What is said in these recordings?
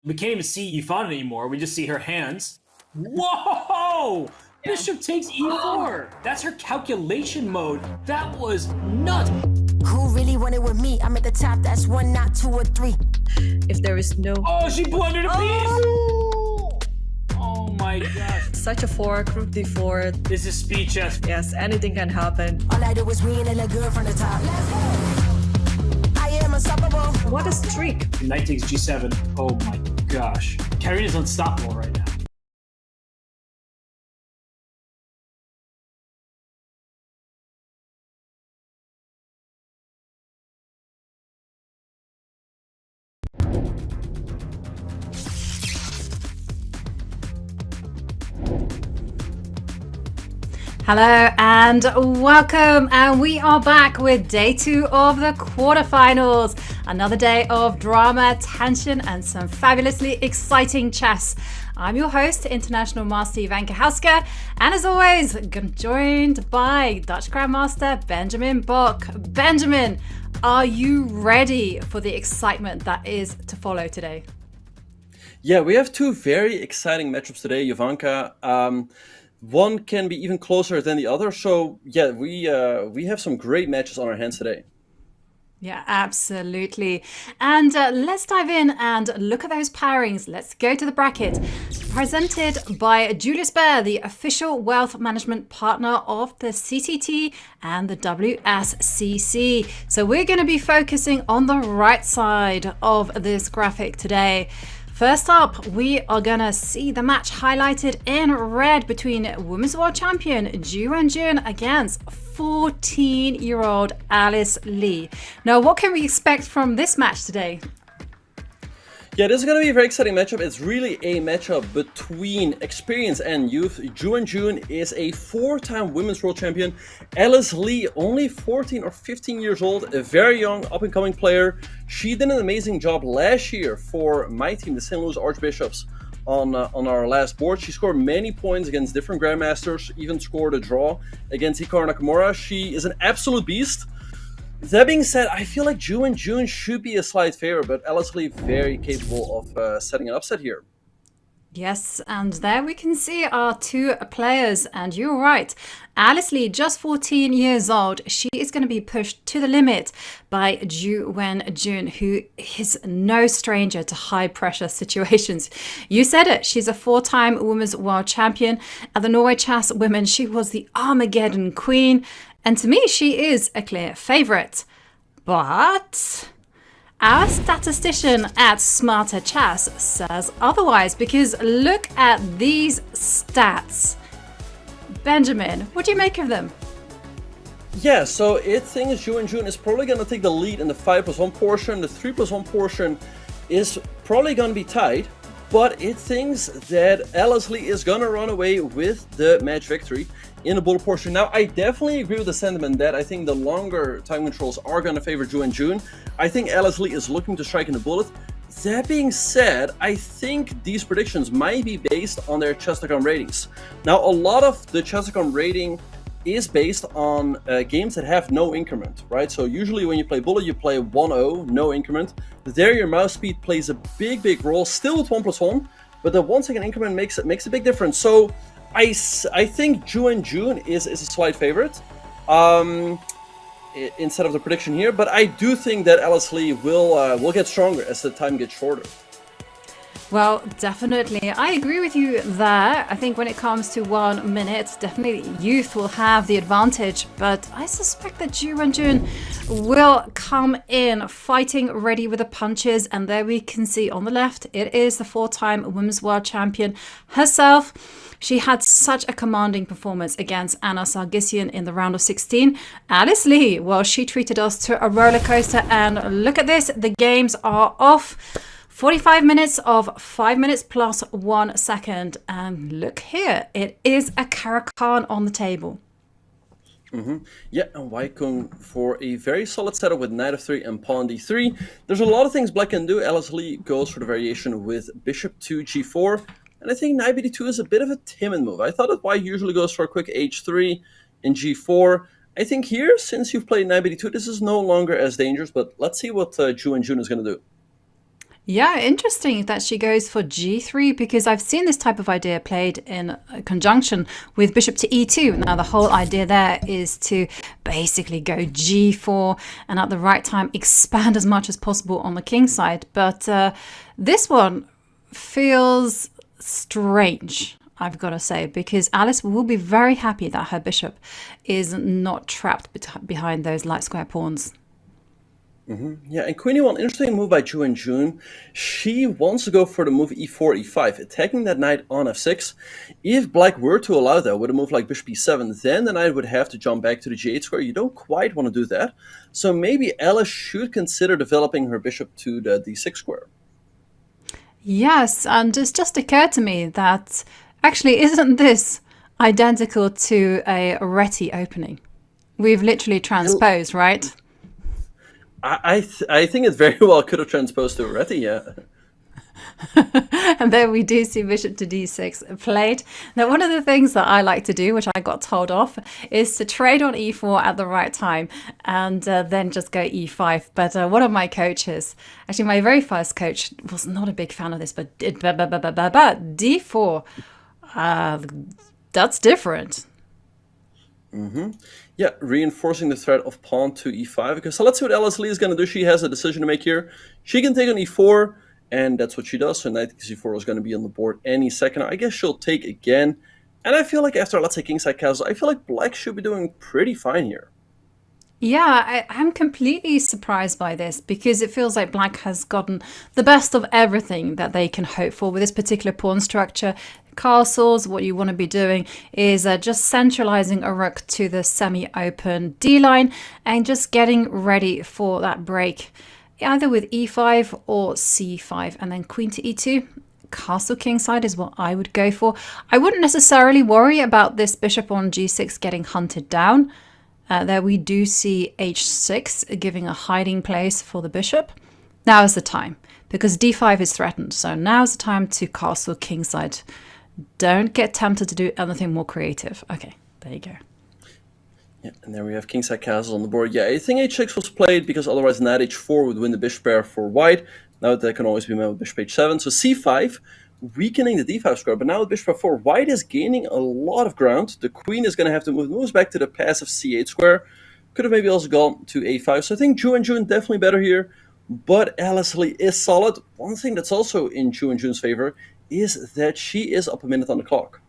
We can't even see Yifan anymore. We just see her hands. Whoa! Bishop takes e4. That's her calculation mode. That was nuts. Who really wanted with me? I'm at the top, that's one, not two or three. If there is no... Oh, she blundered a piece! Oh my gosh. Such a fork, rook d4. This is speed chess. Yes, anything can happen. All I do is win and look good from the top. Let's go! I am unstoppable. What a streak. Knight takes g7. Oh my gosh. Kateryna's unstoppable right now. Hello and welcome, and we are back with day 2 of the quarterfinals. Another day of drama, tension and some fabulously exciting chess. I'm your host, International Master Ivan Kahaska, and as always, joined by Dutch Grandmaster Benjamin Bock. Benjamin, are you ready for the excitement that is to follow today? Yeah, we have two very exciting matchups today, Jovanka. One can be even closer than the other. So yeah, we have some great matches on our hands today. Yeah, absolutely. And let's dive in and look at those pairings. Let's go to the bracket. Presented by Julius Baer, the official wealth management partner of the CTT and the WSCC. So we're going to be focusing on the right side of this graphic today. First up, we are going to see the match highlighted in red between Women's World Champion Ju Wenjun against 14-year-old Alice Lee. Now, what can we expect from this match today? Yeah, this is going to be a very exciting matchup. It's really a matchup between experience and youth. Ju Wenjun is a 4-time Women's World Champion. Alice Lee, only 14 or 15 years old, a very young up-and-coming player. She did an amazing job last year for my team, the St. Louis Archbishops, on our last board. She scored many points against different grandmasters, even scored a draw against Hikaru Nakamura. She is an absolute beast. That being said, I feel like Ju Wenjun should be a slight favorite, but Alice Lee very capable of setting an upset here. Yes, and there we can see our two players, and you're right. Alice Lee, just 14 years old, she is going to be pushed to the limit by Ju Wenjun, who is no stranger to high-pressure situations. You said it, she's a 4-time Women's World Champion. At the Norway Chess Women, she was the Armageddon Queen, and to me, she is a clear favorite. But our statistician at Smarter Chess says otherwise, because look at these stats. Benjamin, what do you make of them? Yeah, so it thinks Ju Wenjun is probably going to take the lead in the 5+1 portion. The 3+1 portion is probably going to be tight, but it thinks that Alice Lee is going to run away with the match victory in the bullet portion. Now, I definitely agree with the sentiment that I think the longer time controls are going to favor Ju Wenjun. I think Alice Lee is looking to strike in the bullet. That being said, I think these predictions might be based on their Chess.com ratings. Now, a lot of the Chess.com rating is based on games that have no increment, right? So usually when you play bullet, you play 1-0, no increment. There your mouse speed plays a big role, still with 1+1, but the 1-second increment makes a big difference. So I think Ju Wenjun is a slight favorite instead of the prediction here, but I do think that Alice Lee will get stronger as the time gets shorter. Well, definitely. I agree with you there. I think when it comes to 1 minute, definitely youth will have the advantage, but I suspect that Ju Wenjun will come in fighting ready with the punches, and there we can see on the left, it is the 4-time Women's World Champion herself. She had such a commanding performance against Anna Sargsyan in the round of 16. Alice Lee, well, she treated us to a roller coaster, and look at this, the games are off. 45 minutes of 5 minutes plus 1 second. And look here, it is a Caro-Kann on the table. Yeah, and White going for a very solid setup with Knight f3 and Pawn d3. There's a lot of things Black can do. Alice Lee goes for the variation with Bishop to g4. And I think Knight bd2 is a bit of a timid move. I thought that White usually goes for a quick h3 and g4. I think here, since you've played Knight bd2, this is no longer as dangerous. But let's see what Ju Wenjun is going to do. Yeah, interesting that she goes for g3 because I've seen this type of idea played in conjunction with bishop to e2. Now, the whole idea there is to basically go g4 and at the right time expand as much as possible on the king side. But this one feels strange, I've got to say, because Alice will be very happy that her bishop is not trapped behind those light square pawns. Yeah, and Queen e1, interesting move by Ju Wenjun. She wants to go for the move e4, e5, attacking that knight on f6. If black were to allow that with a move like bishop e7, then the knight would have to jump back to the g8 square. You don't quite want to do that. So maybe Alice should consider developing her bishop to the d6 square. Yes, and it's just occurred to me that actually isn't this identical to a Reti opening? We've literally transposed, right? I think it very well could have transposed to Reti, yeah. And then we do see bishop to d6 played. Now, one of the things that I like to do, which I got told off, is to trade on e4 at the right time and then just go e5. But one of my coaches, actually my very first coach, was not a big fan of this, but d4, that's different. Yeah, reinforcing the threat of pawn to e5. Because so let's see what Alice Lee is going to do. She has a decision to make here. She can take on e4, and that's what she does. So knight e4 is going to be on the board any second. I guess she'll take again. And I feel like after, let's say, kingside castle, I feel like black should be doing pretty fine here. Yeah, I'm completely surprised by this because it feels like black has gotten the best of everything that they can hope for with this particular pawn structure. Castles, what you want to be doing is just centralizing a rook to the semi-open d-line and just getting ready for that break, either with e5 or c5, and then queen to e2. Castle kingside is what I would go for. I wouldn't necessarily worry about this bishop on g6 getting hunted down. There we do see h6 giving a hiding place for the bishop. Now is the time, because d5 is threatened, so now is the time to castle kingside. Don't get tempted to do anything more creative. Okay, there you go. Yeah, and there we have kingside castle on the board. Yeah, I think h6 was played because otherwise knight h4 would win the bishop pair for white. Now that can always be met with bishop h7. So c5, weakening the d5 square. But now with bishop f4, white is gaining a lot of ground. The queen is going to have to move moves back to the passive c8 square. Could have maybe also gone to a5. So I think Ju Wenjun definitely better here. But Alice Lee is solid. One thing that's also in Ju Wenjun's favor is that she is up a minute on the clock.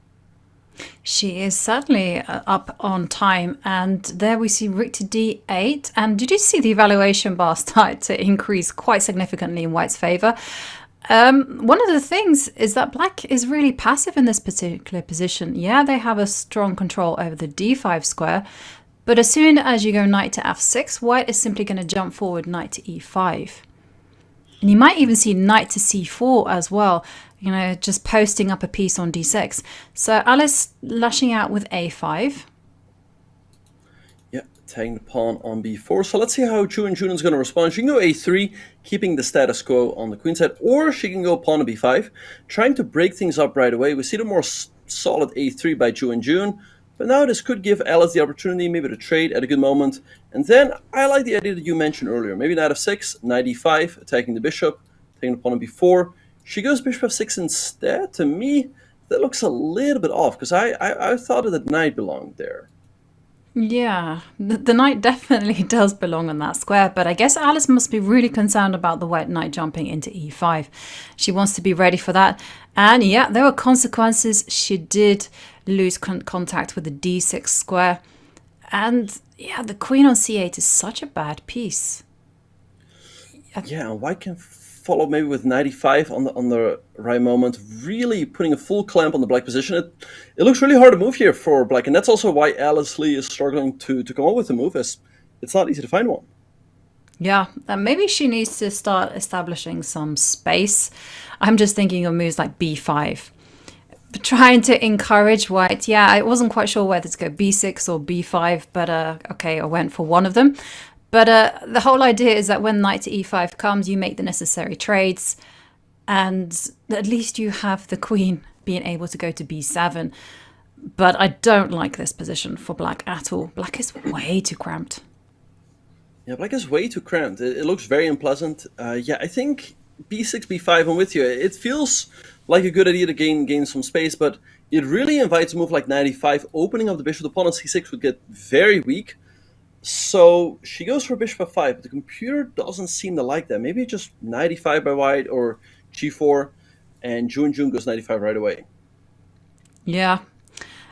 She is certainly up on time, and there we see rook to d8. And did you see the evaluation bar start to increase quite significantly in white's favor? One of the things is that black is really passive in this particular position. Yeah, they have a strong control over the d5 square, but as soon as you go knight to f6, white is simply going to jump forward knight to e5. And you might even see knight to c4 as well, you know, just posting up a piece on d6. So Alice lashing out with a5. Yeah, taking the pawn on b4. So let's see how Ju Wenjun is going to respond. She can go a3, keeping the status quo on the queen side, or she can go pawn to b5, trying to break things up right away. We see the more solid a3 by Ju Wenjun, but now this could give Alice the opportunity maybe to trade at a good moment. And then I like the idea that you mentioned earlier. Maybe knight f6, knight e5, attacking the bishop, taking the pawn on b4. She goes bishop f6 instead. To me, that looks a little bit off, because I thought that the knight belonged there. Yeah, the knight definitely does belong on that square, but I guess Alice must be really concerned about the white knight jumping into e5. She wants to be ready for that. And yeah, there were consequences. She did lose contact with the d6 square. And yeah, the queen on c8 is such a bad piece. Yeah, and white can follow maybe with knight e5 on the right moment, really putting a full clamp on the black position. It looks really hard to move here for black, and that's also why Alice Lee is struggling to come up with a move, as it's not easy to find one. Yeah, and maybe she needs to start establishing some space. I'm just thinking of moves like b5. Trying to encourage white. Yeah, I wasn't quite sure whether to go b6 or b5, but okay, I went for one of them. But the whole idea is that when knight to e5 comes, you make the necessary trades, and at least you have the queen being able to go to b7. But I don't like this position for black at all. Black is way too cramped. Yeah, black is way too cramped. It looks very unpleasant. Yeah, I think b6, b5, I'm with you. It feels like a good idea to gain some space, but it really invites a move like knight e5. Opening up the bishop, the pawn on c6 would get very weak. So she goes for bishop f5, but the computer doesn't seem to like that. Maybe just knight e5 by white or g4, and Ju Wenjun goes knight e5 right away. Yeah.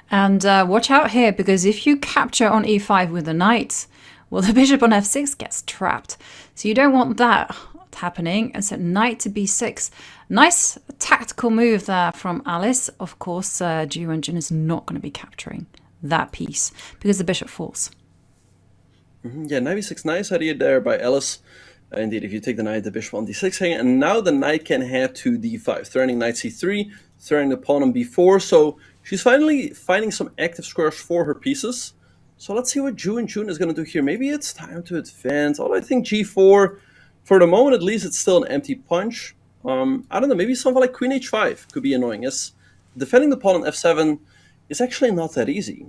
And watch out here, because if you capture on e5 with the knight, well, the bishop on f6 gets trapped. So you don't want that happening. And so knight to b6. Nice tactical move there from Alice. Of course, Ju Wenjun is not going to be capturing that piece because the bishop falls. Yeah, knight b6, nice idea there by Alice. Indeed, if you take the knight, the bishop on d6 hanging, and now the knight can head to d5, threatening knight c3, threatening the pawn on b4. So she's finally finding some active squares for her pieces. So let's see what Ju Wenjun is going to do here. Maybe it's time to advance. Although I think g4, for the moment at least, it's still an empty punch. I don't know, maybe something like queen h5 could be annoying. Yes, defending the pawn on f7 is actually not that easy.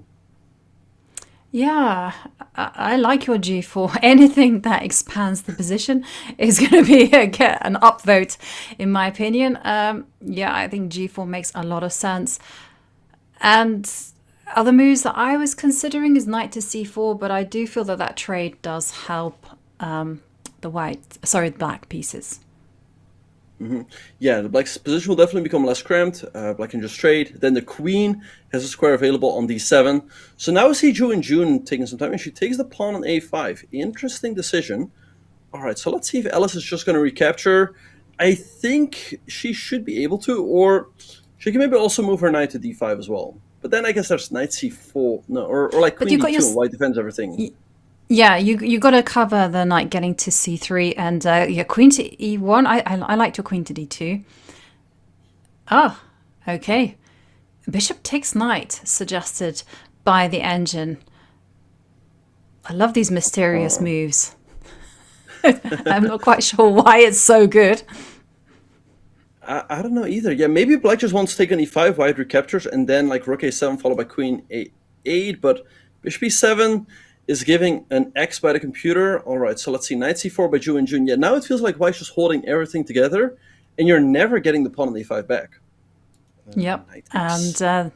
Yeah, I like your g4. Anything that expands the position is going to be an upvote, in my opinion. Yeah, I think g4 makes a lot of sense. And other moves that I was considering is knight to c4, but I do feel that that trade does help the black pieces. Yeah, the black's position will definitely become less cramped. Black can just trade. Then the queen has a square available on d7. So now we see Ju Wenjun taking some time, and she takes the pawn on a5. Interesting decision. All right, so let's see if Alice is just going to recapture. I think she should be able to, or she can maybe also move her knight to d5 as well. But then I guess there's knight c4, no, or like queen d2. White defends everything. Yeah, you got to cover the knight getting to c3, and yeah, queen to e1. I liked your queen to d2. Oh, okay. Bishop takes knight, suggested by the engine. I love these mysterious moves. I'm not quite sure why it's so good. I don't know either. Yeah, maybe black just wants to take on e5, white recaptures, and then like rook a7 followed by queen a8, but bishop e7 is giving an X by the computer. All right, so let's see, knight c4 by Ju Wenjun. Yeah, now it feels like white's just holding everything together, and you're never getting the pawn on e5 back. Yep, and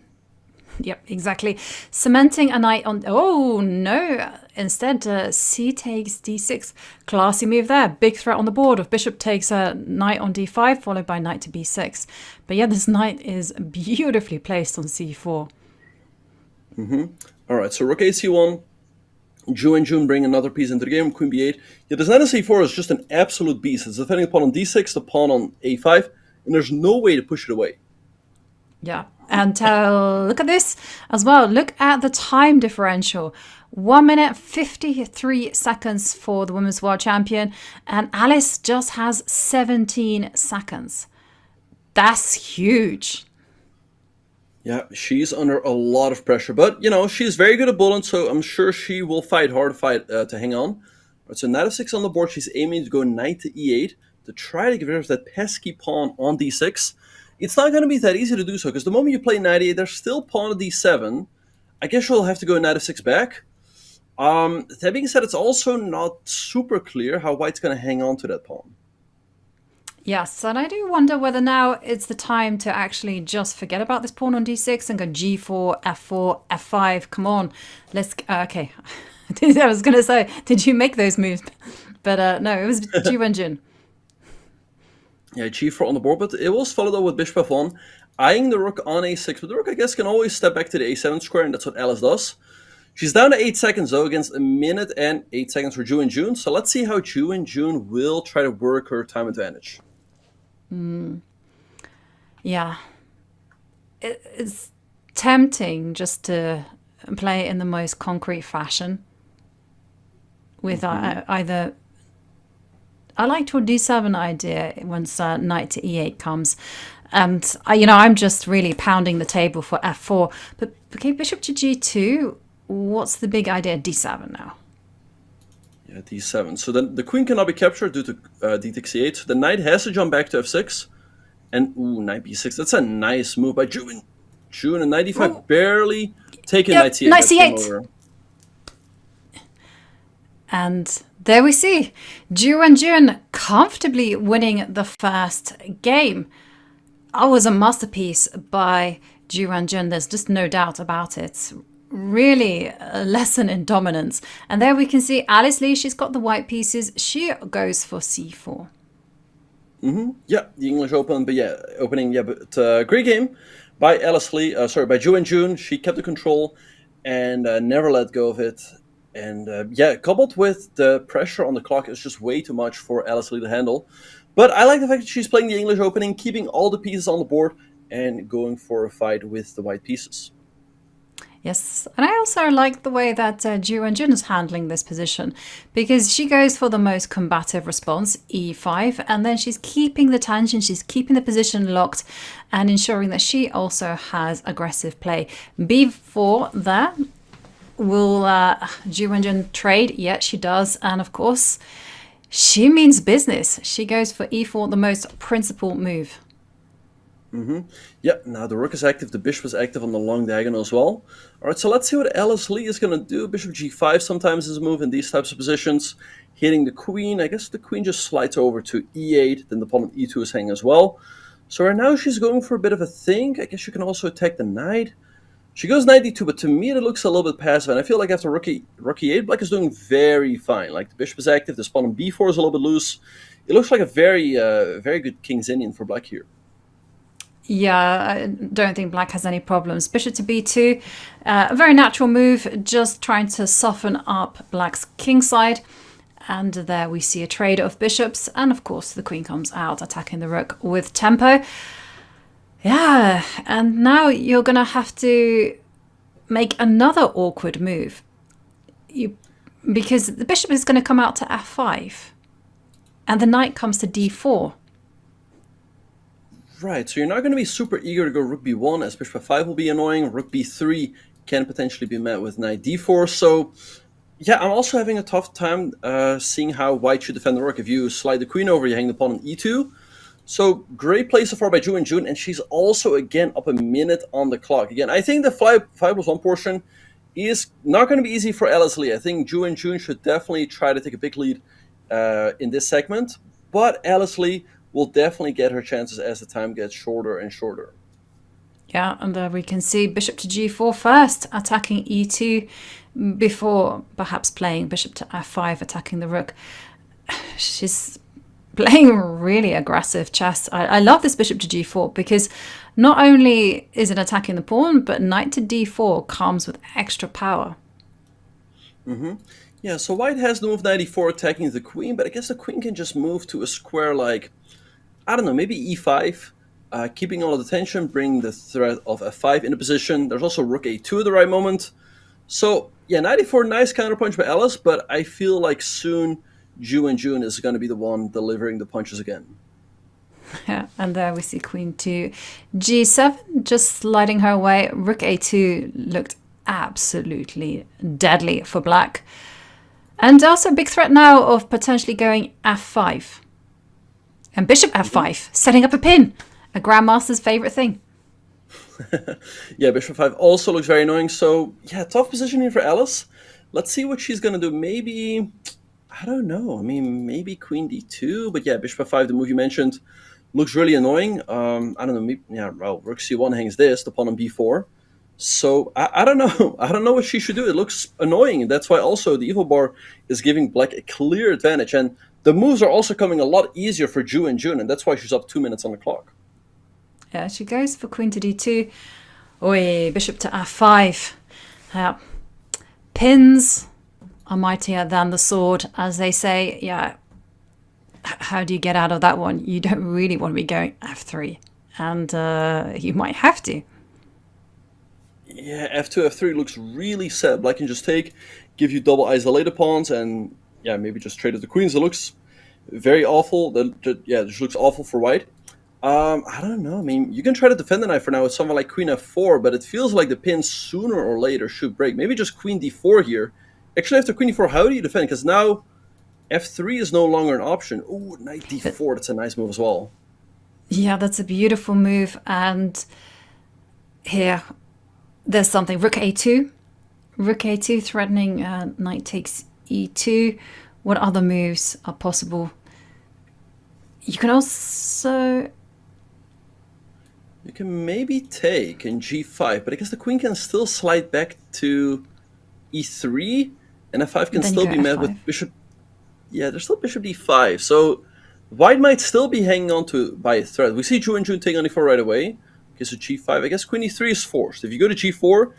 yep, exactly. Cementing a knight on... Oh, no. Instead, c takes d6. Classy move there. Big threat on the board. If bishop takes a knight on d5, followed by knight to b6. But yeah, this knight is beautifully placed on c4. All right, so rook a1. Ju Wenjun bring another piece into the game, queen b8. Yeah, this knight on c4 is just an absolute beast. It's defending the pawn on d6, the pawn on a5, and there's no way to push it away. Yeah, and look at this as well. Look at the time differential. 1 minute 53 seconds for the women's world champion, and Alice just has 17 seconds. That's huge. Yeah, she's under a lot of pressure, but, you know, she's very good at bullet, so I'm sure she will fight hard to hang on. Right, so knight f6 on the board, she's aiming to go knight to e8 to try to get rid of that pesky pawn on d6. It's not going to be that easy to do so, because the moment you play knight e8, there's still pawn on d7. I guess you'll have to go knight f6 back. That being said, it's also not super clear how white's going to hang on to that pawn. Yes, and I do wonder whether now it's the time to actually just forget about this pawn on d6 and go g4, f4, f5. Come on, let's... okay, I was going to say, did you make those moves? But no, it was Ju Wenjun. Yeah, g4 on the board, but it was followed up with bishop f1, eyeing the rook on a6. But the rook, I guess, can always step back to the a7 square, and that's what Alice does. She's down to 8 seconds, though, against 1 minute and 8 seconds for Ju Wenjun. So let's see how Ju Wenjun will try to work her time advantage. Yeah. It's tempting just to play in the most concrete fashion with either... I liked your d7 idea once knight to e8 comes. And, I'm just really pounding the table for f4. But, okay, bishop to g2, what's the big idea? d7 now. Yeah, d7. So then the queen cannot be captured due to d takes e8. So the knight has to jump back to f6. And, knight b6. That's a nice move by Ju Wenjun. And knight d5 barely taking knight c8. Knight c8. And There we see Ju Wenjun comfortably winning the first game. That was a masterpiece by Ju Wenjun. There's just no doubt about it. Really a lesson in dominance. And there we can see Alice Lee, she's got the white pieces. She goes for c4. Yeah, the English Open, but great game by Alice Lee, by Ju Wenjun. She kept the control and never let go of it. And coupled with the pressure on the clock, it's just way too much for Alice Lee to handle. But I like the fact that she's playing the English Opening, keeping all the pieces on the board and going for a fight with the white pieces. Yes, and I also like the way that Ju Wenjun is handling this position, because she goes for the most combative response, e5, and then she's keeping the tension, she's keeping the position locked and ensuring that she also has aggressive play. b4 there. Will Ju Wenjun trade? Yes, she does. And of course, she means business. She goes for e4, the most principled move. Yeah, now the rook is active, the bishop is active on the long diagonal as well. All right, so let's see what Alice Lee is going to do. Bishop g5 sometimes is a move in these types of positions. Hitting the queen. I guess the queen just slides over to e8, then the pawn on e2 is hanging as well. So right now she's going for a bit of a think. I guess you can also attack the knight. She goes knight d2, but to me it looks a little bit passive, and I feel like after rook e8, black is doing very fine. Like the bishop is active, the pawn on b4 is a little bit loose. It looks like a very good King's Indian for black here. Yeah, I don't think black has any problems. Bishop to b2, a very natural move, just trying to soften up black's kingside. And there we see a trade of bishops, and of course the queen comes out, attacking the rook with tempo. Yeah, and now you're going to have to make another awkward move. Because the bishop is going to come out to f5. And the knight comes to d4. Right, so you're not going to be super eager to go rook b1, as bishop f5 will be annoying. Rook b3 can potentially be met with knight d4. So, yeah, I'm also having a tough time seeing how white should defend the rook. If you slide the queen over, you hang the pawn on e2. So, great play so far by Ju Wenjun, and she's also, again, up a minute on the clock. Again, I think the 5+1 portion is not going to be easy for Alice Lee. I think Ju Wenjun should definitely try to take a big lead in this segment, but Alice Lee will definitely get her chances as the time gets shorter and shorter. Yeah, and there we can see bishop to g4 first, attacking e2, before perhaps playing bishop to f5, attacking the rook. She's playing really aggressive chess. I love this bishop to g4 because not only is it attacking the pawn, but knight to d4 comes with extra power. Yeah, so white has the move knight e4 attacking the queen, but I guess the queen can just move to a square like, I don't know, maybe e5, keeping all of the tension, bring the threat of f5 into position. There's also rook a2 at the right moment. So, yeah, knight e4, nice counterpunch by Alice, but I feel like soon Ju Wenjun is going to be the one delivering the punches again. Yeah, and there we see queen to g7, just sliding her away. Rook a2 looked absolutely deadly for black. And also a big threat now of potentially going f5. And bishop f5, setting up a pin. A grandmaster's favorite thing. Yeah, bishop 5 also looks very annoying. So, yeah, tough position here for Alice. Let's see what she's going to do. Maybe, I don't know. I mean, maybe queen d2. But yeah, bishop f5, the move you mentioned, looks really annoying. I don't know. Maybe, yeah, well, rook c1 hangs this, the pawn on b4. So, I don't know. I don't know what she should do. It looks annoying. That's why also the evil bar is giving black a clear advantage. And the moves are also coming a lot easier for Ju Wenjun, and that's why she's up 2 minutes on the clock. Yeah, she goes for queen to d2. Oi, bishop to f5. Pins are mightier than the sword, as they say. Yeah, how do you get out of that one? You don't really want to be going f3, and you might have to. Yeah, f2, f3 looks really sad. Black can just take, give you double isolated pawns, and yeah, maybe just trade the queens. It looks very awful. Yeah, it just looks awful for white. I don't know. I mean, you can try to defend the knight for now with something like queen f4, but it feels like the pin sooner or later should break. Maybe just queen d4 here. Actually, after queen d4, how do you defend? Because now f3 is no longer an option. Ooh, knight d4, that's a nice move as well. Yeah, that's a beautiful move. And here, there's something. Rook a2. Rook a2 threatening knight takes e2. what other moves are possible? You can also... You can maybe take in g5, but I guess the queen can still slide back to e3, and f5 can Then you still go be met F5. with bishop. Yeah, there's still bishop d5, so white might still be hanging on to by a thread. We see Ju Wenjun take on e4 right away. Okay, so g5. I guess queen e3 is forced. If you go to g4,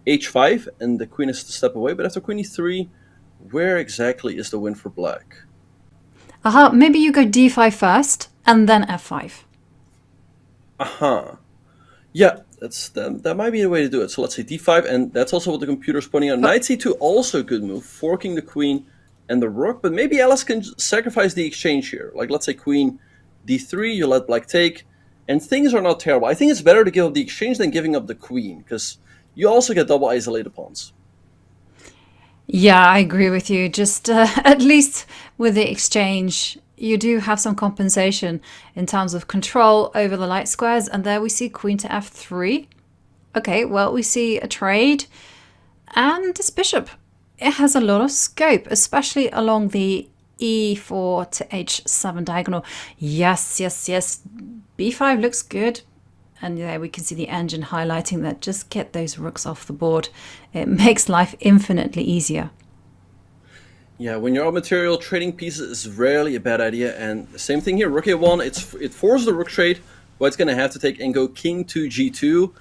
h5, and the queen has to step away. But after queen e3, where exactly is the win for black? Aha, maybe you go d5 first, and then f5. Yeah, that might be the way to do it. So let's say d5, and that's also what the computer's pointing out. Knight c2 also a good move, forking the queen and the rook, but maybe Alice can sacrifice the exchange here. Like, let's say queen d3, you let black take, and things are not terrible. I think it's better to give up the exchange than giving up the queen, because you also get double isolated pawns. Yeah, I agree with you. Just at least with the exchange, you do have some compensation in terms of control over the light squares. And there we see queen to f3. Okay, well, we see a trade. And this bishop, it has a lot of scope, especially along the e4 to h7 diagonal. Yes, yes, yes. b5 looks good. And there we can see the engine highlighting that. Just get those rooks off the board. It makes life infinitely easier. Yeah, when you're out material, trading pieces is rarely a bad idea. And the same thing here, rook a1, it forces the rook trade. White's going to have to take and go king to g2. You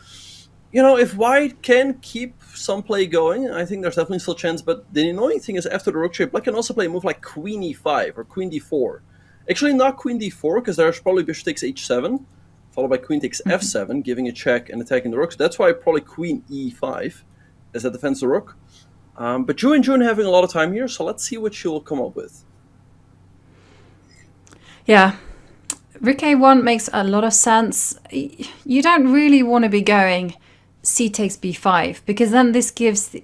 know, if white can keep some play going, I think there's definitely still a chance. But the annoying thing is after the rook trade, black can also play a move like queen e5 or queen d4. Actually, not queen d4, because there's probably bishop takes h7, followed by queen takes f7, giving a check and attacking the rook. So that's why probably queen e5, as that defends the rook. But Ju Wenjun having a lot of time here, so let's see what she will come up with. Yeah, rook a1 makes a lot of sense. You don't really want to be going c takes b5, because then this gives the,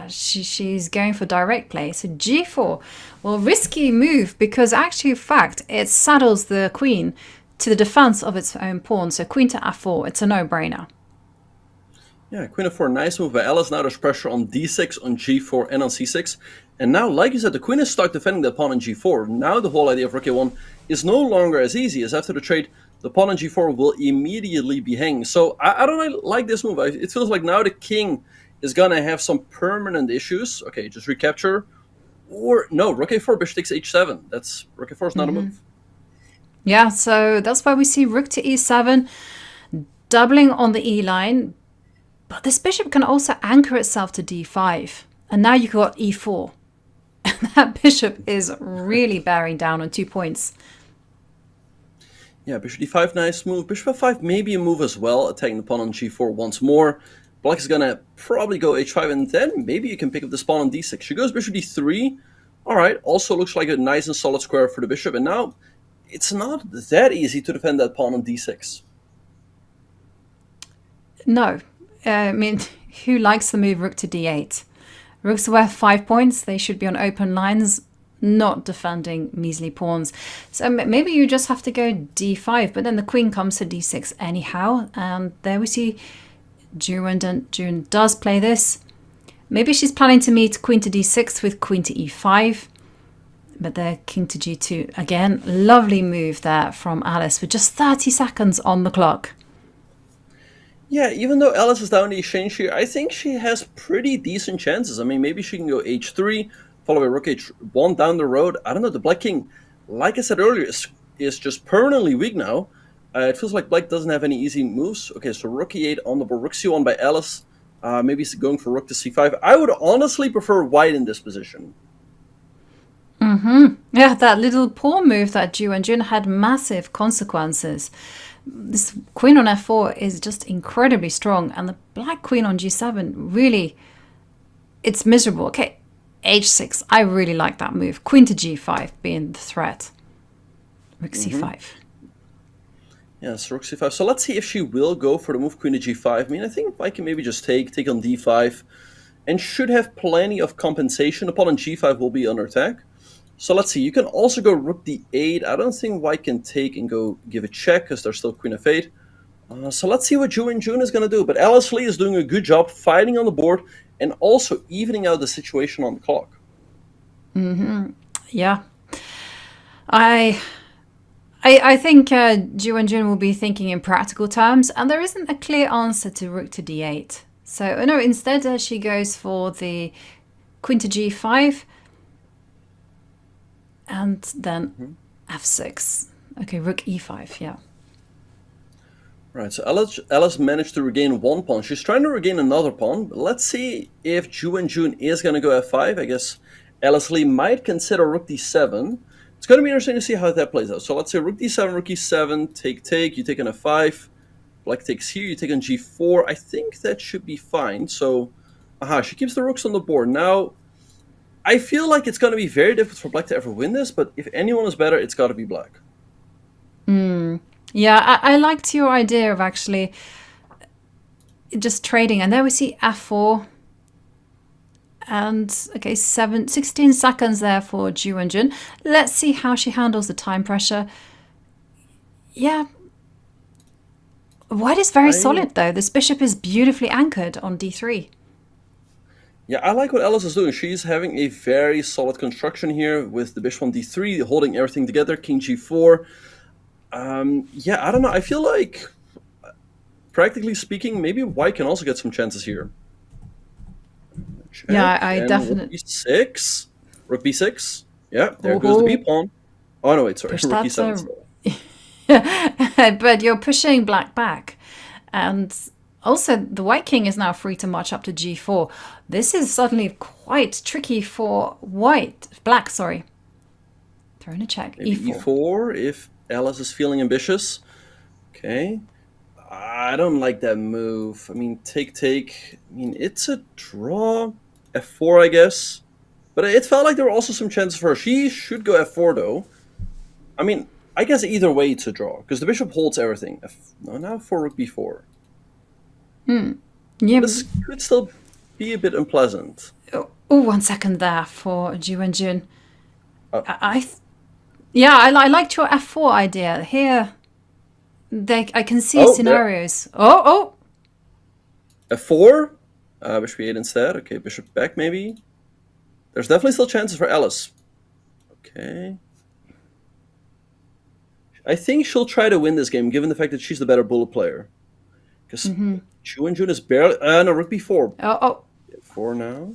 she's going for direct play. So g4, well, risky move, because actually in fact it saddles the queen to the defense of its own pawn. So queen to f4, it's a no-brainer. Yeah, queen f4, nice move by Alice. Now there's pressure on d6, on g4, and on c6. And now, like you said, the queen is stuck defending the pawn on g4. Now the whole idea of rook a1 is no longer as easy, as after the trade, the pawn on g4 will immediately be hanging. So I don't like this move. It feels like now the king is going to have some permanent issues. Okay, just recapture. Or, no, rook a4, bishop takes h7. That's, rook a4 is not a move. Yeah, so that's why we see rook to e7, doubling on the e line. But this bishop can also anchor itself to d5. And now you've got e4. And that bishop is really bearing down on 2 points. Yeah, bishop d5, nice move. Bishop f5, maybe a move as well, attacking the pawn on g4 once more. Black is going to probably go h5, and then maybe you can pick up this pawn on d6. She goes bishop d3. All right, also looks like a nice and solid square for the bishop. And now it's not that easy to defend that pawn on d6. No. I mean, who likes the move rook to d8? Rooks are worth 5 points. They should be on open lines, not defending measly pawns. So maybe you just have to go d5, but then the queen comes to d6 anyhow. And there we see Ju Wenjun does play this. Maybe she's planning to meet queen to d6 with queen to e5. But the king to g2. Again, lovely move there from Alice with just 30 seconds on the clock. Yeah, even though Alice is down the exchange here, I think she has pretty decent chances. I mean, maybe she can go h3, follow by rook h1 down the road. I don't know, the black king, like I said earlier, is just permanently weak now. It feels like black doesn't have any easy moves. Okay, so rook e8 on the board, rook c1 by Alice. Maybe going for rook to c5. I would honestly prefer white in this position. Yeah, that little pawn move that Ju Wenjun had massive consequences. This queen on f4 is just incredibly strong, and the black queen on g7 really, it's miserable. Okay, h6, I really like that move. Queen to g5 being the threat. Rook c5. Yeah, so rook c5. So let's see if she will go for the move queen to g5. I mean, I think I can maybe just take on d5, and should have plenty of compensation. The pawn on g5 will be under attack. So let's see, you can also go rook d8. I don't think white can take and go give a check, because there's still queen f8. So let's see what Ju Wenjun is going to do. But Alice Lee is doing a good job fighting on the board and also evening out the situation on the clock. Yeah. I think Ju Wenjun will be thinking in practical terms, and there isn't a clear answer to rook to d8. So, no, instead she goes for the queen to g5, and then f6. Okay, rook e5, yeah. Right, so Alice managed to regain one pawn. She's trying to regain another pawn, but let's see if Ju Wenjun is going to go f5. I guess Alice Lee might consider rook d7. It's going to be interesting to see how that plays out. So let's say rook d7, rook e7, take, you take on f5. Black takes here, you take on g4. I think that should be fine. So, she keeps the rooks on the board. Now, I feel like it's going to be very difficult for Black to ever win this, but if anyone is better, it's got to be Black. Yeah, I liked your idea of actually just trading. And there we see f4. And, okay, 16 seconds there for Ju Wenjun. Let's see how she handles the time pressure. Yeah. White is very solid, though. This bishop is beautifully anchored on d3. Yeah, I like what Alice is doing. She's having a very solid construction here with the bishop on d3, holding everything together, king g4. Yeah, I don't know. I feel like, practically speaking, maybe White can also get some chances here. Check. Yeah, I definitely... Rook b6. Yeah, there goes the b-pawn. Oh, no, wait, sorry. Rook e7. But you're pushing Black back. And also, the White king is now free to march up to g4. This is suddenly quite tricky for Black, sorry. Throwing a check. Maybe e4 if Alice is feeling ambitious. Okay. I don't like that move. I mean, take. I mean, it's a draw. f4, I guess. But it felt like there were also some chances for her. She should go f4, though. I mean, I guess either way it's a draw, because the bishop holds everything. Now for rook b4. Yeah. This could still be a bit unpleasant. Oh, 1 second there for Ju Wenjun. I liked your f4 idea. Here, I can see scenarios. There. f4? Bishop e8 instead. Okay, bishop back maybe. There's definitely still chances for Alice. Okay. I think she'll try to win this game, given the fact that she's the better bullet player. Because Ju Wenjun is barely... no, rook b4. Oh. 4 now.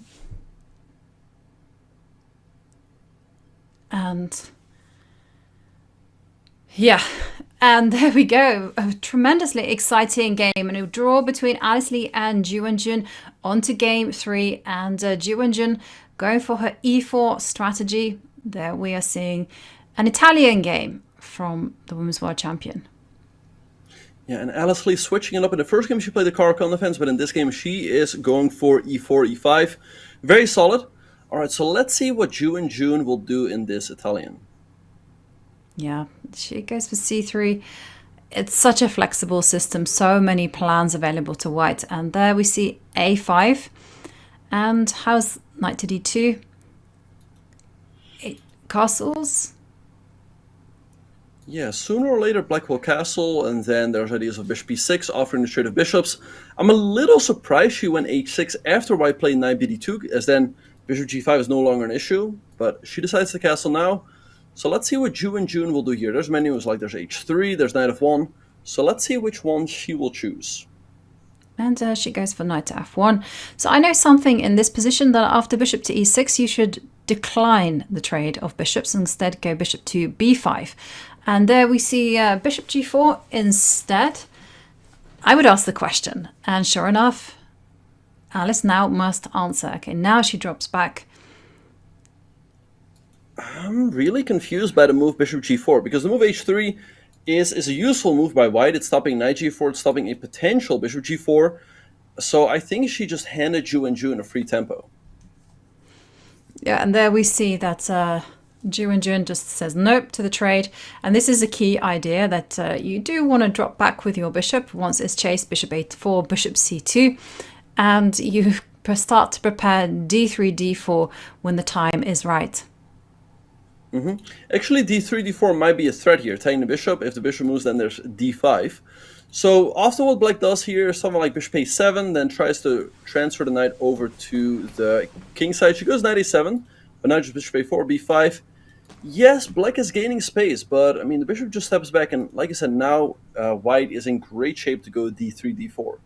And... yeah. And there we go. A tremendously exciting game. And a draw between Alice Lee and Ju Wenjun on to game 3. And Ju Wenjun going for her e4 strategy. There we are seeing an Italian game from the Women's World Champion. Yeah, and Alice Lee switching it up. In the first game, she played the Caracon defense, but in this game, she is going for e4, e5. Very solid. All right, so let's see what Ju Wenjun will do in this Italian. Yeah, she goes for c3. It's such a flexible system, so many plans available to White. And there we see a5. And how's knight to d2? 8 castles. Yeah, sooner or later Black will castle, and then there's ideas of bishop b6, offering the trade of bishops. I'm a little surprised she went h6 after White played knight bd2, as then bishop g5 is no longer an issue, but she decides to castle now. So let's see what Ju Wenjun will do here. There's menus like there's h3, there's knight f1, so let's see which one she will choose. And she goes for knight to f1. So I know something in this position that after bishop to e6, you should decline the trade of bishops and instead go bishop to b5. And there we see bishop g4 instead. I would ask the question. And sure enough, Alice now must answer. Okay, now she drops back. I'm really confused by the move bishop g4, because the move h3 is a useful move by White. It's stopping knight g4, it's stopping a potential bishop g4. So I think she just handed Ju Wenjun a free tempo. Yeah, and there we see that Ju Wenjun just says nope to the trade. And this is a key idea that you do want to drop back with your bishop once it's chased, bishop a4, bishop c2. And you start to prepare d3, d4 when the time is right. Actually, d3, d4 might be a threat here, taking the bishop. If the bishop moves, then there's d5. So often what Black does here is something like bishop a7, then tries to transfer the knight over to the king side. She goes knight a7, but now just bishop a4, b5. Yes, black is gaining space, but I mean the bishop just steps back, and like I said, now white is in great shape to go d3, d4.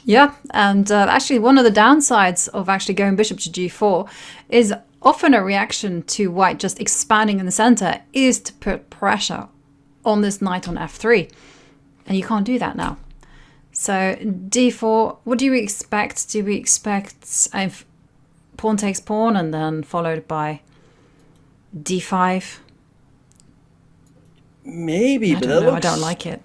Yeah, and actually one of the downsides of actually going bishop to g4 is often a reaction to white just expanding in the center is to put pressure on this knight on f3. And you can't do that now. So d4, what do you expect? Do we expect if pawn takes pawn and then followed by d5? Maybe, I but don't know, I looks... don't like it.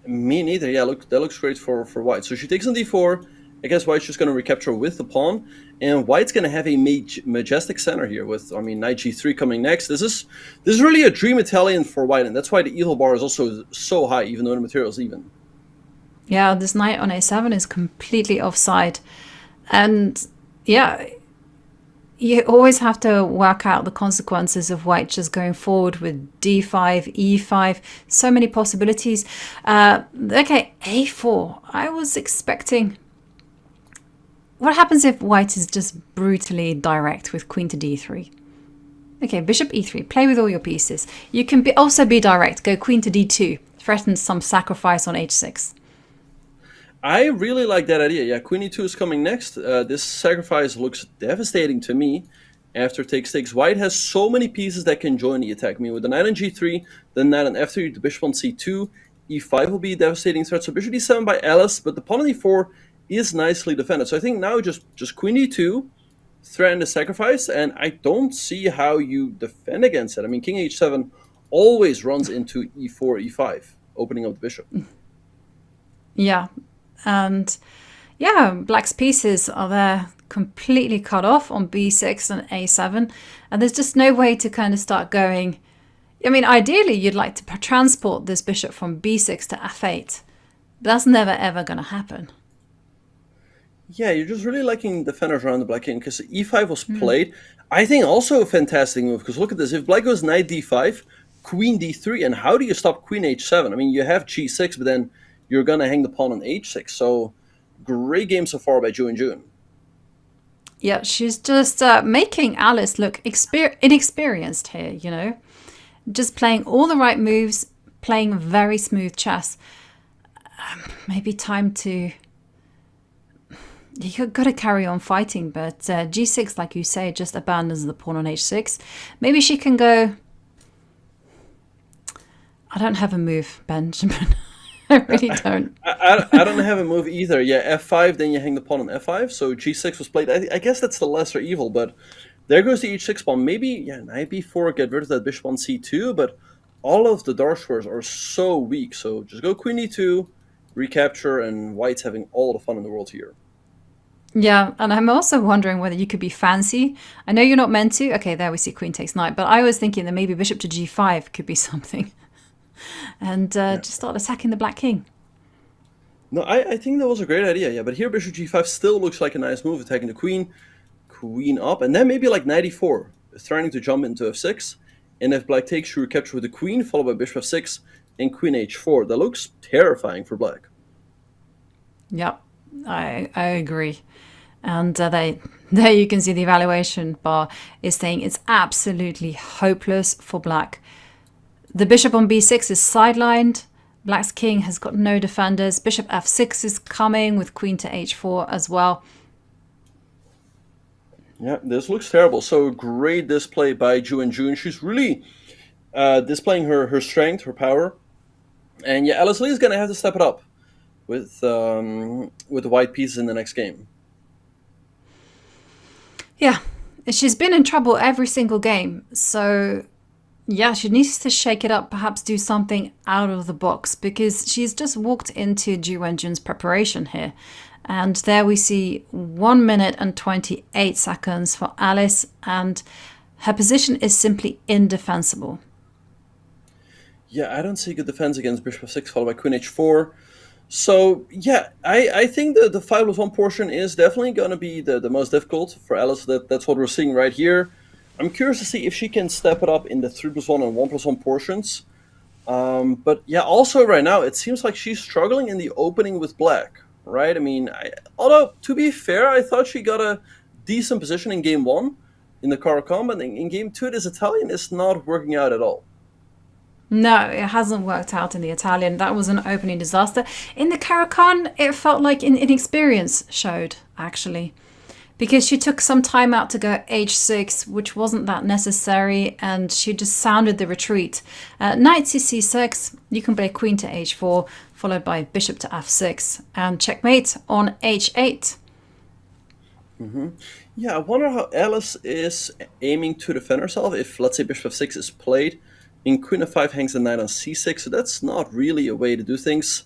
Me neither. Yeah, look, that looks great for white. So she takes on d4. I guess white's just going to recapture with the pawn, and white's going to have a majestic center here with, I mean, knight g3 coming next. This is really a dream Italian for white, and that's why the evil bar is also so high, even though the material is even. Yeah, this knight on a7 is completely offside, and yeah, you always have to work out the consequences of white just going forward with d5, e5, so many possibilities. Okay, a4. I was expecting... What happens if white is just brutally direct with queen to d3? Okay, bishop e3, play with all your pieces. You can also be direct, go queen to d2, threaten some sacrifice on h6. I really like that idea. Yeah, queen e2 is coming next. This sacrifice looks devastating to me. After takes, white has so many pieces that can join the attack. I mean, with the knight on g3, the knight on f3, the bishop on c2, e5 will be a devastating threat. So bishop d7 by Alice, but the pawn on e4 is nicely defended. So I think now just queen e2, threaten the sacrifice, and I don't see how you defend against it. I mean, king h7 always runs into e4, e5, opening up the bishop. Yeah, and yeah, black's pieces are there completely cut off on b6 and a7, and there's just no way to kind of start going. I mean, ideally you'd like to transport this bishop from b6 to f8, but that's never ever going to happen. Yeah, you're just really liking defenders around the black king, because e5 was played. I think also a fantastic move, because look at this. If black goes knight d5, queen d3, and how do you stop queen h7? I mean, you have g6, but then you're going to hang the pawn on h6. So great game so far by Ju Wenjun. Yeah, she's just making Alice look inexperienced here, you know. Just playing all the right moves, playing very smooth chess. Maybe time to... You've got to carry on fighting, but g6, like you say, just abandons the pawn on h6. Maybe she can go... I don't have a move, Benjamin. I really don't. I don't have a move either. Yeah, f5, then you hang the pawn on f5. So g6 was played. I guess that's the lesser evil, but there goes the h6 pawn. Maybe, yeah, knight b4, get rid of that bishop on c2, but all of the dark squares are so weak. So just go queen e2, recapture, and white's having all the fun in the world here. Yeah, and I'm also wondering whether you could be fancy. I know you're not meant to. Okay, there we see queen takes knight, but I was thinking that maybe bishop to g5 could be something. And just start attacking the black king. No, I think that was a great idea, yeah. But here bishop g5 still looks like a nice move, attacking the queen, queen up, and then maybe like knight e4, threatening to jump into f6. And if black takes, you recapture with the queen, followed by bishop f6 and queen h4. That looks terrifying for black. Yeah, I agree. And there you can see the evaluation bar is saying it's absolutely hopeless for black. The bishop on b6 is sidelined. Black's king has got no defenders. Bishop f6 is coming with queen to h4 as well. Yeah, this looks terrible. So great display by Ju Wenjun. She's really displaying her strength, her power. And yeah, Alice Lee is going to have to step it up with the white pieces in the next game. Yeah, she's been in trouble every single game. So yeah, she needs to shake it up, perhaps do something out of the box, because she's just walked into Ju Wenjun's preparation here. And there we see 1 minute and 28 seconds for Alice, and her position is simply indefensible. Yeah, I don't see good defense against bishop f6 followed by queen h4. So yeah, I think the 5+1 portion is definitely going to be the most difficult for Alice. That's what we're seeing right here. I'm curious to see if she can step it up in the 3+1 and 1+1 portions. But yeah, also right now, it seems like she's struggling in the opening with black, right? I mean, although, to be fair, I thought she got a decent position in game 1. in the Caracom, and in game 2, this Italian is not working out at all. No, it hasn't worked out in the Italian. That was an opening disaster. In the Caracon, it felt like inexperience showed, actually. Because she took some time out to go h6, which wasn't that necessary, and she just sounded the retreat. Knight to c6, you can play queen to h4, followed by bishop to f6, and checkmate on h8. Yeah, I wonder how Alice is aiming to defend herself if, let's say, bishop f6 is played. In queen f5 hangs the knight on c6, so that's not really a way to do things.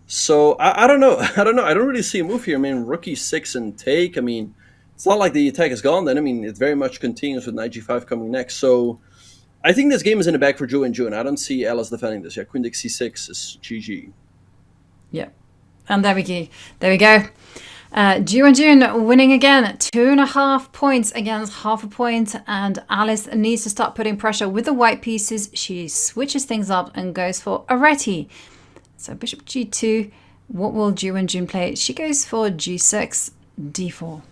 So, I don't know. I don't really see a move here. I mean, rook e6 and take. I mean, it's not like the attack is gone then. I mean, it very much continues with knight g5 coming next. So, I think this game is in the bag for Ju Wenjun. I don't see Alice defending this. Yeah, queen takes c6 is GG. Yeah, and there we go. Ju Wenjun winning again, 2.5 points against half a point, and Alice needs to start putting pressure with the white pieces. She switches things up and goes for a reti. So bishop g2, what will Ju Wenjun play? She goes for g6, d4.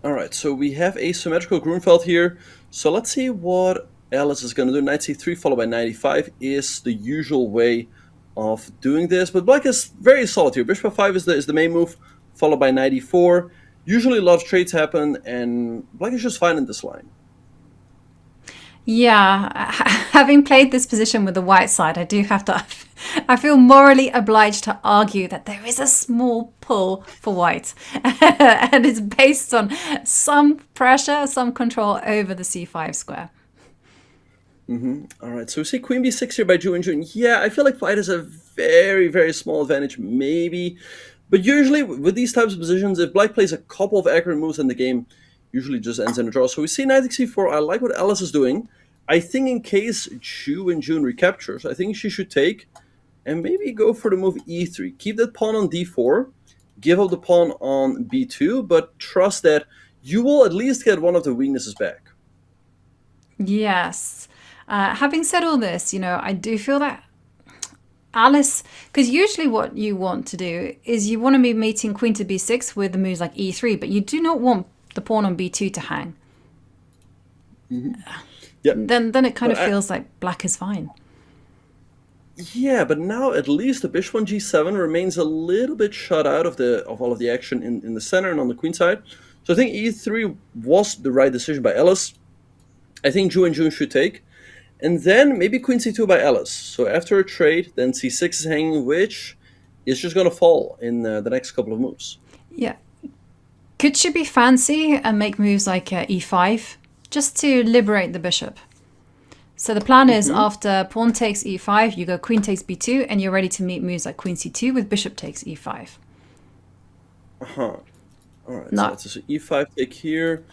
All right, so we have a symmetrical Grunfeld here. So let's see what Alice is going to do. Knight c3 followed by knight e5 is the usual way of doing this, but black is very solid here. Bishop f5 is the main move, followed by knight e4. Usually a lot of trades happen, and black is just fine in this line. Yeah, having played this position with the white side, I feel morally obliged to argue that there is a small pull for white, and it's based on some pressure, some control over the c5 square. All right, so we see queen b6 here by Ju Wenjun. Yeah, I feel like white has a very, very small advantage, maybe. But usually, with these types of positions, if black plays a couple of accurate moves in the game, usually just ends in a draw. So we see knight c4. I like what Alice is doing. I think in case Ju Wenjun recaptures, I think she should take and maybe go for the move e3. Keep that pawn on d4, give up the pawn on b2, but trust that you will at least get one of the weaknesses back. Yes. Having said all this, I do feel that Alice, because usually what you want to do is you want to be mating queen to b6 with the moves like e3, but you do not want the pawn on b2 to hang. Yeah. Then it kind of feels like black is fine. Yeah, but now at least the bishop on g7 remains a little bit shut out of all of the action in the center and on the queen side. So I think e3 was the right decision by Alice. I think Ju Wenjun should take. And then maybe queen c2 by Alice. So after a trade, then c6 is hanging, which is just going to fall in the next couple of moves. Yeah. Could she be fancy and make moves like e5, just to liberate the bishop? So the plan is after pawn takes e5, you go queen takes b2, and you're ready to meet moves like queen c2 with bishop takes e5. All right, No. so that's an e5 take here.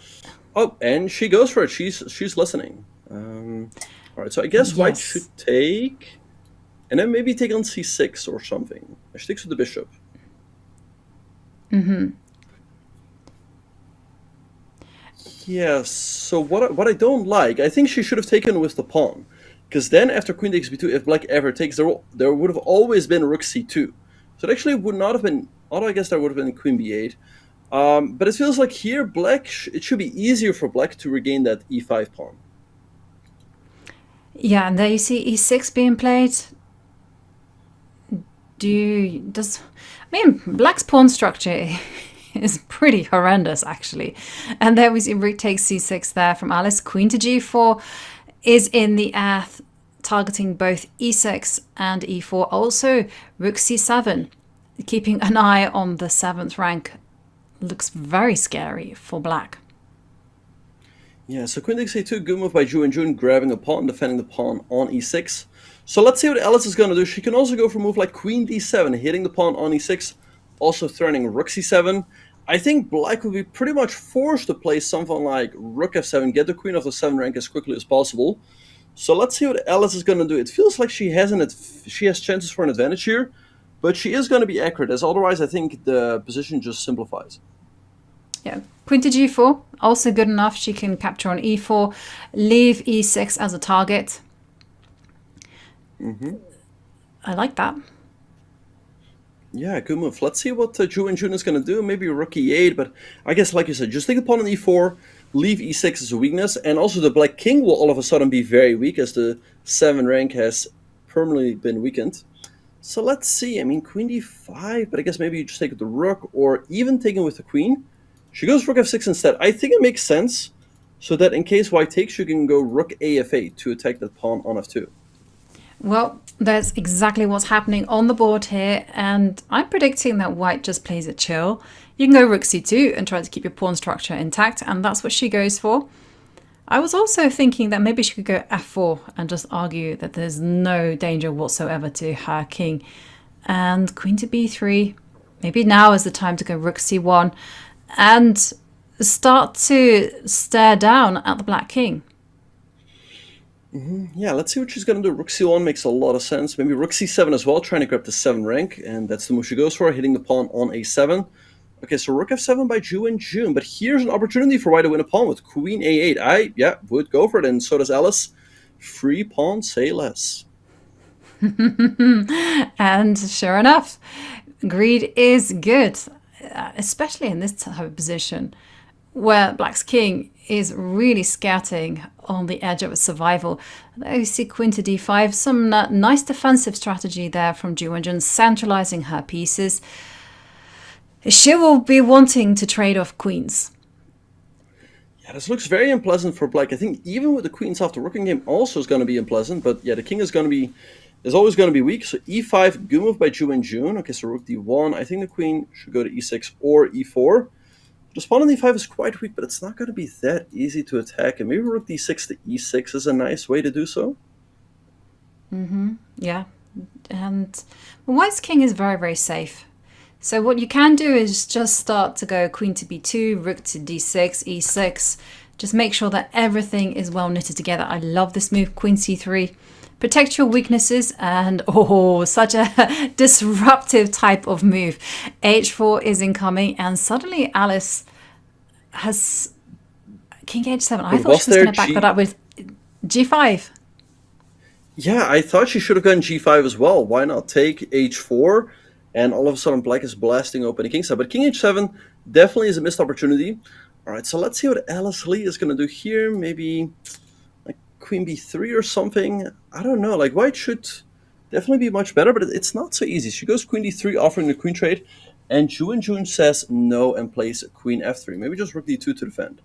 Oh, and she goes for it. She's listening. All right, so I guess white should take, and then maybe take on c6 or something. She takes with the bishop. Yeah, so what I don't like, I think she should have taken with the pawn. Because then after queen takes b2, if black ever takes, there would have always been rook c2. So it actually would not have been, although I guess there would have been queen b8. But it feels like here, black, it should be easier for black to regain that e5 pawn. Yeah, and there you see e6 being played. Black's pawn structure is pretty horrendous, actually. And there we see rook takes c6 there from Alice. Queen to g4 is in the air, targeting both e6 and e4. Also, rook c7, keeping an eye on the 7th rank. Looks very scary for black. Yeah, so queen takes a2, good move by Ju Wenjun, grabbing a pawn, defending the pawn on e6. So let's see what Alice is going to do. She can also go for a move like queen d7, hitting the pawn on e6, also threatening rook c7. I think black will be pretty much forced to play something like rook f7, get the queen off the 7th rank as quickly as possible. So let's see what Alice is going to do. It feels like she has chances for an advantage here, but she is going to be accurate, as otherwise I think the position just simplifies. Yeah, queen to g4, also good enough. She can capture on e4, leave e6 as a target. I like that. Yeah, good move. Let's see what Ju Wenjun is going to do. Maybe rook e8, but I guess, like you said, just take the pawn on e4, leave e6 as a weakness, and also the black king will all of a sudden be very weak as the 7 rank has permanently been weakened. So let's see. I mean, queen d5, but I guess maybe you just take the rook, or even taking with the queen. She goes rook f6 instead. I think it makes sense, so that in case white takes, you can go rook a f8 to attack that pawn on f2. Well, that's exactly what's happening on the board here, and I'm predicting that white just plays it chill. You can go rook c2 and try to keep your pawn structure intact, and that's what she goes for. I was also thinking that maybe she could go f4 and just argue that there's no danger whatsoever to her king. And queen to b3. Maybe now is the time to go rook c1 and start to stare down at the black king. Yeah, let's see what she's going to do. Rook c1 makes a lot of sense. Maybe rook c7 as well, trying to grab the 7 rank, and that's the move she goes for, hitting the pawn on a7. Okay, so rook f7 by Ju Wenjun, but here's an opportunity for white to win a pawn with queen a8. I would go for it, and so does Alice. Free pawn, say less. And sure enough, greed is good, especially in this type of position where black's king is really scouting on the edge of its survival. There you see queen to d5, some nice defensive strategy there from Ju Wenjun, centralizing her pieces. She will be wanting to trade off queens. Yeah, this looks very unpleasant for black. I think even with the queens off, the rooking game also is going to be unpleasant, but yeah, the king is always going to be weak. So e5, good move by Ju Wenjun. Okay, so rook d1. I think the queen should go to e6 or e4. The pawn on e5 is quite weak, but it's not going to be that easy to attack. And maybe rook d6 to e6 is a nice way to do so. Yeah, and white's king is very, very safe. So what you can do is just start to go queen to b2, rook to d6, e6. Just make sure that everything is well knitted together. I love this move, queen c3. Protect your weaknesses, and such a disruptive type of move. h4 is incoming, and suddenly Alice has king h7. I thought she was going to back that up with g5. Yeah, I thought she should have gone g5 as well. Why not take h4? And all of a sudden, black is blasting open the king side. But king h7 definitely is a missed opportunity. All right, so let's see what Alice Lee is going to do here. Maybe like queen b3 or something. I don't know. Like white should definitely be much better, but it's not so easy. She goes queen d3, offering the queen trade. And Ju Wenjun says no and plays queen f3. Maybe just rook d2 to defend.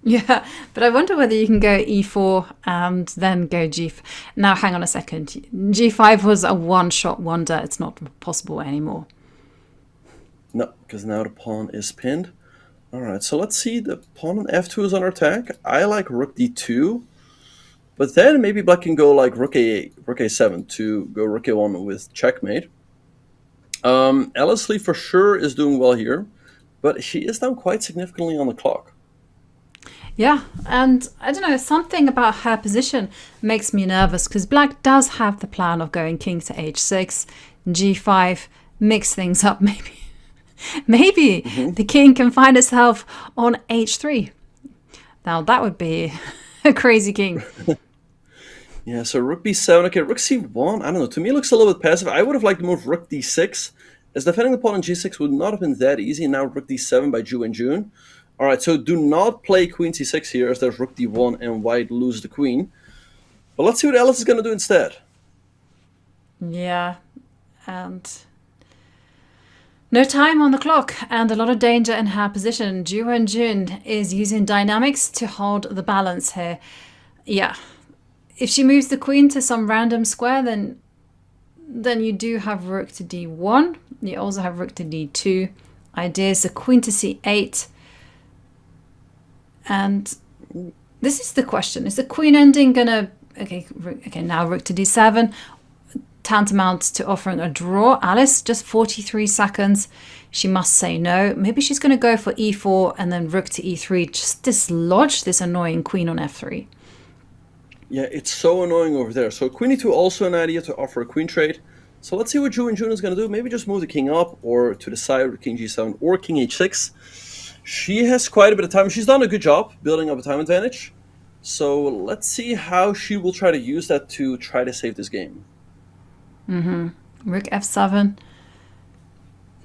Yeah, but I wonder whether you can go e4 and then go g5. Now, hang on a second. g5 was a one-shot wonder. It's not possible anymore. No, because now the pawn is pinned. All right, so let's see. The pawn on f2 is under attack. I like rook d2. But then maybe black can go like rook a8, rook a7 to go rook a1 with checkmate. Alice Lee for sure is doing well here, but she is down quite significantly on the clock. Yeah, and I don't know, something about her position makes me nervous because black does have the plan of going king to h6, g5, mix things up maybe. Maybe the king can find itself on h3. Now that would be a crazy king. Yeah, so rook b7, okay, rook c1, I don't know, to me it looks a little bit passive. I would have liked to move rook d6, as defending the pawn on g6 would not have been that easy. Now rook d7 by Ju Wenjun. All right, so do not play queen c6 here, as there's rook d1 and white loses the queen. But let's see what Alice is going to do instead. Yeah, and no time on the clock and a lot of danger in her position. Ju Wenjun is using dynamics to hold the balance here. Yeah, if she moves the queen to some random square, then you do have rook to d1. You also have rook to d2. Ideas are queen to c8. And this is the question. Is the queen ending gonna... Okay, now rook to d7. Tantamount to offering a draw. Alice, just 43 seconds. She must say no. Maybe she's going to go for e4 and then rook to e3. Just dislodge this annoying queen on f3. Yeah, it's so annoying over there. So queen e2 also an idea to offer a queen trade. So let's see what Ju Wenjun is going to do. Maybe just move the king up or to the side with king g7 or king h6. She has quite a bit of time. She's done a good job building up a time advantage. So let's see how she will try to use that to try to save this game. Rook f7.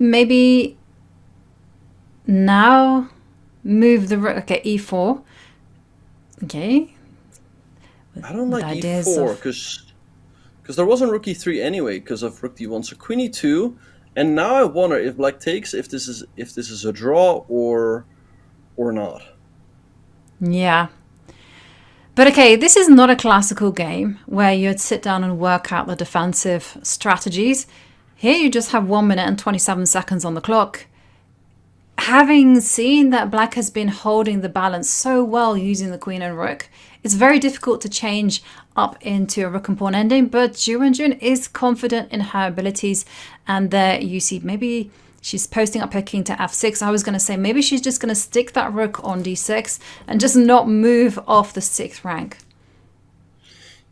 maybe now move the rook. Okay, e4. Okay. I don't like The ideas e4 of- because there wasn't rook e3 anyway because of rook d1. So queen e2, and now I wonder if black takes, if this is a draw or not. Yeah. But okay, this is not a classical game where you'd sit down and work out the defensive strategies. Here you just have 1 minute and 27 seconds on the clock. Having seen that black has been holding the balance so well using the queen and rook, it's very difficult to change up into a rook and pawn ending, but Ju Wenjun is confident in her abilities. And there you see maybe she's posting up her king to f6. I was going to say maybe she's just going to stick that rook on d6 and just not move off the 6th rank.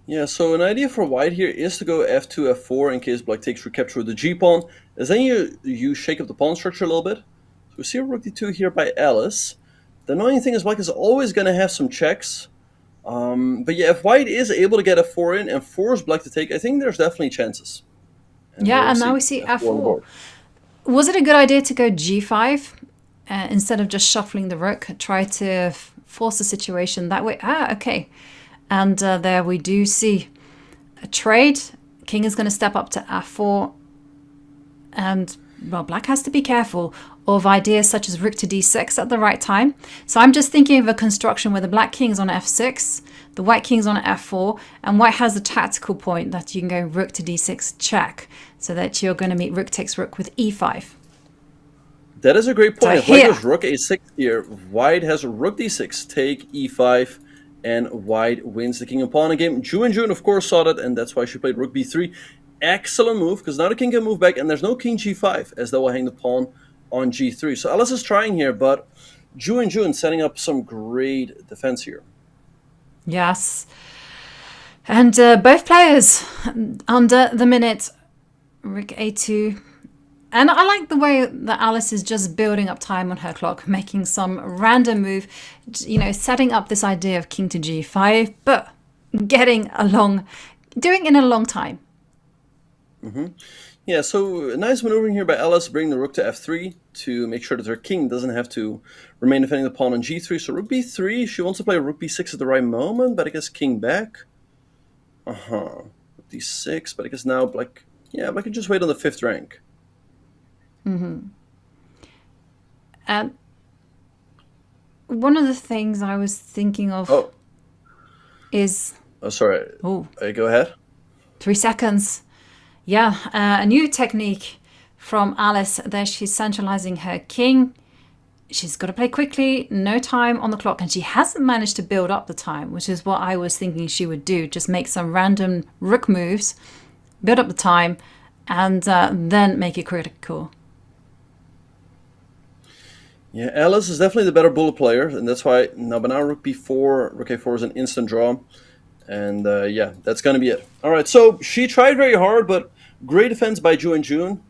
Yeah, so an idea for white here is to go f2, f4 in case black takes recapture with the g-pawn. As then you shake up the pawn structure a little bit. So we see a rook d2 here by Alice. The annoying thing is black is always going to have some checks. But yeah, if white is able to get f4 in and force black to take, I think there's definitely chances. Yeah, and now we see on the f4. board. Was it a good idea to go g5 instead of just shuffling the rook? Try to force the situation that way. Okay. And there we do see a trade. King is going to step up to f4. And, well, black has to be careful of ideas such as rook to d6 at the right time. So I'm just thinking of a construction where the black king's on f6, the white king's on f4, and white has a tactical point that you can go rook to d6 check, so that you're going to meet rook takes rook with e5. That is a great point. So If white here- goes rook a6 here, white has rook d6, take e5, and white wins the king and pawn game. Ju Wenjun, of course, saw that, and that's why she played rook b3. Excellent move, because now the king can move back, and there's no king g5, as they will hang the pawn on g3. So Alice is trying here, but Ju Wenjun setting up some great defense here. Yes. And both players under the minute, rook a2. And I like the way that Alice is just building up time on her clock, making some random move, you know, setting up this idea of king to g5, but getting along, doing it in a long time. Yeah, so a nice maneuvering here by Alice, bringing the rook to f3 to make sure that her king doesn't have to remain defending the pawn on g3. So rook b3, she wants to play rook b6 at the right moment, but I guess king back. Rook d6, but I guess now black can just wait on the 5th rank. And one of the things I was thinking of is... Oh, sorry. Go ahead. 3 seconds. Yeah, a new technique from Alice. There she's centralizing her king. She's got to play quickly, no time on the clock, and she hasn't managed to build up the time, which is what I was thinking she would do. Just make some random rook moves, build up the time, and then make it critical. Yeah, Alice is definitely the better bullet player, and that's why now rook b4, rook a4 is an instant draw. And yeah, that's going to be it. All right, so she tried very hard, but great defense by Ju Wenjun.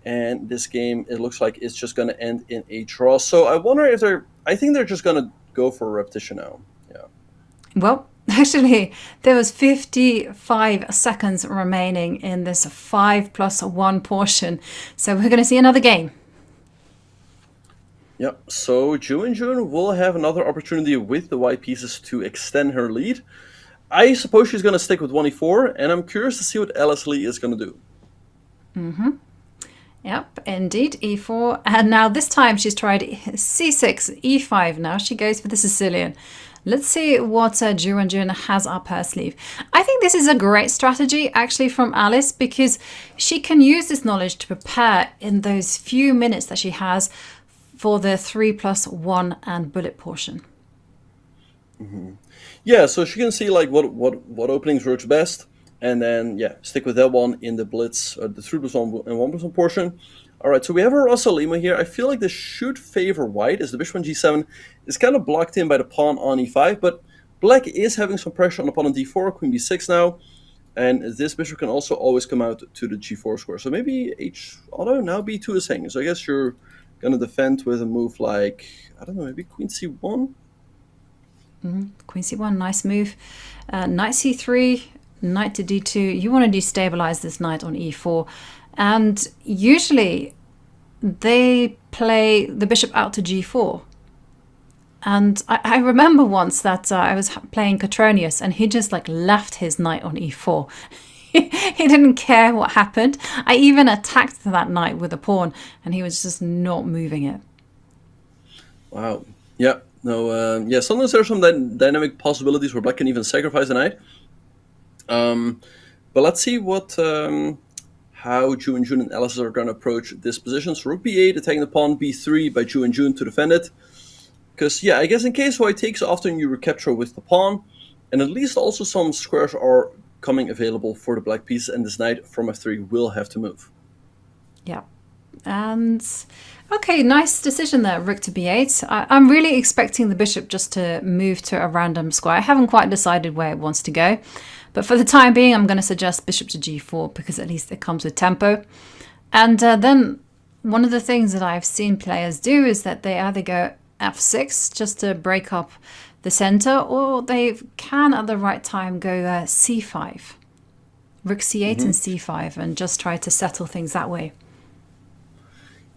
And this game, it looks like it's just going to end in a draw. So I wonder if I think they're just going to go for a repetition now. Yeah. Well, actually, there was 55 seconds remaining in this 5+1 portion. So we're going to see another game. Yep, so Ju Wenjun will have another opportunity with the white pieces to extend her lead. I suppose she's going to stick with 1e4, and I'm curious to see what Alice Lee is going to do. Yep, indeed, e4. And now this time she's tried c6, e5. Now she goes for the Sicilian. Let's see what Ju Wenjun has up her sleeve. I think this is a great strategy, actually, from Alice, because she can use this knowledge to prepare in those few minutes that she has for the 3+1 and bullet portion. Yeah, so she can see like what openings works best, and then stick with that one in the Blitz, the 3+1 and 1+1 portion. All right, so we have a Rossalima here. I feel like this should favor white, as the bishop on g7 is kind of blocked in by the pawn on e5, but black is having some pressure on the pawn on d4, queen b6 now, and this bishop can also always come out to the g4 square. So maybe although now b2 is hanging, so I guess you're going to defend with a move like, I don't know, maybe queen c1? Queen c1, nice move. Knight c3, knight to d2. You want to destabilize this knight on e4. And usually they play the bishop out to g4. And I remember once that I was playing Kateryna and he just like left his knight on e4. He didn't care what happened. I even attacked that knight with a pawn and he was just not moving it. Wow. Yeah. No. Yeah. Sometimes there's some dynamic possibilities where black can even sacrifice a knight. But let's see what how Ju Wenjun and Alice are going to approach this position. So rook b8, attacking the pawn, b3 by Ju Wenjun to defend it. Because, yeah, I guess in case white takes, often you recapture with the pawn. And at least also some squares are coming available for the black piece. And this knight from f3 will have to move. Yeah. And, okay, nice decision there, rook to b8. I'm really expecting the bishop just to move to a random square. I haven't quite decided where it wants to go. But for the time being, I'm going to suggest bishop to g4 because at least it comes with tempo. And then one of the things that I've seen players do is that they either go f6 just to break up the center, or they can at the right time go c5. Rook c8 and c5 and just try to settle things that way.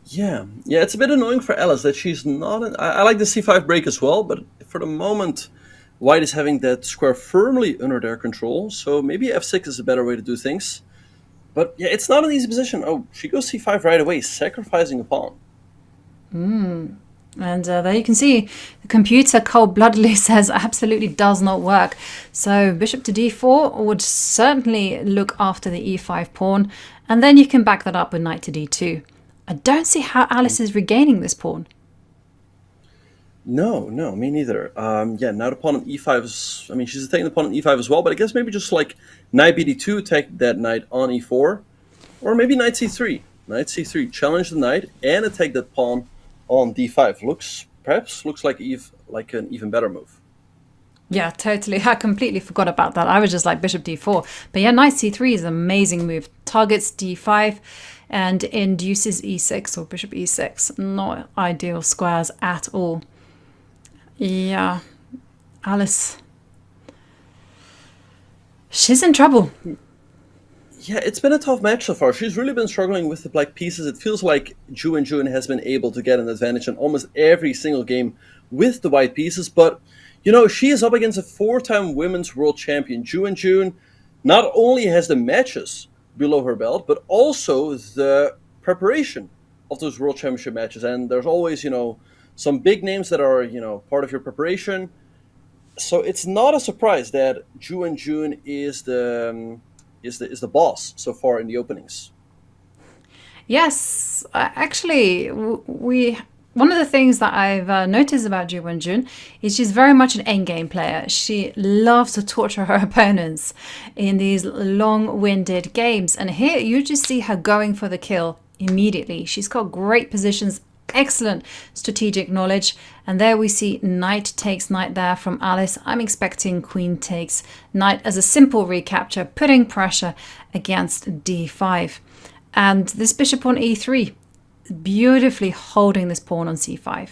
Yeah, it's a bit annoying for Alice that she's not... I like the c5 break as well, but for the moment... White is having that square firmly under their control, so maybe f6 is a better way to do things. But yeah, it's not an easy position. Oh, she goes c5 right away, sacrificing a pawn. And there you can see the computer cold-bloodedly says absolutely does not work. So bishop to d4 would certainly look after the e5 pawn, and then you can back that up with knight to d2. I don't see how Alice is regaining this pawn. No, me neither. Yeah, now the pawn on e5 is... I mean, she's attacking the pawn on e5 as well, but I guess maybe just like knight bd2, attack that knight on e4. Or maybe knight c3. Knight c3, challenge the knight and attack that pawn on d5. Perhaps looks like an even better move. Yeah, totally. I completely forgot about that. I was just like bishop d4. But yeah, knight c3 is an amazing move. Targets d5 and induces e6 or bishop e6. Not ideal squares at all. Yeah, Alice. She's in trouble. Yeah, it's been a tough match so far. She's really been struggling with the black pieces. It feels like Ju Wenjun has been able to get an advantage in almost every single game with the white pieces. But, you know, she is up against a 4-time women's world champion. Ju Wenjun not only has the matches below her belt, but also the preparation of those world championship matches. And there's always, you know, some big names that are, you know, part of your preparation. So it's not a surprise that Ju Wenjun is the boss so far in the openings. Yes, actually, one of the things that I've noticed about Ju Wenjun is she's very much an endgame player. She loves to torture her opponents in these long-winded games. And here you just see her going for the kill immediately. She's got great positions, excellent strategic knowledge. And there we see knight takes knight there from Alice. I'm expecting queen takes knight as a simple recapture, putting pressure against d5. And this bishop on e3, beautifully holding this pawn on c5.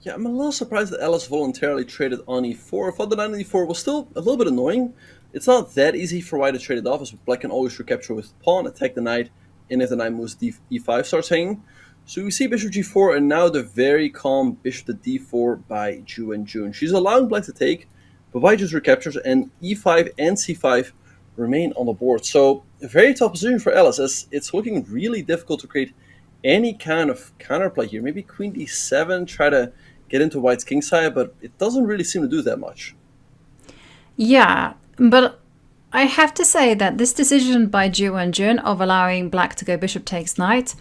Yeah, I'm a little surprised that Alice voluntarily traded on e4. I thought the knight on e4 was still a little bit annoying. It's not that easy for white to trade it off, as black can always recapture with the pawn, attack the knight, and if the knight moves, e5 starts hanging. So we see bishop g4, and now the very calm bishop to d4 by Ju Wenjun. She's allowing black to take, but white just recaptures, and e5 and c5 remain on the board. So a very tough position for Alice, as it's looking really difficult to create any kind of counterplay here. Maybe queen d7, try to get into white's kingside, but it doesn't really seem to do that much. Yeah, but I have to say that this decision by Ju Wenjun of allowing black to go bishop takes knight,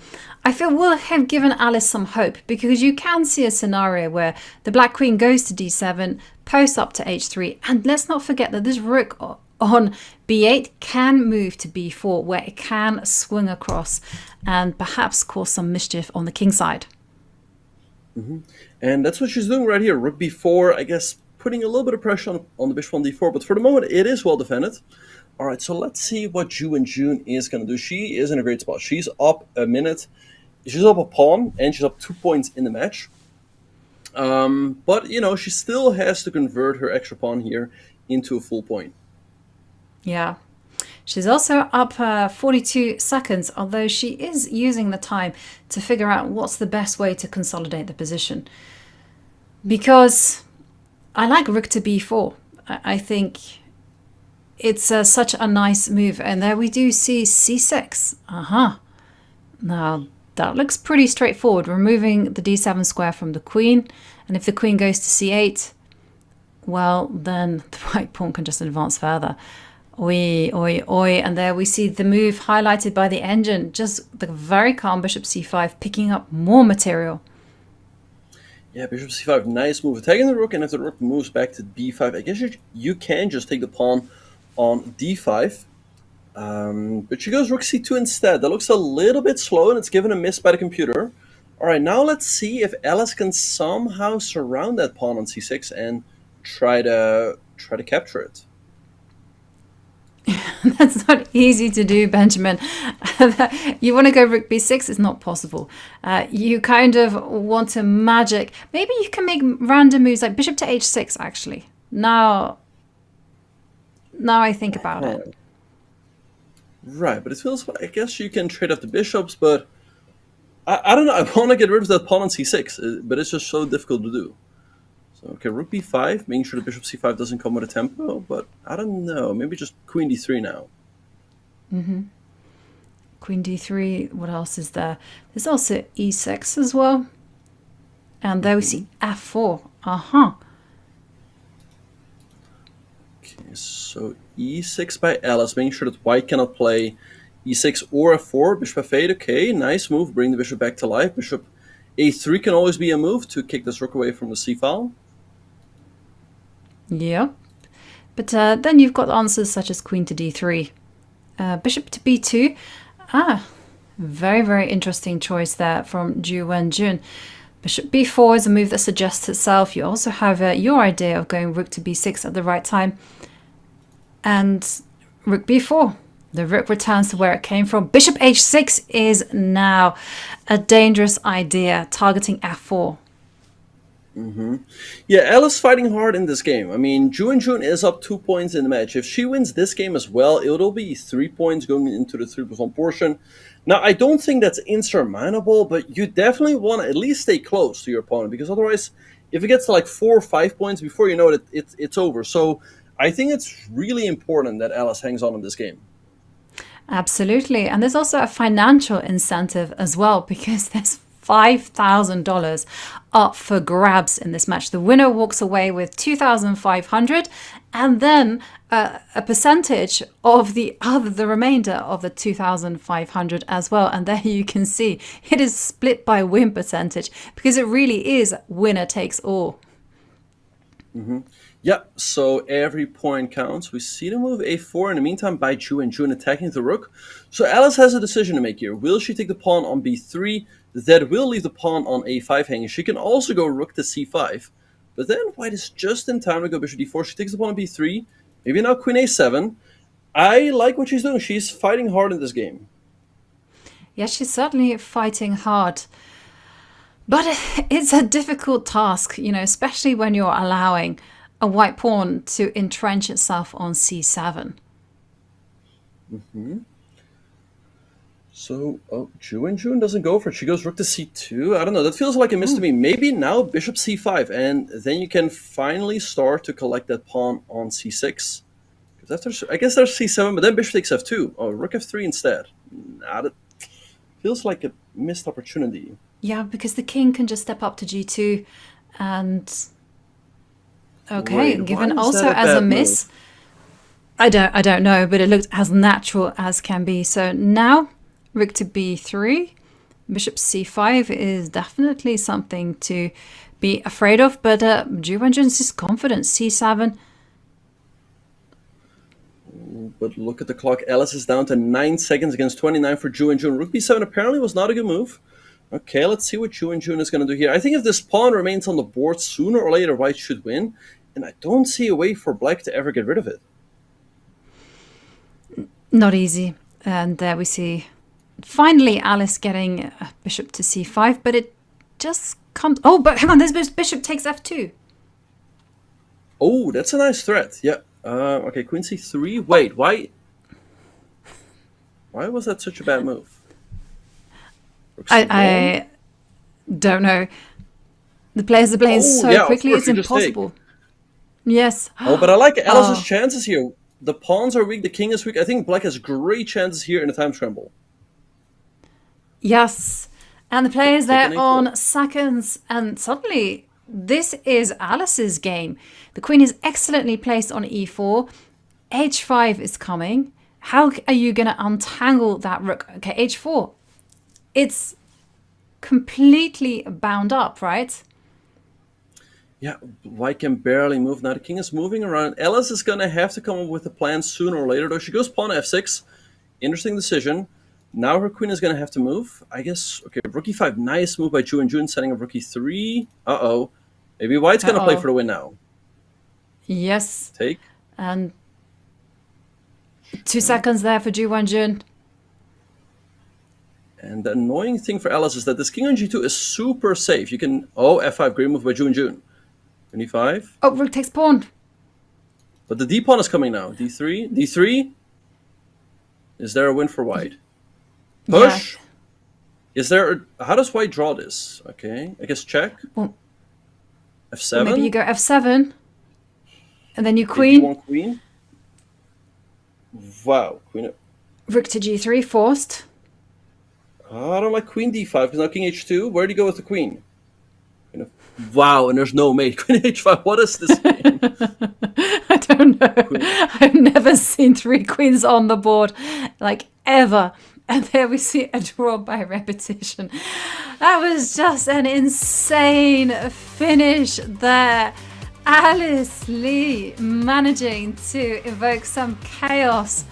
I feel will have given Alice some hope, because you can see a scenario where the black queen goes to d7, posts up to h3, and let's not forget that this rook on b8 can move to b4, where it can swing across and perhaps cause some mischief on the king side. And that's what she's doing right here. Rook b4, I guess, putting a little bit of pressure on the bishop on d4, but for the moment it is well defended. All right, so let's see what Ju Wenjun is going to do. She is in a great spot. She's up a minute. She's up a pawn, and she's up 2 points in the match. But, you know, she still has to convert her extra pawn here into a full point. Yeah, She's also up 42 seconds, although she is using the time to figure out what's the best way to consolidate the position. Because I like rook to b4. I think it's such a nice move. And there we do see c6. Now, that looks pretty straightforward, removing the d7 square from the queen. And if the queen goes to c8, well, then the white pawn can just advance further. Oi, oi, oi. And there we see the move highlighted by the engine. Just the very calm bishop c5, picking up more material. Yeah, bishop c5, nice move. Attacking the rook, and if the rook moves back to b5, I guess you can just take the pawn on d5. But she goes rook c2 instead. That looks a little bit slow, and it's given a miss by the computer. All right, now let's see if Alice can somehow surround that pawn on c6 and try to capture it. That's not easy to do, Benjamin. You want to go rook b6, it's not possible. You kind of want to magic. Maybe you can make random moves like bishop to h6, actually. Now I think about it. Right, but it feels like, I guess you can trade off the bishops, but I don't know. I want to get rid of that pawn on c6, but it's just so difficult to do. So, okay, rook b5, making sure the bishop c5 doesn't come with a tempo, but I don't know. Maybe just queen d3 now. Queen d3, what else is there? There's also e6 as well. And there we see f4. Okay, so e6 by Alice, making sure that white cannot play e6 or f4. Bishop f8, okay, nice move. Bring the bishop back to life. Bishop a3 can always be a move to kick this rook away from the c-file. Yeah. But then you've got answers such as queen to d3. Bishop to b2. Very, very interesting choice there from Ju Wenjun. Bishop b4 is a move that suggests itself. You also have your idea of going rook to b6 at the right time. And rook b4. The rook returns to where it came from. Bishop h6 is now a dangerous idea, targeting f4. Yeah, Alice fighting hard in this game. I mean, Ju Wenjun is up 2 points in the match. If she wins this game as well, it'll be 3 points going into the 3+1 portion. Now, I don't think that's insurmountable, but you definitely want to at least stay close to your opponent, because otherwise, if it gets to like 4 or 5 points, before you know it, it's over. So I think it's really important that Alice hangs on in this game. Absolutely. And there's also a financial incentive as well, because there's $5,000 up for grabs in this match. The winner walks away with $2,500, and then a percentage of the remainder of the $2,500 as well. And there you can see it is split by win percentage, because it really is winner takes all. Yeah, so every point counts. We see the move a4 in the meantime by Ju Wenjun attacking the rook. So Alice has a decision to make here. Will she take the pawn on b3? That will leave the pawn on a5 hanging. She can also go rook to c5. But then white is just in time to go bishop d4. She takes the pawn on b3. Maybe now queen a7. I like what she's doing. She's fighting hard in this game. Yeah, she's certainly fighting hard. But it's a difficult task, you know, especially when you're allowing a white pawn to entrench itself on c7. So, Ju Wenjun doesn't go for it. She goes rook to c2. I don't know. That feels like a miss to me. Maybe now bishop c5, and then you can finally start to collect that pawn on c6. Because after, I guess there's c7, but then bishop takes f2. Oh, rook f3 instead. Nah, that feels like a missed opportunity. Yeah, because the king can just step up to g2, and okay, Wait, given why is also that a as a bad miss. move? I don't know, but it looked as natural as can be. So now rook to b3, bishop c5 is definitely something to be afraid of, but Ju Wenjun's is confident. c7. But look at the clock. Alice is down to 9 seconds against 29 for Ju Wenjun. Rook b7 apparently was not a good move. Okay, let's see what Ju Wenjun is going to do here. I think if this pawn remains on the board, sooner or later white should win. And I don't see a way for black to ever get rid of it. Not easy. And there we see finally Alice getting bishop to c5, but it just comes... Oh, but hang on, this bishop takes f2. Oh, that's a nice threat. Yeah. Okay, queen c3. Wait, why? Why was that such a bad move? I don't know. The players are playing so quickly, it's impossible. Yes. Oh, but I like Alice's chances here. The pawns are weak, the king is weak. I think black has great chances here in the time scramble. Yes. And the players there on seconds, and suddenly this is Alice's game. The queen is excellently placed on e4. h5 is coming. How are you going to untangle that rook? Okay, h4. It's completely bound up, right? Yeah, white can barely move. Now the king is moving around. Alice is going to have to come up with a plan sooner or later, though. She goes pawn f6. Interesting decision. Now her queen is going to have to move. I guess, okay, rook e5. Nice move by Ju Wenjun, setting up rook e3. Uh-oh. Maybe white's going to play for the win now. Yes. Take. And 2 seconds there for Ju Wenjun. And the annoying thing for Alice is that this king on g2 is super safe. You can... Oh, f5. Great move by Ju Wenjun. 25. Oh, rook takes pawn. But the d pawn is coming now. d3. d3. Is there a win for white? Push. Yeah. Is there... How does white draw this? Okay. I guess check. Well, f7. Well, maybe you go f7. And then you queen. You want queen? Wow. Queen... Rook to g3, forced. I don't like queen d5 because now king h2. Where do you go with the queen? Wow, and there's no mate. Queen h5. What is this game? I don't know. Queen. I've never seen 3 queens on the board, like ever. And there we see a draw by repetition. That was just an insane finish there. Alice Lee managing to evoke some chaos.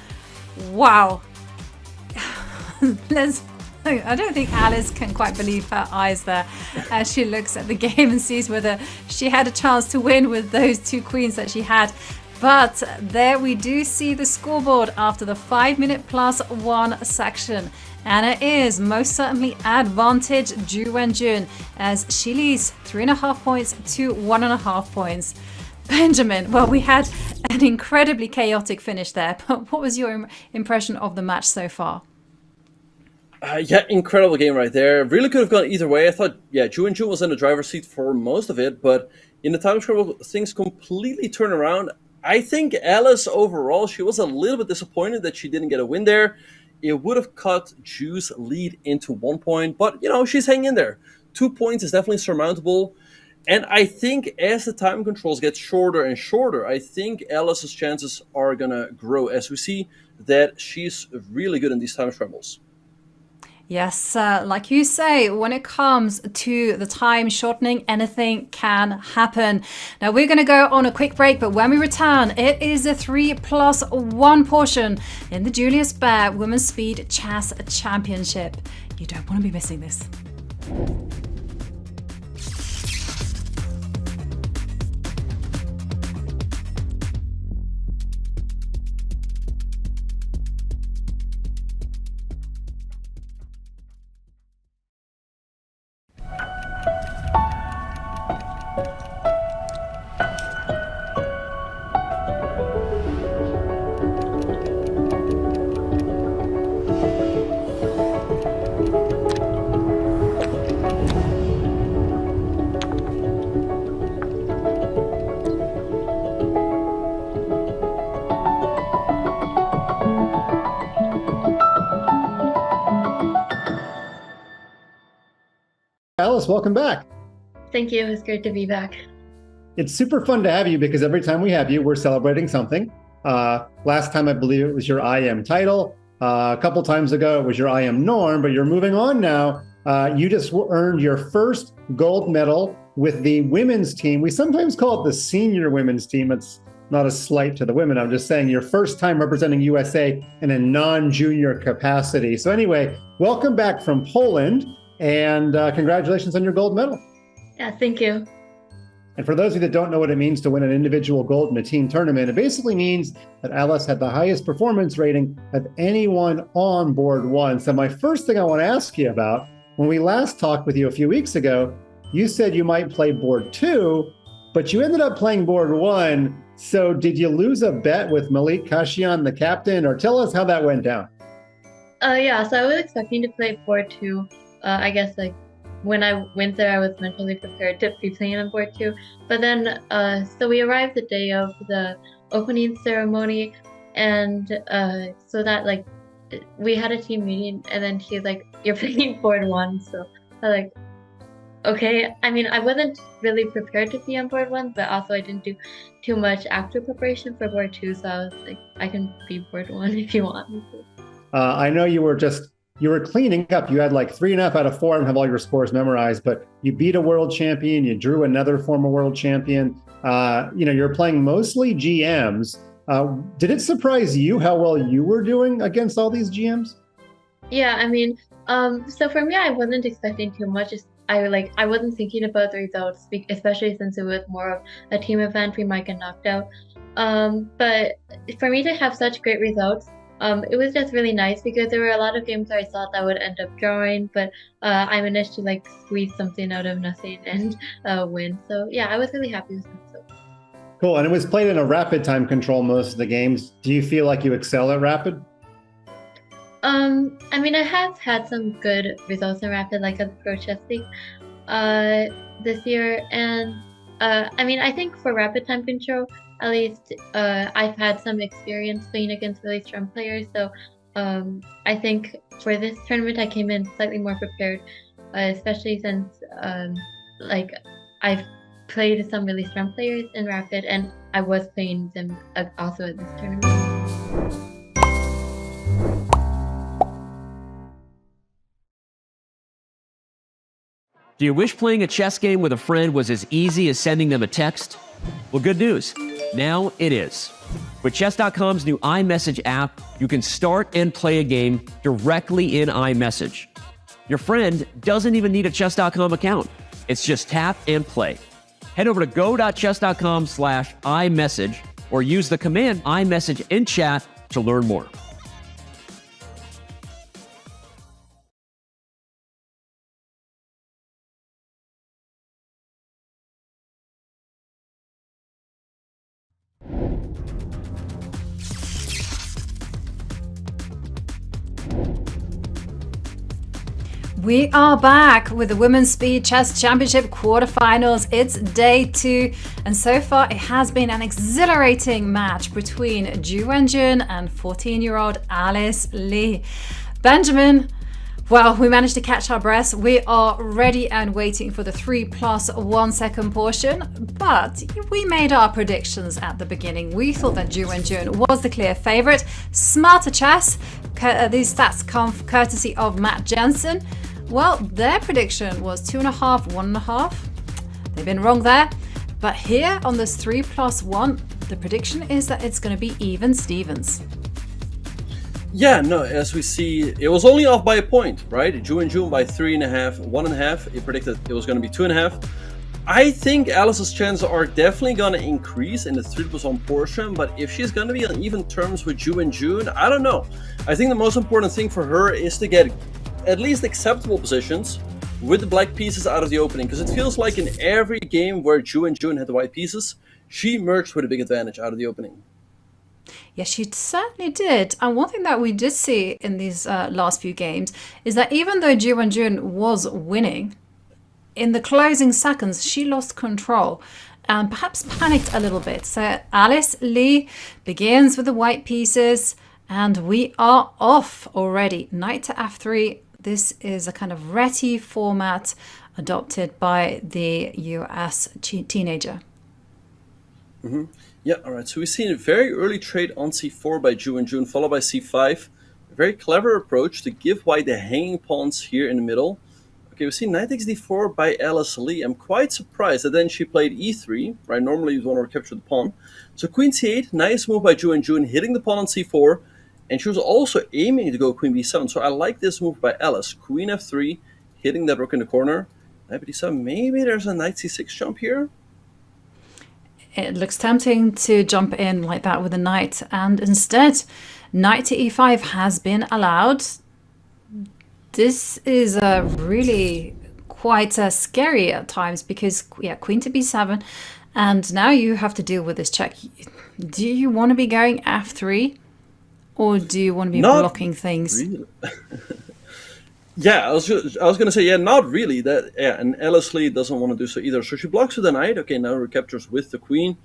Wow. I don't think Alice can quite believe her eyes there as she looks at the game and sees whether she had a chance to win with those 2 queens that she had. But there we do see the scoreboard after the 5-minute plus 1 section. And it is most certainly advantage Ju Wenjun as she leads 3.5 points to 1.5 points. Benjamin, well, we had an incredibly chaotic finish there, but what was your impression of the match so far? Yeah, incredible game right there. Really could have gone either way. I thought, yeah, Ju Wenjun was in the driver's seat for most of it, but in the time scramble, things completely turned around. I think Alice overall, she was a little bit disappointed that she didn't get a win there. It would have cut Ju's lead into 1 point, but, you know, she's hanging in there. 2 points is definitely surmountable. And I think as the time controls get shorter and shorter, I think Alice's chances are going to grow as we see that she's really good in these time scrambles. Yes, like you say, when it comes to the time shortening, anything can happen. Now we're going to go on a quick break, but when we return, it is the 3+1 portion in the Julius Baer Women's Speed Chess Championship. You don't want to be missing this. Alice, welcome back. Thank you. It's great to be back. It's super fun to have you because every time we have you, we're celebrating something. Last time, I believe it was your IM title. A couple times ago, it was your IM norm, but you're moving on now. You just earned your first gold medal with the women's team. We sometimes call it the senior women's team. It's not a slight to the women. I'm just saying your first time representing USA in a non-junior capacity. So anyway, welcome back from Poland. And congratulations on your gold medal. Yeah, thank you. And for those of you that don't know what it means to win an individual gold in a team tournament, it basically means that Alice had the highest performance rating of anyone on board one. So my first thing I want to ask you about, when we last talked with you a few weeks ago, you said you might play board 2, but you ended up playing board 1. So did you lose a bet with Malik Kashian, the captain, or tell us how that went down? Yeah, so I was expecting to play board 2. I guess like when I went there, I was mentally prepared to be playing on board 2. But then, so we arrived the day of the opening ceremony, and so that like we had a team meeting, and then he's like, "You're playing board 1." So I like, okay. I mean, I wasn't really prepared to be on board 1, but also I didn't do too much after preparation for board 2. So I was like, I can be board 1 if you want me to. I know you were cleaning up. You had like 3.5 out of 4 and have all your scores memorized, but you beat a world champion. You drew another former world champion. You're playing mostly GMs. Did it surprise you how well you were doing against all these GMs? Yeah, I mean, so for me, I wasn't expecting too much. I wasn't thinking about the results, especially since it was more of a team event. We might get knocked out. But for me to have such great results, it was just really nice because there were a lot of games where I thought I would end up drawing, but I managed to like squeeze something out of nothing and win. So yeah, I was really happy with myself. Cool. And it was played in a rapid time control most of the games. Do you feel like you excel at rapid? I mean, I have had some good results in rapid, like at the Pro Chess League this year, and I mean, I think for rapid time control, at least I've had some experience playing against really strong players. So I think for this tournament, I came in slightly more prepared, especially since like I've played some really strong players in rapid, and I was playing them also at this tournament. Do you wish playing a chess game with a friend was as easy as sending them a text? Well, good news. Now it is. With Chess.com's new iMessage app, you can start and play a game directly in iMessage. Your friend doesn't even need a Chess.com account. It's just tap and play. Head over to go.chess.com/iMessage or use the command iMessage in chat to learn more. We are back with the Women's Speed Chess Championship quarterfinals. It's day 2, and so far it has been an exhilarating match between Ju Wenjun and 14-year-old Alice Lee. Benjamin, well, we managed to catch our breaths. We are ready and waiting for the 3+1 second portion, but we made our predictions at the beginning. We thought that Ju Wenjun was the clear favorite. Smarter Chess, these stats come courtesy of Matt Jensen. Well, their prediction was 2.5, 1.5. They've been wrong there. But here on this 3+1, the prediction is that it's going to be even Stevens. Yeah, no, as we see, it was only off by a point, right? Ju Wenjun by 3.5, 1.5. He predicted it was going to be 2.5. I think Alice's chances are definitely going to increase in the 3+1 portion, but if she's going to be on even terms with Ju Wenjun, I don't know. I think the most important thing for her is to get at least acceptable positions with the black pieces out of the opening, because it feels like in every game where Ju Wenjun had the white pieces, she emerged with a big advantage out of the opening. Yes, she certainly did. And one thing that we did see in these last few games is that even though Ju Wenjun was winning, in the closing seconds, she lost control and perhaps panicked a little bit. So Alice Lee begins with the white pieces, and we are off already. Knight to f3. This is a kind of Reti format adopted by the US teenager. Mm-hmm. Yeah, all right. So we've seen a very early trade on c4 by Ju Wenjun, followed by c5. A very clever approach to give white the hanging pawns here in the middle. Okay, we see knight takes d4 by Alice Lee. I'm quite surprised that then she played e3, right? Normally you'd want to capture the pawn. So queen c8, nice move by Ju Wenjun, hitting the pawn on c4. And she was also aiming to go queen b7. So I like this move by Alice. Queen f3, hitting that rook in the corner. Knight b7, maybe there's a knight c6 jump here? It looks tempting to jump in like that with a knight, and instead, knight to e5 has been allowed. This is really quite scary at times because, yeah, queen to b7, and now you have to deal with this check. Do you want to be going f3? Or do you want to be Not blocking things? really. Yeah, I was gonna say, yeah, not really. That, yeah, and Alice Lee doesn't want to do so either. So she blocks with the knight. Okay, now recaptures with the queen.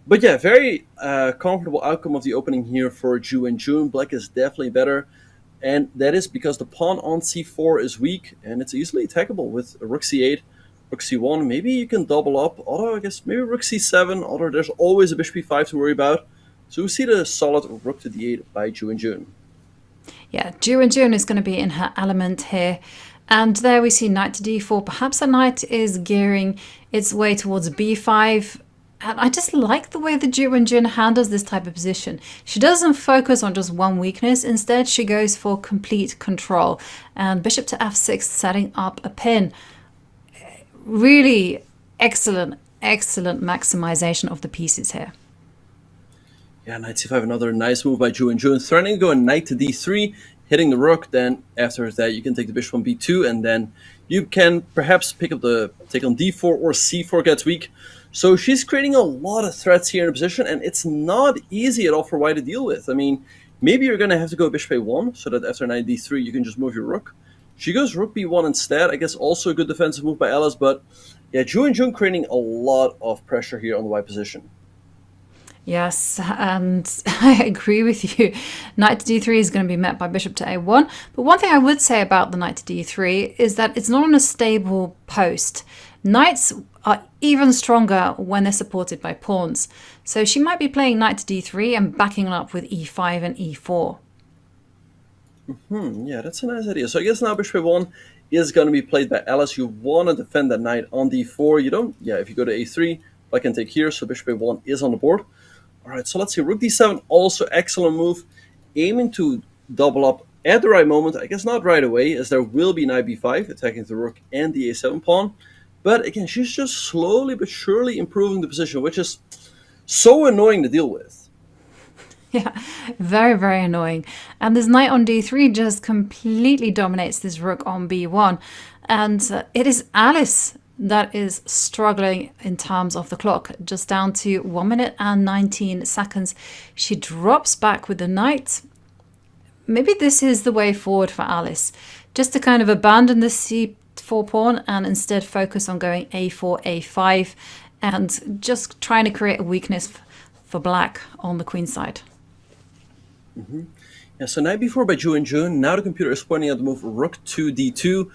But yeah, very comfortable outcome of the opening here for Ju Wenjun. Black is definitely better, and that is because the pawn on c4 is weak, and it's easily attackable with rook c8, rook c1. Maybe you can double up, although I guess maybe rook c7, although there's always a bishop e5 to worry about. So we see the solid rook to d8 by Ju Wenjun. Yeah, Ju Wenjun is going to be in her element here. And there we see knight to d4. Perhaps the knight is gearing its way towards b5. And I just like the way that Ju Wenjun handles this type of position. She doesn't focus on just one weakness. Instead, she goes for complete control. And bishop to f6, setting up a pin. Really excellent maximization of the pieces here. Yeah, knight c5, another nice move by Ju Wenjun. Threatening to go knight to d3, hitting the rook. Then after that, you can take the bishop on b2, and then you can perhaps pick up the take on d4 or c4 gets weak. So she's creating a lot of threats here in the position, and it's not easy at all for white to deal with. I mean, maybe you're going to have to go bishop a1, so that after knight d3, you can just move your rook. She goes rook b1 instead. I guess also a good defensive move by Alice, but yeah, Ju Wenjun creating a lot of pressure here on the white position. Yes, and I agree with you. Knight to d3 is going to be met by bishop to a1. But one thing I would say about the knight to d3 is that it's not on a stable post. Knights are even stronger when they're supported by pawns. So she might be playing knight to d3 and backing it up with e5 and e4. Yeah, that's a nice idea. So I guess now bishop a1 is going to be played by Alice. You want to defend that knight on d4. You don't, yeah, if you go to a3, I can take here, so bishop a1 is on the board. All right, so let's see. Rook d7, also excellent move. Aiming to double up at the right moment. I guess not right away, as there will be knight b5, attacking the rook and the a7 pawn. But again, she's just slowly but surely improving the position, which is so annoying to deal with. Yeah, very annoying. And this knight on d3 just completely dominates this rook on b1. And it is Alice that is struggling in terms of the clock, just down to 1 minute and 19 seconds. She drops back with the knight. Maybe this is the way forward for Alice, just to kind of abandon the c4 pawn and instead focus on going a4, a5, and just trying to create a weakness for black on the queen side. Yeah, so knight b4 by Ju Wenjun. Now the computer is pointing out the move rook to d2.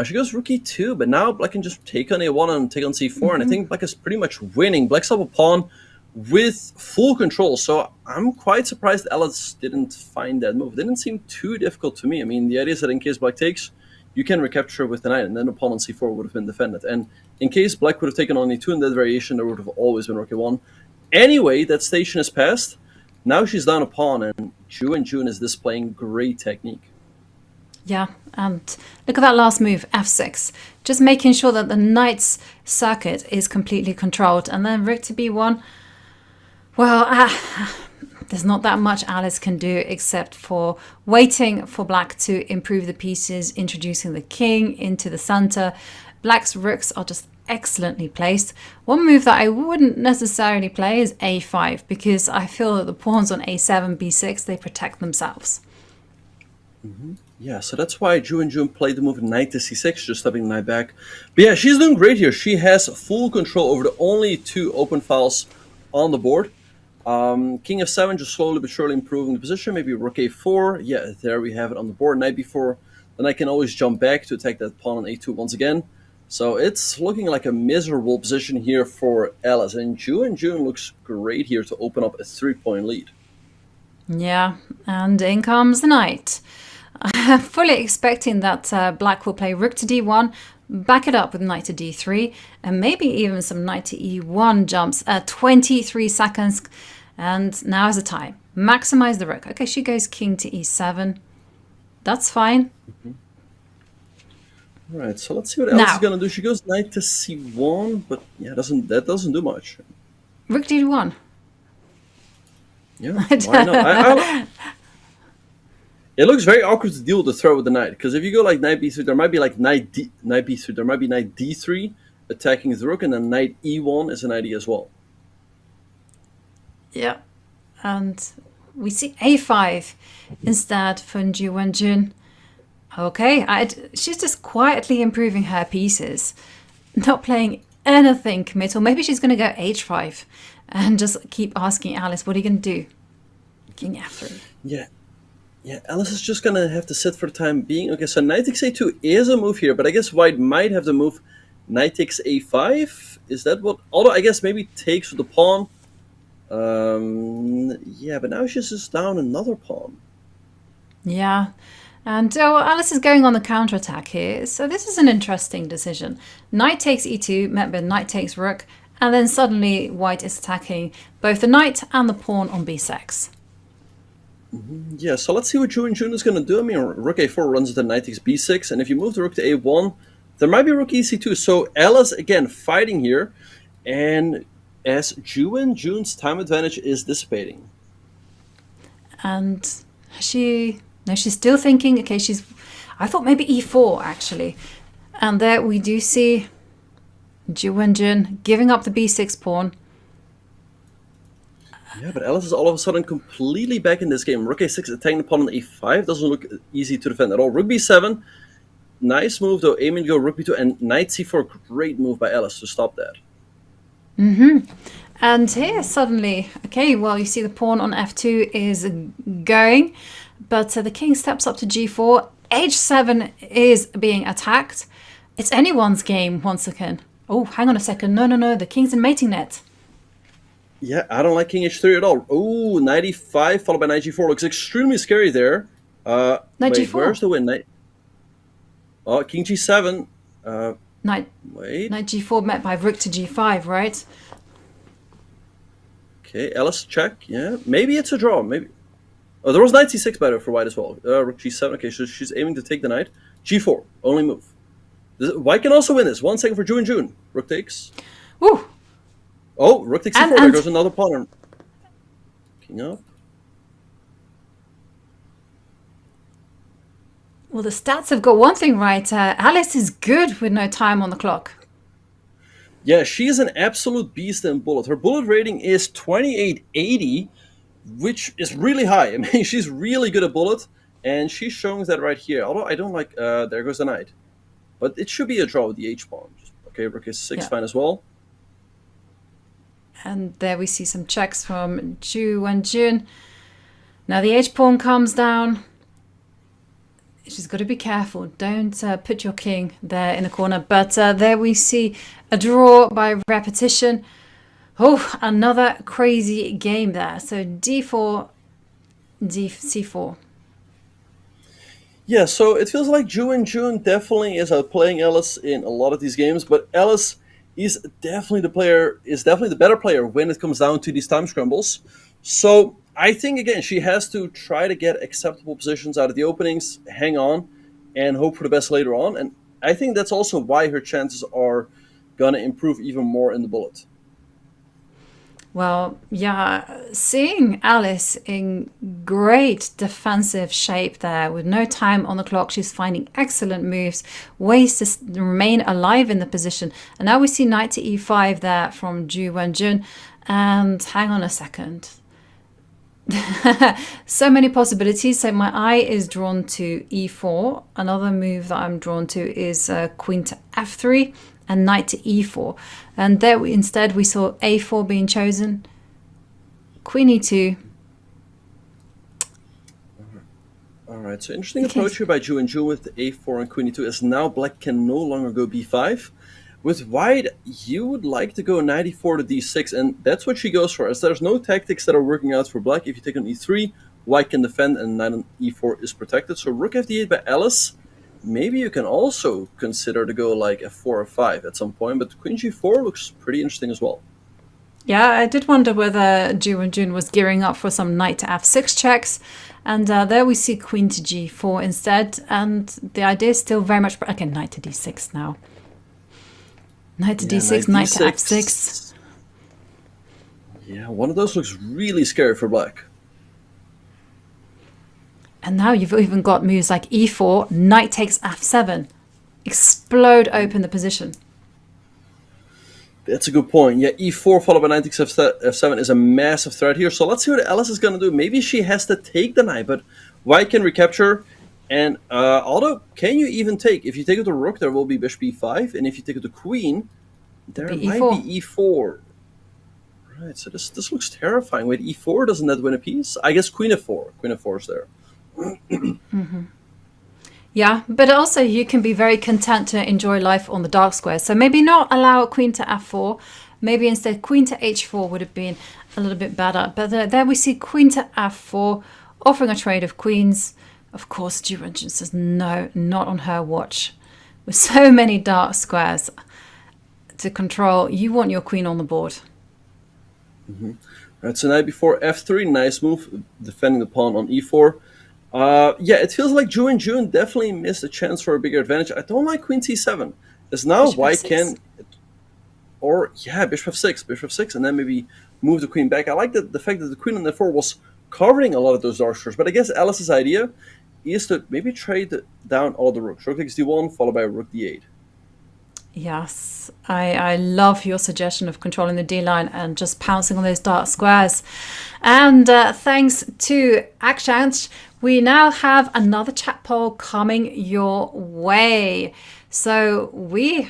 She goes rook e2, but now black can just take on a1 and take on c4, and I think black is pretty much winning. Black's up a pawn with full control, so I'm quite surprised Alice didn't find that move. It didn't seem too difficult to me. I mean, the idea is that in case black takes, you can recapture with the knight, and then the pawn on c4 would have been defended. And in case black would have taken on e2 in that variation, there would have always been rook a1. Anyway, that station is passed. Now she's down a pawn, and Ju Wenjun is displaying great technique. Yeah, and look at that last move, f6. Just making sure that the knight's circuit is completely controlled. And then rook to b1. Well, there's not that much Alice can do except for waiting for black to improve the pieces, introducing the king into the center. Black's rooks are just excellently placed. One move that I wouldn't necessarily play is a5, because I feel that the pawns on a7, b6, they protect themselves. Yeah, so that's why Ju Wenjun played the move knight to c6, just stepping the knight back. But yeah, she's doing great here. She has full control over the only two open files on the board. King f7, just slowly but surely improving the position. Maybe rook a4. Yeah, there we have it on the board. Knight b4. Then I can always jump back to attack that pawn on a2 once again. So it's looking like a miserable position here for Alice. And Ju Wenjun looks great here to open up a 3-point lead. Yeah, and in comes the knight. I'm fully expecting that black will play rook to d1, back it up with knight to d3, and maybe even some knight to e1 jumps at 23 seconds. And now is the time. Maximize the rook. Okay, she goes king to e7. That's fine. All right, so let's see what Alice is going to do. She goes knight to c1, but yeah, that doesn't do much. Rook to d1. Yeah, why not? It looks very awkward to deal with the threat with the knight, because if you go like knight b3, there might be like knight b3, there might be knight d3 attacking the rook, and then knight e1 is an idea as well. Yeah, and we see a5 instead for Ju Wenjun. Okay, she's just quietly improving her pieces, not playing anything committal. Maybe she's going to go h5 and just keep asking Alice, what are you going to do? King f3. Yeah. Yeah, Alice is just going to have to sit for the time being. Okay, so knight takes a2 is a move here, but I guess white might have to move knight takes a5. Is that what... Although I guess maybe takes with the pawn. Yeah, but now she's just down another pawn. Yeah. And Alice is going on the counterattack here, so this is an interesting decision. Knight takes e2, met by knight takes rook, and then suddenly white is attacking both the knight and the pawn on b6. Yeah, so let's see what Ju Wenjun is going to do. I mean, rook a4 runs into knight takes b6, and if you move the rook to a1, there might be rook ec2. So Alice, again, fighting here, and as Ju Wenjun's time advantage is dissipating. And no, she's still thinking, okay, I thought maybe e4, actually. And there we do see Ju Wenjun giving up the b6 pawn. Yeah, but Alice is all of a sudden completely back in this game. Rook a6 attacking the pawn on a5 doesn't look easy to defend at all. Rook b7, nice move though, aiming to go rook b2, and knight c4, great move by Alice to stop that. And here suddenly, okay, well, you see the pawn on f2 is going, but the king steps up to g4. h7 is being attacked. It's anyone's game once again. Oh, hang on a second. No, the king's in mating net. Yeah, I don't like king h3 at all. Oh, knight e5 followed by knight g4 looks extremely scary there. Knight g4. Where's the win? Oh, king g7. Knight g4 met by rook to g5, right? Okay, Alice check. Yeah, maybe it's a draw. Maybe. Oh, there was knight c6 better for white as well. Rook g7. Okay, so she's aiming to take the knight. g4, only move. White can also win this. 1 second for Ju Wenjun. Rook takes. Ooh. Oh, rook takes c4. There goes another pawn. King up. Well, the stats have got one thing right. Alice is good with no time on the clock. Yeah, she is an absolute beast in bullet. Her bullet rating is 2880, which is really high. I mean, she's really good at bullet, and she's showing that right here. Although I don't like... there goes the knight. But it should be a draw with the h-pawn. Okay, rook is 6 fine as well. And there we see some checks from Ju Wenjun. Now the h-pawn comes down. She's got to be careful. Don't put your king there in the corner. But there we see a draw by repetition. Oh, another crazy game there. So d4, c4. Yeah, so it feels like Ju Wenjun definitely is outplaying Alice in a lot of these games, but Alice is definitely the better player when it comes down to these time scrambles. So I think, again, she has to try to get acceptable positions out of the openings, hang on, and hope for the best later on. And I think that's also why her chances are going to improve even more in the bullet. Well, yeah, seeing Alice in great defensive shape there with no time on the clock. She's finding excellent moves, ways to remain alive in the position. And now we see knight to e5 there from Ju Wenjun. And hang on a second. So many possibilities. So my eye is drawn to e4. Another move that I'm drawn to is queen to f3 and knight to e4. And there instead we saw a4 being chosen, queen e2. All right, so interesting approach here by Ju Wenjun with a4 and queen e2 is now black can no longer go b5. With white, you would like to go knight e4 to d6, and that's what she goes for, as there's no tactics that are working out for black. If you take on e3, white can defend, and knight on e4 is protected. So rook fd8 by Alice. Maybe you can also consider to go like f4 or 5 at some point, but queen g4 looks pretty interesting as well. Yeah, I did wonder whether Ju Wenjun was gearing up for some knight to f6 checks. And there we see queen to g4 instead. And the idea is still very much... Okay, knight to d6 now. Knight to d6, knight to f6. Yeah, one of those looks really scary for black. And now you've even got moves like e4, knight takes f7. Explode open the position. That's a good point. Yeah, e4 followed by knight takes f7 is a massive threat here. So let's see what Alice is going to do. Maybe she has to take the knight, but white can recapture. And although, can you even take? If you take it to rook, there will be bishop e5. And if you take it to queen, there might be e4. Right, so this looks terrifying. Wait, e4, doesn't that win a piece? I guess queen f4. Queen f4 is there. Yeah, but also you can be very content to enjoy life on the dark square. So maybe not allow queen to f4. Maybe instead queen to h4 would have been a little bit better. But there we see queen to f4, offering a trade of queens. Of course, Ju Wenjun says no, not on her watch. With so many dark squares to control, you want your queen on the board. Right, so knight before f3, nice move, defending the pawn on e4. Yeah, it feels like Ju Wenjun definitely missed a chance for a bigger advantage. I don't like queen c7. As now Bishop white f6. can, or yeah, bishop f6, and then maybe move the queen back. I like the fact that the queen on f4 was covering a lot of those dark squares. But I guess Alice's idea is to maybe trade down all the rooks. Rook takes d1, followed by rook d8. Yes, I love your suggestion of controlling the D-line and just pouncing on those dark squares. And thanks to Akshansh, we now have another chat poll coming your way. So we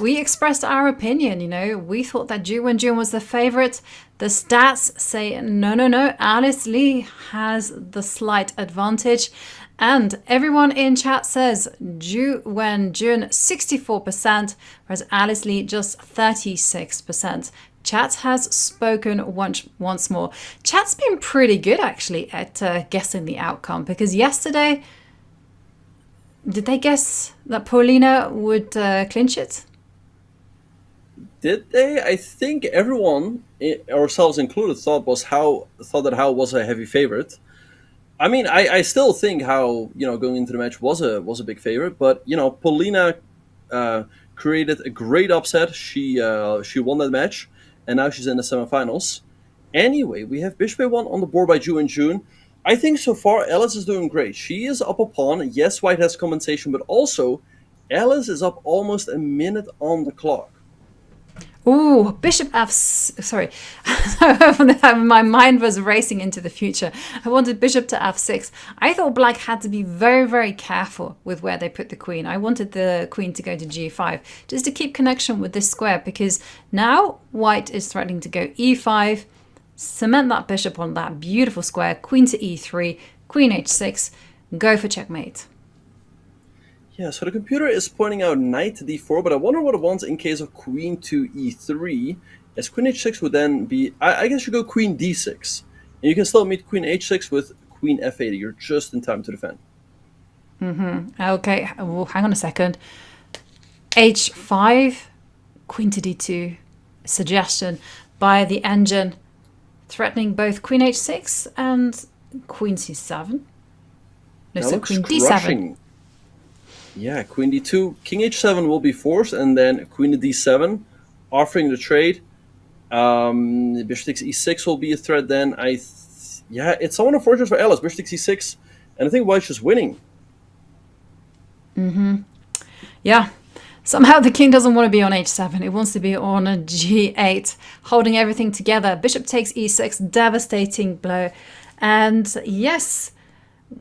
expressed our opinion, you know. We thought that Ju Wenjun was the favorite. The stats say no, Alice Lee has the slight advantage. And everyone in chat says Ju Wenjun 64%, whereas Alice Lee just 36%. Chat has spoken once more. Chat's been pretty good actually at guessing the outcome, because yesterday, did they guess that Paulina would clinch it? Did they? I think everyone, ourselves included, thought that Hou was a heavy favorite. I mean, I still think Hou, going into the match was a big favorite, but Paulina created a great upset. She won that match, and now she's in the semifinals. Anyway, we have bishop a1 on the board by Ju Wenjun. I think so far Alice is doing great. She is up a pawn. Yes, white has compensation, but also Alice is up almost a minute on the clock. Ooh, bishop sorry. My mind was racing into the future. I wanted bishop to f6. I thought black had to be very, very careful with where they put the queen. I wanted the queen to go to g5, just to keep connection with this square, because now white is threatening to go e5, cement that bishop on that beautiful square, queen to e3, queen h6, go for checkmate. Yeah, so the computer is pointing out knight to d4, but I wonder what it wants in case of queen to e3, as queen h6 would then be, I guess you go queen d6. And you can still meet queen h6 with queen f8. You're just in time to defend. Okay, well, hang on a second. h5, queen to d2, suggestion by the engine, threatening both queen h6 and queen c7. No, That so looks queen d7. crushing. Yeah, queen d2, king h7 will be forced, and then queen to d7, offering the trade. Bishop takes e6 will be a threat then. Yeah, it's somewhat unfortunate for Alice. Bishop takes e6, and I think white's just winning. Yeah, somehow the king doesn't want to be on h7. It wants to be on a g8, holding everything together. Bishop takes e6, devastating blow. And yes,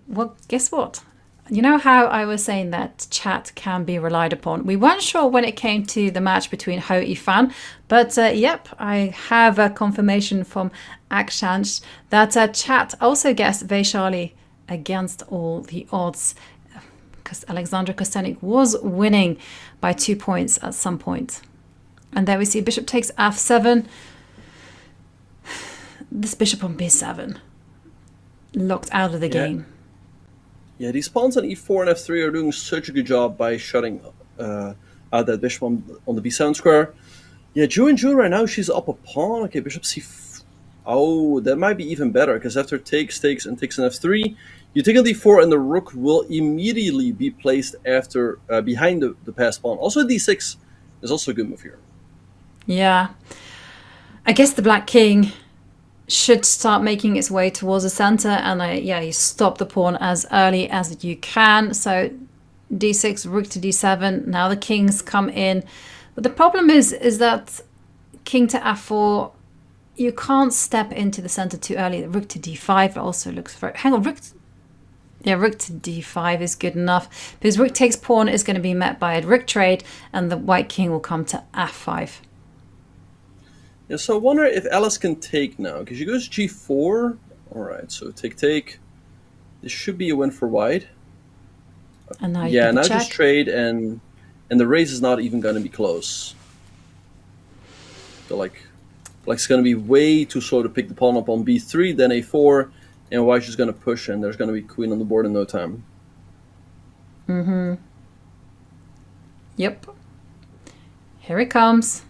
well, guess what? You know how I was saying that chat can be relied upon? We weren't sure when it came to the match between Hou Yifan, but yep, I have a confirmation from Akshansh that chat also guessed Vaishali against all the odds, because Alexandra Kosteniuk was winning by 2 points at some point. And there we see bishop takes f7. This bishop on b7. Locked out of the game. Yeah, these pawns on e4 and f3 are doing such a good job by shutting out that bishop on the b7 square. Yeah, Ju Wenjun right now, she's up a pawn. Okay, bishop c4. Oh, that might be even better, because after takes, and takes an f3, you take on d4, and the rook will immediately be placed after behind the passed pawn. Also, d6 is also a good move here. Yeah. I guess the black king should start making its way towards the center, and you stop the pawn as early as you can. So d6, rook to d7. Now the kings come in, but the problem is that king to f4. You can't step into the center too early. Rook to d5 also looks very... Hang on, rook to d5 is good enough, because rook takes pawn is going to be met by a rook trade, and the white king will come to f5. Yeah, so I wonder if Alice can take now, because she goes g4. All right, so take. This should be a win for white. And now yeah, now check. just trade, and the race is not even going to be close. So like it's going to be way too slow to pick the pawn up on b3, then a4, and white's just going to push, and there's going to be queen on the board in no time. Yep. Here it comes.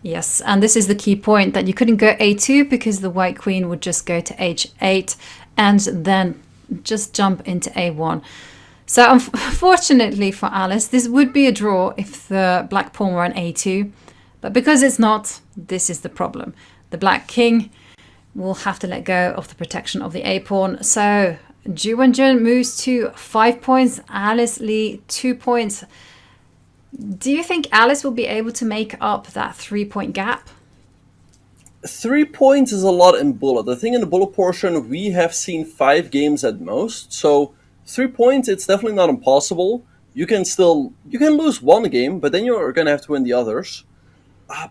Yes, and this is the key point, that you couldn't go a2 because the white queen would just go to h8 and then just jump into a1. So unfortunately for Alice, this would be a draw if the black pawn were on a2. But because it's not, this is the problem. The black king will have to let go of the protection of the a pawn. So Ju Wenjun moves to 5 points, Alice Lee 2 points. Do you think Alice will be able to make up that 3-point gap? 3 points is a lot in bullet. I think in the bullet portion we have seen 5 games at most. So 3 points, it's definitely not impossible. You can lose one game, but then you're going to have to win the others.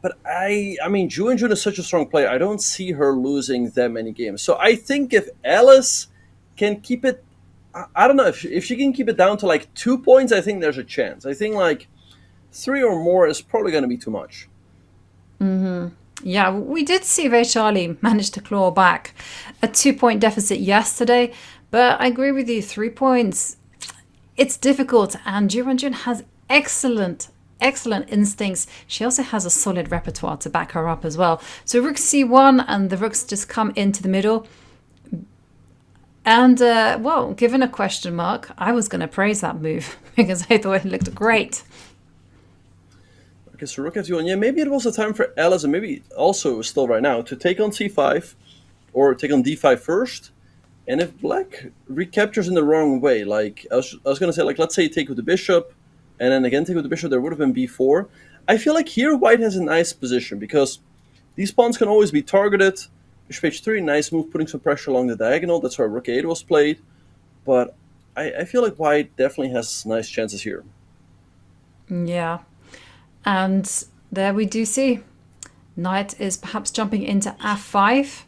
But I mean, Ju Wenjun is such a strong player. I don't see her losing that many games. So I think if Alice can keep it, I don't know, if she can keep it down to like 2 points, I think there's a chance. I think like 3 or more is probably going to be too much. Yeah, we did see Vaishali manage to claw back a 2-point deficit yesterday, but I agree with you, 3 points, it's difficult, and Ju Wenjun has excellent instincts. She also has a solid repertoire to back her up as well. So rook c1, and the rooks just come into the middle. And, well, given a question mark, I was going to praise that move because I thought it looked great. Okay, so rook f1. Yeah, maybe it was a time for Alice, and maybe also still right now, to take on c5 or take on d5 first. And if black recaptures in the wrong way, like I was going to say, like let's say you take with the bishop, and then again take with the bishop, there would have been b4. I feel like here white has a nice position because these pawns can always be targeted. Bishop h3, nice move, putting some pressure along the diagonal. That's why rook a8 was played. But I feel like white definitely has nice chances here. Yeah. And there we do see knight is perhaps jumping into f5,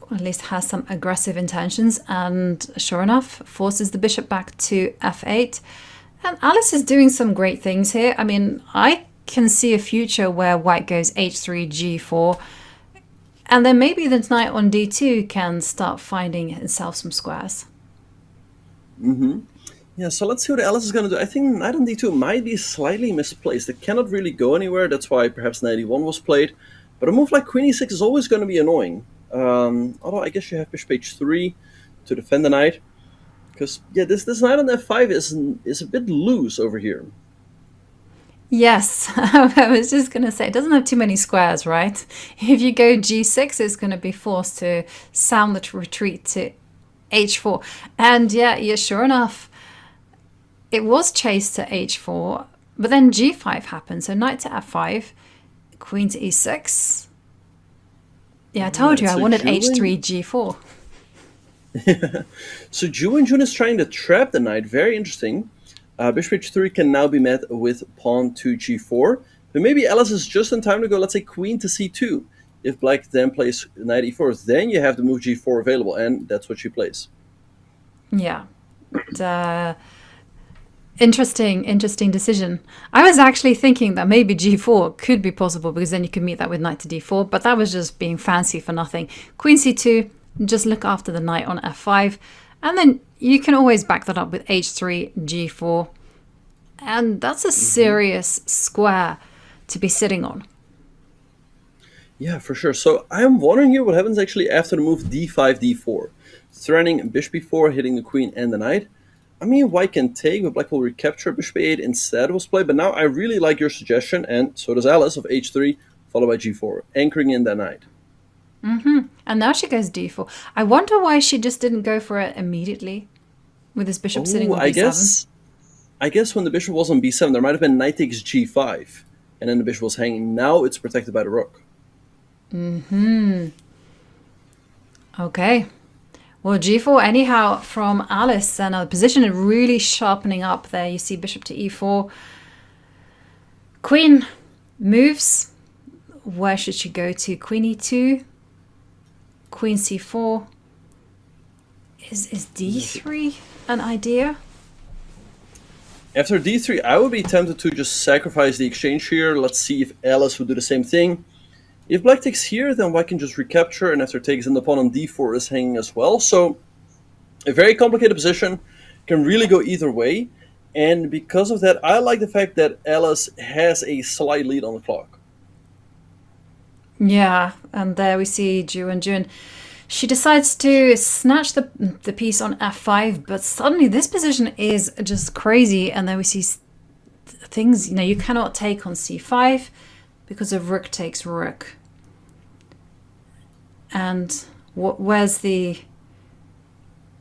or at least has some aggressive intentions, and sure enough forces the bishop back to f8. And Alice is doing some great things here. I mean, I can see a future where white goes h3, g4, and then maybe the knight on d2 can start finding itself some squares. Yeah, so let's see what Alice is going to do. I think knight on d2 might be slightly misplaced. It cannot really go anywhere. That's why perhaps knight e1 was played. But a move like queen e6 is always going to be annoying. Although I guess you have bishop h3 to defend the knight. Because, yeah, this knight on f5 is a bit loose over here. Yes, I was just going to say, it doesn't have too many squares, right? If you go g6, it's going to be forced to sound the retreat to h4. And yeah, sure enough, it was chased to h4, but then g5 happened. So knight to f5, queen to e6. Yeah, I told you, I wanted h3, g4. So Ju Wenjun is trying to trap the knight. Very interesting. Bishop h3 can now be met with pawn to g4. But maybe Alice is just in time to go, let's say, queen to c2. If black then plays knight e4, then you have the move g4 available, and that's what she plays. Yeah. Interesting decision. I was actually thinking that maybe g4 could be possible, because then you could meet that with knight to d4, but that was just being fancy for nothing. Queen c2, just look after the knight on f5, and then you can always back that up with h3, g4, and that's a serious square to be sitting on. Yeah, for sure. So I'm wondering here what happens actually after the move d5, d4. Threatening bishop b4, hitting the queen and the knight. I mean, white can take, but black will recapture. Bishop a8 instead was played. But now I really like your suggestion, and so does Alice, of h3 followed by g4, anchoring in that knight. And now she goes d4. I wonder why she just didn't go for it immediately with this bishop sitting on b7. I guess when the bishop was on b7, there might have been knight takes g5. and then the bishop was hanging. Now it's protected by the rook. Okay. Well, g4 anyhow from Alice, and the position is really sharpening up there. You see bishop to e4. Queen moves. Where should she go to? Queen e2. Queen c4. Is d3 an idea? After d3, I would be tempted to just sacrifice the exchange here. Let's see if Alice would do the same thing. If black takes here, then white can just recapture, and after takes, then the pawn on d4 is hanging as well. So a very complicated position, can really go either way. And because of that, I like the fact that Alice has a slight lead on the clock. Yeah, and there we see Ju Wenjun. She decides to snatch the piece on f5, but suddenly this position is just crazy. And then we see things, you cannot take on c5 because of rook takes rook. And where's the...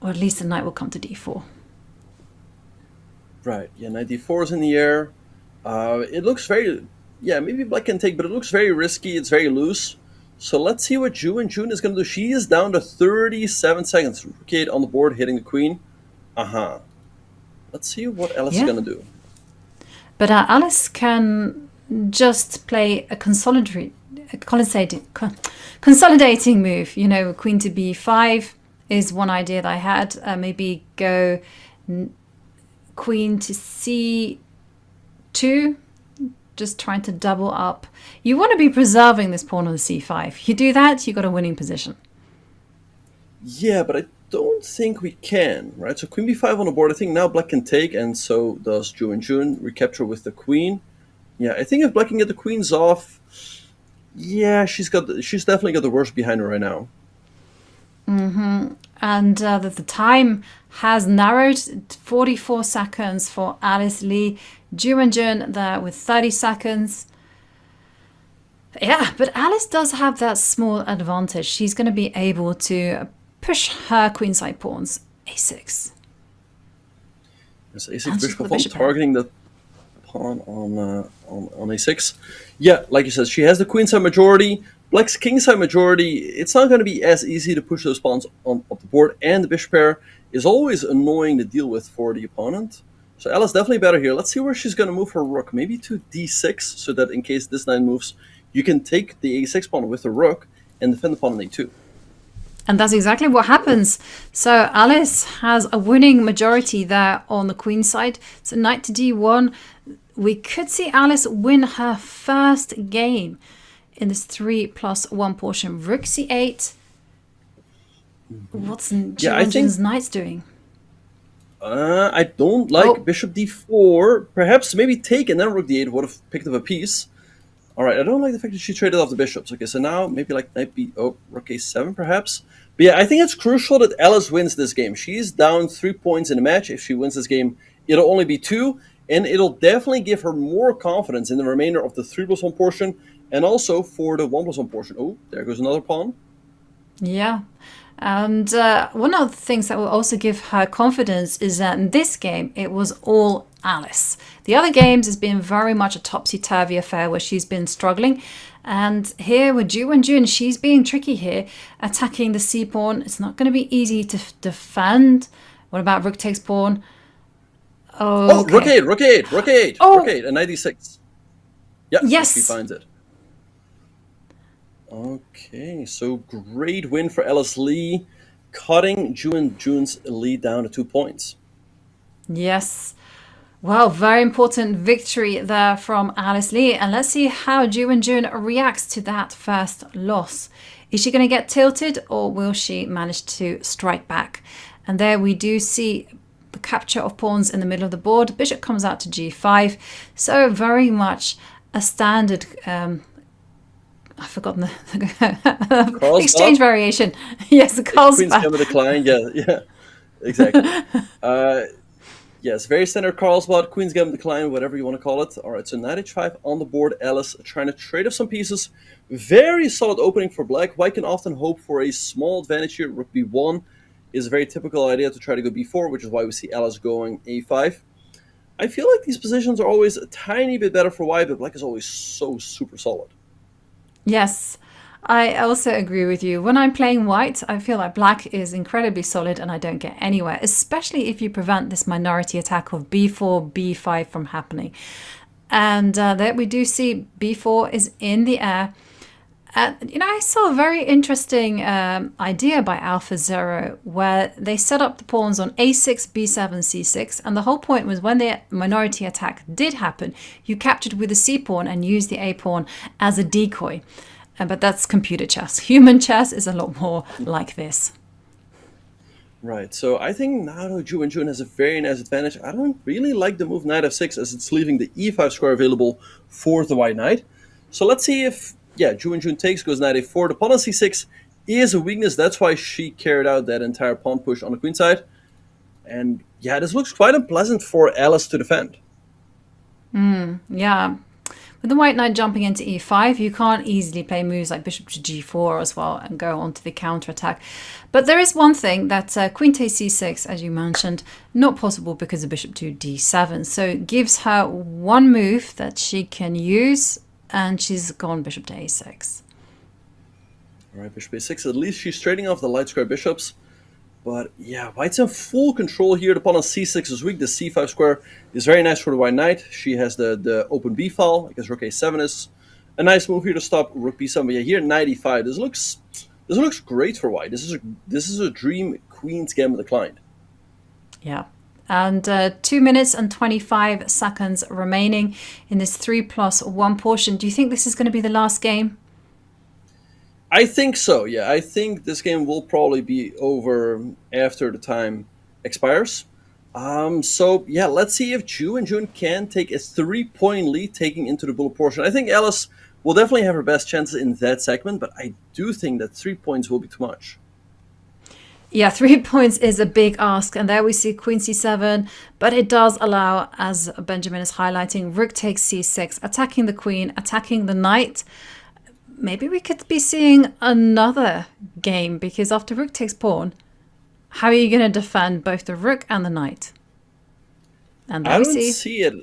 Or at least the knight will come to d4. Right, yeah, knight d4 is in the air. It looks very... Yeah, maybe black can take, but it looks very risky. It's very loose. So let's see what Ju Wenjun is going to do. She is down to 37 seconds. Rook 8 on the board, hitting the queen. Let's see what Alice is going to do. But Alice can just play a consolidating move. Queen to b5 is one idea that I had. Maybe go queen to c2. Just trying to double up. You want to be preserving this pawn on the c5. You do that, you got a winning position. Yeah, but I don't think we can, right? So queen b5 on the board. I think now black can take, and so does Ju Wenjun. Recapture with the queen. Yeah, I think if black can get the queens off, yeah, she's definitely got the worst behind her right now. And the time has narrowed, 44 seconds for Alice Lee. Ju Wenjun there with 30 seconds. Yeah, but Alice does have that small advantage. She's going to be able to push her queenside pawns. a6. Yes, a6 bishop pawn, targeting the pawn on a6. Yeah, like you said, she has the queenside majority. Black's kingside majority. It's not going to be as easy to push those pawns up the board, and the bishop pair is always annoying to deal with for the opponent. So Alice definitely better here. Let's see where she's going to move her rook. Maybe to d6, so that in case this knight moves, you can take the a6 pawn with the rook and defend the pawn on a2. And that's exactly what happens. So Alice has a winning majority there on the queen side. So knight to d1. We could see Alice win her first game in this 3+1 portion. Rook c8. What's Ju Wenjun's knights doing? I don't like bishop d4. Perhaps maybe take and then rook d8 would have picked up a piece. All right, I don't like the fact that she traded off the bishops. Okay, so now maybe like knight b... Oh, rook a7 perhaps. But yeah, I think it's crucial that Alice wins this game. She's down 3 points in the match. If she wins this game, it'll only be 2. And it'll definitely give her more confidence in the remainder of the 3+1 portion. And also for the 1+1 portion. Oh, there goes another pawn. Yeah. And one of the things that will also give her confidence is that in this game, it was all Alice. The other games has been very much a topsy-turvy affair where she's been struggling. And here with Ju Wenjun, she's being tricky here, attacking the c-pawn. It's not going to be easy to defend. What about rook takes pawn? Oh, okay. Rook 8, rook 8, and knight d6. Yeah, yes. She finds it. Okay, so great win for Alice Lee, cutting Ju Wenjun's lead down to 2 points. Yes. Well, very important victory there from Alice Lee. And let's see how Ju Wenjun reacts to that first loss. Is she going to get tilted, or will she manage to strike back? And there we do see the capture of pawns in the middle of the board. Bishop comes out to g5. So very much a standard... I've forgotten the exchange variation. Yes, the Carlsbad. Queen's Gambit decline. Yeah, exactly. Yes, very standard Carlsbad, Queen's Gambit decline, whatever you want to call it. All right, so knight h5 on the board. Alice trying to trade off some pieces. Very solid opening for black. White can often hope for a small advantage here. Rook b1 is a very typical idea to try to go b4, which is why we see Alice going a5. I feel like these positions are always a tiny bit better for white, but black is always so super solid. Yes, I also agree with you. When I'm playing white, I feel like black is incredibly solid and I don't get anywhere, especially if you prevent this minority attack of b4, b5 from happening. And there we do see b4 is in the air. I saw a very interesting idea by AlphaZero where they set up the pawns on a6, b7, c6, and the whole point was when the minority attack did happen, you captured with the c pawn and used the a pawn as a decoy. But that's computer chess. Human chess is a lot more like this. Right, so I think now Ju Wenjun has a very nice advantage. I don't really like the move knight f6 as it's leaving the e5 square available for the white knight. So let's see if, Ju Wenjun takes, goes knight a4. The pawn on c6 is a weakness. That's why she carried out that entire pawn push on the queen side. And this looks quite unpleasant for Alice to defend. Yeah. With the white knight jumping into e5, you can't easily play moves like bishop to g4 as well and go on to the counterattack. But there is one thing that queen takes c6, as you mentioned, not possible because of bishop to d7. So it gives her one move that she can use, and she's gone bishop to a6. All right, bishop a6. At least she's trading off the light square bishops. But white's in full control here. The pawn on c6 is weak. The c5 square is very nice for the white knight. She has the open b file. I guess rook a7 is a nice move here to stop rook b7. But here knight e5. This looks great for white. This is a dream queen's gambit declined. Yeah. And 2 minutes and 25 seconds remaining in this 3+1 portion. Do you think this is going to be the last game? I think so, I think this game will probably be over after the time expires. Let's see if Ju Wenjun can take a 3-point lead taking into the bullet portion. I think Alice will definitely have her best chances in that segment, but I do think that 3 points will be too much. Yeah, 3 points is a big ask, and there we see queen c7, but it does allow, as Benjamin is highlighting, rook takes c6, attacking the queen, attacking the knight. Maybe we could be seeing another game, because after rook takes pawn, how are you going to defend both the rook and the knight? And I don't see it.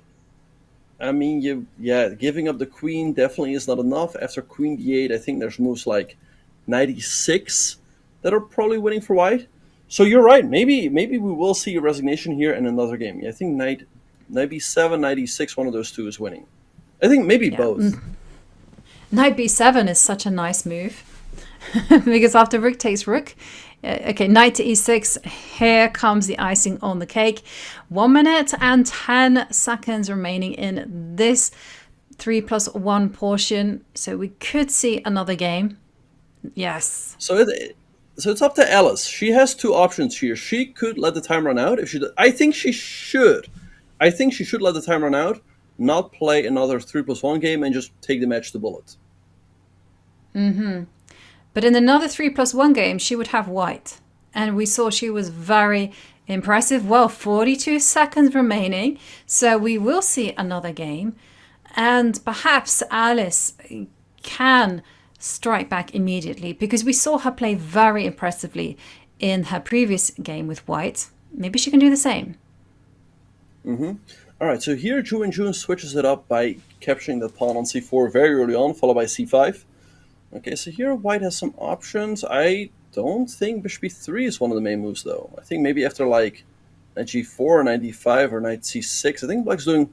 I mean, giving up the queen definitely is not enough. After queen d8, I think there's moves like knight e6 that are probably winning for white. So you're right. Maybe we will see a resignation here in another game. I think knight b7, knight e6, one of those two is winning. I think maybe both. Knight b7 is such a nice move because after rook takes rook, knight to e6, here comes the icing on the cake. 1 minute and 10 seconds remaining in this 3+1 portion, so we could see another game. Yes. So it's up to Alice. She has two options here. She could let the time run out. I think she should. I think she should let the time run out, not play another 3+1 game, and just take the match to bullet. But in another 3+1 game, she would have white. And we saw she was very impressive. Well, 42 seconds remaining. So we will see another game. And perhaps Alice can strike back immediately, because we saw her play very impressively in her previous game with white. Maybe she can do the same. All right, so here Ju Wenjun switches it up by capturing the pawn on c4 very early on, followed by c5. Okay, so here white has some options. I don't think bishop b3 is one of the main moves, though. I think maybe after like knight g4, knight d5, or knight c6, I think black's doing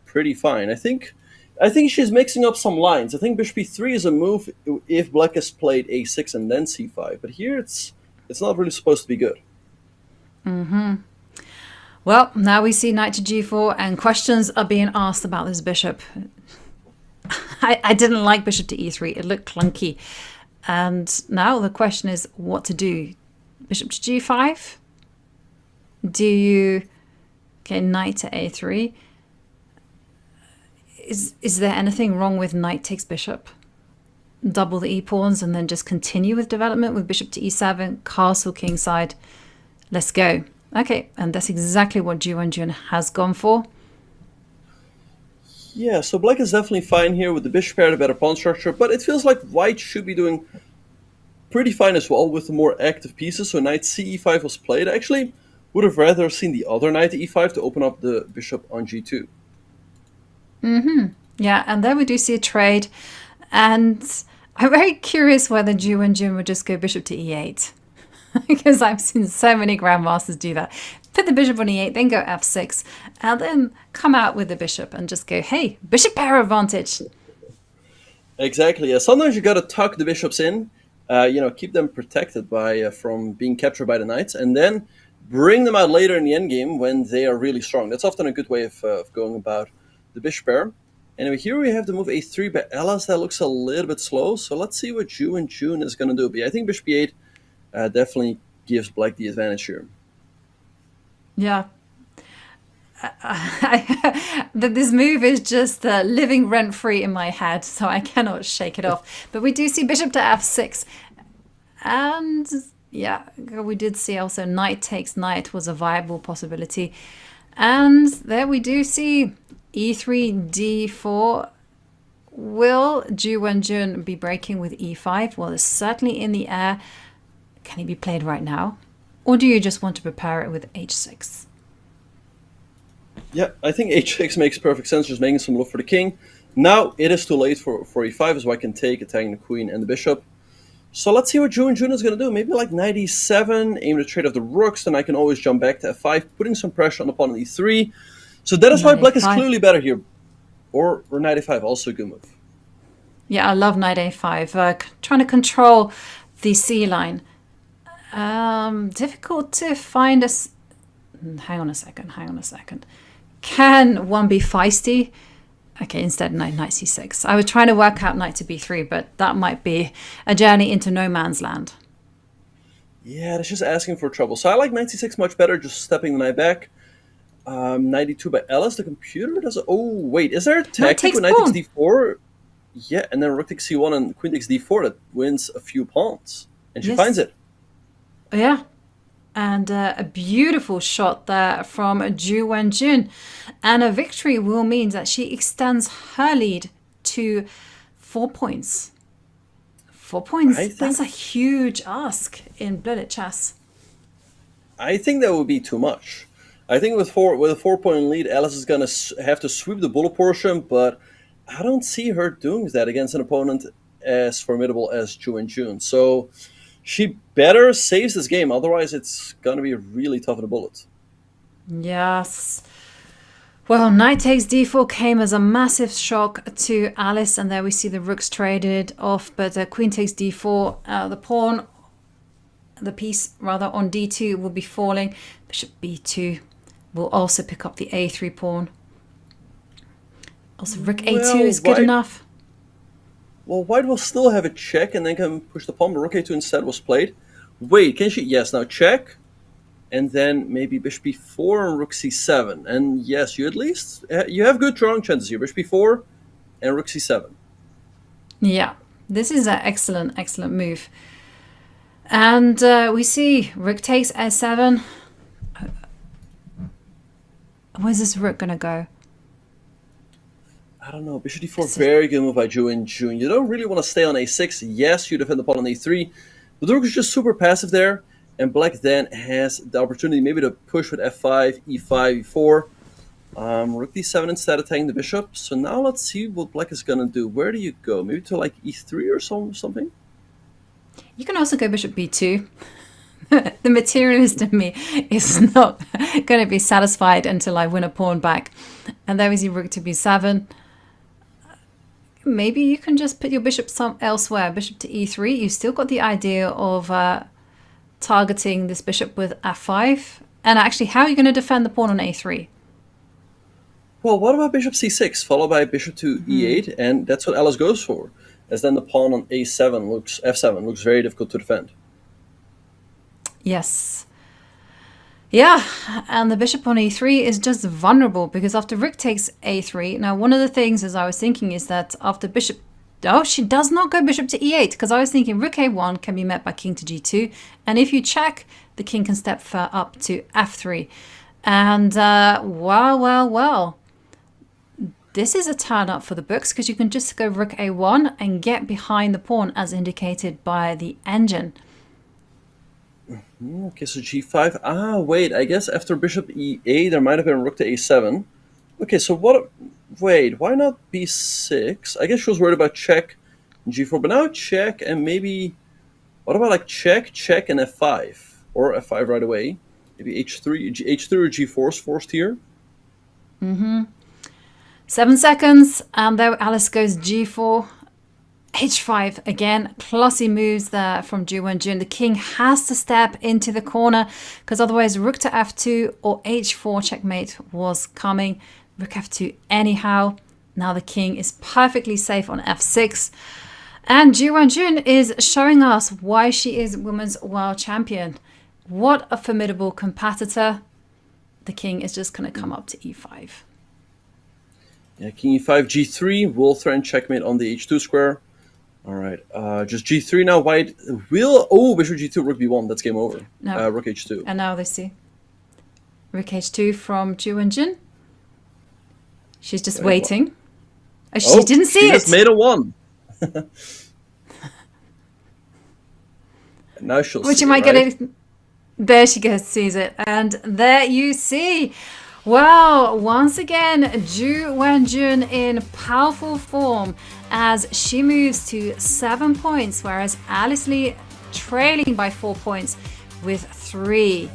pretty fine. I think she's mixing up some lines. I think bishop b3 is a move if black has played a6 and then c5, but here it's not really supposed to be good. Well, now we see knight to g4, and questions are being asked about this bishop. I didn't like bishop to e3. It looked clunky. And now the question is what to do. Bishop to g5? Do you... Okay, knight to a3. Is there anything wrong with knight takes bishop? Double the e-pawns and then just continue with development with bishop to e7, castle kingside. Let's go. Okay, and that's exactly what Ju Wenjun has gone for. Yeah, so black is definitely fine here with the bishop pair, the better pawn structure, but it feels like white should be doing pretty fine as well with the more active pieces. So knight ce5 was played. Actually, would have rather seen the other knight to e5 to open up the bishop on g2. Yeah, and there we do see a trade. And I'm very curious whether Ju Wenjun would just go bishop to e8. Because I've seen so many grandmasters do that. Put the bishop on e8, then go f6, and then come out with the bishop and just go, hey, bishop pair advantage. Exactly. Yeah. Sometimes you got to tuck the bishops in, keep them protected by from being captured by the knights, and then bring them out later in the endgame when they are really strong. That's often a good way of going about the bishop pair. Anyway, here we have the move a3 by Alice. That looks a little bit slow, so let's see what Ju Wenjun is going to do. But I think bishop e8 definitely gives black the advantage here. Yeah. This move is just living rent-free in my head, so I cannot shake it off. But we do see bishop to f6. And yeah, we did see also knight takes knight was a viable possibility. And there we do see e3, d4. Will Ju Wenjun be breaking with e5? Well, it's certainly in the air. Can he be played right now? Or do you just want to prepare it with h6? Yeah, I think h6 makes perfect sense, just making some love for the king. Now it is too late for e5, so I can take attacking the queen and the bishop. So let's see what Ju Wenjun is going to do. Maybe like knight e7, aim to trade off the rooks, then I can always jump back to f5, putting some pressure on the pawn on e3. So that is why black is clearly better here. Or knight a5, also a good move. Yeah, I love knight a5. Trying to control the c line. Difficult to find a... Hang on a second. Can one be feisty? Okay, instead knight c6. I was trying to work out knight to b3, but that might be a journey into no man's land. Yeah, that's just asking for trouble. So I like knight c6 much better, just stepping the knight back. Knight e2 by Alice. The computer does... Oh, wait. Is there a tactic with knight takes d4? Yeah, and then rook takes c1 and queen takes d4 that wins a few pawns. And she finds it. Yeah. And a beautiful shot there from Ju Wenjun. And a victory will mean that she extends her lead to 4 points. 4 points. That's a huge ask in blooded chess. I think that would be too much. I think with a 4-point lead, Alice is going to have to sweep the bullet portion, but I don't see her doing that against an opponent as formidable as Ju Wenjun. So she better saves this game, otherwise it's going to be really tough in the bullet. Yes. Well, knight takes d4 came as a massive shock to Alice, and there we see the rooks traded off, but queen takes d4, the piece rather on d2 will be falling. Bishop b2 will also pick up the a3 pawn. Also, rook a2 is good enough. Well, white will still have a check and then can push the pawn, but rook a2 instead was played. Wait, can she? Yes, now check. And then maybe bishop b4 and rook c7. And yes, you have good drawing chances here. Bishop b4 and rook c7. Yeah, this is an excellent move. And we see rook takes a7. Where's this rook going to go? I don't know. Bishop d4, very good move by Ju Wenjun. You don't really want to stay on a6. Yes, you defend the pawn on a3. But the rook is just super passive there. And black then has the opportunity maybe to push with f5, e5, e4. Rook d7 instead attacking the bishop. So now let's see what black is going to do. Where do you go? Maybe to like e3 or something? You can also go bishop b2. The materialist in me is not going to be satisfied until I win a pawn back. And there we see rook to b7. Maybe you can just put your bishop elsewhere. Bishop to e3. You've still got the idea of targeting this bishop with f5. And actually, how are you going to defend the pawn on a3? Well, what about bishop c6, followed by bishop to e8? And that's what Alice goes for. As then the pawn on f7 looks very difficult to defend. Yes. Yeah, and the bishop on e3 is just vulnerable because after rook takes a3, now one of the things as I was thinking is that after bishop, she does not go bishop to e8 because I was thinking rook a1 can be met by king to g2, and if you check, the king can step up to f3. And well, this is a turn up for the books because you can just go rook a1 and get behind the pawn as indicated by the engine. Okay, so g5. Ah, wait. I guess after bishop e8, there might have been rook to a7. Okay, so what? Wait, why not b6? I guess she was worried about check and g4, but now check and maybe. What about like check, check, and f5 or f5 right away? Maybe h3, h3 or g4 is forced here. 7 seconds, and there Alice goes g4, h5 again. Classy moves there from Ju Wenjun. The king has to step into the corner because otherwise rook to f2 or h4 checkmate was coming. Rook f2 anyhow. Now the king is perfectly safe on f6. And Ju Wenjun is showing us why she is women's world champion. What a formidable competitor. The king is just going to come up to e5. Yeah, king e5, g3, will threaten checkmate on the h2 square. All right, just g3 now. White will. Oh, bishop g2, rook b1. That's game over. No. Rook h2. And now they see rook h2 from Ju Wenjun. She's just waiting. Oh, she didn't see she it. Just made a 1. Now she'll Which see, am I right? getting? There she goes, sees it. And there you see. Well, once again, Ju Wenjun in powerful form as she moves to 7 points, whereas Alice Lee trailing by 4 points with 3.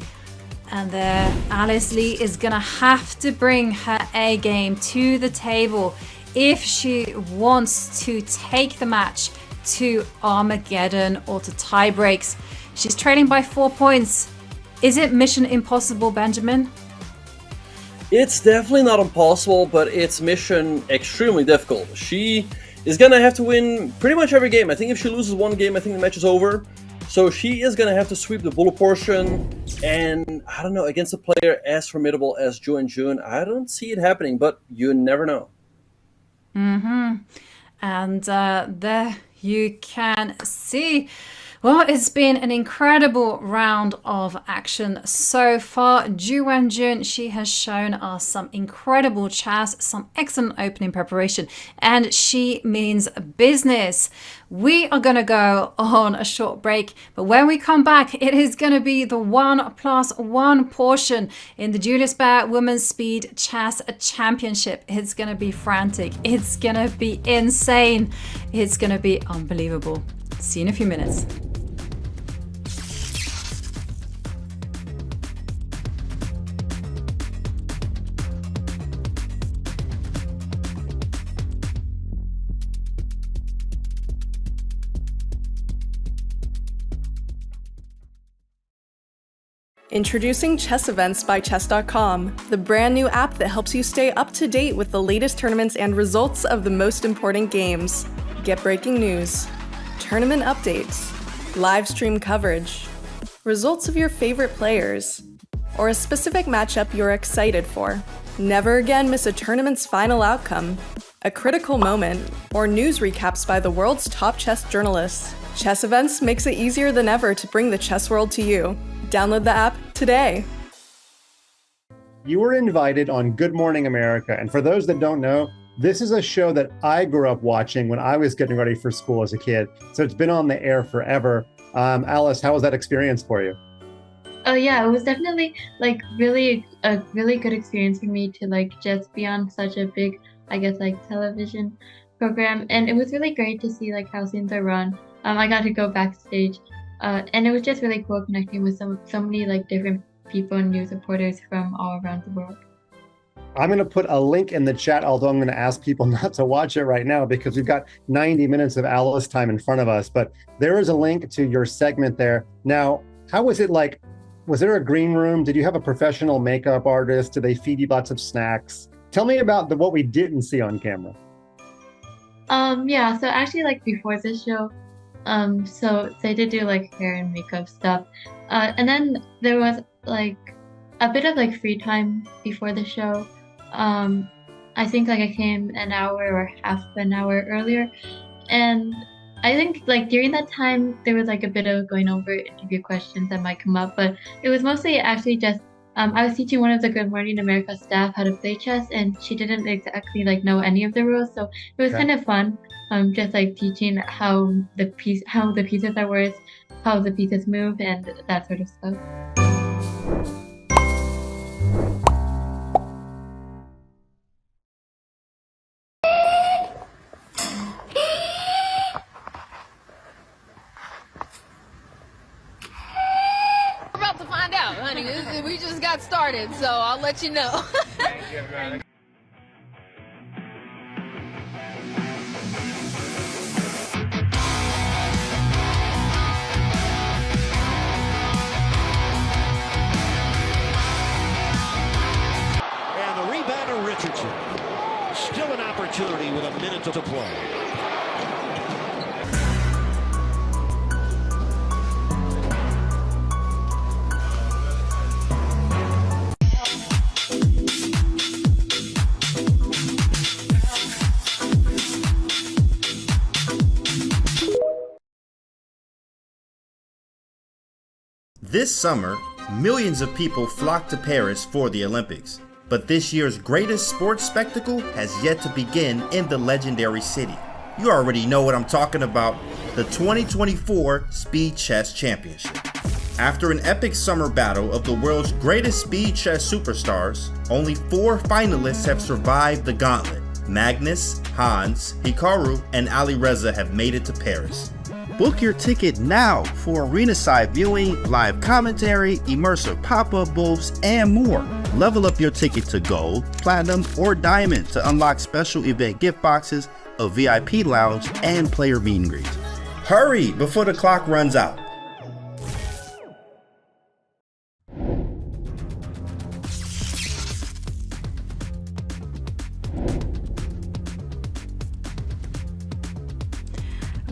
And there, Alice Lee is going to have to bring her A game to the table if she wants to take the match to Armageddon or to tie breaks. She's trailing by 4 points. Is it mission impossible, Benjamin? It's definitely not impossible, but it's mission extremely difficult. She is going to have to win pretty much every game. I think if she loses one game, I think the match is over. So she is going to have to sweep the bullet portion. And I don't know, against a player as formidable as Ju Wenjun, I don't see it happening, but you never know. And there you can see. Well, it's been an incredible round of action so far. Ju Wenjun, she has shown us some incredible chess, some excellent opening preparation, and she means business. We are going to go on a short break, but when we come back, it is going to be the 1+1 portion in the Julius Baer Women's Speed Chess Championship. It's going to be frantic. It's going to be insane. It's going to be unbelievable. See you in a few minutes. Introducing Chess Events by Chess.com, the brand new app that helps you stay up to date with the latest tournaments and results of the most important games. Get breaking news, tournament updates, live stream coverage, results of your favorite players, or a specific matchup you're excited for. Never again miss a tournament's final outcome, a critical moment, or news recaps by the world's top chess journalists. Chess Events makes it easier than ever to bring the chess world to you. Download the app today. You were invited on Good Morning America. And for those that don't know, this is a show that I grew up watching when I was getting ready for school as a kid. So it's been on the air forever. Alice, how was that experience for you? Oh yeah, it was definitely like a really good experience for me to like just be on such a big, I guess, like television program. And it was really great to see like how things are run. I got to go backstage. And it was just really cool connecting with so many like different people and news reporters from all around the world. I'm going to put a link in the chat, although I'm going to ask people not to watch it right now because we've got 90 minutes of Alice time in front of us. But there is a link to your segment there. Now, how was it like? Was there a green room? Did you have a professional makeup artist? Did they feed you lots of snacks? Tell me about what we didn't see on camera. Yeah, so actually like before this show, so they did do like hair and makeup stuff. And then there was like a bit of like free time before the show. I think like I came an hour or half an hour earlier. And I think like during that time, there was like a bit of going over interview questions that might come up, but it was mostly actually just, I was teaching one of the Good Morning America staff how to play chess, and she didn't exactly like know any of the rules. So it was kind of fun. Just like teaching how the pieces are worth, how the pieces move and that sort of stuff. We're about to find out, honey. We just got started, so I'll let you know. And the rebounder, Richardson. Still an opportunity with a minute to play. This summer, millions of people flocked to Paris for the Olympics. But this year's greatest sports spectacle has yet to begin in the legendary city. You already know what I'm talking about, the 2024 Speed Chess Championship. After an epic summer battle of the world's greatest speed chess superstars, only 4 finalists have survived the gauntlet. Magnus, Hans, Hikaru, and Alireza have made it to Paris. Book your ticket now for arena-side viewing, live commentary, immersive pop-up booths, and more. Level up your ticket to gold, platinum, or diamond to unlock special event gift boxes, a VIP lounge, and player meet and greets. Hurry before the clock runs out.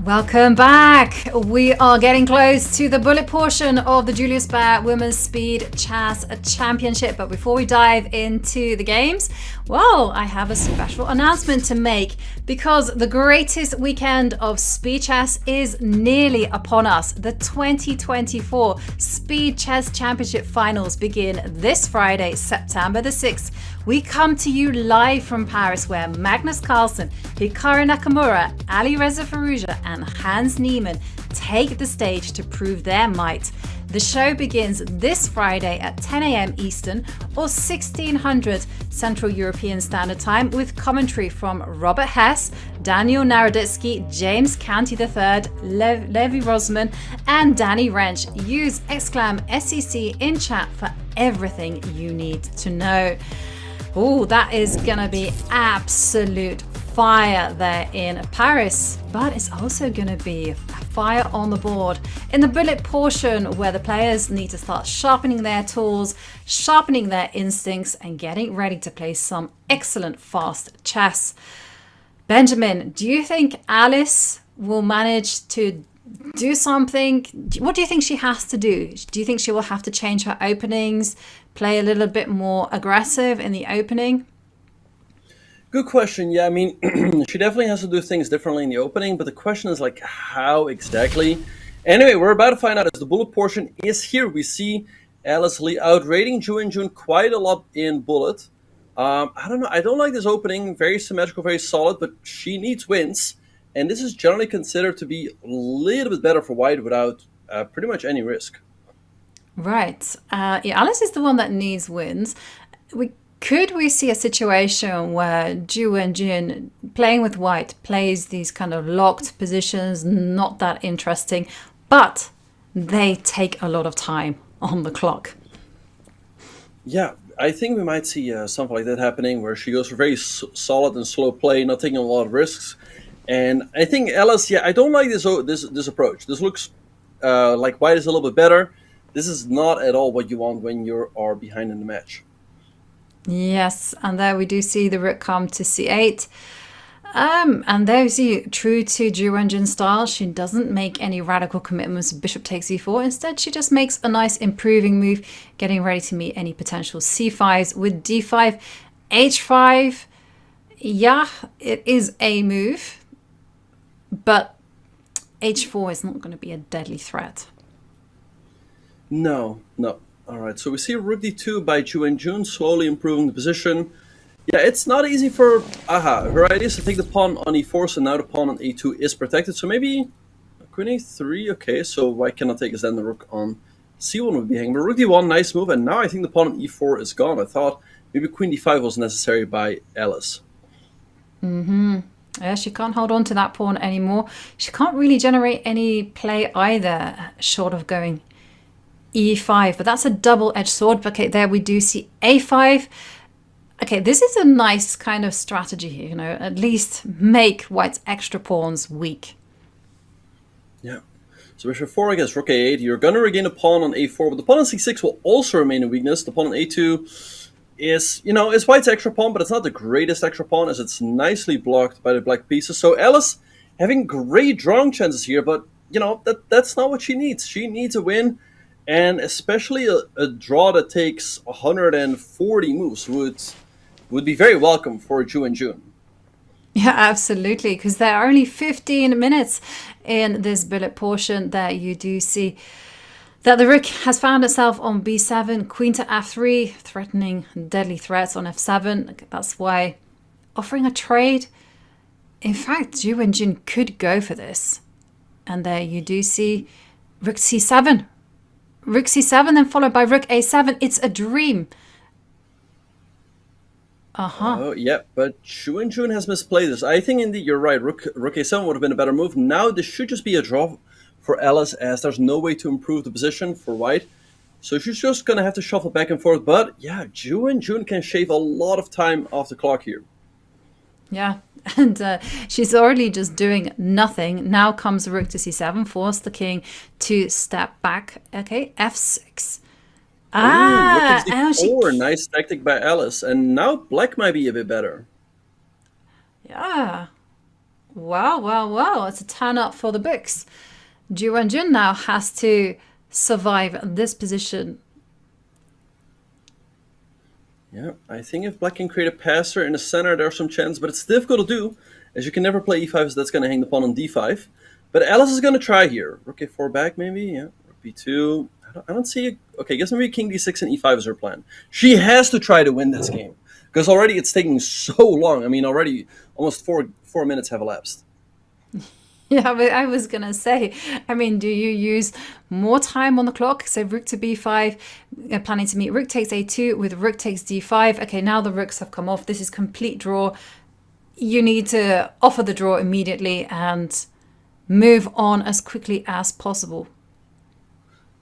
Welcome back. We are getting close to the bullet portion of the Julius Baer Women's Speed Chess Championship. But before we dive into the games, well, I have a special announcement to make because the greatest weekend of speed chess is nearly upon us. The 2024 Speed Chess Championship Finals begin this Friday, September the 6th. We come to you live from Paris, where Magnus Carlsen, Hikaru Nakamura, Alireza Firouzja, and Hans Niemann take the stage to prove their might. The show begins this Friday at 10 a.m. Eastern or 1600 Central European Standard Time with commentary from Robert Hess, Daniel Naroditsky, James Canty III, Levi Rosman, and Danny Wrench. Use !SEC in chat for everything you need to know. Oh, that is gonna be absolute fire there in Paris, but it's also gonna be fire on the board in the bullet portion, where the players need to start sharpening their tools, sharpening their instincts, and getting ready to play some excellent fast chess. Benjamin, do you think Alice will manage to do something? What do you think she has to do? Do you think she will have to change her openings, play a little bit more aggressive in the opening? Good question. Yeah, I mean, she definitely has to do things differently in the opening, but the question is like, how exactly? Anyway, we're about to find out as the bullet portion is here. We see Alice Lee outrating Ju Wenjun quite a lot in bullet. I don't know. I don't like this opening. Very symmetrical, very solid, but she needs wins. And this is generally considered to be a little bit better for white without pretty much any risk. Right. Yeah, Alice is the one that needs wins. Could we see a situation where Ju Wenjun, playing with white, plays these kind of locked positions, not that interesting, but they take a lot of time on the clock? Yeah, I think we might see something like that happening, where she goes for very solid and slow play, not taking a lot of risks. And I think Alice, yeah, I don't like this approach. This looks like white is a little bit better. This is not at all what you want when you are behind in the match. Yes, and there we do see the rook come to c8. And there you see, true to Ju Wenjun's style, she doesn't make any radical commitments. Bishop takes e4. Instead, she just makes a nice improving move, getting ready to meet any potential c5s with d5, h5. Yeah, it is a move, but h4 is not going to be a deadly threat. No. All right, so we see rook d2 by Ju Wenjun, slowly improving the position. Yeah, it's not easy for her idea is to take the pawn on e4, so now the pawn on e2 is protected. So maybe a queen a3. Okay, so why cannot take is then the rook on c1 would be hanging. But rook d1, nice move. And now I think the pawn on e4 is gone. I thought maybe queen d5 was necessary by Alice. Yeah, she can't hold on to that pawn anymore. She can't really generate any play either, short of going e5. But that's a double-edged sword. Okay, there we do see a5. Okay, this is a nice kind of strategy here, you know, at least make white's extra pawns weak. Yeah. So bishop 4 against rook a8. You're going to regain a pawn on a4, but the pawn on c6 will also remain a weakness. The pawn on a2 is, you know, is white's extra pawn, but it's not the greatest extra pawn as it's nicely blocked by the black pieces. So Alice having great drawing chances here, but, you know, that's not what she needs. She needs a win, and especially a draw that takes 140 moves would be very welcome for Ju Wenjun. Yeah, absolutely, because there are only 15 minutes in this bullet portion that you do see that the rook has found itself on b7, queen to f3, threatening deadly threats on f7. That's why offering a trade, in fact, Ju Wenjun could go for this. And there you do see rook c7. Rook c7, then followed by rook a7. It's a dream. Oh, yeah, but Ju Wenjun has misplayed this. I think indeed you're right. Rook a7 would have been a better move. Now this should just be a draw for Alice, as there's no way to improve the position for white. So she's just going to have to shuffle back and forth. But yeah, Ju Wenjun can shave a lot of time off the clock here. Yeah, and she's already just doing nothing. Now comes rook to c7, force the king to step back. Okay, f6. Ah, nice tactic by Alice. And now black might be a bit better. Yeah. Wow. It's a turn up for the books. Ju Wenjun now has to survive this position. Yeah, I think if black can create a passer in the center, there's some chance, but it's difficult to do, as you can never play e5, so that's going to hang the pawn on d5. But Alice is going to try here. Rook a4 back, maybe? Yeah, rook b2. I don't see it. Okay, I guess maybe king d6 and e5 is her plan. She has to try to win this game, because already it's taking so long. I mean, already almost four minutes have elapsed. Yeah, but I was going to say, I mean, do you use more time on the clock? So rook to b5, planning to meet rook takes a2 with rook takes d5. Okay, now the rooks have come off. This is complete draw. You need to offer the draw immediately and move on as quickly as possible.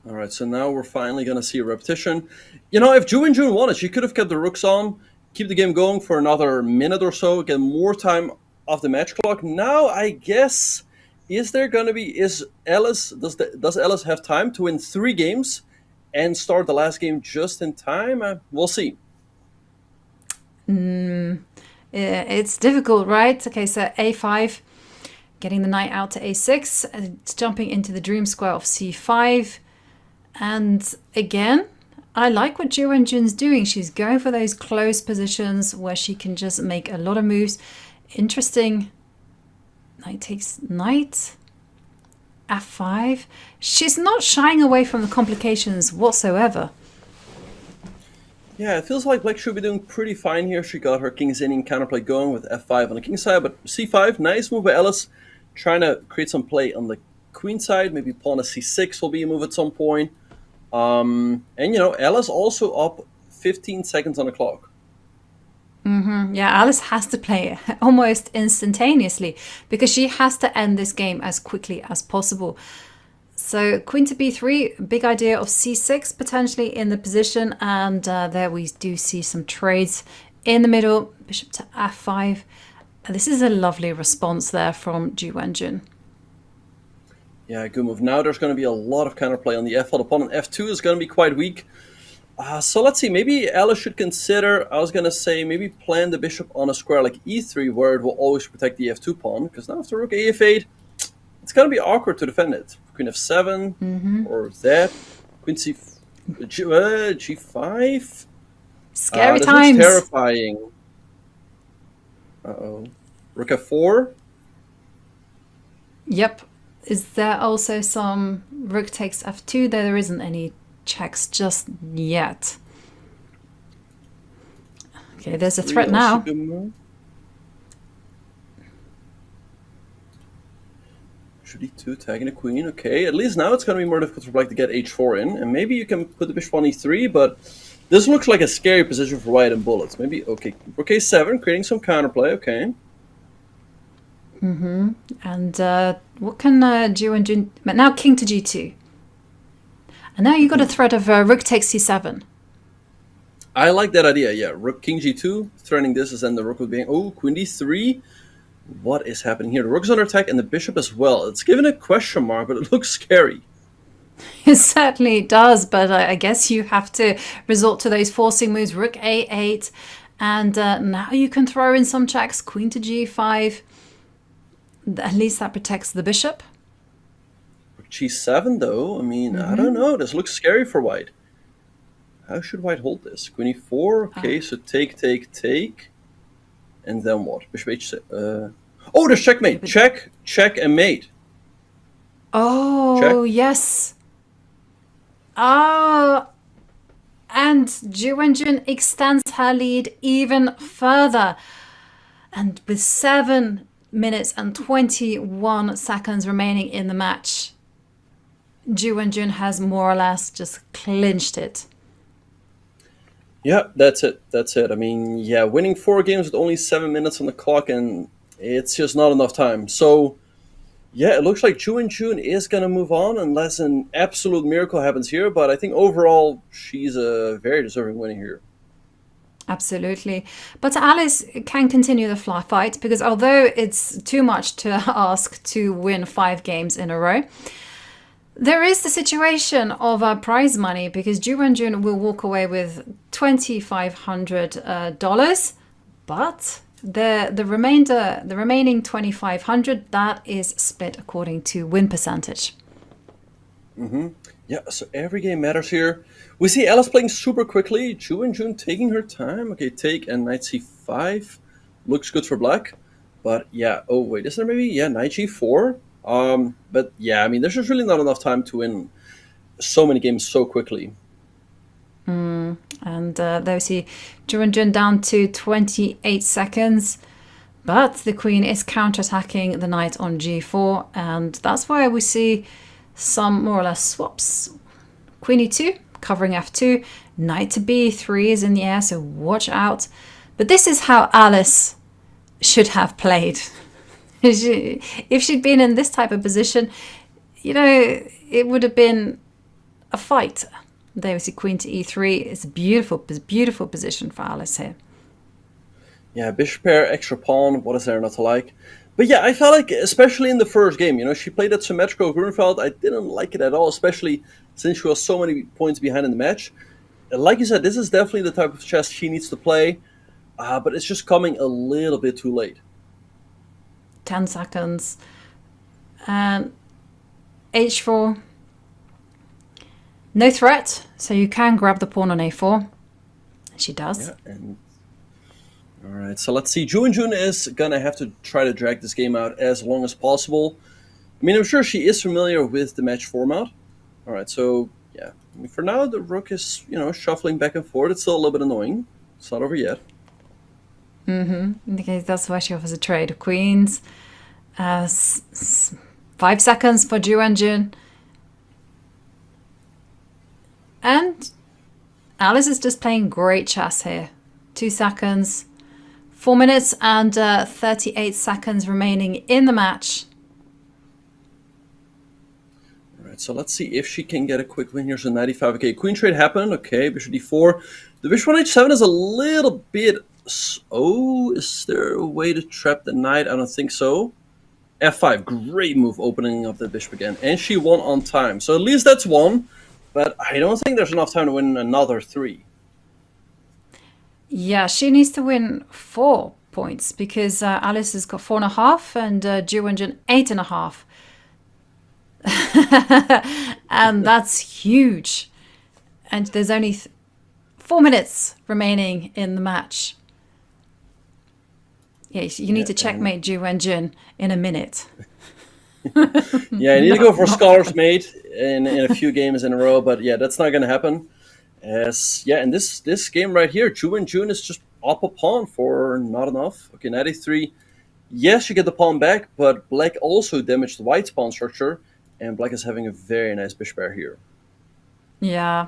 All right, so now we're finally going to see a repetition. You know, if Ju Wenjun wanted, she could have kept the rooks on, keep the game going for another minute or so, get more time off the match clock. Now, I guess, does Alice have time to win 3 games and start the last game just in time? We'll see. It's difficult, right? Okay, so a5, getting the knight out to a6, it's jumping into the dream square of c5. And again, I like what Ju Wenjun's doing. She's going for those close positions where she can just make a lot of moves. Interesting. Knight takes knight. f5. She's not shying away from the complications whatsoever. Yeah, it feels like black should be doing pretty fine here. She got her king's inning counterplay going with f5 on the king side, but c5, nice move by Alice, trying to create some play on the queen side. Maybe pawn to c6 will be a move at some point. And, you know, Alice also up 15 seconds on the clock. Yeah, Alice has to play almost instantaneously because she has to end this game as quickly as possible. So queen to b3, big idea of c6 potentially in the position. And there we do see some trades in the middle. Bishop to f5. This is a lovely response there from Ju Wenjun. Yeah, good move. Now there's going to be a lot of counterplay on the f-file. The pawn on f2 is going to be quite weak. So let's see. Maybe Alice should consider, I was going to say, maybe plan the bishop on a square like e3, where it will always protect the f2 pawn. Because now after rook af8, it's going to be awkward to defend it. Queen f7, or that. Queen g5. Scary this times. looks terrifying. Uh-oh. Rook f4. Yep. Is there also some rook takes f2? There isn't any checks just yet. Okay, there's a threat now. bishop d2, tagging the queen. Okay, at least now it's going to be more difficult for black to get h4 in, and maybe you can put the bishop on e3, but this looks like a scary position for white and bullets. Maybe, okay, rook a7, creating some counterplay, okay. And what can Ju Wenjun... But now king to g2. And now you got a threat of rook takes c7. I like that idea, yeah. Rook king g2, threatening this, as then the rook would be... Oh, queen d3. What is happening here? The rook is under attack and the bishop as well. It's given a question mark, but it looks scary. It certainly does, but I guess you have to resort to those forcing moves. Rook a8, and now you can throw in some checks. Queen to g5. At least that protects the bishop. Rook g7, though. I mean, I don't know. This looks scary for white. How should white hold this? Queen e4. Okay, so take. And then what? Bishop h6. Oh, there's checkmate. Check, and mate. Oh, check. Yes. Oh, and Ju Wenjun extends her lead even further. And with 7 minutes and 21 seconds remaining in the match, Ju Wenjun has more or less just clinched it. Yeah, that's it. I mean, yeah, winning 4 games with only 7 minutes on the clock, and it's just not enough time. So, yeah, it looks like Ju Wenjun is going to move on unless an absolute miracle happens here. But I think overall, she's a very deserving winner here. Absolutely. But Alice can continue the fight because although it's too much to ask to win 5 games in a row, there is the situation of prize money because Ju Wenjun will walk away with $2,500, but the remaining $2,500, that is split according to win percentage. Yeah, so every game matters here. We see Alice playing super quickly. Ju Wenjun taking her time. Okay, take and knight c5 looks good for black, but yeah. Oh wait, is there maybe knight g4? But yeah, I mean, there's just really not enough time to win so many games so quickly. And there we see Ju Wenjun down to 28 seconds, but the queen is counterattacking the knight on g4, and that's why we see some more or less swaps. Queen e2, covering f2, knight to b3 is in the air, so watch out. But this is how Alice should have played. If she'd been in this type of position, it would have been a fight. There we see queen to e3. It's a beautiful position for Alice here. Yeah, bishop pair, extra pawn. What is there not to like? But yeah, I felt like, especially in the first game, she played that symmetrical Grunfeld. I didn't like it at all, especially since she was so many points behind in the match. Like you said, this is definitely the type of chess she needs to play, but it's just coming a little bit too late. 10 seconds. And h4. No threat, so you can grab the pawn on a4. And she does. Yeah, all right, so let's see. Ju Wenjun is going to have to try to drag this game out as long as possible. I mean, I'm sure she is familiar with the match format. All right, so yeah. I mean, for now, the rook is, shuffling back and forth. It's still a little bit annoying. It's not over yet. In the case, that's why she offers a trade of queens. 5 seconds for Ju Wenjun. And Alice is just playing great chess here. 2 seconds. 4 minutes and 38 seconds remaining in the match. All right, so let's see if she can get a quick win here. So 95. Okay, queen trade happened. Okay, bishop d4. The bishop on h7 is a little bit... Oh, is there a way to trap the knight? I don't think so. f5, great move, opening up the bishop again. And she won on time. So at least that's one. But I don't think there's enough time to win another 3. Yeah, she needs to win 4 points because Alice has got 4.5 and Ju Wenjun 8.5. And that's huge. And there's only 4 minutes remaining in the match. Yeah, you need to checkmate Ju Wenjun in a minute. Yeah, I need to go for Scholar's Mate in a few games in a row, but yeah, that's not going to happen. In this game right here, Ju Wenjun is just up a pawn for not enough. Okay, knight a3, Yes, you get the pawn back, but black also damaged white's pawn structure, and black is having a very nice bishop pair here. Yeah,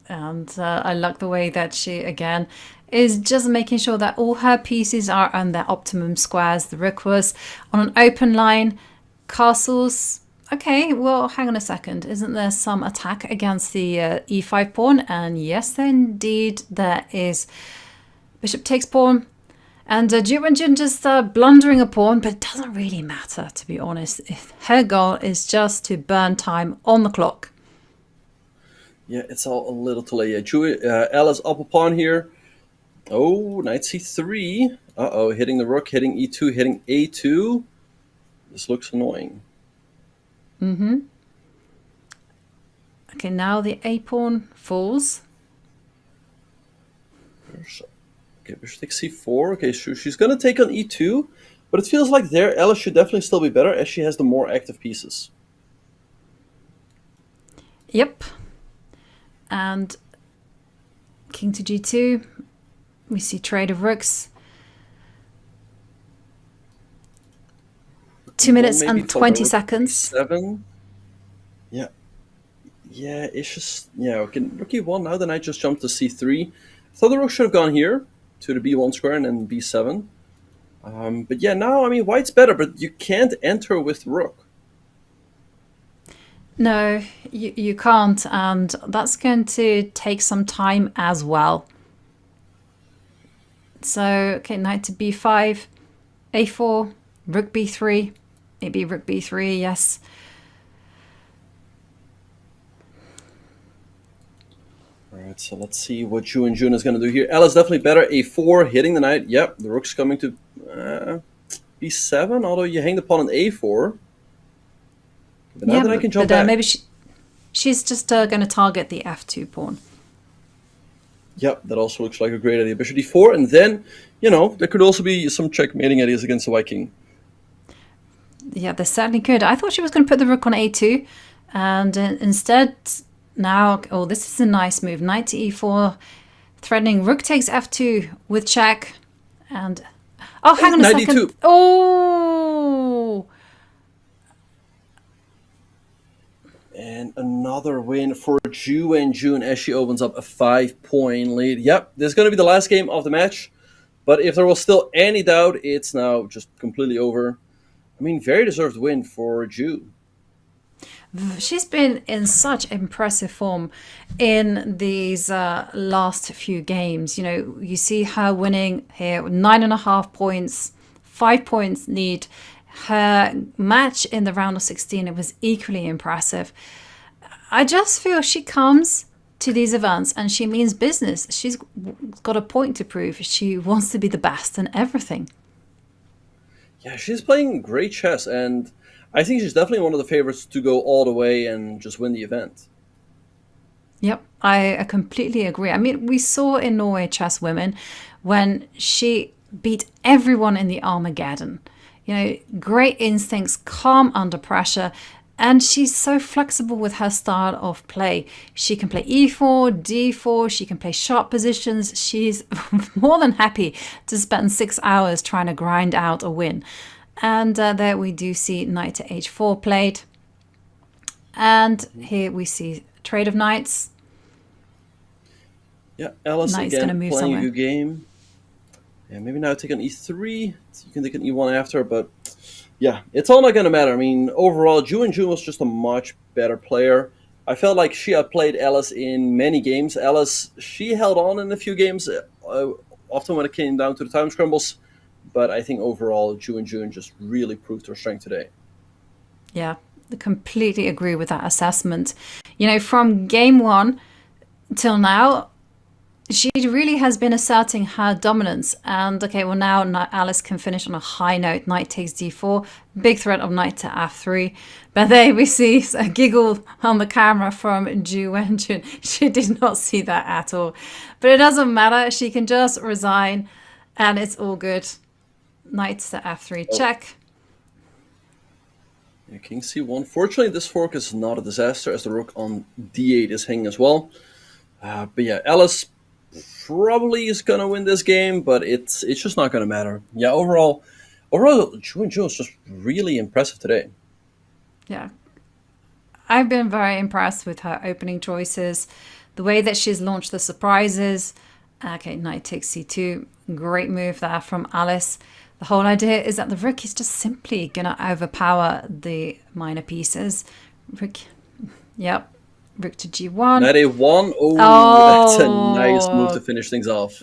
and I like the way that she, again, is just making sure that all her pieces are on their optimum squares. The rook was on an open line. Castles, okay, well, hang on a second. Isn't there some attack against the e5 pawn? And yes, indeed, there is. Bishop takes pawn. And Ju Wenjun just blundering a pawn, but it doesn't really matter, to be honest. Her goal is just to burn time on the clock. Yeah, it's all a little too late. Yeah, Alice up a pawn here. Oh, knight c3. Uh-oh, hitting the rook, hitting e2, hitting a2. This looks annoying. Mm-hmm. Okay, now the a pawn falls. Okay, bishop takes c4. Okay, so she's going to take on e2, but it feels like there Alice should definitely still be better as she has the more active pieces. Yep. And king to g2. We see trade of rooks. 2 minutes and 20 seconds. 7. Yeah. Yeah, it's just... Yeah, okay, rook e1. Now the knight just jumped to c3. I thought the rook should have gone here to the b1 square and then b7. But yeah, now, I mean, white's better, but you can't enter with rook. No, you can't, and that's going to take some time as well. So, okay, knight to b5, a4, rook b3, maybe rook b3, yes. Alright, so let's see what Ju Wenjun is going to do here. Alice definitely better. A4, hitting the knight. Yep, the rook's coming to b7, although you hang the pawn on a4. But now yeah, that I can jump back. Maybe she's just going to target the f2 pawn. Yep, that also looks like a great idea. Bishop d4, and then, you know, there could also be some checkmating ideas against the white king. Yeah, there certainly could. I thought she was going to put the rook on a2, and instead, now, oh, this is a nice move. Knight to e4, threatening rook takes f2 with check, and... Oh, hang on a second. D2. Oh! And another win for Ju Wenjun as she opens up a 5-point lead. Yep, this is going to be the last game of the match. But if there was still any doubt, it's now just completely over. I mean, very deserved win for Ju. She's been in such impressive form in these last few games. You know, you see her winning here, 9.5 points, 5 points lead. Her match in the round of 16, it was equally impressive. I just feel she comes to these events and she means business. She's got a point to prove. She wants to be the best in everything. Yeah, she's playing great chess, and I think she's definitely one of the favorites to go all the way and just win the event. Yep, I completely agree. I mean, we saw in Norway Chess Women when she beat everyone in the Armageddon. You know, great instincts, calm under pressure, and she's so flexible with her style of play. She can play e4, d4, she can play sharp positions. She's more than happy to spend 6 hours trying to grind out a win. And there we do see knight to h4 played. And here we see trade of knights. Yeah, Alice Knight's again gonna move playing somewhere. a good game. Yeah, maybe now take an e3. So you can take an e1 after, but yeah, it's all not going to matter. I mean, overall, Ju Wenjun was just a much better player. I felt like she outplayed Alice in many games. Alice, she held on in a few games, often when it came down to the time scrambles. But I think overall, Ju Wenjun just really proved her strength today. Yeah, I completely agree with that assessment. You know, from game one till now, she really has been asserting her dominance. And okay, well now Alice can finish on a high note. Knight takes d4, big threat of knight to f3. But there we see a giggle on the camera from Ju Wenjun. She did not see that at all. But it doesn't matter. She can just resign and it's all good. Knight to f3 check. Yeah, king c1. Fortunately, this fork is not a disaster as the rook on d8 is hanging as well. But yeah, Alice probably is going to win this game, but it's just not going to matter. Yeah, overall, overall, Ju Wenjun was just really impressive today. Yeah. I've been very impressed with her opening choices, the way that she's launched the surprises. Okay, knight takes c2. Great move there from Alice. The whole idea is that the rook is just simply going to overpower the minor pieces. Rook, yep. Rook to g1. Knight a1. Oh, that's a nice move to finish things off.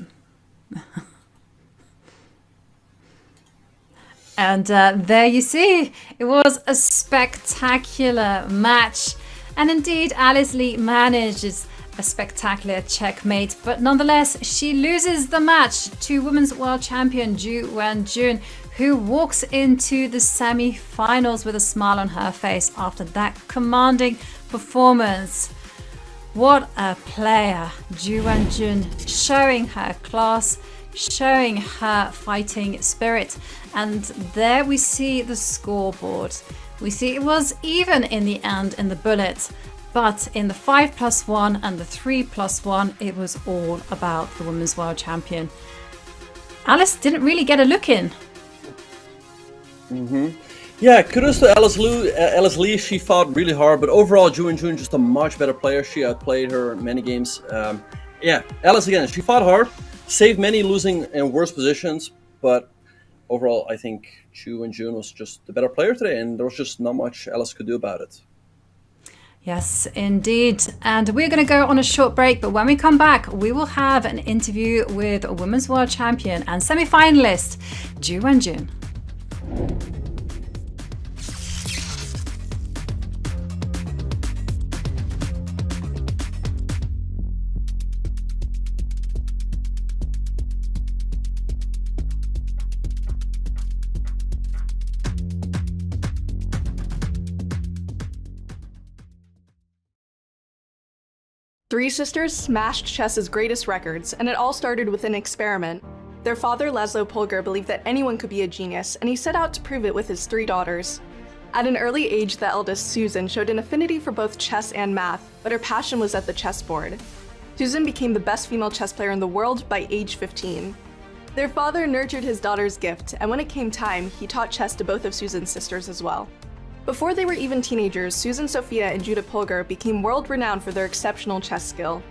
And there you see, it was a spectacular match. And indeed, Alice Lee manages a spectacular checkmate, but nonetheless, she loses the match to Women's World Champion Ju Wenjun, who walks into the semi-finals with a smile on her face after that commanding performance. What a player, Ju Wenjun, showing her class, showing her fighting spirit. And there we see the scoreboard. We see it was even in the end in the bullet, but in the 5+1 and the 3+1, it was all about the Women's World Champion. Alice didn't really get a look in. Yeah, kudos to Alice Lee. She fought really hard, but overall, Ju Wenjun just a much better player. She outplayed her in many games. Yeah, Alice again, she fought hard, saved many losing in worse positions, but overall, I think Ju Wenjun was just the better player today, and there was just not much Alice could do about it. Yes, indeed. And we're going to go on a short break, but when we come back, we will have an interview with a Women's World Champion and semi-finalist, Ju Wenjun. Three sisters smashed chess's greatest records, and it all started with an experiment. Their father, Laszlo Polgar, believed that anyone could be a genius, and he set out to prove it with his three daughters. At an early age, the eldest, Susan, showed an affinity for both chess and math, but her passion was at the chessboard. Susan became the best female chess player in the world by age 15. Their father nurtured his daughter's gift, and when it came time, he taught chess to both of Susan's sisters as well. Before they were even teenagers, Susan Sophia and Judith Polgar became world-renowned for their exceptional chess skill.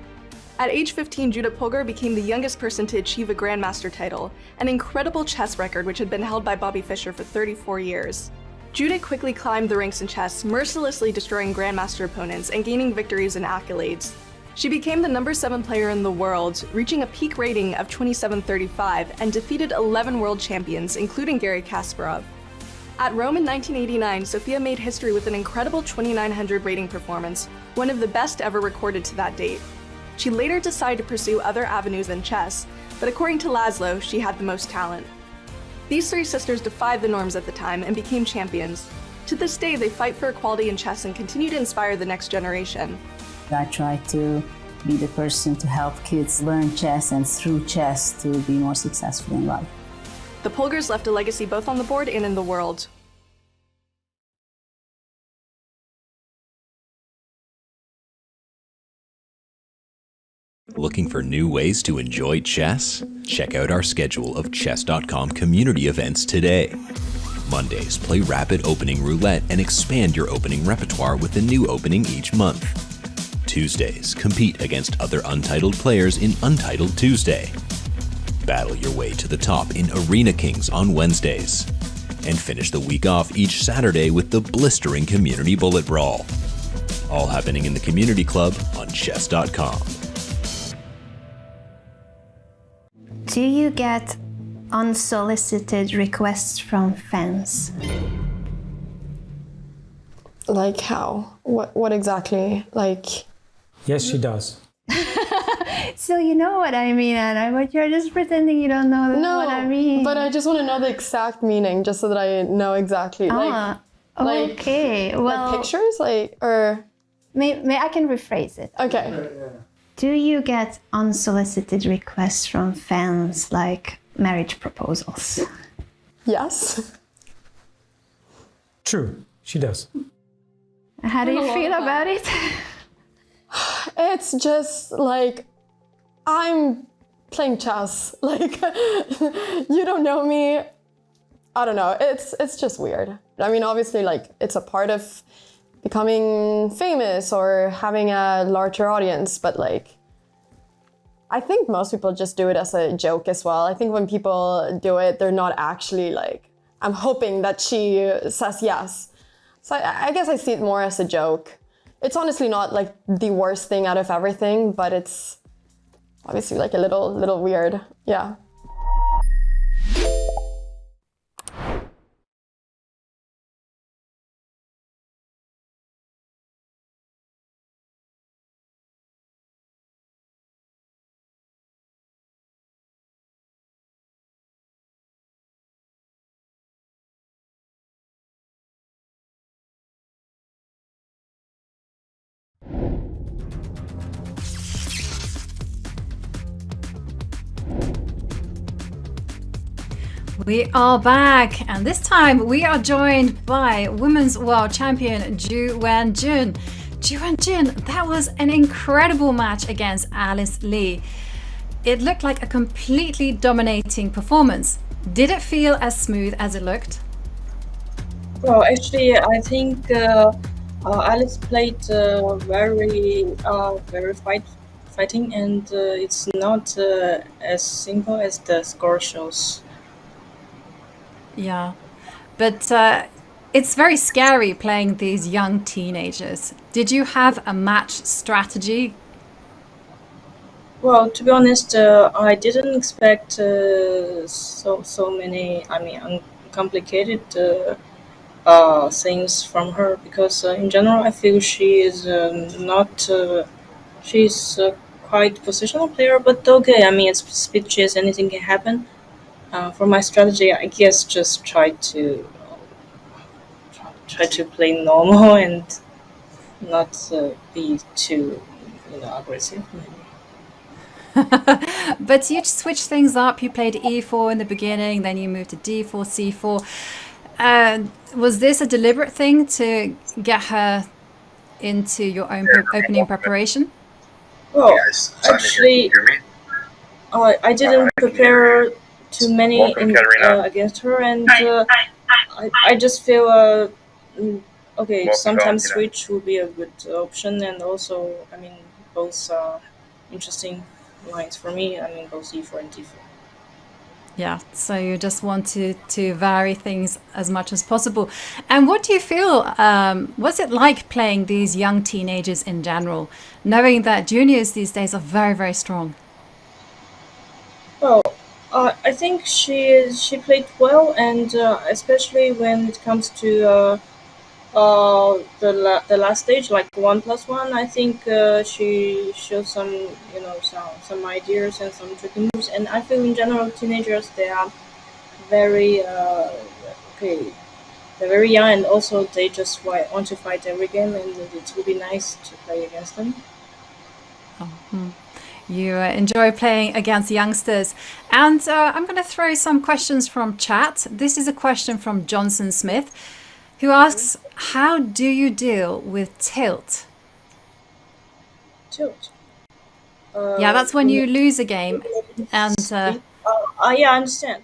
At age 15, Judith Polgar became the youngest person to achieve a Grandmaster title, an incredible chess record which had been held by Bobby Fischer for 34 years. Judith quickly climbed the ranks in chess, mercilessly destroying Grandmaster opponents and gaining victories and accolades. She became the number 7 player in the world, reaching a peak rating of 2735 and defeated 11 world champions, including Garry Kasparov. At Rome in 1989, Sophia made history with an incredible 2900 rating performance, one of the best ever recorded to that date. She later decided to pursue other avenues than chess, but according to Laszlo, she had the most talent. These three sisters defied the norms at the time and became champions. To this day, they fight for equality in chess and continue to inspire the next generation. I try to be the person to help kids learn chess and through chess to be more successful in life. The Polgars left a legacy both on the board and in the world. Looking for new ways to enjoy chess? Check out our schedule of Chess.com community events today. Mondays, play Rapid Opening Roulette and expand your opening repertoire with a new opening each month. Tuesdays, compete against other untitled players in Untitled Tuesday. Battle your way to the top in Arena Kings on Wednesdays. And finish the week off each Saturday with the blistering Community Bullet Brawl. All happening in the Community Club on Chess.com. Do you get unsolicited requests from fans? Like how? What exactly? Like... Yes, she does. So you know what I mean, Anna, but you're just pretending you don't know what I mean. But I just want to know the exact meaning, just so that I know exactly. Okay. Well, like pictures, or may I can rephrase it. Okay. Do you get unsolicited requests from fans, like marriage proposals? Yes. True, she does. How do you feel about it? It's just like, I'm playing chess. Like, you don't know me. I don't know. It's just weird. I mean, obviously, like, it's a part of becoming famous or having a larger audience, but like, I think most people just do it as a joke as well. I think when people do it, they're not actually like, I'm hoping that she says yes. So I guess I see it more as a joke. It's honestly not like the worst thing out of everything, but it's obviously like a little weird. Yeah. We are back, and this time we are joined by Women's World Champion Ju Wenjun. Ju Wenjun, that was an incredible match against Alice Lee. It looked like a completely dominating performance. Did it feel as smooth as it looked? Well, actually, I think Alice played very fighting, and it's not as simple as the score shows. Yeah, but it's very scary playing these young teenagers. Did you have a match strategy? Well, to be honest, I didn't expect so many. I mean, complicated things from her, because in general, I feel she is not. She's quite positional player, but okay. I mean, it's speed chess. Anything can happen. For my strategy, I guess just try to play normal and not be too, aggressive. But you switched things up. You played e4 in the beginning, then you moved to d4, c4. Was this a deliberate thing to get her into your own opening preparation? Well, actually, I didn't prepare too many against her, and I just feel okay. Sometimes switch would be a good option, and also, I mean, both interesting lines for me. I mean, both e4 and d4. Yeah, so you just want to vary things as much as possible. And what do you feel, what's it like playing these young teenagers in general, knowing that juniors these days are very, very strong? Well, I think she played well, and especially when it comes to the last stage, like 1+1, I think she showed some some ideas and some tricky moves. And I feel in general teenagers, they are very okay. They're very young, and also they just want to fight every game, and it will be nice to play against them. You enjoy playing against youngsters. And I'm going to throw some questions from chat. This is a question from Johnson Smith, who asks, how do you deal with tilt? Tilt? Yeah, that's when you lose a game. And yeah, I understand.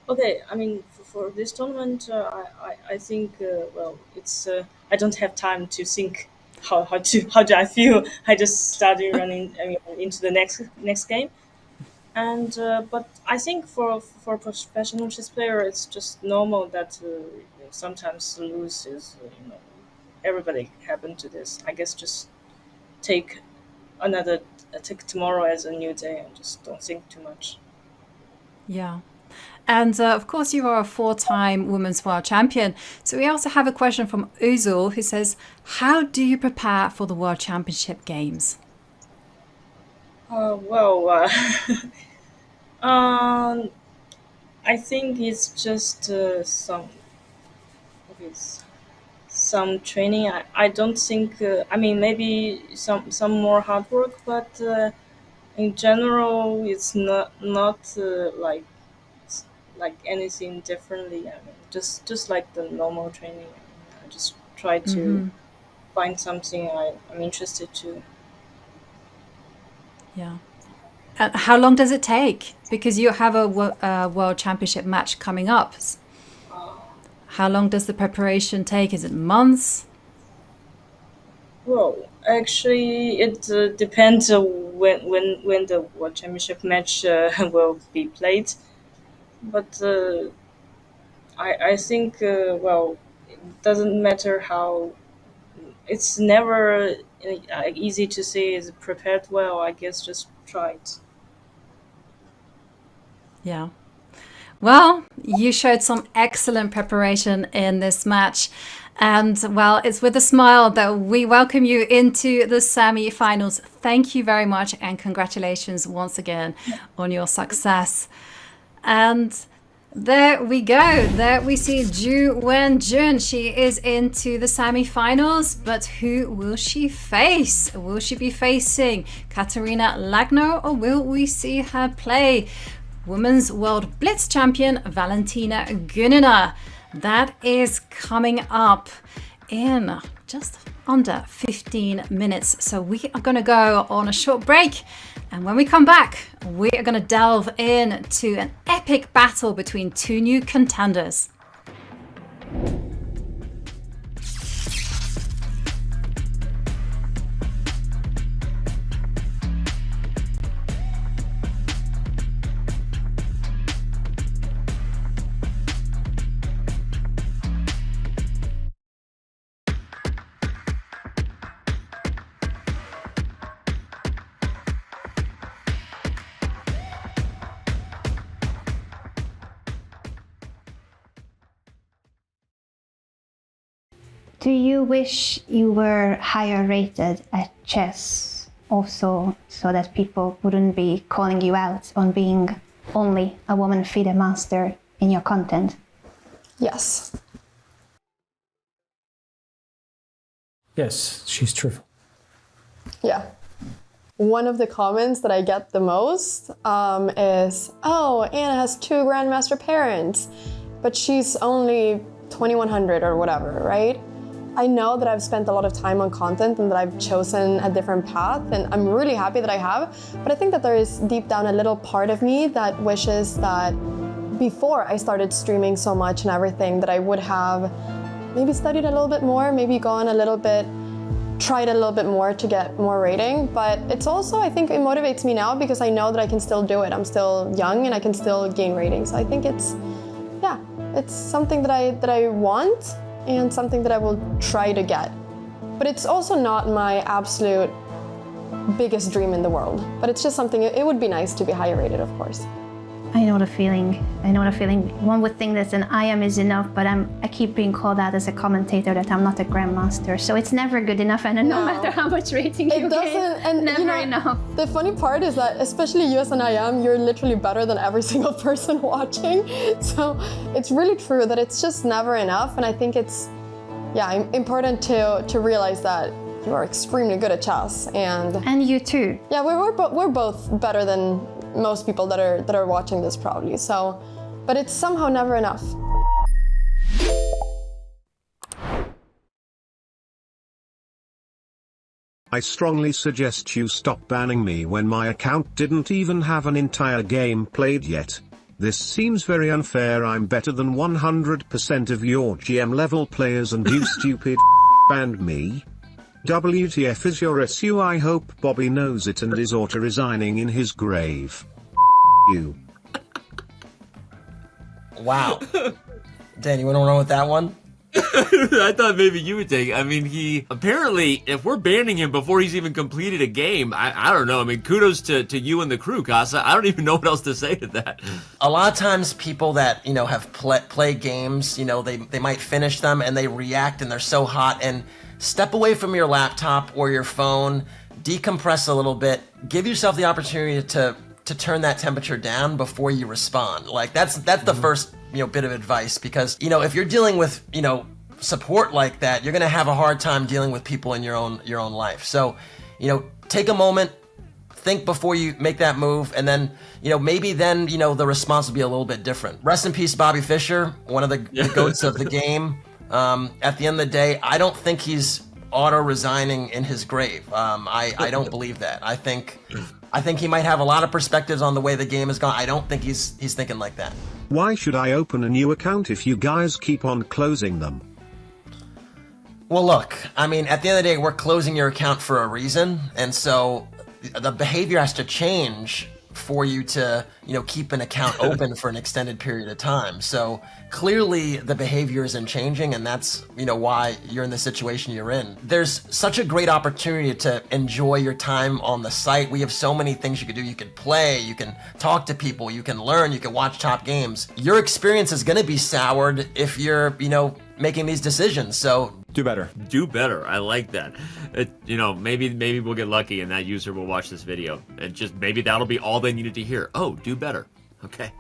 Okay, I mean, for this tournament, I think, well, it's I don't have time to think how do I feel. I just started running into the next game, and but I think for a professional chess player, it's just normal that sometimes lose is everybody happened to this. I guess just take tomorrow as a new day and just don't think too much. Yeah. And of course, you are a 4-time Women's World Champion. So we also have a question from Uzul, who says, how do you prepare for the World Championship Games? Well, I think it's just some training. I don't think. I mean, maybe some more hard work, but in general, it's not like anything differently. I mean, just like the normal training. I just try to find something I'm interested to. Yeah. And how long does it take? Because you have a World Championship match coming up. How long does the preparation take? Is it months? Well, actually, it depends when the World Championship match will be played. But I think well, it doesn't matter how. It's never easy to say is prepared well. I guess just try it. Yeah. Well, you showed some excellent preparation in this match. And well, it's with a smile that we welcome you into the semi-finals. Thank you very much and congratulations once again on your success. And there we go. There we see Ju Wenjun. She is into the semi-finals, but who will she face? Will she be facing Kateryna Lagno, or will we see her play Women's World Blitz champion Valentina Gunina? That is coming up in just under 15 minutes. So we are going to go on a short break. And when we come back, we are going to delve into an epic battle between two new contenders. Do you wish you were higher rated at chess also, so that people wouldn't be calling you out on being only a woman FIDE master in your content? Yes. Yes, she's truthful. Yeah. One of the comments that I get the most is, oh, Anna has 2 Grandmaster parents, but she's only 2100 or whatever, right? I know that I've spent a lot of time on content and that I've chosen a different path, and I'm really happy that I have, but I think that there is deep down a little part of me that wishes that before I started streaming so much and everything, that I would have maybe studied a little bit more, maybe gone a little bit, tried a little bit more to get more rating. But it's also, I think it motivates me now because I know that I can still do it. I'm still young and I can still gain ratings. So I think it's something that I want and something that I will try to get. But it's also not my absolute biggest dream in the world. But it's just something, it would be nice to be higher rated, of course. I know the feeling. I know the feeling. One would think that an IM is enough, but I keep being called out as a commentator that I'm not a grandmaster. So it's never good enough, and no matter how much rating you get, and never enough. The funny part is that, especially you as an IM, you're literally better than every single person watching. So it's really true that it's just never enough, and I think it's important to realize that you are extremely good at chess, and you too. Yeah, we're both better than most people that are watching this probably. So, but it's somehow never enough. I strongly suggest you stop banning me when my account didn't even have an entire game played yet. This seems very unfair. I'm better than 100% of your GM level players and you stupid banned me. WTF is your SU? I hope Bobby knows it and is auto-resigning in his grave. You. Wow. Dan, you want to run with that one? I thought maybe you would take it. I mean, he apparently, if we're banning him before he's even completed a game, I don't know. I mean, kudos to you and the crew, Casa. I don't even know what else to say to that. A lot of times people that, have played games, they might finish them and they react and they're so hot, and step away from your laptop or your phone, decompress a little bit, give yourself the opportunity to turn that temperature down before you respond. Like that's the first bit of advice, because if you're dealing with support like that, you're gonna have a hard time dealing with people in your own life. So take a moment, think before you make that move, and then maybe then the response will be a little bit different. Rest in peace, Bobby Fischer, one of the goats of the game. At the end of the day, I don't think he's auto-resigning in his grave. I don't believe that. I think he might have a lot of perspectives on the way the game has gone. I don't think he's thinking like that. Why should I open a new account if you guys keep on closing them? Well, look, I mean, at the end of the day, we're closing your account for a reason, and so the behavior has to change for you to, keep an account open for an extended period of time. So clearly the behavior isn't changing, and that's, why you're in the situation you're in. There's such a great opportunity to enjoy your time on the site. We have so many things you could do. You could play, you can talk to people, you can learn, you can watch top games. Your experience is going to be soured if you're, making these decisions. So do better. Do better. I like that. Maybe we'll get lucky and that user will watch this video and just maybe that'll be all they needed to hear. Oh, do better. Okay.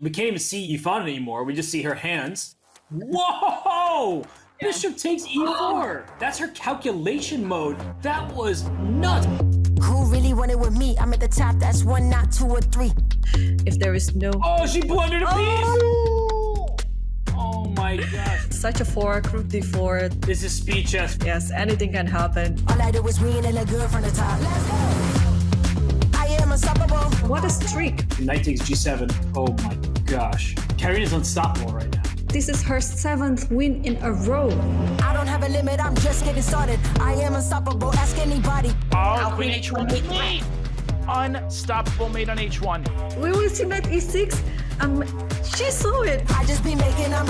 We can't even see Yifan anymore. We just see her hands. Whoa! Bishop takes e4. That's her calculation mode. That was nuts. Who really wanted with me? I'm at the top. That's 1, not 2 or 3. If there is no... Oh, she blundered a piece! Oh my gosh. Such a 4, rook d4. This is speed chess. Yes, anything can happen. All I do is win and look good from the top. Let's go. I am unstoppable. What a streak. Knight takes g7. Oh my gosh. Kateryna's unstoppable right now. This is her 7th win in a row. I don't have a limit, I'm just getting started. I am unstoppable, ask anybody. Oh, Queen H1 mate. Unstoppable mate on H1. We will see knight e6. She saw it. I just be making them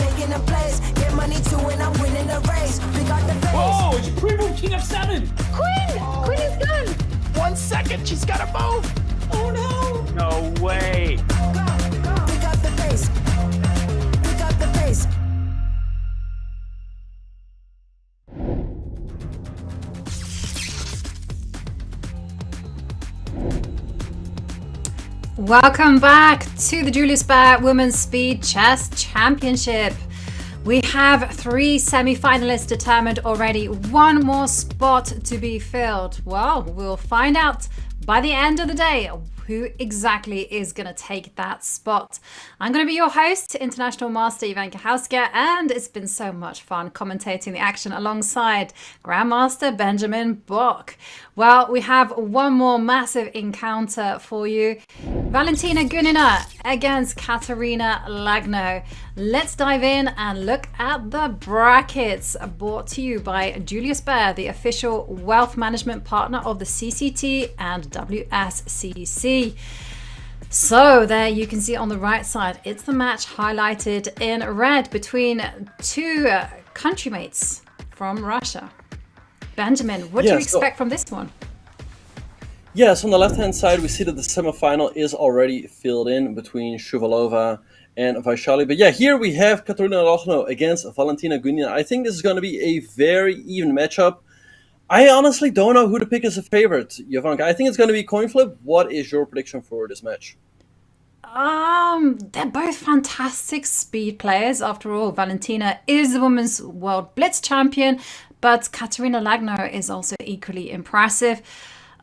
plays. Get money too and I'm winning the race. We got the face. Oh, she pre-moved king f7. Queen! Queen is done. 1 second, she's got to move. Oh no. No way. Go. We got the face. We got the face. Welcome back to the Julius Baer Women's Speed Chess Championship. We have 3 semi-finalists determined already. 1 more spot to be filled. Well, we'll find out by the end of the day who exactly is going to take that spot. I'm going to be your host, International Master Ivan Kahauska, and it's been so much fun commentating the action alongside Grandmaster Benjamin Bock. Well, we have one more massive encounter for you. Valentina Gunina against Kateryna Lagno. Let's dive in and look at the brackets brought to you by Julius Baer, the official wealth management partner of the CCT and WSCC. So there you can see on the right side, it's the match highlighted in red between 2 countrymates from Russia. Benjamin, what do you expect from this one? Yes, on the left-hand side, we see that the semifinal is already filled in between Shuvalova and Vaishali. But yeah, here we have Kateryna Lagno against Valentina Gunina. I think this is going to be a very even matchup. I honestly don't know who to pick as a favorite, Jovanka. I think it's going to be coin flip. What is your prediction for this match? They're both fantastic speed players. After all, Valentina is the Women's World Blitz champion, but Kateryna Lagno is also equally impressive.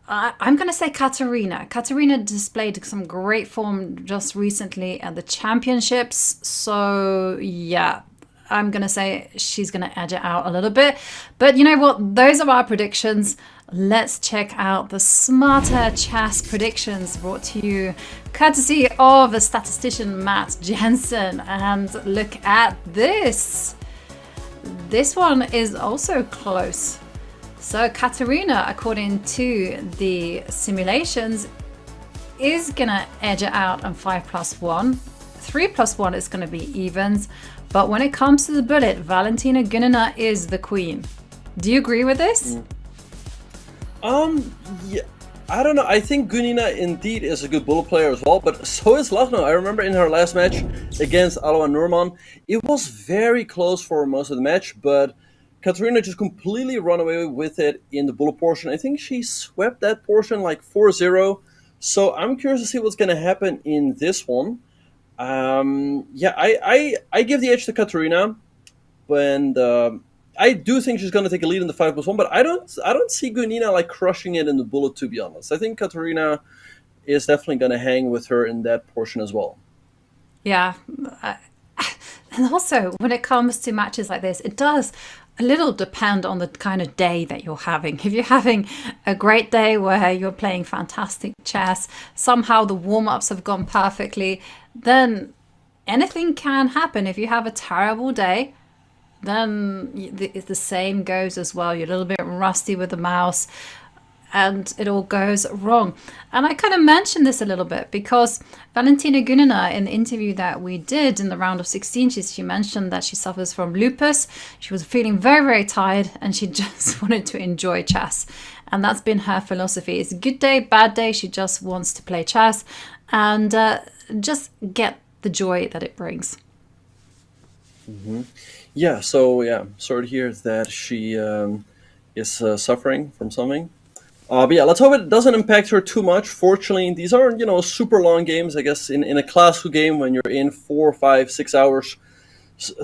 I'm going to say Kateryna. Kateryna displayed some great form just recently at the championships. So, yeah, I'm going to say she's going to edge it out a little bit. But you know what? Those are our predictions. Let's check out the Smarter Chess predictions brought to you courtesy of the statistician Matt Jensen. And look at this. This one is also close. So Kateryna, according to the simulations, is going to edge it out on 5+1. 3+1 is going to be evens. But when it comes to the bullet, Valentina Gunina is the queen. Do you agree with this? Yeah, I don't know. I think Gunina indeed is a good bullet player as well, but so is Lagno. I remember in her last match against Alois Nurman, it was very close for most of the match, but Kateryna just completely run away with it in the bullet portion. I think she swept that portion like 4-0. So I'm curious to see what's going to happen in this one. Yeah, I give the edge to Kateryna, and I do think she's going to take a lead in the 5+1. But I don't see Gunina like crushing it in the bullet, to be honest. I think Kateryna is definitely going to hang with her in that portion as well. Yeah, and also when it comes to matches like this, it does a little depend on the kind of day that you're having. If you're having a great day where you're playing fantastic chess, somehow the warm-ups have gone perfectly, then anything can happen. If you have a terrible day, then the same goes as well. You're a little bit rusty with the mouse and it all goes wrong. And I kind of mentioned this a little bit because Valentina Gunina, in the interview that we did in the round of 16, she mentioned that she suffers from lupus. She was feeling very, very tired and she just wanted to enjoy chess. And that's been her philosophy. It's a good day, bad day. She just wants to play chess and just get the joy that it brings. Mm-hmm. Yeah, so yeah, sorry to hear that she is suffering from something. But yeah, let's hope it doesn't impact her too much. Fortunately, these aren't, super long games. I guess in a classical game, when you're in 4, 5, 6 hours,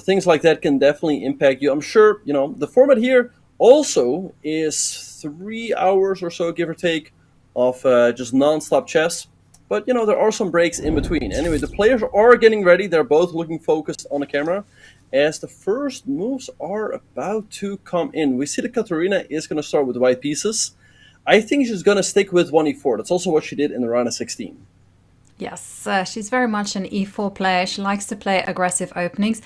things like that can definitely impact you. I'm sure, the format here also is 3 hours or so, give or take, of just non-stop chess. But, there are some breaks in between. Anyway, the players are getting ready. They're both looking focused on the camera as the first moves are about to come in. We see that Kateryna is going to start with white pieces. I think she's going to stick with 1e4. That's also what she did in the round of 16. Yes, she's very much an e4 player. She likes to play aggressive openings.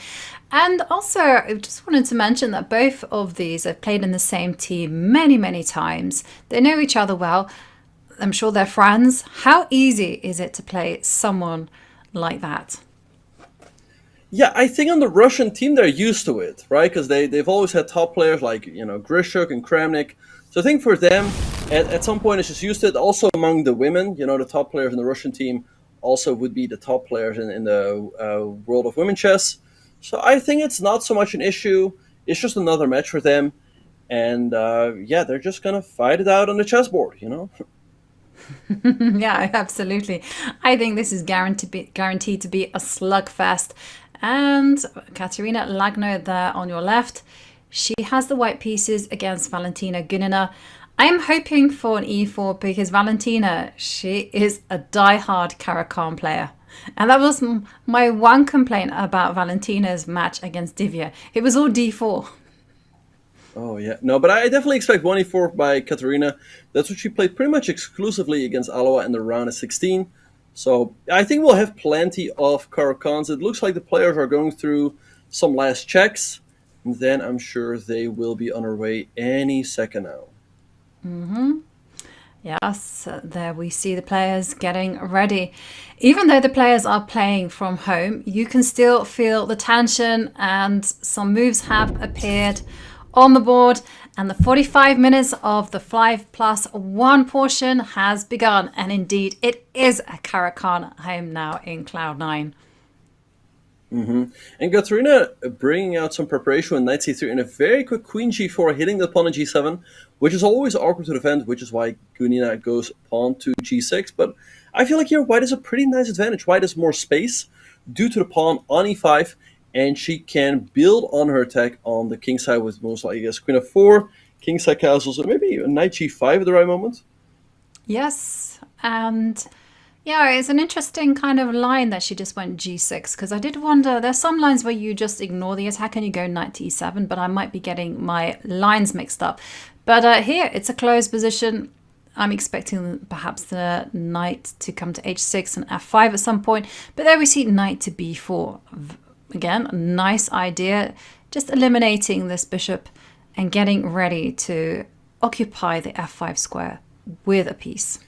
And also, I just wanted to mention that both of these have played in the same team many, many times. They know each other well. I'm sure they're friends. How easy is it to play someone like that? Yeah, I think on the Russian team, they're used to it, right? Because they've always had top players like, Grishuk and Kramnik. So I think for them, at some point, it's just used to it. Also among the women, the top players in the Russian team also would be the top players in the world of women chess. So I think it's not so much an issue. It's just another match for them. And they're just going to fight it out on the chessboard, Yeah, absolutely. I think this is guaranteed to be a slugfest. And Kateryna Lagno there on your left. She has the white pieces against Valentina Gunina. I'm hoping for an e4 because Valentina, she is a die-hard Caro-Kann player. And that was my one complaint about Valentina's match against Divya. It was all d4. Oh, yeah. No, but I definitely expect 1e4 by Kateryna. That's what she played pretty much exclusively against Aloha in the round of 16. So I think we'll have plenty of Caro-Kanns. It looks like the players are going through some last checks. And then I'm sure they will be on their way any second now. Mm-hmm. Yes, there we see the players getting ready. Even though the players are playing from home, you can still feel the tension, and some moves have appeared on the board, and the 45 minutes of the 5+1 portion has begun. And indeed, it is a Caro-Kann home now in Cloud 9. Mm-hmm. And Kateryna bringing out some preparation with knight c3 and a very quick queen g4, hitting the pawn on g7, which is always awkward to defend, which is why Gunina goes pawn to g6. But I feel like here white has a pretty nice advantage. White has more space due to the pawn on e5, and she can build on her attack on the king side with most likely, I guess, queen f4, king side castles, and maybe a knight g5 at the right moment. Yes, and yeah, it's an interesting kind of line that she just went g6, because I did wonder, there's some lines where you just ignore the attack and you go knight to e7, but I might be getting my lines mixed up. But here, it's a closed position. I'm expecting perhaps the knight to come to h6 and f5 at some point, but there we see knight to b4. Again, a nice idea, just eliminating this bishop and getting ready to occupy the f5 square with a piece.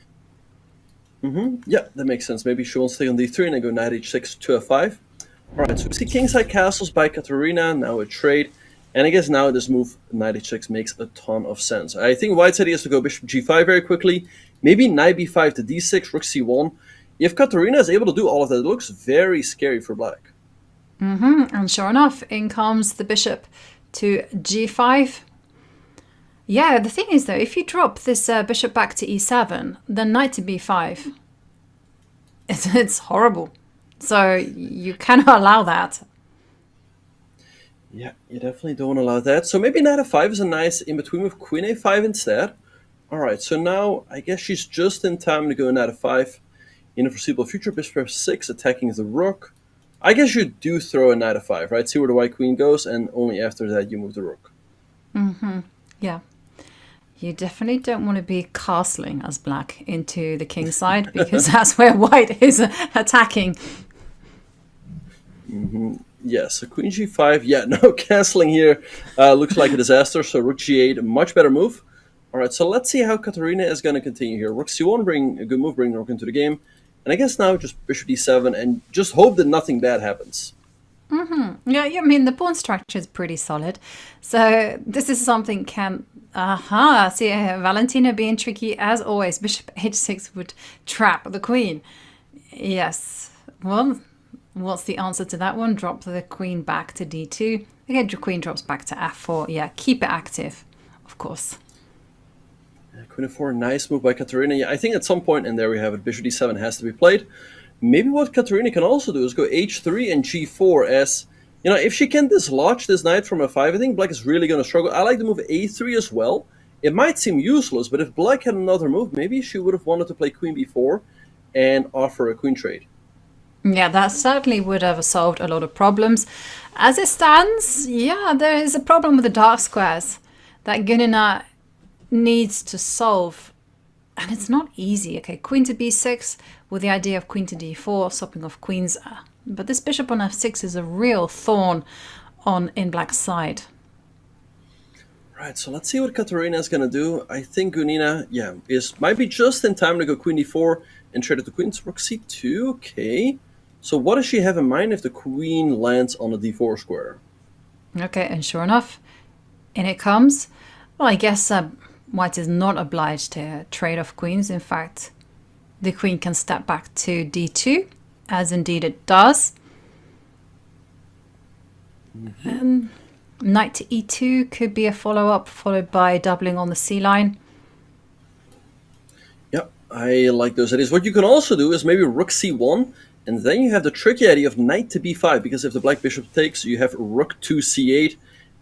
Mm-hmm. Yeah, that makes sense. Maybe she wants to stay on d3 and then go knight h6 to f5. All right, so we see kingside castles by Kateryna, now a trade. And I guess now this move, knight h6, makes a ton of sense. I think white's idea is to go bishop g5 very quickly. Maybe knight b5 to d6, rook c1. If Kateryna is able to do all of that, it looks very scary for black. Mm-hmm. And sure enough, in comes the bishop to g5. Yeah, the thing is though, if you drop this bishop back to e7, then knight to b5, it's horrible. So you cannot allow that. Yeah, you definitely don't allow that. So maybe knight f5 is a nice in-between with queen a5 instead. All right, so now I guess she's just in time to go knight f5 in the foreseeable future. Bishop f6 attacking the rook. I guess you do throw a knight f5, right? See where the white queen goes, and only after that you move the rook. Mm-hmm. Yeah. You definitely don't want to be castling as black into the king side, because that's where white is attacking. Mm-hmm. Yeah, so queen g5. Yeah, no castling here. Looks like a disaster. So rook g8, a much better move. All right, so let's see how Kateryna is going to continue here. Rook c1, bring a good move, bring the rook into the game. And I guess now just bishop d7 and just hope that nothing bad happens. Mm-hmm. Yeah, I mean, the pawn structure is pretty solid. So this is something can... See, Valentina being tricky as always. Bishop h6 would trap the queen. Yes. Well, what's the answer to that one? Drop the queen back to d2. Again, the queen drops back to f4. Yeah, keep it active, of course. Queen f4, nice move by Kateryna. Yeah, I think at some point, and there we have it, bishop d7 has to be played. Maybe what Kateryna can also do is go h3 and g4 as, you know, if she can dislodge this knight from f5, I think black is really going to struggle. I like the move a3 as well. It might seem useless, but if black had another move, maybe she would have wanted to play queen b4 and offer a queen trade. Yeah, that certainly would have solved a lot of problems. As it stands, yeah, there is a problem with the dark squares that Gunina needs to solve. And it's not easy. Okay, queen to b6 with the idea of queen to d4, swapping off queens. But this bishop on f6 is a real thorn in black's side. Right, so let's see what Kateryna is going to do. I think Gunina, yeah, might be just in time to go queen d4 and trade it to queen. Rook c2, okay. So what does she have in mind if the queen lands on a d4 square? Okay, and sure enough, in it comes. Well, I guess white is not obliged to trade off queens. In fact, the queen can step back to d2, as indeed it does. And knight to e2 could be a follow-up, followed by doubling on the c-line. Yep, I like those ideas. What you can also do is maybe rook c1, and then you have the tricky idea of knight to b5, because if the black bishop takes, you have rook to c8,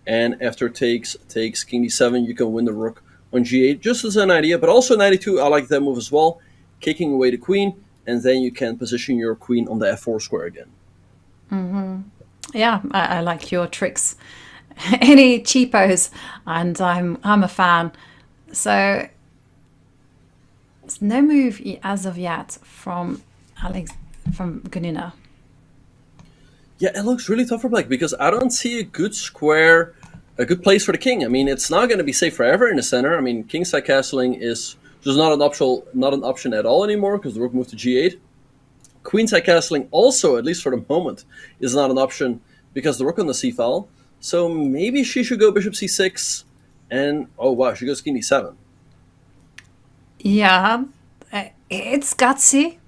and after takes king d7, you can win the rook on g8, just as an idea. But also knight e2, I like that move as well, kicking away the queen, and then you can position your queen on the f4 square again. Mm-hmm. Yeah, I like your tricks. Any cheapos, and I'm a fan. So there's no move as of yet from Gunina. Yeah, it looks really tough for black because I don't see a good square, a good place for the king. I mean, it's not going to be safe forever in the center. I mean, kingside castling is just not an option at all anymore because the rook moved to g8. Queenside castling also, at least for the moment, is not an option because the rook on the c file. So maybe she should go bishop c6, and oh wow, she goes king d7. Yeah, it's gutsy.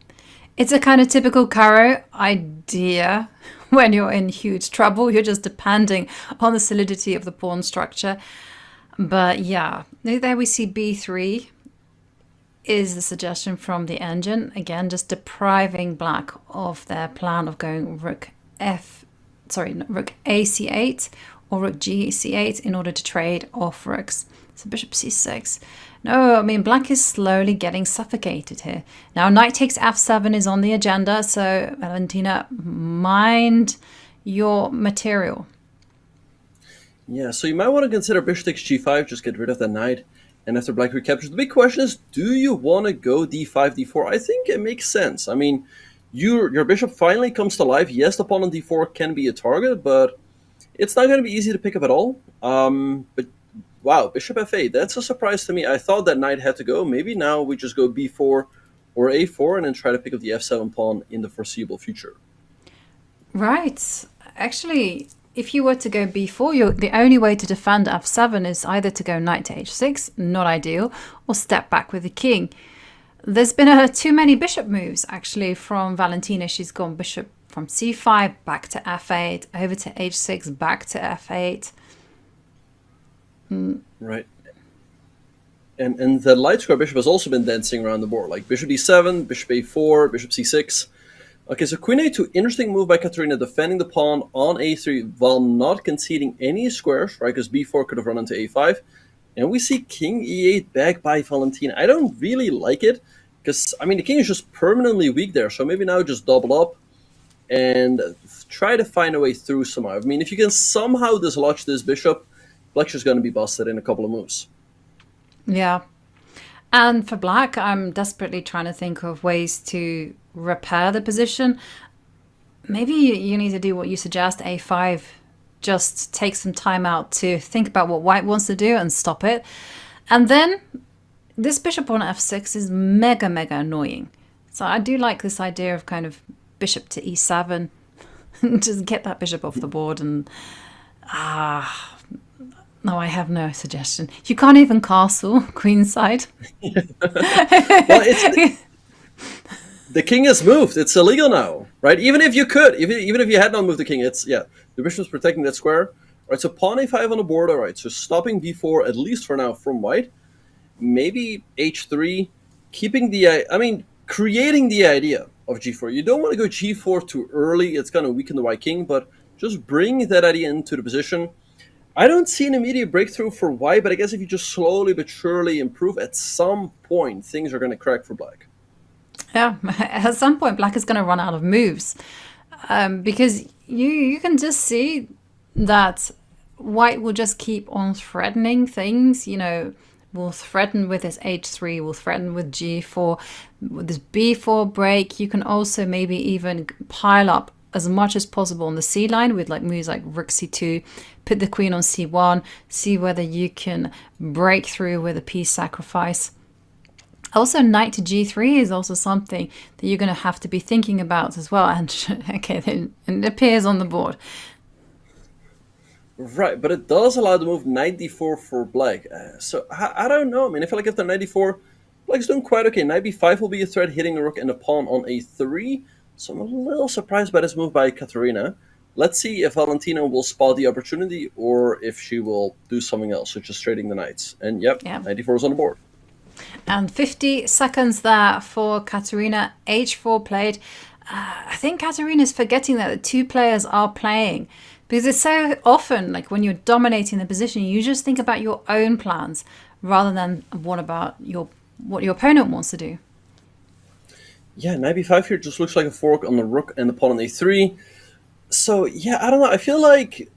It's a kind of typical Caro idea. When you're in huge trouble, you're just depending on the solidity of the pawn structure. But yeah, there we see b3 is the suggestion from the engine. Again, just depriving black of their plan of going rook ac8 or rook gc8 in order to trade off rooks. So bishop c6. No, I mean, black is slowly getting suffocated here. Now, knight takes f7 is on the agenda, so Valentina, mind your material. Yeah, so you might want to consider bishop takes g5, just get rid of the knight, and after black recaptures. The big question is, do you want to go d5, d4? I think it makes sense. I mean, your bishop finally comes to life. Yes, the pawn on d4 can be a target, but it's not going to be easy to pick up at all. But wow, bishop f8, that's a surprise to me. I thought that knight had to go. Maybe now we just go b4 or a4 and then try to pick up the f7 pawn in the foreseeable future. Right. Actually, if you were to go b4, the only way to defend f7 is either to go knight to h6, not ideal, or step back with the king. There's been too many bishop moves, actually, from Valentina. She's gone bishop from c5, back to f8, over to h6, back to f8. Right. And the light square bishop has also been dancing around the board, like bishop d7, bishop a4, bishop c6. Okay, so queen a2, interesting move by Kateryna, defending the pawn on a3 while not conceding any squares, right? Because b4 could have run into a5. And we see king e8 back by Valentina. I don't really like it, because, I mean, the king is just permanently weak there, so maybe now just double up and try to find a way through somehow. I mean, if you can somehow dislodge this bishop, black's just going to be busted in a couple of moves. Yeah. And for black, I'm desperately trying to think of ways to repair the position. Maybe you need to do what you suggest, a5. Just take some time out to think about what white wants to do and stop it. And then this bishop on f6 is mega annoying. So I do like this idea of kind of bishop to e7. Just get that bishop off the board and... No, I have no suggestion. You can't even castle queenside. The king has moved. It's illegal now, right? Even if you could, even if you had not moved the king, the bishop's protecting that square. Right, so pawn a5 on the board. All right, so stopping b4 at least for now from white. maybe h3, creating the idea of g4. You don't want to go g4 too early. It's going to weaken the white king, but just bring that idea into the position. I don't see an immediate breakthrough for white, but I guess if you just slowly but surely improve, at some point, things are going to crack for black. Yeah, at some point, black is going to run out of moves. Because you can just see that white will just keep on threatening things, will threaten with his h3, will threaten with g4, with this b4 break. You can also maybe even pile up as much as possible on the c line with moves like rook c2, put the queen on c1, see whether you can break through with a piece sacrifice. Also, knight to g3 is also something that you're going to have to be thinking about as well. And okay, then it appears on the board. Right, but it does allow the move knight d4 for black. So I don't know. I feel like after knight d4, black's doing quite okay. Knight b5 will be a threat, hitting the rook and the pawn on a3. So I'm a little surprised by this move by Kateryna. Let's see if Valentina will spot the opportunity or if she will do something else, such as trading the knights. And yep. Knight d4 is on the board. And 50 seconds there for Kateryna. h4 played. I think Kateryna is forgetting that the two players are playing. Because it's so often, when you're dominating the position, you just think about your own plans rather than what your opponent wants to do. Yeah, knight b5 here just looks like a fork on the rook and the pawn on a3. So, yeah, I don't know. I feel like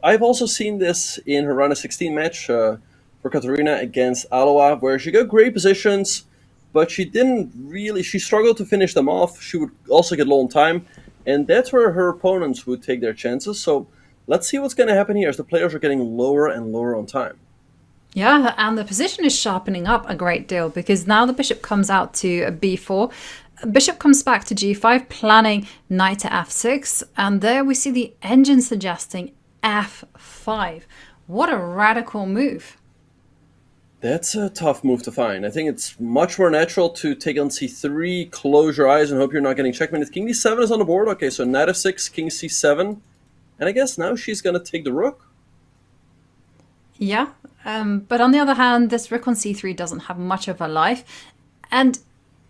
I've also seen this in her round of 16 match for Kateryna against Aloha, where she got great positions, but she struggled to finish them off. She would also get low on time, and that's where her opponents would take their chances. So let's see what's going to happen here as the players are getting lower and lower on time. Yeah, and the position is sharpening up a great deal because now the bishop comes out to b4. Bishop comes back to g5, planning knight to f6, and there we see the engine suggesting f5. What a radical move. That's a tough move to find. I think it's much more natural to take on c3, close your eyes, and hope you're not getting checkmated. King d7 is on the board. Okay, so knight f6, king c7. And I guess now she's going to take the rook. Yeah, but on the other hand, this rook on c3 doesn't have much of a life. And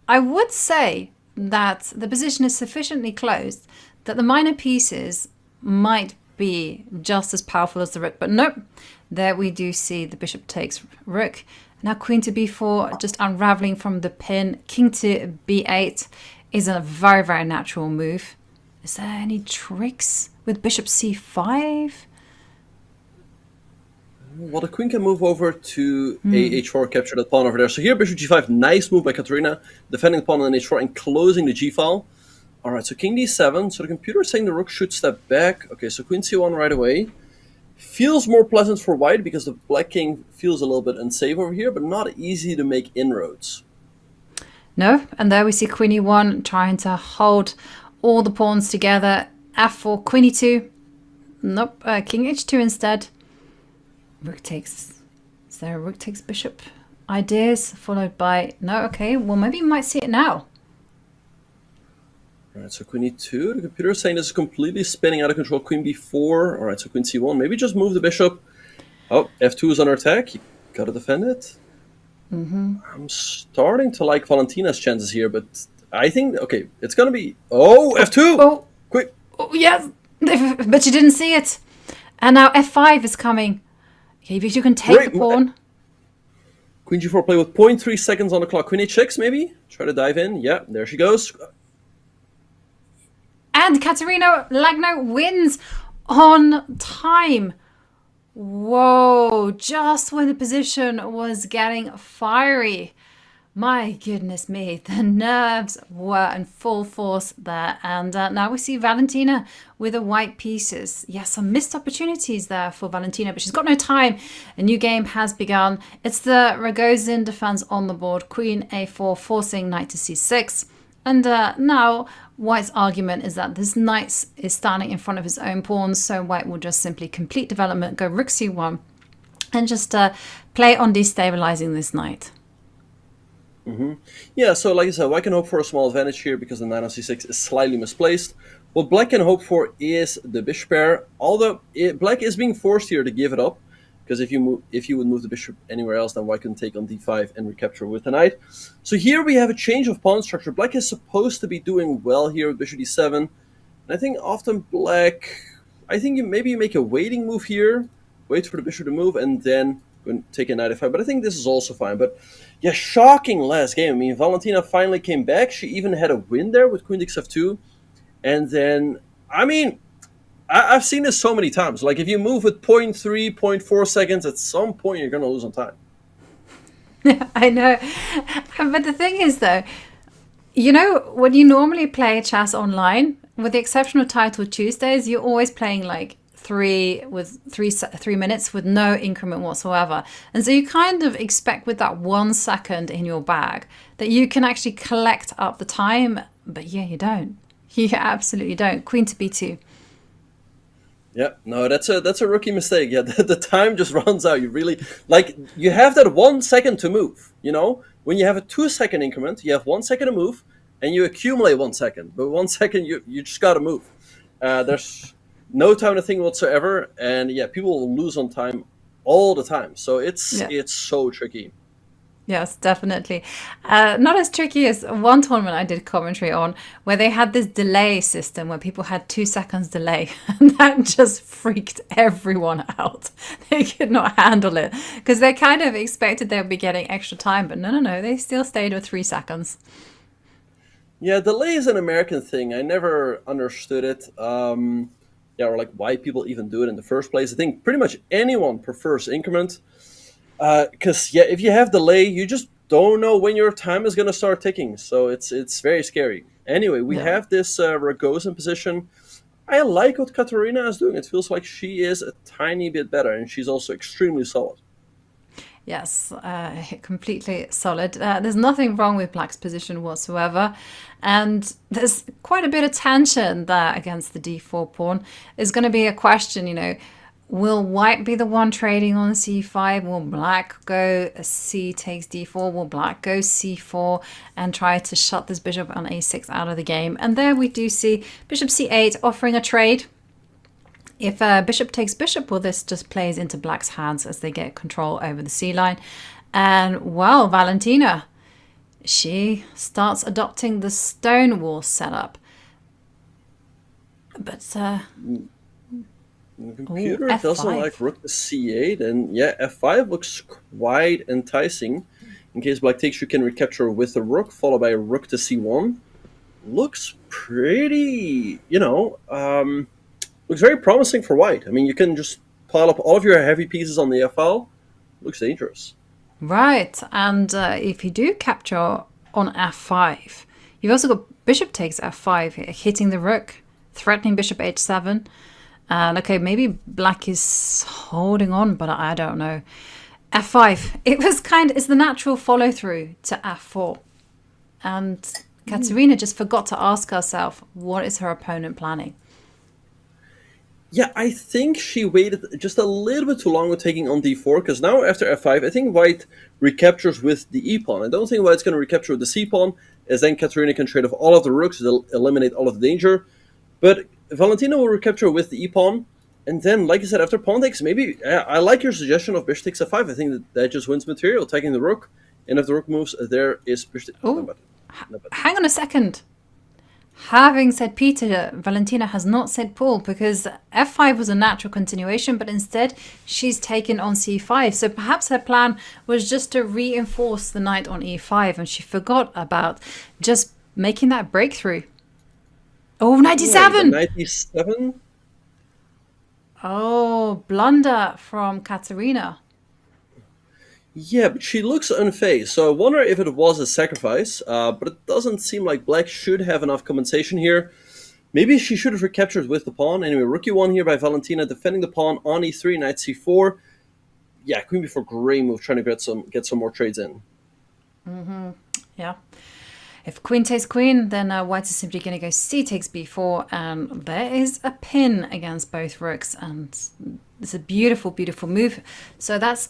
I would say that the position is sufficiently closed that the minor pieces might be just as powerful as the rook. But nope, there we do see the bishop takes rook. Now queen to b4, just unraveling from the pin. King to b8 is a very, very natural move. Is there any tricks with bishop c5? Well, the queen can move over to a4, capture that pawn over there. So here, bishop g5, nice move by Kateryna, defending the pawn on h4 and closing the g-file. All right, so king d7. So the computer is saying the rook should step back. Okay, so queen c1 right away. Feels more pleasant for white because the black king feels a little bit unsafe over here, but not easy to make inroads. No, and there we see queen e1 trying to hold all the pawns together. f4, queen e2. Nope, king h2 instead. Rook takes, is there a rook takes bishop ideas followed by, no, okay, well maybe you might see it now. Alright, so queen e2, the computer is saying this is completely spinning out of control. Queen b4, alright, so queen c1, maybe just move the bishop. Oh, f2 is under attack, you gotta defend it. I'm starting to like Valentina's chances here, but I think, okay, it's gonna be, f2! Oh, quick! Oh, yes, but you didn't see it. And now f5 is coming. Okay, but you can take the pawn. Queen g4 play with 0.3 seconds on the clock. Queen h6 maybe? Try to dive in. Yeah, there she goes. And Kateryna Lagno wins on time. Whoa, just when the position was getting fiery. My goodness me, the nerves were in full force there. And now we see Valentina with the white pieces. Yes, some missed opportunities there for Valentina, but she's got no time. A new game has begun. It's the Rogozin defense on the board. Queen a4, forcing knight to c6. And now white's argument is that this knight is standing in front of his own pawns, so white will just simply complete development, go rook c1, and just play on destabilizing this knight. Yeah, so like I said, white can hope for a small advantage here because the knight on c6 is slightly misplaced. What black can hope for is the bishop pair, although black is being forced here to give it up because if you would move the bishop anywhere else, then white can take on d5 and recapture with the knight. So here we have a change of pawn structure. Black is supposed to be doing well here with bishop d7. And I think often black, I think maybe you make a waiting move here, wait for the bishop to move, and then take a knight f5. But I think this is also fine. But yeah, shocking last game. I mean, Valentina finally came back. She even had a win there with queen takes f2. And then, I mean, I've seen this so many times. Like, if you move with 0.3, 0.4 seconds, at some point you're going to lose on time. I know. But the thing is, though, you know, when you normally play chess online, with the exception of Title Tuesdays, you're always playing like three minutes with no increment whatsoever. And so you kind of expect with that 1 second in your bag that you can actually collect up the time. But yeah, you don't. You absolutely don't. Queen to b2. Yeah, no, that's a rookie mistake. Yeah, the time just runs out. You really, like, you have that 1 second to move, you know? When you have a 2 second increment, you have 1 second to move, and you accumulate 1 second. But 1 second, you just got to move. There's no time to think whatsoever, and yeah, people will lose on time all the time. So it's so tricky. Yes, definitely. Not as tricky as one tournament I did commentary on, where they had this delay system where people had 2 seconds delay, and that just freaked everyone out. They could not handle it because they kind of expected they would be getting extra time, but no, they still stayed with 3 seconds. Yeah, delay is an American thing. I never understood it. Or like why people even do it in the first place. I think pretty much anyone prefers increment. Because if you have delay, you just don't know when your time is going to start ticking. So it's very scary. Anyway, we have this Rogozin position. I like what Kateryna is doing. It feels like she is a tiny bit better, and she's also extremely solid. Yes, completely solid. There's nothing wrong with Black's position whatsoever. And there's quite a bit of tension there against the d4 pawn. There's going to be a question, you know, will White be the one trading on c5? Will Black go c takes d4? Will Black go c4 and try to shut this bishop on a6 out of the game? And there we do see bishop c8 offering a trade. If bishop takes bishop, well, this just plays into Black's hands as they get control over the c-line. And, well, Valentina, she starts adopting the Stonewall setup. But, The computer F5. doesn't like rook to c8, and yeah, f5 looks quite enticing. In case Black takes, you can recapture with the rook, followed by a rook to c1. Looks pretty, looks very promising for White. I mean, you can just pile up all of your heavy pieces on the f-file. Looks dangerous. right, and if you do capture on f5, you've also got bishop takes f5, hitting the rook, threatening bishop h7. And okay, maybe Black is holding on, but I don't know. f5, it's the natural follow through to f4. And Kateryna just forgot to ask herself, what is her opponent planning? Yeah, I think she waited just a little bit too long with taking on d4, because now after f5, I think White recaptures with the e-pawn. I don't think White's going to recapture with the c-pawn, as then Kateryna can trade off all of the rooks to eliminate all of the danger. But Valentina will recapture with the e-pawn, and then, like I said, after pawn takes, maybe, I like your suggestion of bishop takes f5. I think that just wins material, taking the rook, and if the rook moves, there is bishop... Hang on a second. Having said Peter, Valentina has not said Paul, because f5 was a natural continuation, but instead she's taken on c5. So perhaps her plan was just to reinforce the knight on e5, and she forgot about just making that breakthrough. Oh, 97! 97? Oh, blunder from Kateryna. Yeah, but she looks unfazed, so I wonder if it was a sacrifice, but it doesn't seem like Black should have enough compensation here. Maybe she should have recaptured with the pawn. Anyway, rook e1 here by Valentina, defending the pawn on e3, knight c4. Yeah, queen b4, great move, trying to get some more trades in. Yeah. If queen takes queen, then White is simply going to go c takes b4, and there is a pin against both rooks, and it's a beautiful, beautiful move. So that's,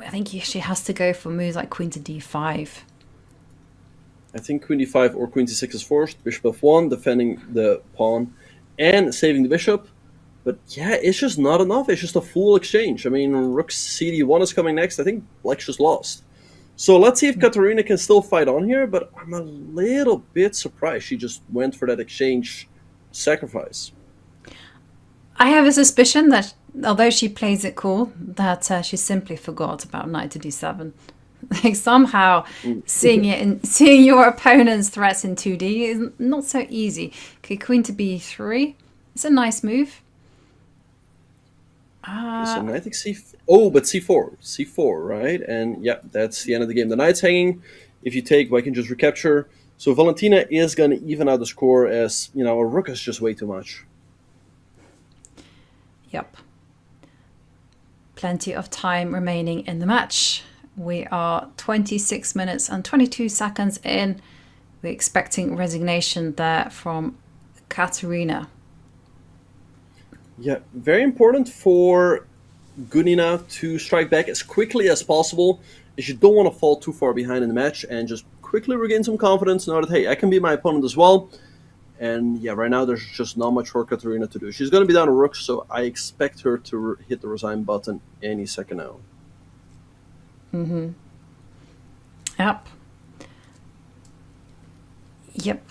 I think she has to go for moves like queen to d5. I think queen d5 or queen c6 is forced. Bishop f1, defending the pawn and saving the bishop. But yeah, it's just not enough. It's just a full exchange. I mean, rook cd1 is coming next. I think black's just lost. So let's see if Kateryna can still fight on here, but I'm a little bit surprised she just went for that exchange sacrifice. I have a suspicion that although she plays it cool, that she simply forgot about knight to d7. Like somehow seeing your opponent's threats in 2D is not so easy. Okay, queen to b3. It's a nice move. So knight takes c4. Oh, but c4, right? And yeah, that's the end of the game. The knight's hanging. If you take, white can just recapture. So Valentina is going to even out the score, as you know, a rook is just way too much. Yep. Plenty of time remaining in the match. We are 26 minutes and 22 seconds in. We're expecting resignation there from Kateryna. Yeah, very important for Gunina to strike back as quickly as possible, as you don't want to fall too far behind in the match, and just quickly regain some confidence, know that, hey, I can be my opponent as well. And yeah, right now there's just not much for Kateryna to do. She's going to be down a rook, so I expect her to hit the resign button any second now. Mm-hmm. Yep. Yep.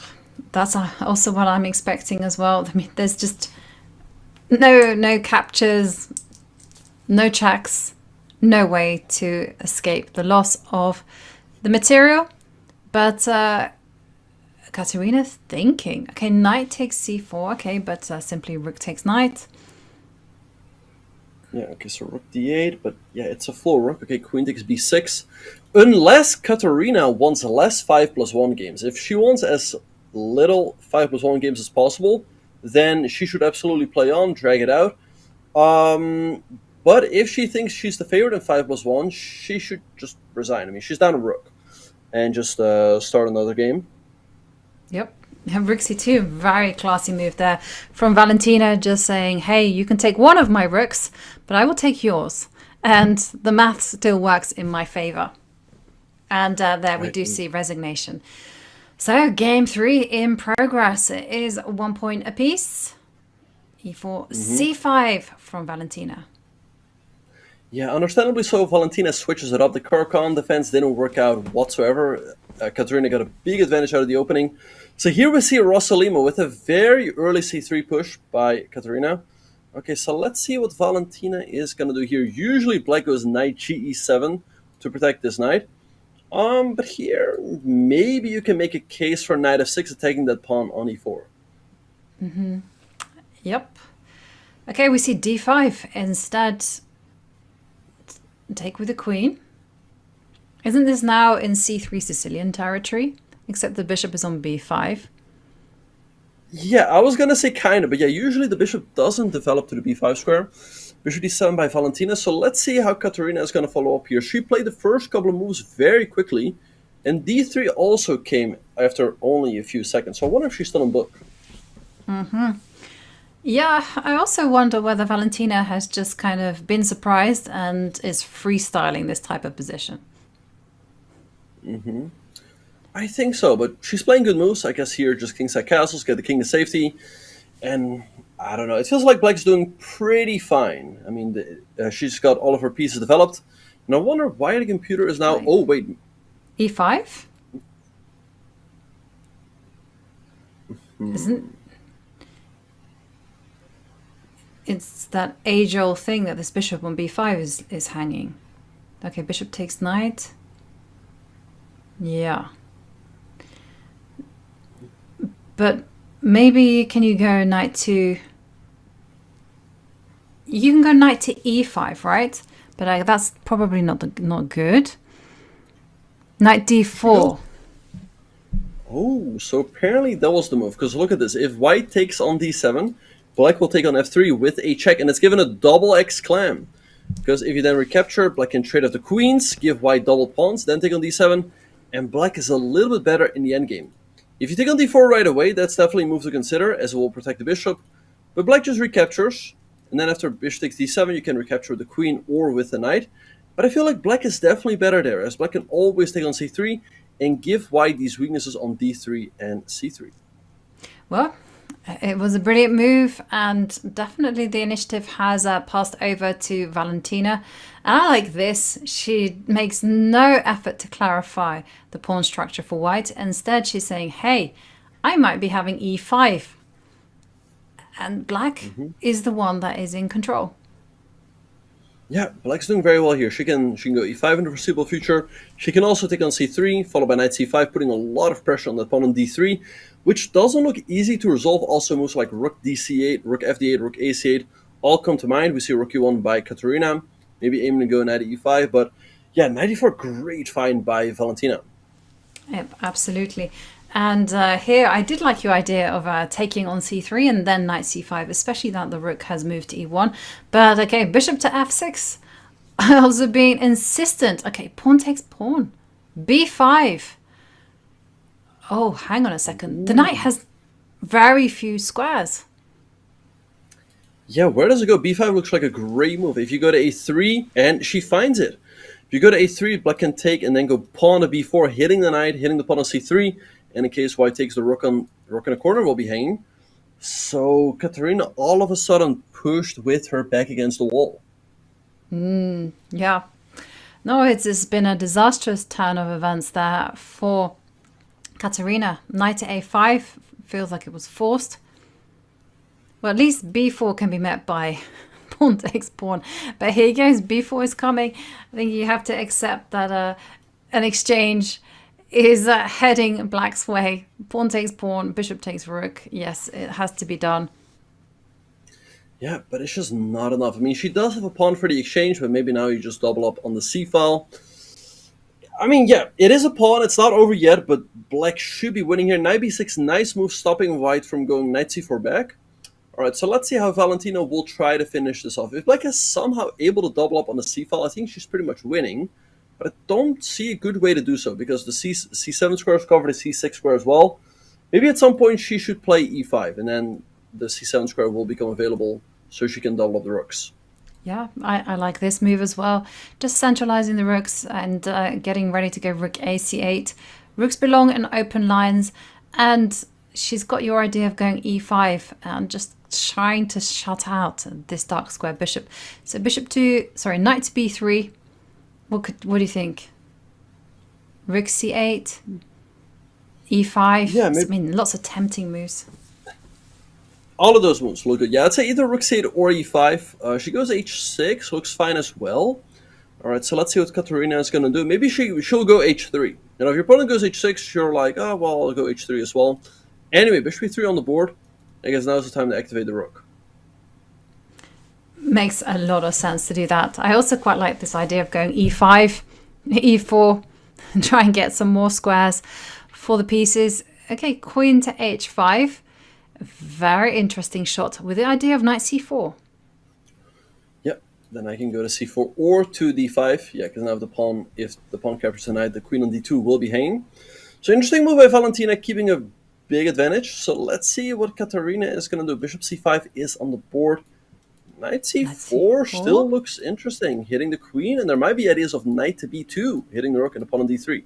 That's also what I'm expecting as well. I mean, there's just no captures, no checks, no way to escape the loss of the material. But Kateryna thinking, okay, knight takes c4, okay, but simply rook takes knight. Yeah, okay, so rook d8, but yeah, it's a full rook. Okay, queen takes b6. Unless Kateryna wants less 5+1 games. If she wants as little 5+1 games as possible, then she should absolutely play on, drag it out. But if she thinks she's the favorite in 5+1, she should just resign. I mean, she's down a rook and just start another game. Yep. Rook c2, very classy move there from Valentina, just saying, hey, you can take one of my rooks, but I will take yours. And the math still works in my favor. And there we do see resignation. So game 3 in progress. It is 1 point apiece. e4, c5 from Valentina. Yeah, understandably so. Valentina switches it up. The Kurkan defense didn't work out whatsoever. Kateryna got a big advantage out of the opening. So here we see Rosalima with a very early c3 push by Kateryna. Okay, so let's see what Valentina is going to do here. Usually black goes knight ge7 to protect this knight. But here, maybe you can make a case for knight f6 attacking that pawn on e4. Mm-hmm. Yep. Okay, we see d5 instead. Take with the queen. Isn't this now in c3 Sicilian territory? Except the bishop is on b5. Yeah, I was going to say kind of, but yeah, usually the bishop doesn't develop to the b5 square. Bishop d7 by Valentina, so let's see how Kateryna is going to follow up here. She played the first couple of moves very quickly, and d3 also came after only a few seconds, so I wonder if she's still in book. Mm-hmm. Yeah, I also wonder whether Valentina has just kind of been surprised and is freestyling this type of position. Mm-hmm. I think so, but she's playing good moves. I guess here just kingside castles, get the king to safety, and I don't know. It feels like black's doing pretty fine. I mean, she's got all of her pieces developed, and I wonder why the computer is now... Oh, wait. e5? Isn't... It's that age-old thing that this bishop on b5 is hanging. Okay, bishop takes knight. Yeah. But maybe can you go knight to... You can go knight to e5, right? But that's probably not good. Knight d4. Oh, so apparently that was the move. Because look at this. If white takes on d7, black will take on f3 with a check. And it's given a double X clam. Because if you then recapture, black can trade off the queens, give white double pawns, then take on d7. And black is a little bit better in the endgame. If you take on d4 right away, that's definitely a move to consider, as it will protect the bishop. But black just recaptures, and then after bishop takes d7, you can recapture the queen or with the knight. But I feel like black is definitely better there, as black can always take on c3 and give white these weaknesses on d3 and c3. Well, It was a brilliant move, and definitely the initiative has passed over to Valentina. And I like this. She makes no effort to clarify the pawn structure for white. Instead, she's saying, hey, I might be having e5. And black is the one that is in control. Yeah, black's doing very well here. She can go e5 in the foreseeable future. She can also take on c3, followed by knight c5, putting a lot of pressure on the pawn on d3, which doesn't look easy to resolve. Also moves like rook dc8, rook fd8, rook ac8 all come to mind. We see rook e1 by Kateryna, maybe aiming to go knight e5, but yeah, knight e4, great find by Valentina. Yep, absolutely. And here, I did like your idea of taking on c3 and then knight c5, especially that the rook has moved to e1. But okay, bishop to f6, also being insistent. Okay, pawn takes pawn, b5. Oh, hang on a second. The knight has very few squares. Yeah, where does it go? b5 looks like a great move. If you go to a3, and she finds it. If you go to a3, black can take and then go pawn to b4, hitting the knight, hitting the pawn on c3. And in case white takes the rook in a corner, will be hanging. So Kateryna all of a sudden pushed with her back against the wall. Yeah. No, it's been a disastrous turn of events there for Kateryna. Knight to a5 feels like it was forced. Well, at least b4 can be met by pawn takes pawn. But here goes, b4 is coming. I think you have to accept that an exchange is heading black's way. Pawn takes pawn, bishop takes rook. Yes, it has to be done. Yeah, but it's just not enough. I mean, she does have a pawn for the exchange, but maybe now you just double up on the c-file. I mean, yeah, it is a pawn. It's not over yet, but black should be winning here. Knight b6, nice move, stopping white from going knight c4 back. All right, so let's see how Valentina will try to finish this off. If black is somehow able to double up on the c-file, I think she's pretty much winning. But I don't see a good way to do so, because the c7 square is covered, the c6 square as well. Maybe at some point she should play e5, and then the c7 square will become available so she can double up the rooks. Yeah, I like this move as well. Just centralizing the rooks and getting ready to go rook ac8. Rooks belong in open lines, and she's got your idea of going e5 and just trying to shut out this dark square bishop. So knight to b3. What do you think? Rook c8, e5. Yeah, maybe. I mean, lots of tempting moves. All of those moves look good. Yeah, I'd say either rook c8 or e5. She goes h6, looks fine as well. All right, so let's see what Kateryna is going to do. Maybe she'll go h3. You know, if your opponent goes h6, you're like, oh, well, I'll go h3 as well. Anyway, bishop e3 on the board. I guess now's the time to activate the rook. Makes a lot of sense to do that. I also quite like this idea of going e5, e4, and try and get some more squares for the pieces. Okay, queen to h5. Very interesting shot with the idea of knight c4. Yep, then I can go to c4 or to d5. Yeah, because now if the pawn captures the knight, the queen on d2 will be hanging. So interesting move by Valentina, keeping a big advantage. So let's see what Kateryna is going to do. Bishop c5 is on the board. Knight c4 still looks interesting, hitting the queen, and there might be ideas of knight to b2, hitting the rook and the pawn on d3.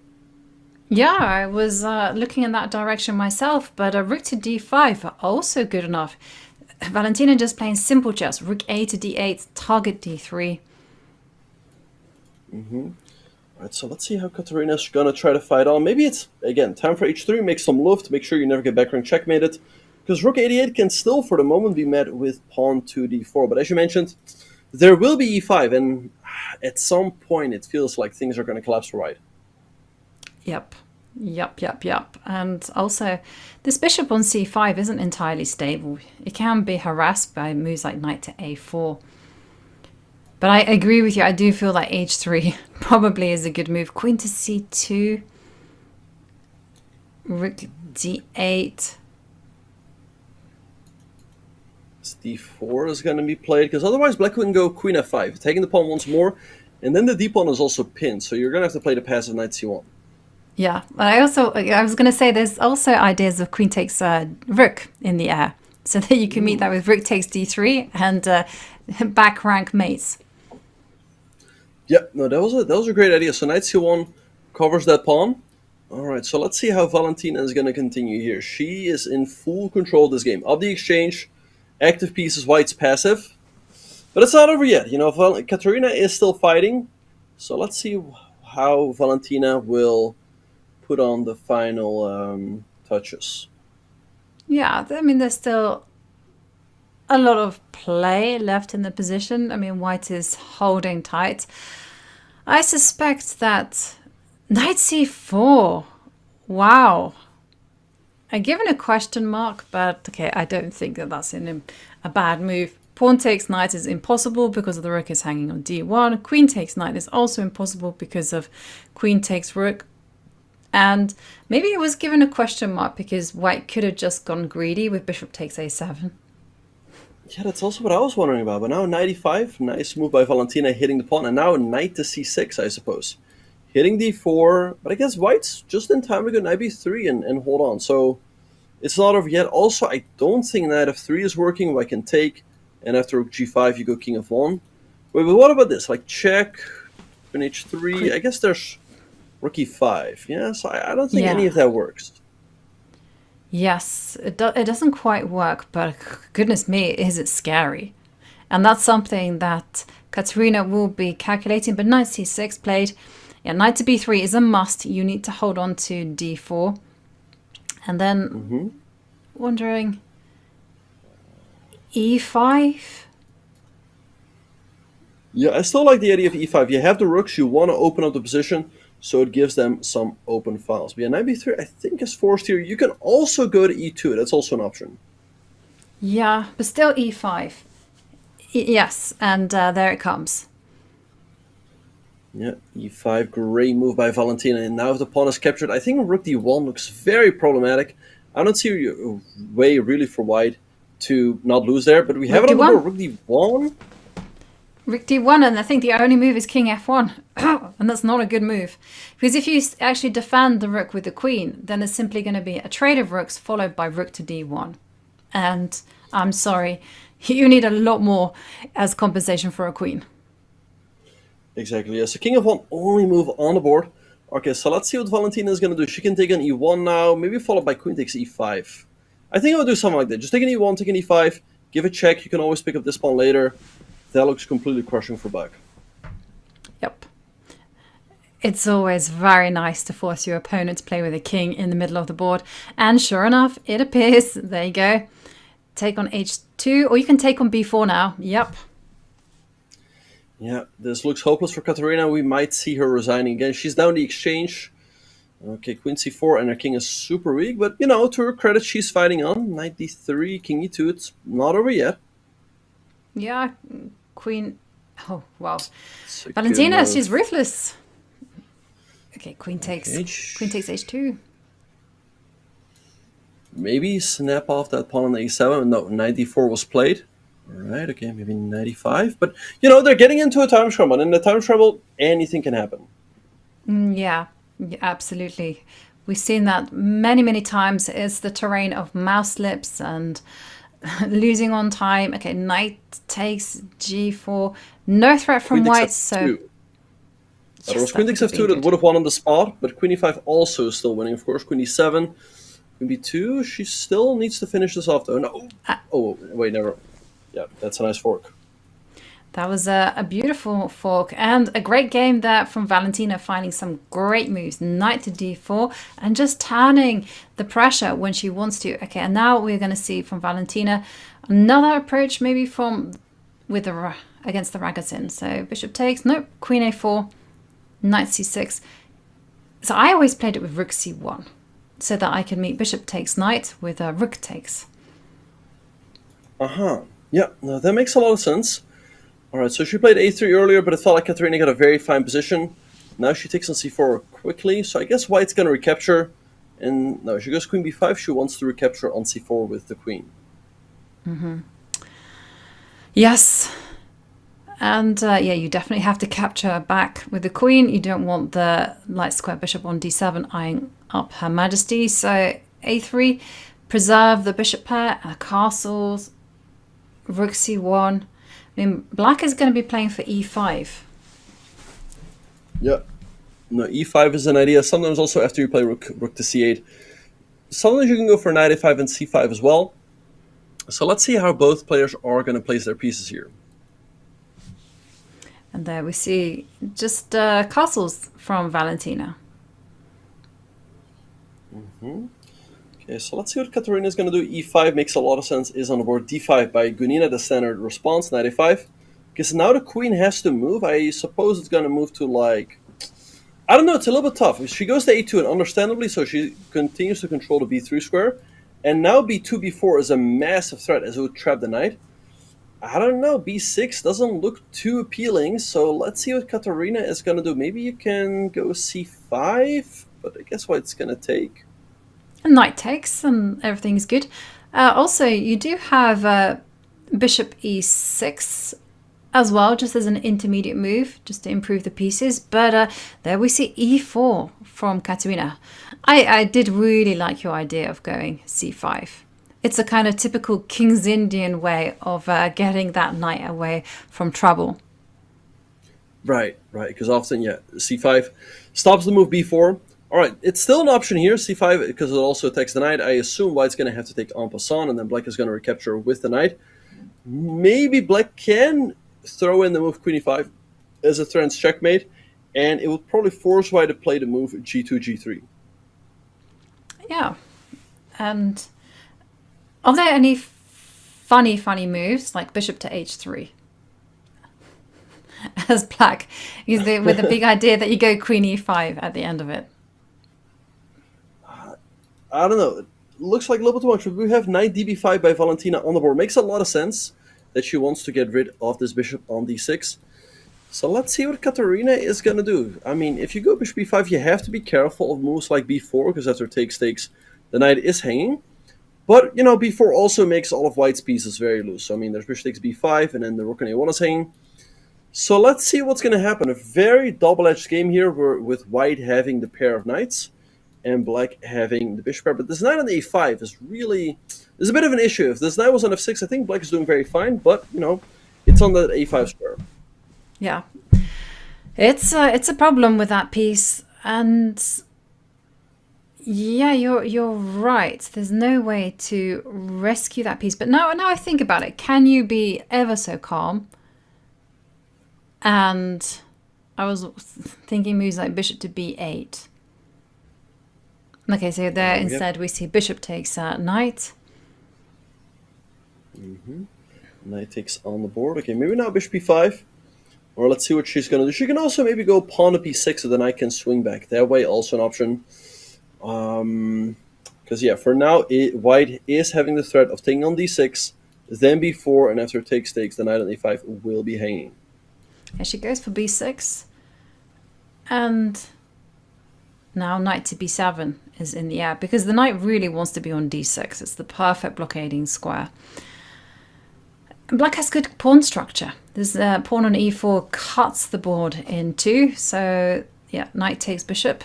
Yeah, I was looking in that direction myself, but a rook to d5 are also good enough. Valentina just playing simple chess. Rook a to d8, target d3. All right, so let's see how Kateryna is going to try to fight on. Maybe it's, again, time for h3, make some luft, make sure you never get back rank checkmated. Because rook 88 can still, for the moment, be met with pawn to d4. But as you mentioned, there will be e5, and at some point it feels like things are going to collapse for white. Yep. And also, this bishop on c5 isn't entirely stable. It can be harassed by moves like knight to a4. But I agree with you. I do feel like h3 probably is a good move. Queen to c2. Rook d8. d4 is going to be played, because otherwise black wouldn't go queen f5, taking the pawn once more, and then the d pawn is also pinned, so you're going to have to play the passive knight c1. Yeah, but I was going to say there's also ideas of queen takes rook in the air, so that you can meet that with rook takes d3 and back rank mates. Yeah, no, that was a great idea. So knight c1 covers that pawn. Alright, so let's see how Valentina is going to continue here. She is in full control of this game. Of the exchange, active piece is white's passive. But it's not over yet. You know, Kateryna is still fighting. So let's see how Valentina will put on the final touches. Yeah, I mean, there's still a lot of play left in the position. I mean, white is holding tight. I suspect that knight c4. Wow. I'm given a question mark, but okay, I don't think that that's a bad move. Pawn takes knight is impossible because the rook is hanging on d1. Queen takes knight is also impossible because of queen takes rook. And maybe it was given a question mark because white could have just gone greedy with bishop takes a7. Yeah, that's also what I was wondering about. But now knight e5, nice move by Valentina hitting the pawn. And now knight to c6, I suppose. Hitting d4, but I guess white's just in time to go knight b3 and hold on. So it's not over yet. Also, I don't think knight f3 is working. White can take, and after rook g5, you go king f1. Wait, but what about this? Like check, queen h3. I guess there's rook e5. Yeah, so I don't think any of that works. Yes, it doesn't quite work, but goodness me, is it scary. And that's something that Kateryna will be calculating. But knight c6 played. Yeah, knight to b3 is a must. You need to hold on to d4. And then wondering, e5? Yeah, I still like the idea of e5. You have the rooks, you want to open up the position, so it gives them some open files. But yeah, knight b3 I think is forced here. You can also go to e2. That's also an option. Yeah, but still e5. Yes, and there it comes. Yeah, e5, great move by Valentina. And now if the pawn is captured, I think rook d1 looks very problematic. I don't see a way really for white to not lose there, but we have it on the board. Rook d1. Rook d1, and I think the only move is king f1. And that's not a good move. Because if you actually defend the rook with the queen, then it's simply going to be a trade of rooks followed by rook to d1. And I'm sorry, you need a lot more as compensation for a queen. Exactly, yeah. So king f1, only move on the board. Okay, so let's see what Valentina is going to do. She can take an e1 now, maybe followed by queen takes e5. I think I would do something like that. Just take an e1, take an e5, give a check. You can always pick up this pawn later. That looks completely crushing for black. Yep. It's always very nice to force your opponent to play with a king in the middle of the board. And sure enough, it appears. There you go. Take on h2, or you can take on b4 now. Yep. Yeah, this looks hopeless for Kateryna. We might see her resigning again. She's down the exchange. Okay, queen c4, and her king is super weak. But, you know, to her credit, she's fighting on. Knight d3, king e2. It's not over yet. Yeah, queen... Oh, wow. Valentina, she's ruthless. Okay, queen takes h2. Maybe snap off that pawn on the a7. No, knight d4 was played. Alright, okay, maybe 95. But, you know, they're getting into a time scramble. And in the time scramble, anything can happen. Yeah, absolutely. We've seen that many, many times. It's the terrain of mouse slips and losing on time. Okay, knight takes g4. No threat from white, so... There was queen takes f2 that would have won on the spot, but queen e5 also is still winning, of course. Queen e7, queen b2. She still needs to finish this off, though. No. Oh, wait, never... Yeah, that's a nice fork. That was a beautiful fork and a great game there from Valentina, finding some great moves. Knight to d4 and just turning the pressure when she wants to. Okay, and now we're going to see from Valentina another approach maybe against the Ragozin. So bishop takes, nope, queen a4, knight c6. So I always played it with rook c1 so that I could meet bishop takes knight with a rook takes. Yeah, no, that makes a lot of sense. Alright, so she played a3 earlier, but it felt like Kateryna got a very fine position. Now she takes on c4 quickly, so I guess white's going to recapture. And no, she goes queen b5. She wants to recapture on c4 with the queen. Yes. And yeah, you definitely have to capture back with the queen. You don't want the light square bishop on d7 eyeing up Her Majesty. So a3, preserve the bishop pair, castles, rook c1. I mean, black is going to be playing for e5. Yeah. No, e5 is an idea. Sometimes also after you play rook to c8, sometimes you can go for knight a5 and c5 as well. So let's see how both players are going to place their pieces here. And there we see just castles from Valentina. Okay, so let's see what Kateryna is going to do. e5 makes a lot of sense, is on the board. d5 by Gunina, the standard response, knight a5. Because now the queen has to move. I suppose it's going to move to like... I don't know, it's a little bit tough. She goes to a2, and understandably so, she continues to control the b3 square. And now b2, b4 is a massive threat, as it would trap the knight. I don't know, b6 doesn't look too appealing, so let's see what Kateryna is going to do. Maybe you can go c5, but I guess what it's going to take. And knight takes, and everything's good. Also, you do have bishop e6 as well, just as an intermediate move, just to improve the pieces. But there we see e4 from Kateryna. I did really like your idea of going c5. It's a kind of typical King's Indian way of getting that knight away from trouble. Right, because often, yeah, c5 stops the move b4. All right, it's still an option here, c5, because it also attacks the knight. I assume white's going to have to take en passant, and then black is going to recapture with the knight. Maybe black can throw in the move queen e5 as a threatens checkmate, and it would probably force white to play the move g2, g3. Yeah, and are there any funny moves like bishop to h3? As black, with the big idea that you go queen e5 at the end of it. I don't know. It looks like a little bit too much. We have knight db5 by Valentina on the board. Makes a lot of sense that she wants to get rid of this bishop on d6. So let's see what Kateryna is going to do. I mean, if you go bishop b5, you have to be careful of moves like b4, because after takes, the knight is hanging. But, you know, b4 also makes all of white's pieces very loose. So, I mean, there's bishop takes b5, and then the rook on a1 is hanging. So let's see what's going to happen. A very double-edged game here, with white having the pair of knights and black having the bishop pair. But this knight on a5 is a bit of an issue. If this knight was on f6, I think black is doing very fine. But, you know, it's on that a5 square. Yeah, it's a problem with that piece, and yeah, you're right. There's no way to rescue that piece. But now I think about it, can you be ever so calm? And I was thinking moves like bishop to b8. Okay, so there instead we see bishop takes knight. Knight takes on the board. Okay, maybe now bishop b5. Or let's see what she's going to do. She can also maybe go pawn to b6 so the knight can swing back. That way, also an option. Because, yeah, for now, white is having the threat of taking on d6, then b4, and after takes, the knight on a5 will be hanging. And she goes for b6. And now knight to b7 is in the air, because the knight really wants to be on d6. It's the perfect blockading square. Black has good pawn structure. This pawn on e4 cuts the board in two. So, yeah, knight takes bishop.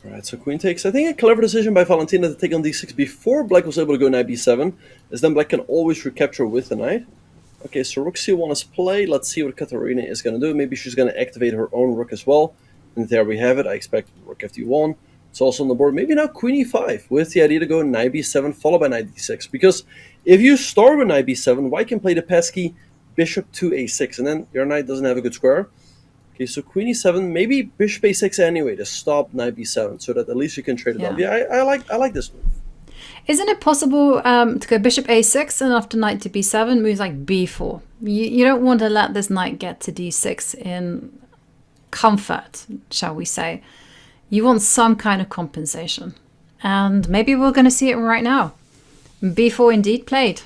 Alright, so queen takes. I think a clever decision by Valentina to take on d6 before black was able to go knight b7, as then black can always recapture with the knight. Okay, so rook c1 is played. Let's see what Kateryna is going to do. Maybe she's going to activate her own rook as well. And there we have it. I expect rook fd1. It's also on the board. Maybe now queen e5 with the idea to go knight b7 followed by knight d6. Because if you start with knight b7, white can play the pesky bishop to a6, and then your knight doesn't have a good square. Okay, so queen e7, maybe bishop a6 anyway to stop knight b7, so that at least you can trade it up. Yeah, I like this move. Isn't it possible to go bishop a6 and after knight to b7, moves like b4? You don't want to let this knight get to d6 in comfort, shall we say. You want some kind of compensation. And maybe we're going to see it right now. b4 indeed played.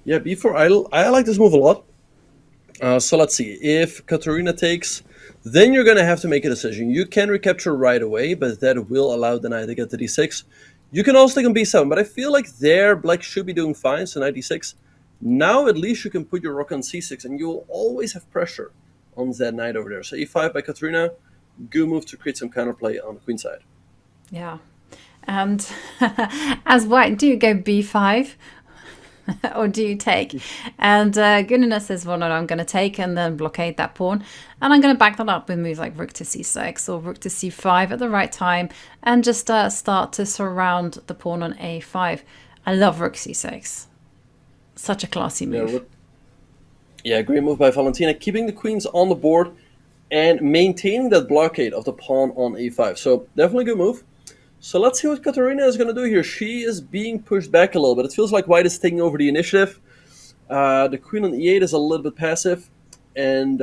Yeah, b4, I like this move a lot. So let's see. If Kateryna takes, then you're going to have to make a decision. You can recapture right away, but that will allow the knight to get to d6. You can also take on b7, but I feel like there black should be doing fine, so knight d6. Now at least you can put your rook on c6, and you will always have pressure on that knight over there. So e5 by Kateryna, good move to create some counterplay on the queen side. Yeah. And as white, do you go b5? or do you take? And Gunina says, well, no, I'm going to take and then blockade that pawn. And I'm going to back that up with moves like rook to c6 or rook to c5 at the right time and just start to surround the pawn on a5. I love rook c6. Such a classy move. Yeah, great move by Valentina, keeping the queens on the board and maintaining that blockade of the pawn on a5. So definitely a good move. So let's see what Kateryna is going to do here. She is being pushed back a little bit. It feels like white is taking over the initiative. The queen on e8 is a little bit passive. And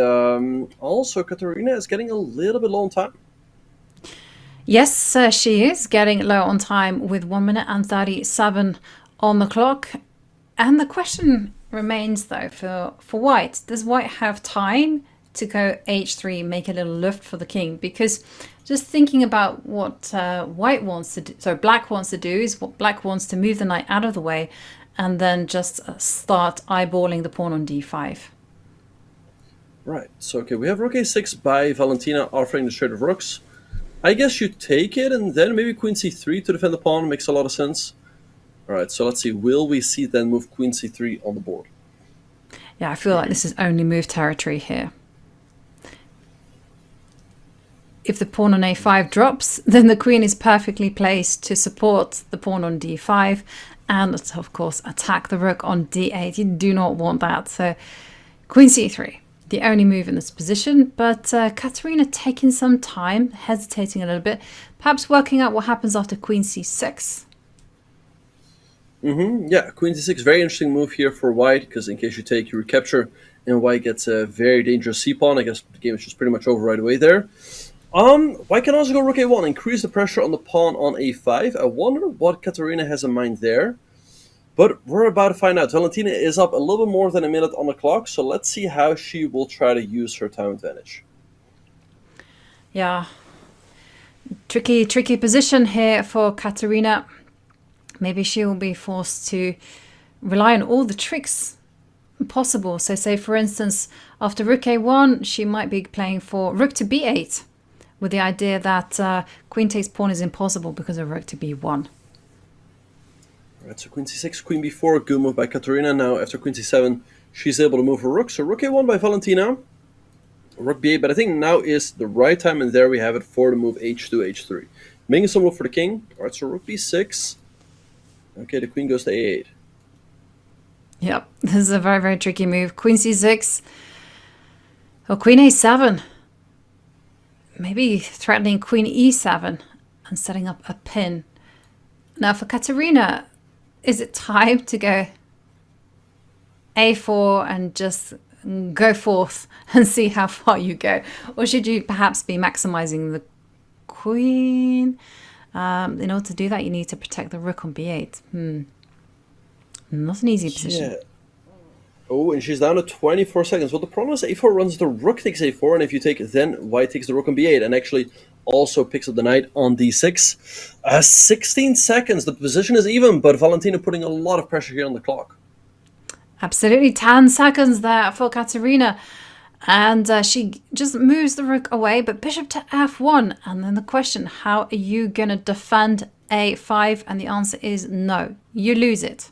also Kateryna is getting a little bit low on time. Yes, she is getting low on time with 1 minute and 37 on the clock. And the question remains, though, for white. Does white have time to go h3, make a little lift for the king? Because just thinking about what white wants to do, so black wants to do, is what black wants to move the knight out of the way and then just start eyeballing the pawn on d5. Right, so okay, we have rook a6 by Valentina offering the trade of rooks. I guess you take it and then maybe queen c3 to defend the pawn. Makes a lot of sense. All right, so let's see. Will we see then move queen c3 on the board? Yeah, I feel like this is only move territory here. If the pawn on a5 drops, then the queen is perfectly placed to support the pawn on d5 and, of course, attack the rook on d8. You do not want that. So queen c3, the only move in this position. But Kateryna taking some time, hesitating a little bit, perhaps working out what happens after queen c6. Yeah, queen c6, very interesting move here for white, because in case you take, you recapture, and white gets a very dangerous c-pawn. I guess the game is just pretty much over right away there. White can also go rook a1, increase the pressure on the pawn on a5. I wonder what Kateryna has in mind there. But we're about to find out. Valentina is up a little bit more than a minute on the clock, so let's see how she will try to use her time advantage. Yeah, tricky position here for Kateryna. Maybe she will be forced to rely on all the tricks possible. So say, for instance, after rook a1, she might be playing for rook to b8 with the idea that queen takes pawn is impossible because of rook to b1. Alright, so queen c6, queen b4, good move by Kateryna. Now after queen c7, she's able to move her rook. So rook a1 by Valentina, rook b8, but I think now is the right time, and there we have it for the move h2, h3. Making some move for the king. Alright, so rook b6. Okay, the queen goes to a8. Yep, this is a very, very tricky move. Queen c6 or queen a7. Maybe threatening queen e7 and setting up a pin. Now for Kateryna, is it time to go a4 and just go forth and see how far you go? Or should you perhaps be maximizing the queen? In order to do that, you need to protect the rook on b8. Not an easy position. Yeah. Oh, and she's down to 24 seconds. Well, the problem is a4 runs the rook takes a4, and if you take, then white takes the rook on b8, and actually also picks up the knight on d6. 16 seconds. The position is even, but Valentina putting a lot of pressure here on the clock. Absolutely, 10 seconds there for Kateryna. And she just moves the rook away, but bishop to f1. And then the question, how are you going to defend a5? And the answer is no. You lose it.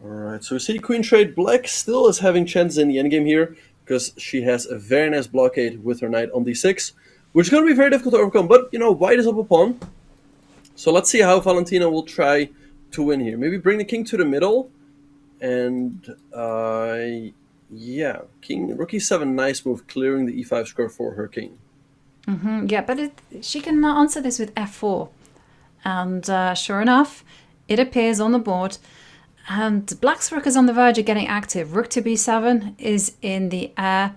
Alright, so we see queen trade. Black still is having chances in the endgame here, because she has a very nice blockade with her knight on d6, which is going to be very difficult to overcome. But, you know, white is up a pawn. So let's see how Valentina will try to win here. Maybe bring the king to the middle. And, yeah, king, rook e7, nice move, clearing the e5 square for her king. Yeah, but she can answer this with f4. And sure enough, it appears on the board. And black's rook is on the verge of getting active. Rook to b7 is in the air.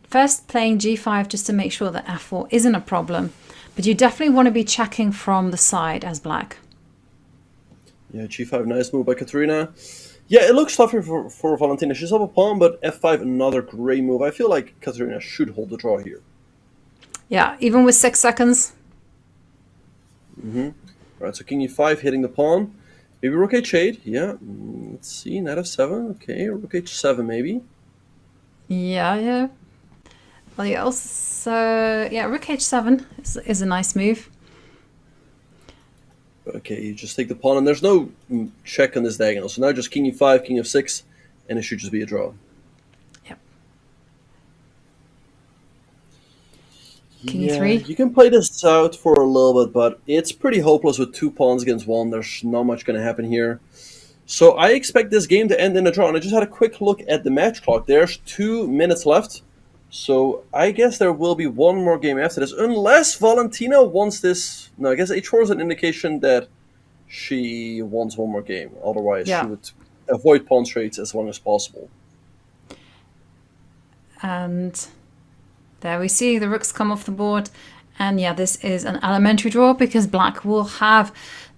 First playing g5 just to make sure that f4 isn't a problem. But you definitely want to be checking from the side as black. Yeah, g5, nice move by Kateryna. Yeah, it looks tougher for Valentina. She's up a pawn, but f5, another great move. I feel like Kateryna should hold the draw here. Yeah, even with 6 seconds. Right, so king e5 hitting the pawn. Maybe rook h8. Yeah, let's see, knight f7. Okay, rook h7 maybe. Yeah. Well, you also... Yeah, rook h7 is a nice move. Okay, you just take the pawn, and there's no check on this diagonal. So now just king e5, king f6, and it should just be a draw. Yep. King yeah, e3. You can play this out for a little bit, but it's pretty hopeless with 2 pawns against 1. There's not much going to happen here. So I expect this game to end in a draw. And I just had a quick look at the match clock. There's 2 minutes left. So I guess there will be one more game after this, unless Valentina wants this. No, I guess h4 is an indication that she wants one more game. Otherwise, she would avoid pawn trades as long as possible. And there we see the rooks come off the board. And yeah, this is an elementary draw because black will have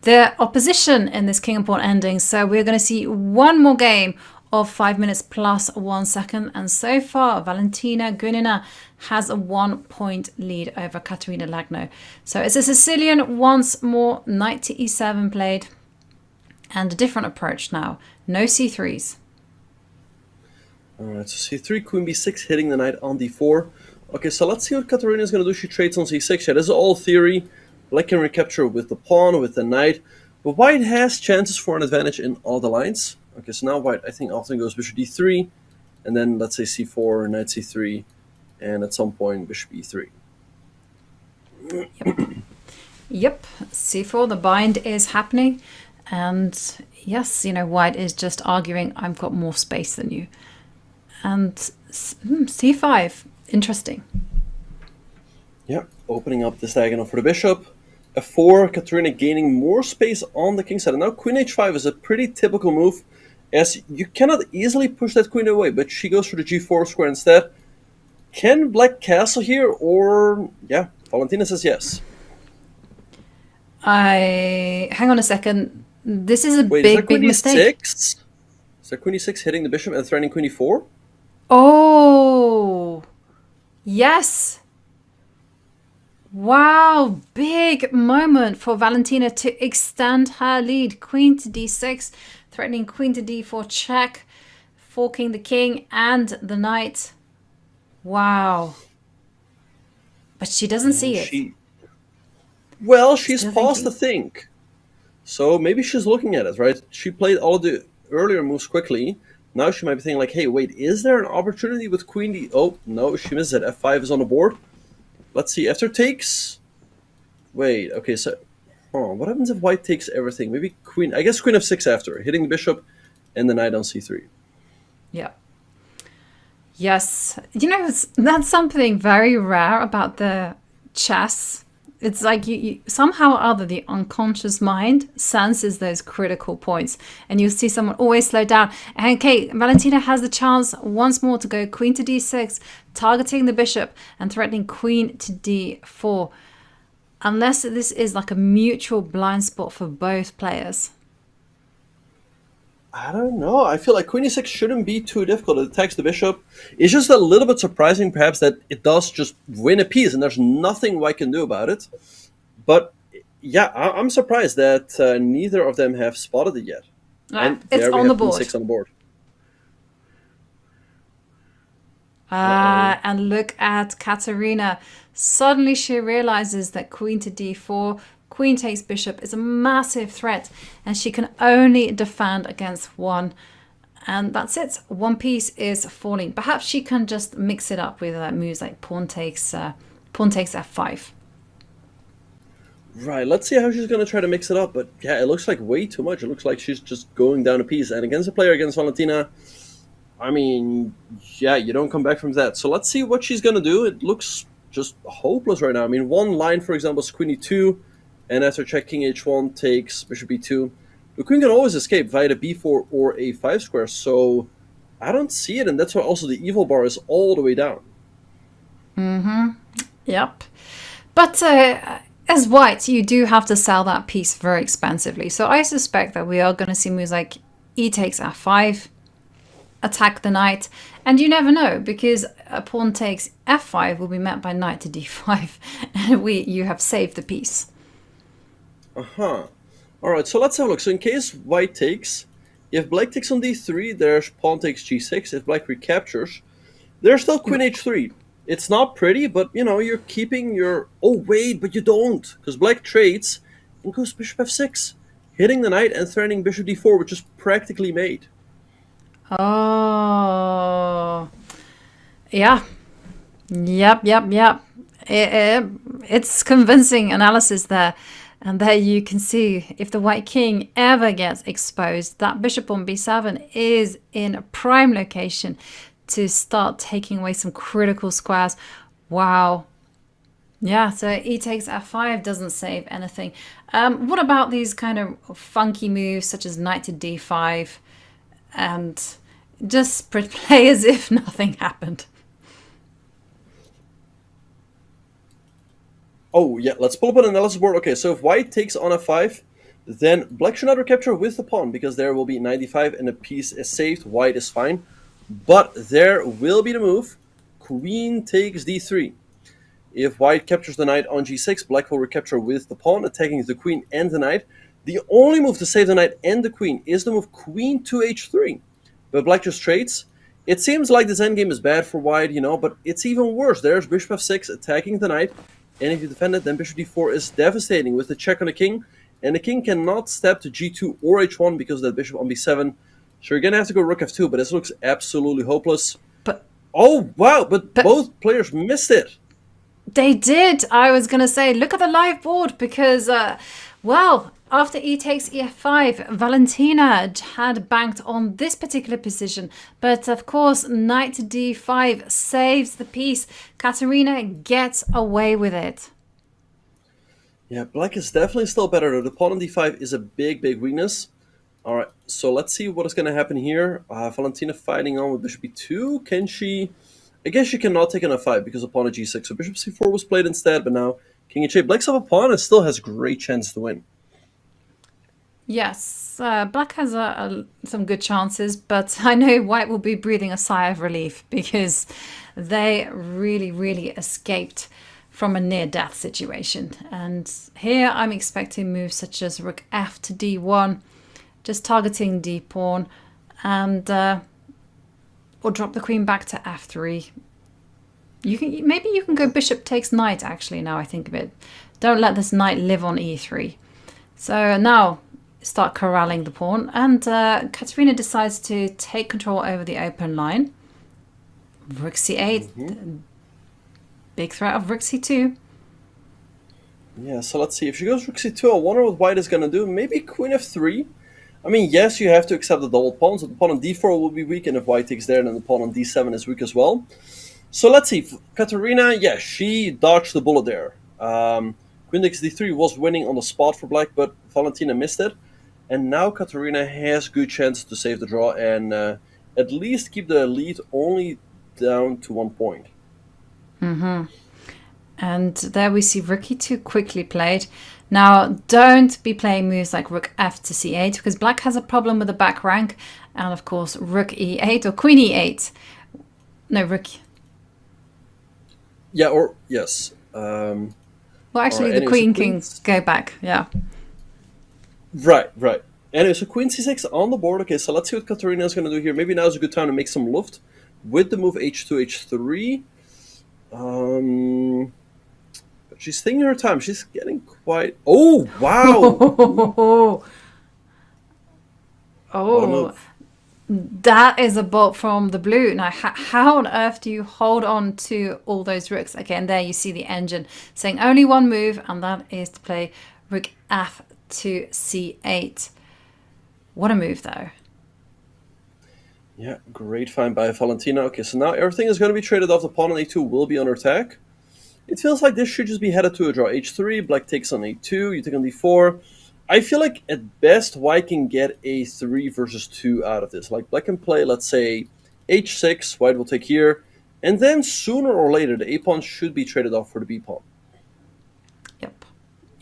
their opposition in this king and pawn ending. So we're going to see one more game of 5 minutes plus 1 second. And so far, Valentina Gunina has a 1-point lead over Kateryna Lagno. So it's a Sicilian once more, knight to e7 played. And a different approach now. No c3s. Alright, so c3, queen b6, hitting the knight on d4. Okay, so let's see what Kateryna is going to do. She trades on c6. Yeah, this is all theory. Black can recapture with the pawn, with the knight. But white has chances for an advantage in all the lines. Okay, so now white, I think, often goes bishop d3. And then, let's say c4, knight c3. And at some point, bishop e3. Yep, c4, the bind is happening. And yes, you know, white is just arguing, I've got more space than you. And c5, interesting. Yeah, opening up this diagonal for the bishop. f4, Kateryna gaining more space on the king side. And now queen h5 is a pretty typical move, as you cannot easily push that queen away, but she goes for the g4 square instead. Can black castle here, or... yeah, Valentina says yes. Hang on a second. This is a Wait, big mistake. Is that queen e6 hitting the bishop and threatening queen e4? Oh, yes. Wow, big moment for Valentina to extend her lead. Queen to d6, threatening queen to d4 check, forking the king and the knight. Wow. But she doesn't see it. Well, she's paused to think. So maybe she's looking at it, right? She played all of the earlier moves quickly. Now she might be thinking like, hey, wait, is there an opportunity with queen d... Oh, no, she misses it. f5 is on the board. Let's see, after takes... Wait, okay, so... what happens if white takes everything? Maybe queen... I guess queen f6 after, hitting the bishop and the knight on c3. Yeah. Yes. You know, that's something very rare about the chess. It's like you somehow or other, the unconscious mind senses those critical points. And you'll see someone always slow down. And okay, Valentina has the chance once more to go queen to d6, targeting the bishop and threatening queen to d4. Unless this is like a mutual blind spot for both players. I don't know. I feel like queen e6 shouldn't be too difficult. It attacks the bishop. It's just a little bit surprising, perhaps, that it does just win a piece, and there's nothing white can do about it. But yeah, I'm surprised that neither of them have spotted it yet. And it's on the board. Queen 6 on the board. And look at Kateryna. Suddenly she realizes that queen to d4, queen takes bishop is a massive threat, and she can only defend against one. And that's it. One piece is falling. Perhaps she can just mix it up with moves like pawn takes f5. Right, let's see how she's going to try to mix it up. But yeah, it looks like way too much. It looks like she's just going down a piece. And against a player against Valentina, I mean, yeah, you don't come back from that. So let's see what she's going to do. It looks just hopeless right now. I mean, one line, for example, is queen e2. And after check, king h1 takes bishop e2. The queen can always escape via the b4 or a5 square. So I don't see it. And that's why also the evil bar is all the way down. Yep. But as white, you do have to sell that piece very expensively. So I suspect that we are going to see moves like e takes f5, attack the knight. And you never know, because a pawn takes f5 will be met by knight to d5. And you have saved the piece. Alright, so let's have a look. So in case white takes, if black takes on d3, there's pawn takes g6. If black recaptures, there's still queen h3. It's not pretty, but, you know, you're keeping your... Oh, wait, but you don't. Because black trades, in goes bishop f6, hitting the knight and threatening bishop d4, which is practically mate. Oh, yeah. Yep. It's convincing analysis there. And there you can see, if the white king ever gets exposed, that bishop on b7 is in a prime location to start taking away some critical squares. Wow. Yeah, so e takes f5 doesn't save anything. What about these kind of funky moves such as knight to d5 and just play as if nothing happened? Oh, yeah, let's pull up an analysis board. Okay, so if white takes on f5, then black should not recapture with the pawn, because there will be 95 and the piece is saved. White is fine. But there will be the move. Queen takes d3. If white captures the knight on g6, black will recapture with the pawn, attacking the queen and the knight. The only move to save the knight and the queen is the move queen to h3. But black just trades. It seems like this endgame is bad for white, but it's even worse. There's bishop f6 attacking the knight. And if you defend it, then bishop d4 is devastating with the check on the king. And the king cannot step to g2 or h1 because of that bishop on b7. So you're going to have to go rook f2, but this looks absolutely hopeless. Oh, wow, but both players missed it. They did. I was going to say, look at the live board because, after e takes ef5, Valentina had banked on this particular position. But of course, knight to d5 saves the piece. Kateryna gets away with it. Yeah, black is definitely still better, though. The pawn on d5 is a big weakness. All right, so let's see what is going to happen here. Valentina fighting on with bishop b2. Can she... I guess she cannot take an f5 because of pawn at g6. So bishop c4 was played instead, but now king h8. Black's up a pawn and still has great chance to win. Yes, black has some good chances, but I know white will be breathing a sigh of relief because they really escaped from a near-death situation. And here I'm expecting moves such as rook f to d1, just targeting d-pawn, and or drop the queen back to f3. Maybe you can go bishop takes knight, actually, now I think of it. Don't let this knight live on e3. So now start corralling the pawn, and Kateryna decides to take control over the open line. Rook c8, big threat of rook c2. Yeah, so let's see. If she goes rook c2, I wonder what white is going to do. Maybe queen f3. I mean, yes, you have to accept the double pawn, so the pawn on d4 will be weak, and if white takes there, then the pawn on d7 is weak as well. So let's see. Kateryna, yeah, she dodged the bullet there. Queen takes d3 was winning on the spot for black, but Valentina missed it. And now Kateryna has good chance to save the draw and at least keep the lead only down to 1 point. And there we see rook e2 quickly played. Now, don't be playing moves like rook f to c8 because black has a problem with the back rank. And of course, rook e8 or queen e8. No, rook. Yeah, or yes. Well, actually, the queen can go back, yeah. Right. Anyway, so queen c6 on the board. Okay, so let's see what Kateryna is going to do here. Maybe now is a good time to make some luft with the move h2, h3. But she's taking her time. She's getting quite... Oh, wow! Oh, that is a bolt from the blue. Now, how on earth do you hold on to all those rooks? Again, there you see the engine saying only one move, and that is to play rook f to c8. What a move, though. Yeah, great find by Valentina. Okay, so now everything is going to be traded off. The pawn on a2 will be under attack. It feels like this should just be headed to a draw. h3, black takes on a2, you take on d4. I feel like at best white can get a 3 versus 2 out of this. Like black can play, let's say, h6, white will take here, and then sooner or later the a-pawn should be traded off for the b-pawn.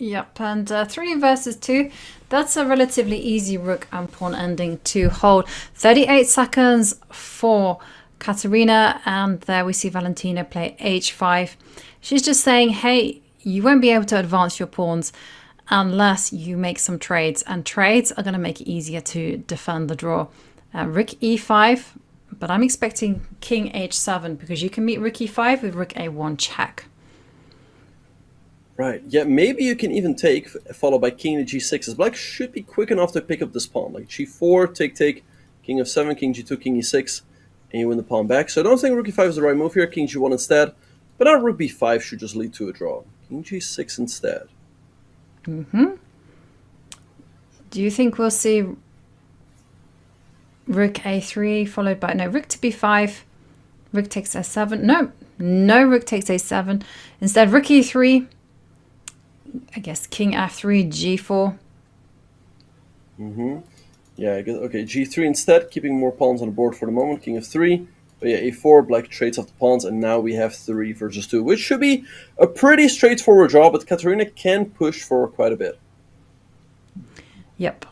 Yep, and 3 versus 2, that's a relatively easy rook and pawn ending to hold. 38 seconds for Kateryna, and there we see Valentina play h5. She's just saying, hey, you won't be able to advance your pawns unless you make some trades, and trades are going to make it easier to defend the draw. Rook e5, but I'm expecting king h7 because you can meet rook e5 with rook a1 check. Right. Yeah, maybe you can even take, followed by king to g6, as black should be quick enough to pick up this pawn. Like g4, take, king f7, king g2, king e6, and you win the pawn back. So I don't think rook e5 is the right move here. King g1 instead. But now rook b5 should just lead to a draw. King g6 instead. Do you think we'll see rook a3 followed by... No, rook to b5. Rook takes a7. No rook takes a7. Instead, rook e3. I guess king f3, g4. Yeah, I guess, okay, g3 instead, keeping more pawns on the board for the moment. King f3. But yeah, a4, black trades off the pawns, and now we have 3 versus 2, which should be a pretty straightforward draw, but Kateryna can push for quite a bit. Yep,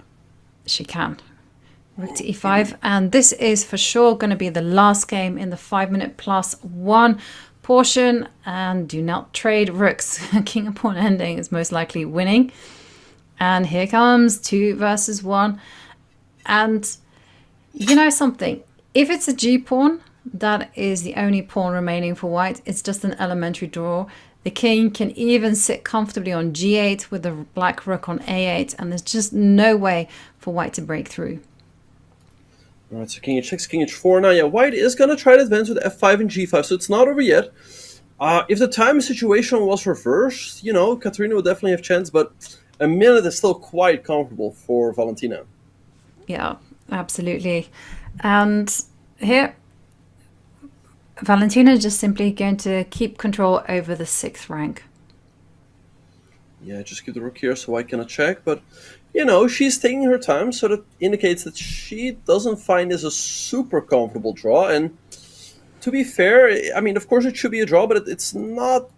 she can. Rook to e5, and this is for sure going to be the last game in the 5-minute plus 1 portion, and do not trade rooks. King and pawn ending is most likely winning. And here comes 2 versus 1. And you know something, if it's a g-pawn, that is the only pawn remaining for white. It's just an elementary draw. The king can even sit comfortably on g8 with the black rook on a8, and there's just no way for white to break through. All right, so king h6, king h4 now. Yeah, white is going to try to advance with f5 and g5, so it's not over yet. If the time situation was reversed, you know, Kateryna would definitely have chance, but a minute is still quite comfortable for Valentina. Yeah, absolutely. And here, Valentina is just simply going to keep control over the 6th rank. Yeah, just keep the rook here so white cannot check, but you know, she's taking her time, so that indicates that she doesn't find this a super comfortable draw. And to be fair, I mean, of course it should be a draw, but it's not,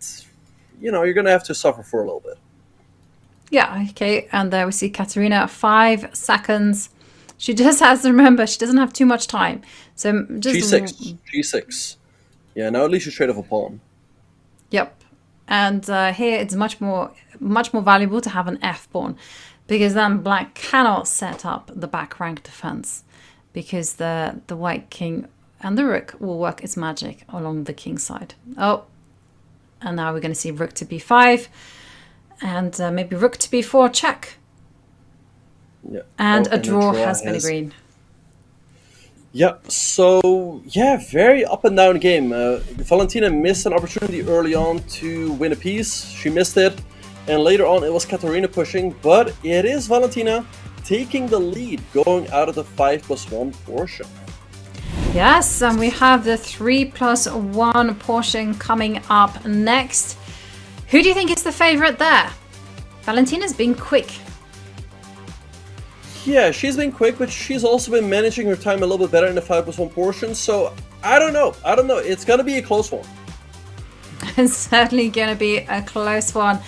you know, you're going to have to suffer for a little bit. Yeah, okay, and there we see Kateryna, 5 seconds. She just has to remember, she doesn't have too much time. So just G6. Yeah, now at least you trade off a pawn. Yep. And here it's much more valuable to have an f-pawn, because then black cannot set up the back rank defense, because the white king and the rook will work its magic along the king side. Oh, and now we're going to see rook to b5, and maybe rook to b4 check. Yeah. And a draw has been agreed. Yeah, so, yeah, very up and down game. Valentina missed an opportunity early on to win a piece. She missed it. And later on, it was Kateryna pushing. But it is Valentina taking the lead, going out of the 5+1 portion. Yes, and we have the 3+1 portion coming up next. Who do you think is the favorite there? Valentina's been quick. Yeah, she's been quick, but she's also been managing her time a little bit better in the 5+1 portion, so I don't know. It's going to be a close one. It's certainly going to be a close one.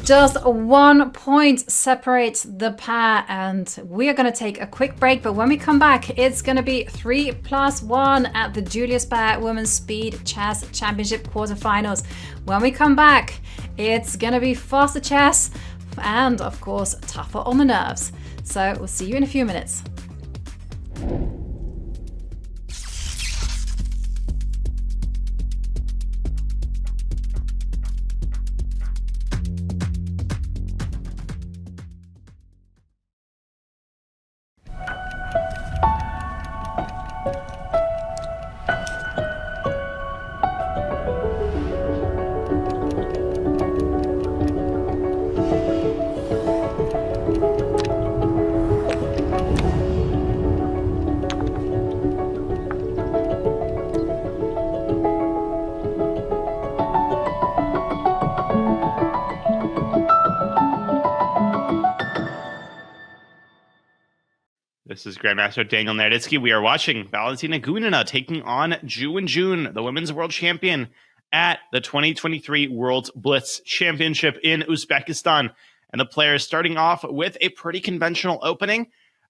Just 1 point separates the pair, and we are going to take a quick break, but when we come back, it's going to be 3+1 at the Julius Baer Women's Speed Chess Championship quarterfinals. When we come back, it's going to be faster chess and, of course, tougher on the nerves. So we'll see you in a few minutes. This is Grandmaster Daniel Naroditsky. We are watching Valentina Gunina taking on Ju Wenjun, the women's world champion, at the 2023 World Blitz Championship in Uzbekistan. And the players starting off with a pretty conventional opening,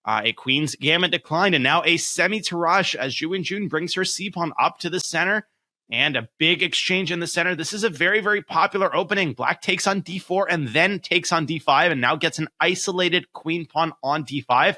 a queen's gambit declined, and now a semi-tirage as Ju Wenjun brings her c-pawn up to the center, and a big exchange in the center. This is a very, very popular opening. Black takes on d4 and then takes on d5, and now gets an isolated queen pawn on d5.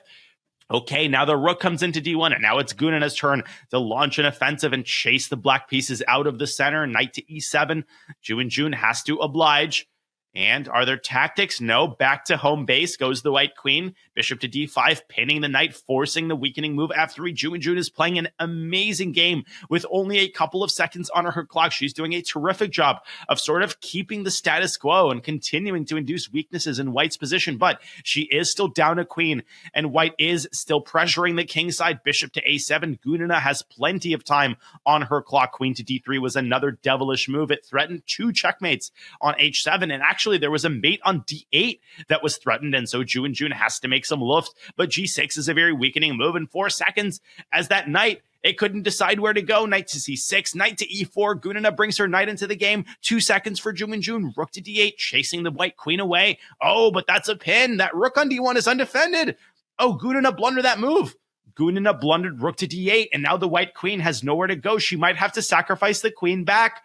Okay, now the rook comes into d1, and now it's Gunina's turn to launch an offensive and chase the black pieces out of the center. Knight to e7. Ju Wenjun has to oblige. And are there tactics? No. Back to home base goes the white queen. Bishop to d5, pinning the knight, forcing the weakening move. F3, Ju Wenjun is playing an amazing game with only a couple of seconds on her clock. She's doing a terrific job of sort of keeping the status quo and continuing to induce weaknesses in white's position. But she is still down a queen, and white is still pressuring the king side. Bishop to a7. Gunina has plenty of time on her clock. Queen to d3 was another devilish move. It threatened 2 checkmates on h7, and actually there was a mate on d8 that was threatened, and so Ju Wenjun has to make some luft. But g6 is a very weakening move in 4 seconds as that knight, it couldn't decide where to go. Knight to c6, knight to e4. Gunina brings her knight into the game. 2 seconds for Ju Wenjun. Rook to d8, chasing the white queen away. Oh, but that's a pin. That rook on d1 is undefended. Oh, Gunina blundered that move. Gunina blundered rook to d8, and now the white queen has nowhere to go. She might have to sacrifice the queen back.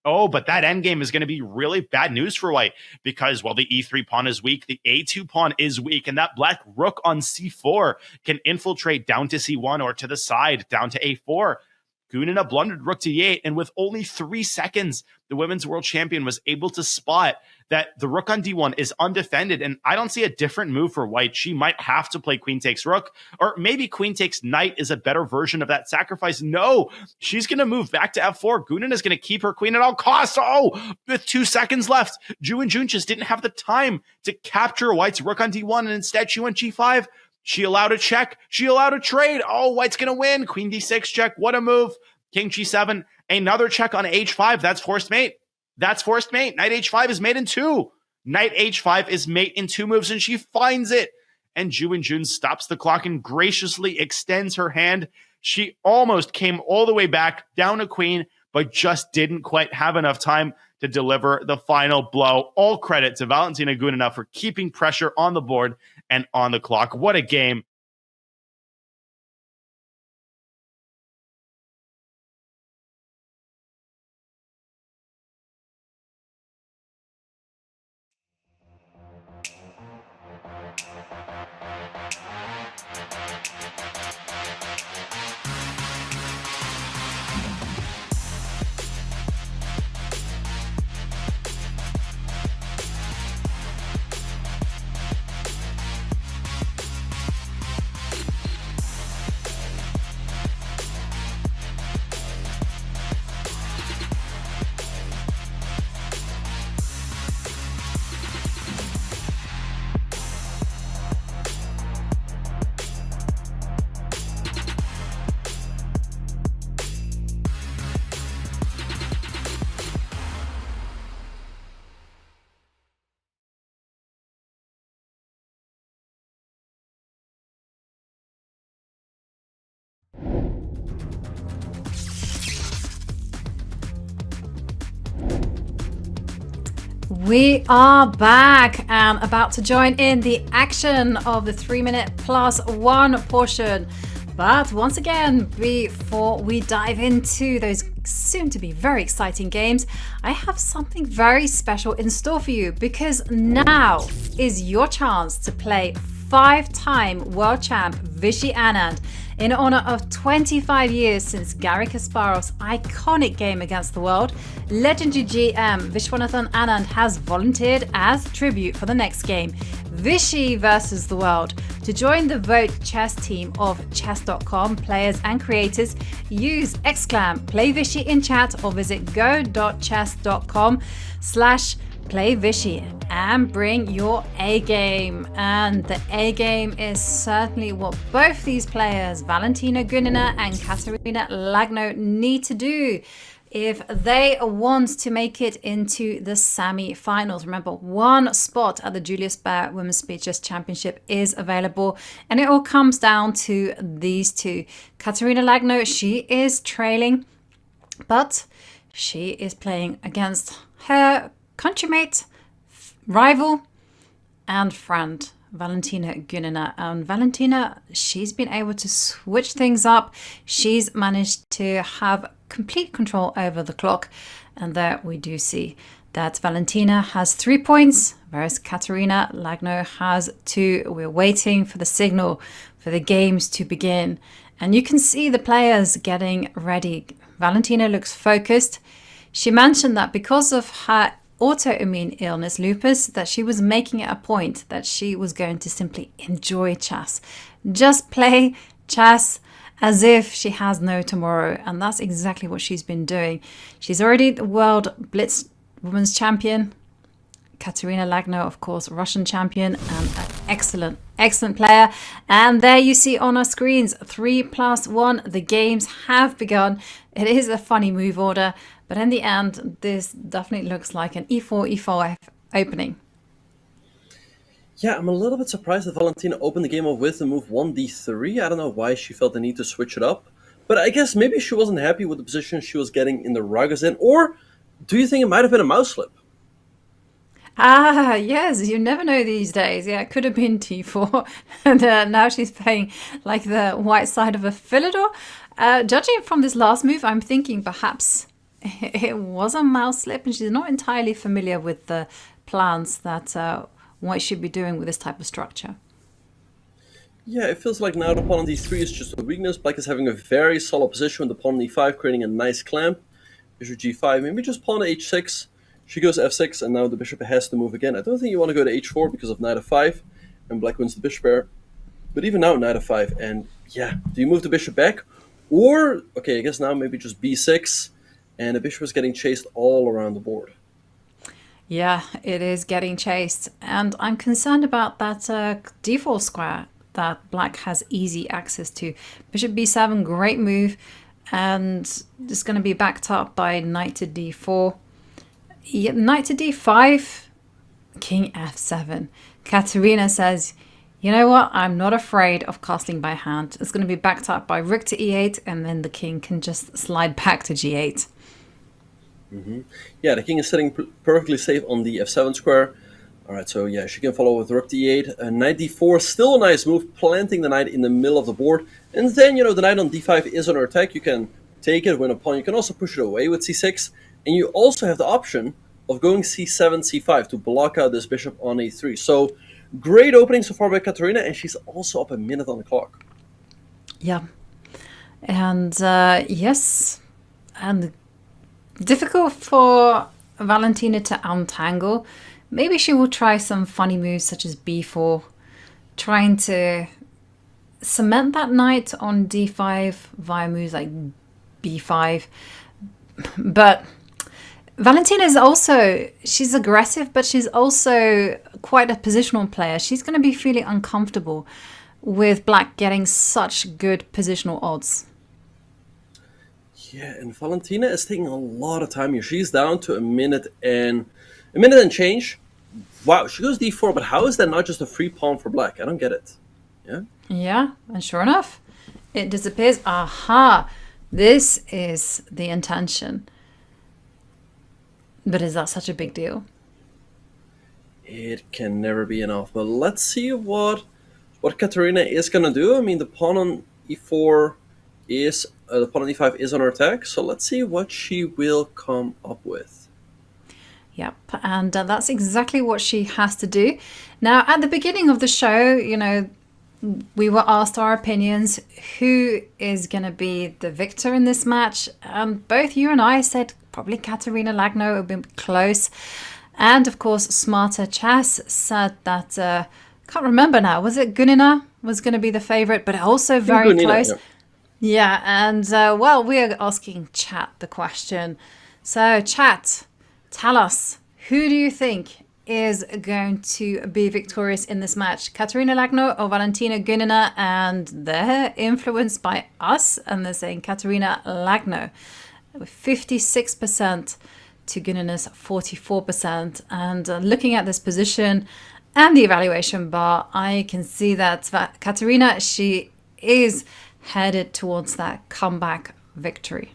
Oh, but that endgame is going to be really bad news for white because while the e3 pawn is weak, the a2 pawn is weak, and that black rook on c4 can infiltrate down to c1 or to the side, down to a4. Gunina blundered rook to e8, and with only 3 seconds, the women's world champion was able to spot that the rook on d1 is undefended, and I don't see a different move for white. She might have to play queen takes rook, or maybe queen takes knight is a better version of that sacrifice. No, she's going to move back to f4. Gunina is going to keep her queen at all costs. Oh, with 2 seconds left, Ju Wenjun just didn't have the time to capture white's rook on d1, and instead she went g5. She allowed a check. She allowed a trade. Oh, white's going to win. Queen d6 check. What a move. King g7. Another check on h5. That's forced mate. That's forced mate. Knight h5 is mate in 2. Knight h5 is mate in 2 moves, and she finds it. And Ju Wenjun stops the clock and graciously extends her hand. She almost came all the way back, down a queen, but just didn't quite have enough time to deliver the final blow. All credit to Valentina Gunina for keeping pressure on the board and on the clock. What a game. We are back and about to join in the action of the 3-minute plus 1 portion. But once again, before we dive into those soon to be very exciting games, I have something very special in store for you, because now is your chance to play 5-time world champ Vishy Anand in honor of 25 years since Garry Kasparov's iconic game against the world. Legendary GM Vishwanathan Anand has volunteered as tribute for the next game, Vishy versus the world. To join the Vote Chess team of Chess.com players and creators, use !play Vishy in chat or visit go.chess.com/play Vishy and bring your A game. And the A game is certainly what both these players, Valentina Gunina and Kateryna Lagno, need to do if they want to make it into the semi-finals. Remember, 1 spot at the Julius Baer Women's Speed Chess Championship is available, and it all comes down to these two. Kateryna Lagno, she is trailing, but she is playing against her countrymate, rival, and friend, Valentina Gunina. And Valentina, she's been able to switch things up. She's managed to have complete control over the clock, and there we do see that Valentina has 3 points, whereas Kateryna Lagno has 2. We're waiting for the signal for the games to begin, and you can see the players getting ready. Valentina looks focused. She mentioned that because of her autoimmune illness, lupus, that she was making it a point that she was going to simply enjoy chess. Just play chess as if she has no tomorrow. And that's exactly what she's been doing. She's already the world Blitz women's champion. Kateryna Lagno, of course, Russian champion, and an excellent player. And there you see on our screens, 3+1, the games have begun. It is a funny move order, but in the end, this definitely looks like an e4, e5 opening. Yeah, I'm a little bit surprised that Valentina opened the game up with the move 1d3. I don't know why she felt the need to switch it up. But I guess maybe she wasn't happy with the position she was getting in the Ragozin. Or do you think it might have been a mouse slip? Ah, yes, you never know these days. Yeah, it could have been t4. And now she's playing like the white side of a Philidor. Judging from this last move, I'm thinking perhaps it was a mouse slip and she's not entirely familiar with the plans that white should be doing with this type of structure. Yeah, it feels like now the pawn on d3 is just a weakness. Black is having a very solid position with the pawn on e5, creating a nice clamp. Bishop g5, maybe just pawn to h6. She goes f6, and now the bishop has to move again. I don't think you want to go to h4 because of knight f5, and black wins the bishop pair. But even now, knight f5, and yeah, do you move the bishop back? Or, okay, I guess now maybe just b6, and the bishop is getting chased all around the board. Yeah, it is getting chased, and I'm concerned about that d4 square that black has easy access to. Bishop b7, great move, and it's going to be backed up by knight to d4. Yeah, knight to d5, king f7. Kateryna says, you know what, I'm not afraid of casting by hand. It's going to be backed up by rook to e8, and then the king can just slide back to g8. Yeah, the king is sitting perfectly safe on the f7 square. Alright, so yeah, she can follow with rook to e8. Knight d4, still a nice move, planting the knight in the middle of the board. And then, you know, the knight on d5 is under attack. You can take it, win a pawn. You can also push it away with c6. And you also have the option of going c7, c5 to block out this bishop on a3. So, great opening so far by Kateryna, and she's also up a minute on the clock. Yeah. And yes, and difficult for Valentina to untangle. Maybe she will try some funny moves such as b4, trying to cement that knight on d5 via moves like b5. But Valentina is also, she's aggressive, but she's also quite a positional player. She's going to be feeling uncomfortable with black getting such good positional odds. Yeah, and Valentina is taking a lot of time here. She's down to a minute and change. Wow, she goes d4, but how is that not just a free pawn for black? I don't get it. Yeah? Yeah, and sure enough, it disappears. Aha! This is the intention. But is that such a big deal? It can never be enough. But let's see what Kateryna is gonna do. I mean, the pawn on e4 is the pawn on e5 is under attack. So let's see what she will come up with. Yep, and that's exactly what she has to do. Now, at the beginning of the show, you know, we were asked our opinions. Who is going to be the victor in this match? Both you and I said probably Kateryna Lagno would be close. And of course, Smarter Chess said that, can't remember now, was it Gunina was going to be the favorite, but also very Gunina, close. yeah. And well, we're asking chat the question. So chat, tell us, who do you think is going to be victorious in this match? Kateryna Lagno or Valentina Gunina? And they're influenced by us, and they're saying Kateryna Lagno with 56% to Gunina's 44%. And looking at this position and the evaluation bar, I can see that Kateryna, she is headed towards that comeback victory.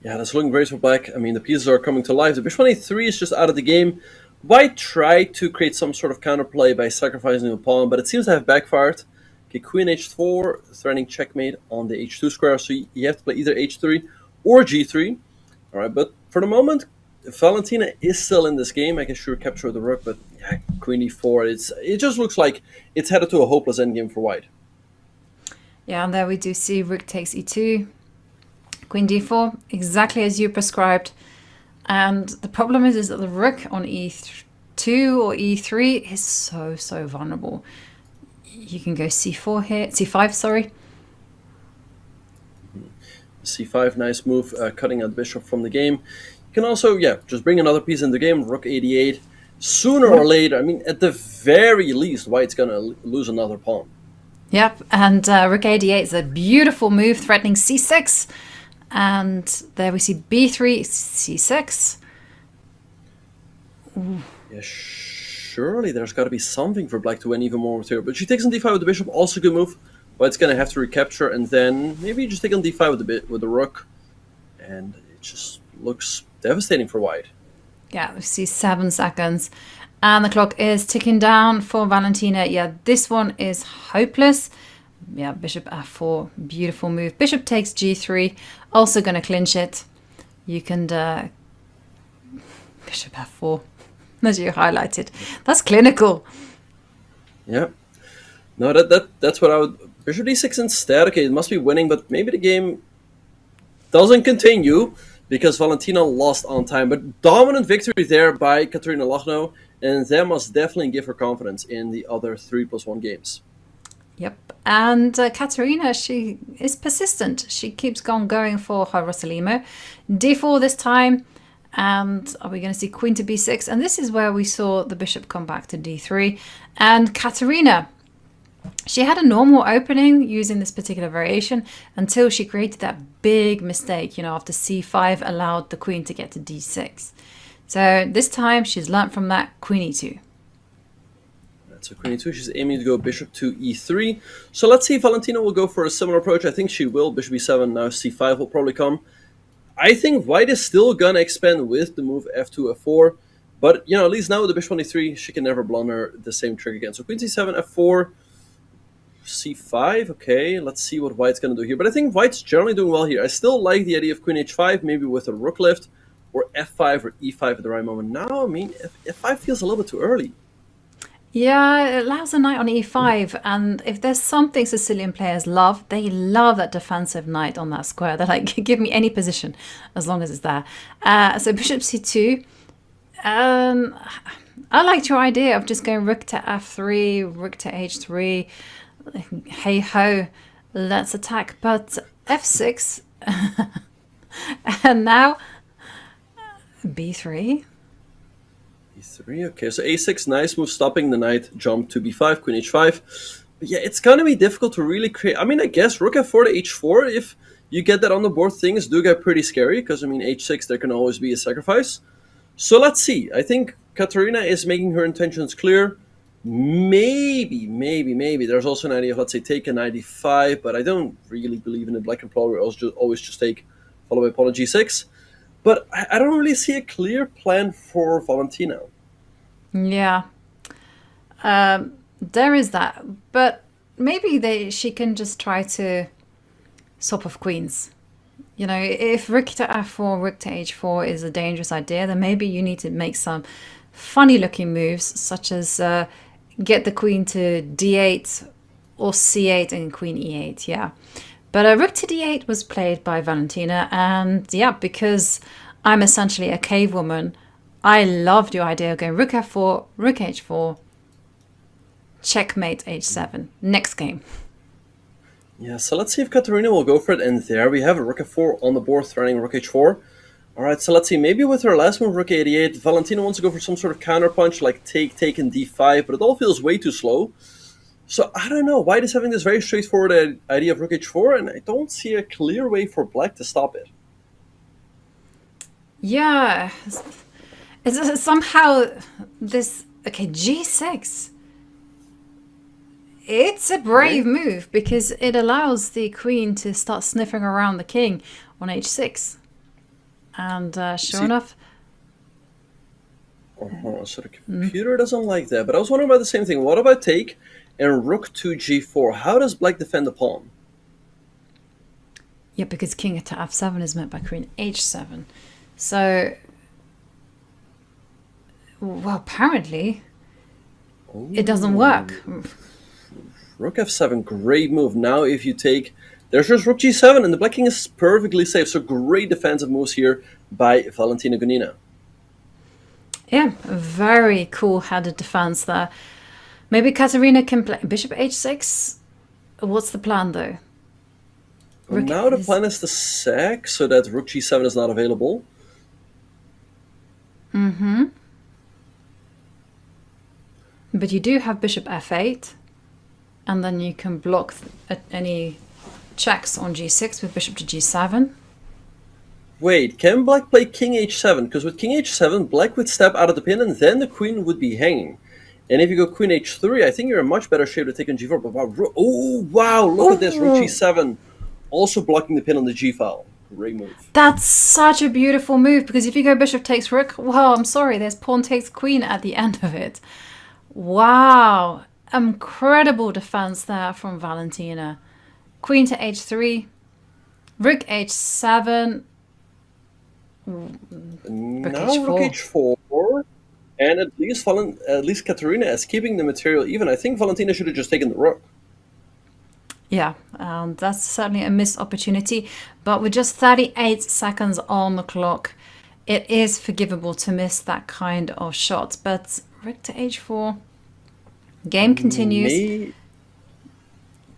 Yeah, that's looking great for black. I mean, the pieces are coming to life. The bishop on e3 is just out of the game. White tried to create some sort of counterplay by sacrificing a pawn, but it seems to have backfired. Okay, queen h4, threatening checkmate on the h2 square, so you have to play either h3 or g3. All right, but for the moment, Valentina is still in this game. I can sure capture the rook, but yeah, queen e4, it just looks like it's headed to a hopeless endgame for white. Yeah, and there we do see rook takes e2, queen d4, exactly as you prescribed. And the problem is that the rook on e2 or e3 is so vulnerable. You can go c4 here, c5, sorry. c5, nice move, cutting out the bishop from the game. You can also, just bring another piece in the game, rook 88. Sooner or later, I mean, at the very least, white's going to lose another pawn. Yep, and rook 88 is a beautiful move, threatening c6. And there we see b3, c6. Ooh. Yeah, surely there's got to be something for black to win even more material. But she takes on d5 with the bishop, also good move. White's going to have to recapture, and then maybe you just take on d5 with the rook. And it just looks devastating for white. Yeah, we see 7 seconds. And the clock is ticking down for Valentina. Yeah, this one is hopeless. Yeah, bishop f4, beautiful move. Bishop takes g3, also going to clinch it. You can... bishop f4, as you highlighted. That's clinical. Yeah. No, that's what I would... Bishop d6 instead. Okay, it must be winning, but maybe the game doesn't continue because Valentina lost on time. But dominant victory there by Kateryna Lagno, and that must definitely give her confidence in the other 3+1 games. Yep, and Kateryna, she is persistent. She keeps on going for her Rossolimo. d4 this time, and are we going to see queen to b6? And this is where we saw the bishop come back to d3. And Kateryna, she had a normal opening using this particular variation until she created that big mistake, after c5 allowed the queen to get to d6. So this time she's learnt from that, queen e2. So queen e2, she's aiming to go bishop to e3. So let's see if Valentina will go for a similar approach. I think she will. Bishop e7, now c5 will probably come. I think white is still going to expand with the move f2, f4. But, at least now with the bishop on e3, she can never blunder the same trick again. So queen c7, f4, c5. Okay, let's see what white's going to do here. But I think white's generally doing well here. I still like the idea of queen h5, maybe with a rook lift, or f5 or e5 at the right moment. Now, I mean, f5 feels a little bit too early. Yeah, it allows a knight on e5, and if there's something Sicilian players love, they love that defensive knight on that square. They're like, give me any position as long as it's there. So bishop c2. I liked your idea of just going rook to f3, rook to h3. Hey ho, let's attack. But f6, and now b3. e3, okay, so a6, nice move, stopping the knight, jump to b5, queen h5. But yeah, it's gonna be difficult to really create. I mean, I guess rook f4 to h4, if you get that on the board, things do get pretty scary, because I mean, h6, there can always be a sacrifice. So let's see. I think Kateryna is making her intentions clear. Maybe there's also an idea of, let's say, take a knight e5, but I don't really believe in the black and pawn. We always just take, followed by pawn on g6. But I don't really see a clear plan for Valentina. Yeah, there is that. But maybe she can just try to swap off queens. If rook to f4, rook to h4 is a dangerous idea, then maybe you need to make some funny-looking moves, such as get the queen to d8 or c8 and queen e8, yeah. But rook to d8 was played by Valentina, and yeah, because I'm essentially a cave woman, I loved your idea of going rook f4, rook h4, checkmate h7, next game. Yeah, so let's see if Kateryna will go for it, and there we have a rook f4 on the board, threatening rook h4. Alright, so let's see, maybe with her last move, rook 88, Valentina wants to go for some sort of counterpunch, like take and d5, but it all feels way too slow. So I don't know, white is having this very straightforward idea of rook h4, and I don't see a clear way for black to stop it. Yeah, it's somehow this... Okay, g6. It's a brave move, because it allows the queen to start sniffing around the king on h6. And sure enough... So the computer doesn't like that, but I was wondering about the same thing. What about take and rook to g4? How does black defend the pawn? Yeah, because king to f7 is met by queen h7. So, well, apparently, it doesn't work. Rook f7, great move. Now if you take, There's just rook g7, and the black king is perfectly safe. So great defensive moves here by Valentina Gunina. Yeah, very cool-headed defense there. Maybe Kateryna can play bishop h6. What's the plan, though? Well, now the plan is to sack, so that rook g7 is not available. Mm-hmm. But you do have bishop f8, and then you can block any checks on g6 with bishop to g7. Wait, can black play king h7? Because with king h7, black would step out of the pin, and then the queen would be hanging. And if you go queen h3, I think you're in much better shape to take on g4. But wow, oh, wow, look at this, rook g7, also blocking the pin on the g file. Great move. That's such a beautiful move, because if you go bishop takes rook, well, I'm sorry, there's pawn takes queen at the end of it. Wow, incredible defense there from Valentina. Queen to h3, rook h7, now rook h4, and at least Kateryna is keeping the material even. I think Valentina should have just taken the rook. Yeah, that's certainly a missed opportunity. But with just 38 seconds on the clock, it is forgivable to miss that kind of shot. But rook to h4, game continues.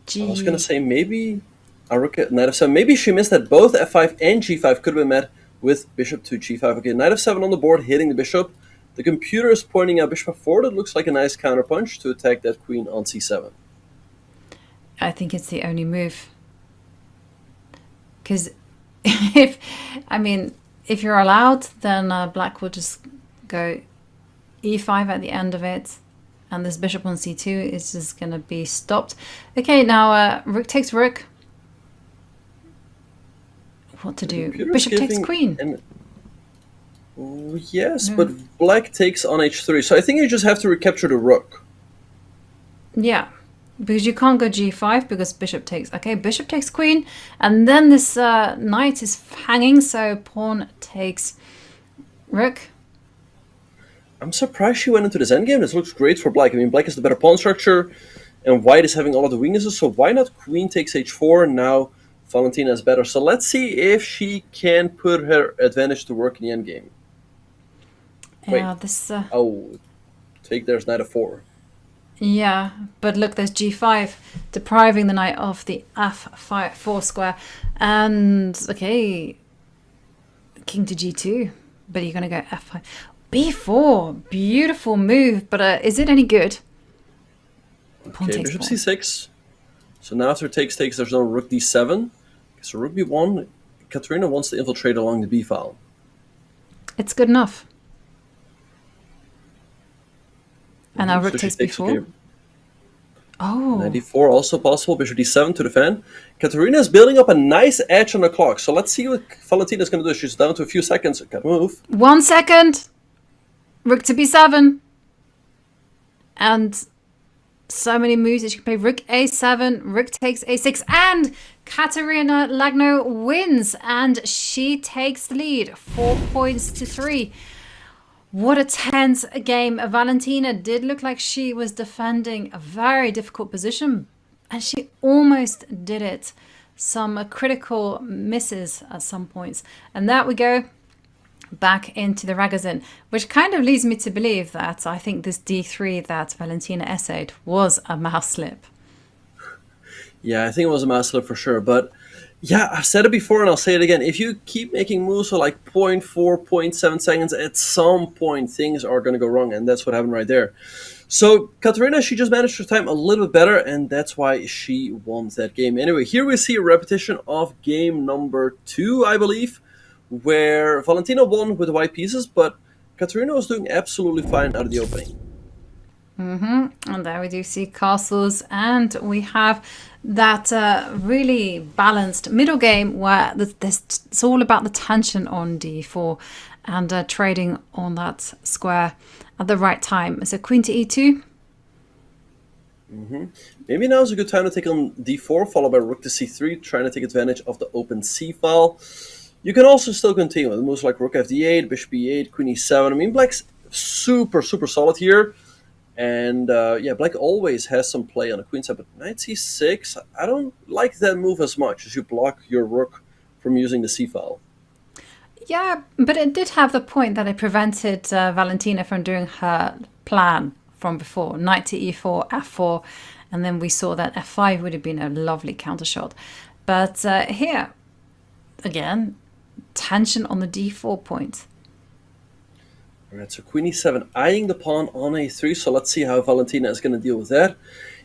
I was going to say maybe a rook at knight f7. Maybe she missed that both f5 and g5 could have been met with bishop to g5. Okay, knight f7 on the board, hitting the bishop. The computer is pointing out bishop f4. That looks like a nice counterpunch to attack that queen on c7. I think it's the only move. Because if you're allowed, then black will just go e5 at the end of it. And this bishop on c2 is just going to be stopped. Okay, now rook takes rook. What to do? Bishop takes queen. Yes, but black takes on h3. So I think you just have to recapture the rook. Yeah, because you can't go g5 because bishop takes... Okay, bishop takes queen. And then this knight is hanging, so pawn takes rook. I'm surprised she went into this endgame. This looks great for black. I mean, black is the better pawn structure, and white is having all of the weaknesses. So why not queen takes h4? Now Valentina is better. So let's see if she can put her advantage to work in the endgame. Yeah, this... oh, there's knight f4. Yeah, but look, there's g5, depriving the knight of the f4 square. And, okay, king to g2. But you're going to go f5. b4, beautiful move, but is it any good? Pawn Okay, takes bishop pawn. c6. So now after takes, there's no rook d7. So rook b1, Kateryna wants to infiltrate along the b file. It's good enough. And now So rook she takes takes, b4. okay. Oh. Knight d4 also possible. Bishop d7 to defend. Kateryna is building up a nice edge on the clock. So let's see what Valentina is going to do. She's down to a few seconds. Gotta move. 1 second. Rook to b7. And so many moves that you can play. Rook a7, rook takes a6, and Kateryna Lagno wins, and she takes the lead, 4 points to 3. What a tense game. Valentina did look like she was defending a very difficult position, and she almost did it. Some critical misses at some points. And there we go. Back into the Ragozin, which kind of leads me to believe that I think this d3 that Valentina essayed was a mouse slip. Yeah, I think it was a mouse slip for sure. But yeah, I've said it before and I'll say it again. If you keep making moves for like 0.4, 0.7 seconds, at some point things are going to go wrong. And that's what happened right there. So Kateryna, she just managed her time a little bit better, and that's why she won that game. Anyway, here we see a repetition of game number 2, I believe, where Valentina won with the white pieces, but Kateryna was doing absolutely fine out of the opening. And there we do see castles, and we have that really balanced middle game where it's all about the tension on d4 and trading on that square at the right time. So queen to e2. Maybe now is a good time to take on d4, followed by rook to c3, trying to take advantage of the open c file. You can also still continue with moves like rook fd8, bishop e8, queen e7. I mean, black's super solid here. And yeah, black always has some play on the queen side, but knight c6, I don't like that move as much, as you block your rook from using the c-file. Yeah, but it did have the point that it prevented Valentina from doing her plan from before. Knight to e4, f4, and then we saw that f5 would have been a lovely counter shot. But here, again, tension on the d4 point. All right, so queen e7, eyeing the pawn on a3, so let's see how Valentina is going to deal with that.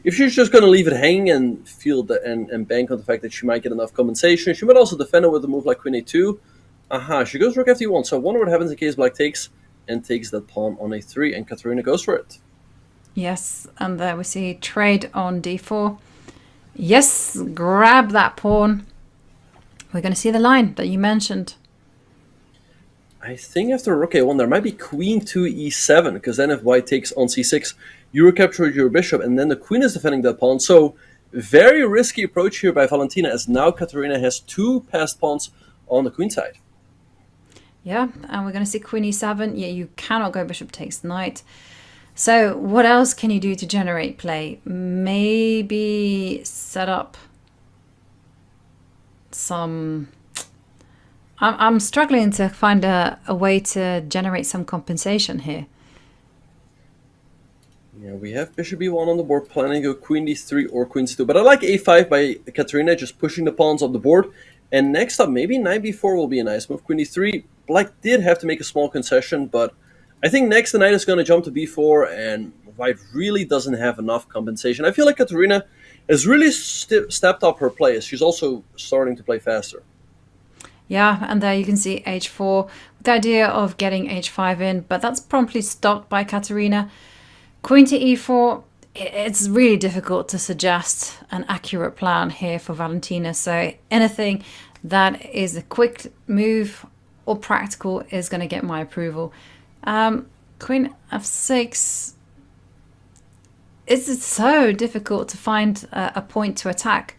If she's just going to leave it hanging and feel and bank on the fact that she might get enough compensation, she might also defend it with a move like queen a2. Aha, she goes rook f1, so I wonder what happens in case black takes and takes that pawn on a3, and Kateryna goes for it. Yes, and there we see trade on d4. Yes, grab that pawn. We're going to see the line that you mentioned. I think after rook a1 there might be queen to e7, because then if white takes on c6, you recapture your bishop, and then the queen is defending that pawn. So very risky approach here by Valentina, as now Kateryna has two passed pawns on the queen side. Yeah, and we're going to see queen e7. Yeah, you cannot go bishop takes knight. So what else can you do to generate play? Maybe set up some... I'm struggling to find a way to generate some compensation here. Yeah, we have bishop e1 on the board, planning to go queen d3 or queen c2. But I like a5 by Kateryna, just pushing the pawns off the board. And next up, maybe knight b4 will be a nice move. Queen d3, black did have to make a small concession, but I think next the knight is going to jump to b4, and white really doesn't have enough compensation. I feel like Kateryna has really stepped up her play, as she's also starting to play faster. Yeah, and there you can see h4, with the idea of getting h5 in, but that's promptly stopped by Kateryna. Queen to e4, it's really difficult to suggest an accurate plan here for Valentina, so anything that is a quick move or practical is going to get my approval. Queen f6, it's so difficult to find a point to attack.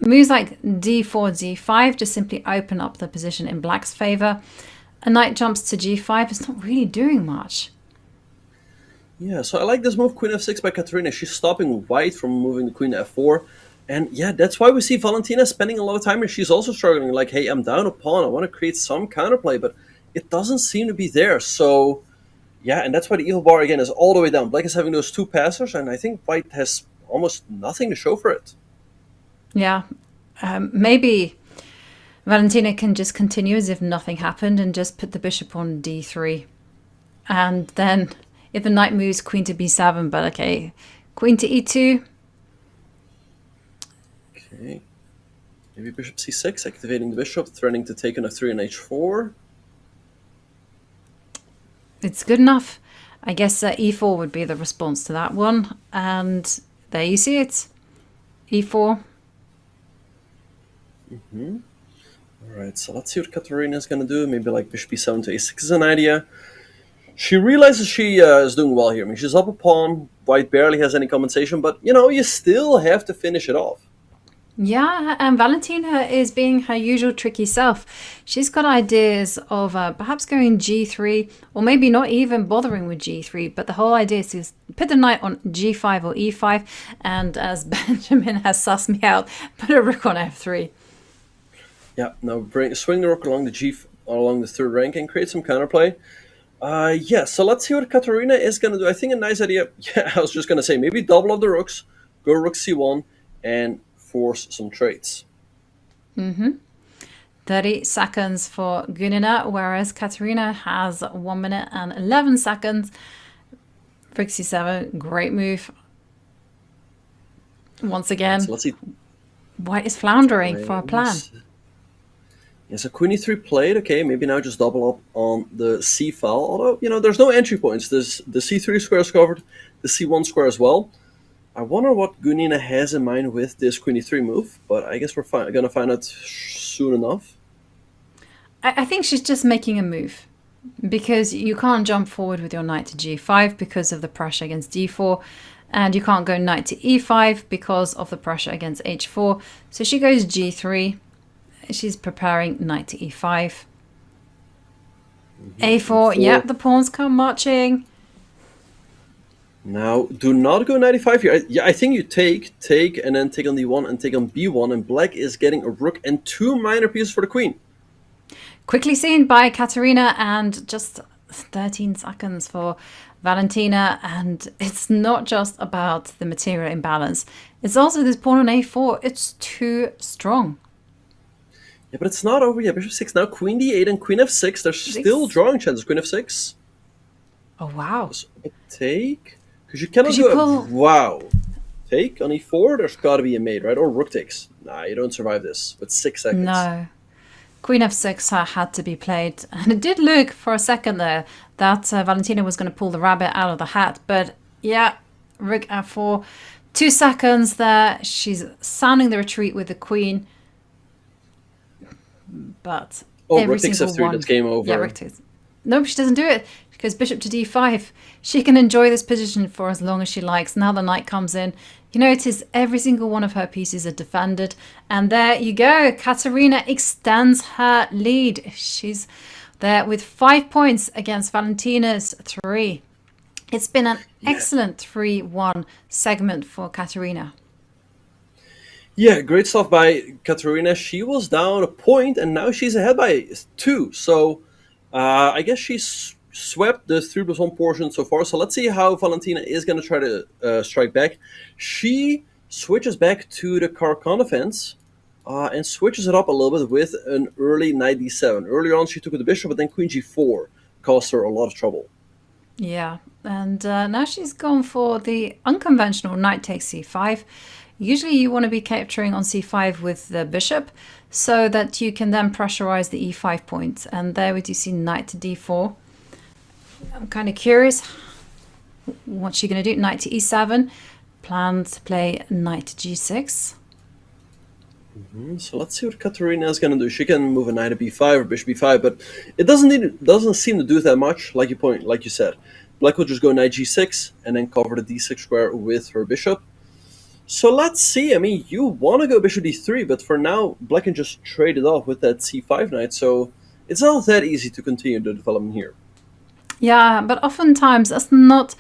Moves like d4, d5 just simply open up the position in black's favor. A knight jumps to g5, it's not really doing much. Yeah, so I like this move, queen f6 by Kateryna. She's stopping white from moving the queen to f4. And yeah, that's why we see Valentina spending a lot of time, and she's also struggling, like, hey, I'm down a pawn, I want to create some counterplay, but it doesn't seem to be there. So yeah, and that's why the evil bar again is all the way down. Black is having those two passers, and I think white has almost nothing to show for it. Yeah, maybe Valentina can just continue as if nothing happened and just put the bishop on d3. And then if the knight moves, queen to b7, but okay. Queen to e2. Okay. Maybe bishop c6, activating the bishop, threatening to take on f3 and h4. It's good enough. I guess e4 would be the response to that one. And there you see it. e4. Alright, so let's see what Kateryna is going to do. Maybe like bishop b7 to a6 is an idea. She realizes she is doing well here. I mean, she's up a pawn. White barely has any compensation, but, you know, you still have to finish it off. Yeah, and Valentina is being her usual tricky self. She's got ideas of perhaps going g3, or maybe not even bothering with g3, but the whole idea is to put the knight on g5 or e5, and as Benjamin has sussed me out, put a rook on f3. Yeah, now swing the rook along the third rank and create some counterplay. Yeah, so let's see what Kateryna is going to do. I think a nice idea, yeah, I was just going to say, maybe double up the rooks, go rook c1, and force some trades. 30 seconds for Gunina, whereas Kateryna has 1 minute and 11 seconds. Rook c7, great move. Once again, so let's see. White is floundering for a plan. Yeah, so queen e3 played. Okay, maybe now just double up on the c file. Although, you know, there's no entry points. There's the c3 square is covered, the c1 square as well. I wonder what Gunina has in mind with this queen e3 move, but I guess we're going to find out soon enough. I think she's just making a move, because you can't jump forward with your knight to g5 because of the pressure against d4, and you can't go knight to e5 because of the pressure against h4. So she goes g3. She's preparing knight to e5. a4, yep, the pawns come marching. Now, do not go 95 here. I think you take, and then take on d1 and take on b1, and black is getting a rook and 2 minor pieces for the queen. Quickly seen by Kateryna, and just 13 seconds for Valentina. And it's not just about the material imbalance. It's also this pawn on a4. It's too strong. Yeah, but it's not over yet. Bishop 6 now, queen d8 and queen f6. There's still drawing chances. Queen f6. Oh, wow. So take. Because you cannot do it. Wow. Take on e4. There's got to be a mate, right? Or rook takes. Nah, you don't survive this with 6 seconds. No. Queen f6 had to be played. And it did look for a second there that Valentina was going to pull the rabbit out of the hat. But yeah, rook f4. 2 seconds there. She's sounding the retreat with the queen. But every rook takes single f3, one. that's game over. Yeah, rook takes. Nope, she doesn't do it. Because bishop to d5. She can enjoy this position for as long as she likes. Now the knight comes in. You notice every single one of her pieces are defended. And there you go. Kateryna extends her lead. She's there with 5 points against Valentina's 3. It's been an excellent 3-1 segment for Kateryna. Yeah, great stuff by Kateryna. She was down a point, and now she's ahead by 2. So I guess she's swept the 3+1 portion so far. So let's see how Valentina is going to try to strike back. She switches back to the Carcan defense and switches it up a little bit with an early knight d7. Earlier on, she took with the bishop, but then queen g4 caused her a lot of trouble. Yeah, and now she's gone for the unconventional knight takes c5. Usually you want to be capturing on c5 with the bishop so that you can then pressurize the e5 point. And there we do see knight to d4. I'm kind of curious what's she going to do. Knight to e7. Plans to play knight to g6. So let's see what Kateryna is going to do. She can move a knight to b5 or bishop b5, but it doesn't seem to do that much, like you said. Black will just go knight g6 and then cover the d6 square with her bishop. So let's see. I mean, you want to go bishop d3, but for now, black can just trade it off with that c5 knight. So it's not that easy to continue the development here. Yeah, but oftentimes that's not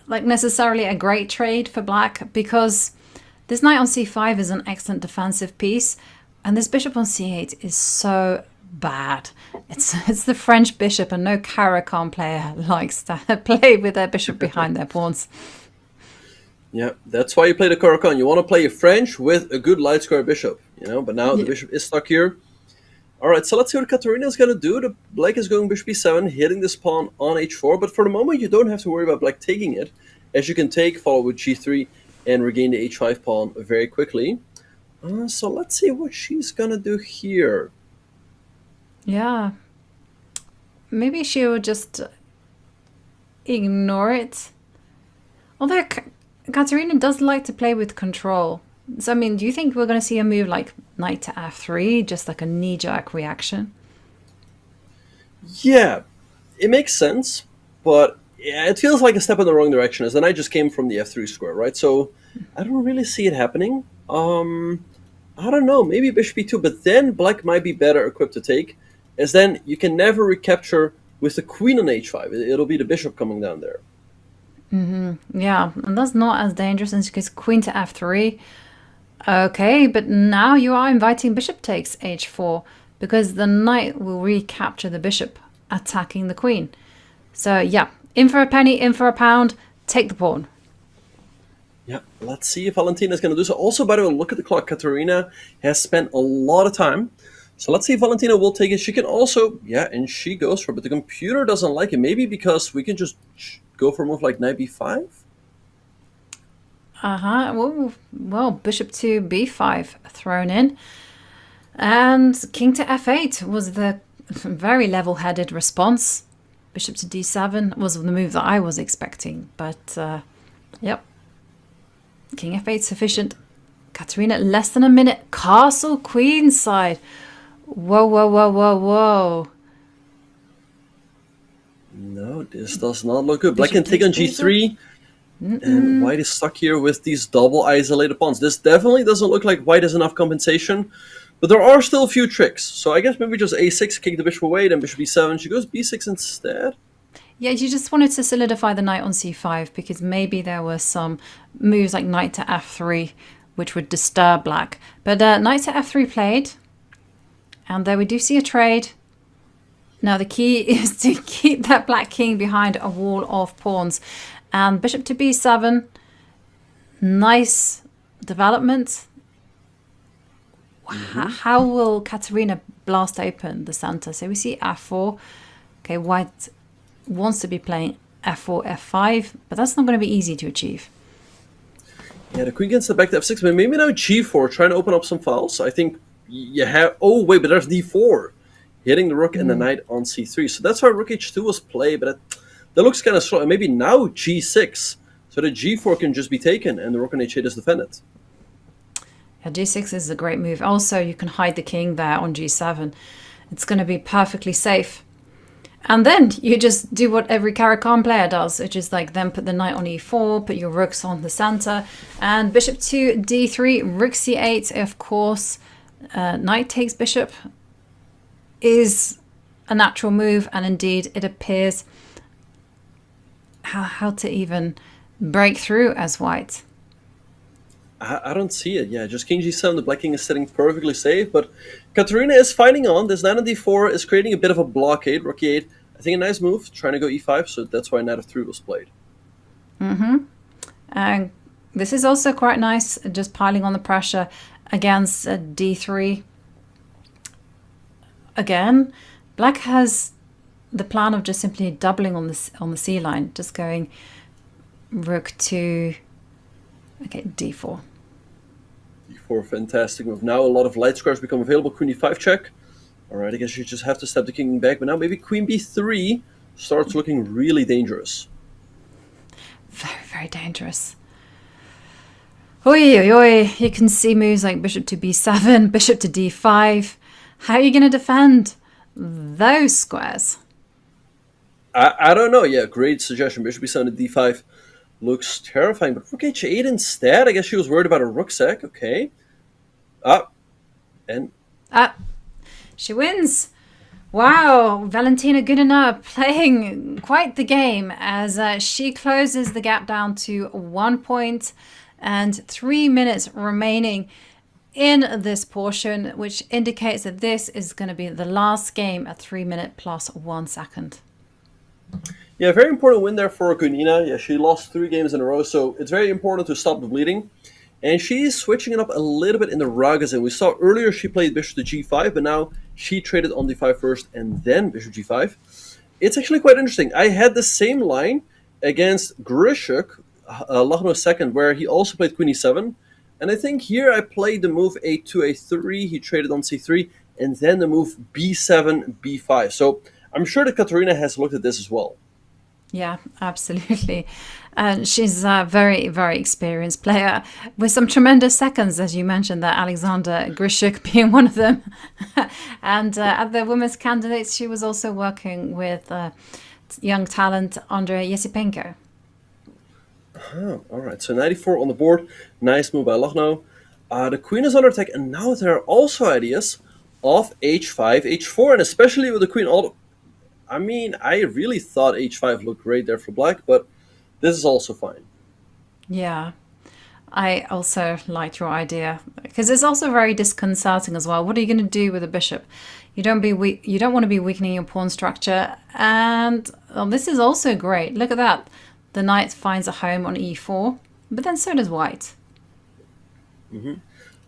like necessarily a great trade for black, because this knight on c5 is an excellent defensive piece, and this bishop on c8 is so bad. It's the French bishop, and no Caracon player likes to play with their bishop behind their pawns. Yeah, that's why you play the Caracon. You want to play a French with a good light square bishop, But now the bishop is stuck here. All right, so let's see what Kateryna is going to do. The black is going bishop b7, hitting this pawn on h4. But for the moment, you don't have to worry about black taking it, as you can take, follow with g3, and regain the h5 pawn very quickly. So let's see what she's going to do here. Yeah. Maybe she will just ignore it. Although Kateryna does like to play with control. So, I mean, do you think we're going to see a move like knight to f3, just like a knee-jerk reaction? Yeah, it makes sense, but yeah, it feels like a step in the wrong direction, as the knight just came from the f3 square, right? So I don't really see it happening. I don't know, maybe bishop e2, but then black might be better equipped to take, as then you can never recapture with the queen on h5. It'll be the bishop coming down there. Yeah, and that's not as dangerous as queen to f3. Okay, but now you are inviting bishop takes h4, because the knight will recapture the bishop, attacking the queen. So yeah, in for a penny, in for a pound, take the pawn. Yeah, let's see if Valentina is going to do so. Also, by the way, look at the clock. Kateryna has spent a lot of time. So let's see if Valentina will take it. She can also, and she goes for it, but the computer doesn't like it. Maybe because we can just go for a move like knight b5? Well, bishop to b5 thrown in. And king to f8 was the very level-headed response. Bishop to d7 was the move that I was expecting. But, yep. King f8 sufficient. Kateryna, less than a minute. Castle queenside. Whoa, whoa, whoa, whoa, whoa. No, this does not look good. Black can take on g3. And white is stuck here with these double isolated pawns. This definitely doesn't look like white has enough compensation. But there are still a few tricks. So I guess maybe just a6, kick the bishop away, then bishop b7. She goes b6 instead. Yeah, you just wanted to solidify the knight on c5 because maybe there were some moves like knight to f3 which would disturb black. But knight to f3 played, and there we do see a trade. Now the key is to keep that black king behind a wall of pawns. And bishop to b7, nice development. How will Kateryna blast open the center? So we see f4. Okay, white wants to be playing f4, f5, but that's not going to be easy to achieve. Yeah, the queen gets the back to f6, but maybe now g4, trying to open up some files. I think you have... Oh, wait, but there's d4. Hitting the rook and the knight on c3. So that's why rook h2 was played, but that looks kind of slow. And maybe now g6, so that g4 can just be taken and the rook on h8 is defended. Yeah, g6 is a great move. Also, you can hide the king there on g7. It's going to be perfectly safe. And then you just do what every Caro-Kann player does, which is like then put the knight on e4, put your rooks on the center, and bishop to d3, rook c8, of course. Knight takes bishop is a natural move, and indeed it appears how to even break through as white. I don't see it. Yeah, just king g7, the black king is sitting perfectly safe, but Kateryna is fighting on. This knight on d4 is creating a bit of a blockade. Rook e8, I think a nice move, trying to go e5, so that's why knight f3 was played. And this is also quite nice, just piling on the pressure against d3. Again, black has the plan of just simply doubling on the c line, just going rook to d4. d4, fantastic move. Now a lot of light squares become available. Queen e5 check. All right, I guess you just have to step the king back, but now maybe queen b3 starts looking really dangerous. Very, very dangerous. Oi, oi, oi. You can see moves like bishop to b7, bishop to d5. How are you going to defend those squares? I don't know. Yeah, great suggestion. Bishop b7 to d5 looks terrifying, but rook h8 instead. I guess she was worried about a rook sack. Okay. She wins. Wow, Valentina Gunina playing quite the game as she closes the gap down to 1 point and 3 minutes remaining in this portion, which indicates that this is going to be the last game at 3 minutes plus 1 second. Yeah, very important win there for Gunina. Yeah, she lost 3 games in a row, so it's very important to stop the bleeding. And she's switching it up a little bit in the rugs, and we saw earlier she played bishop to g5, but now she traded on d5 first and then bishop g5. It's actually quite interesting. I had the same line against Grishuk, Lagno second, where he also played queen e7. And I think here I played the move a2, a3, he traded on c3, and then the move b7, b5. So I'm sure that Kateryna has looked at this as well. Yeah, absolutely. And she's a very, very experienced player with some tremendous seconds, as you mentioned, that Alexandra Grishuk being one of them. And at the women's candidates, she was also working with young talent Andrei Yesipenko. Oh, all right, so 94 on the board. Nice move by Lagno. The queen is under attack, and now there are also ideas of h5, h4, and especially with the queen. I mean, I really thought h5 looked great there for black, but this is also fine. Yeah, I also liked your idea because it's also very disconcerting as well. What are you going to do with a bishop? You don't want to be weakening your pawn structure, and this is also great. Look at that. The knight finds a home on e4, but then so does white. All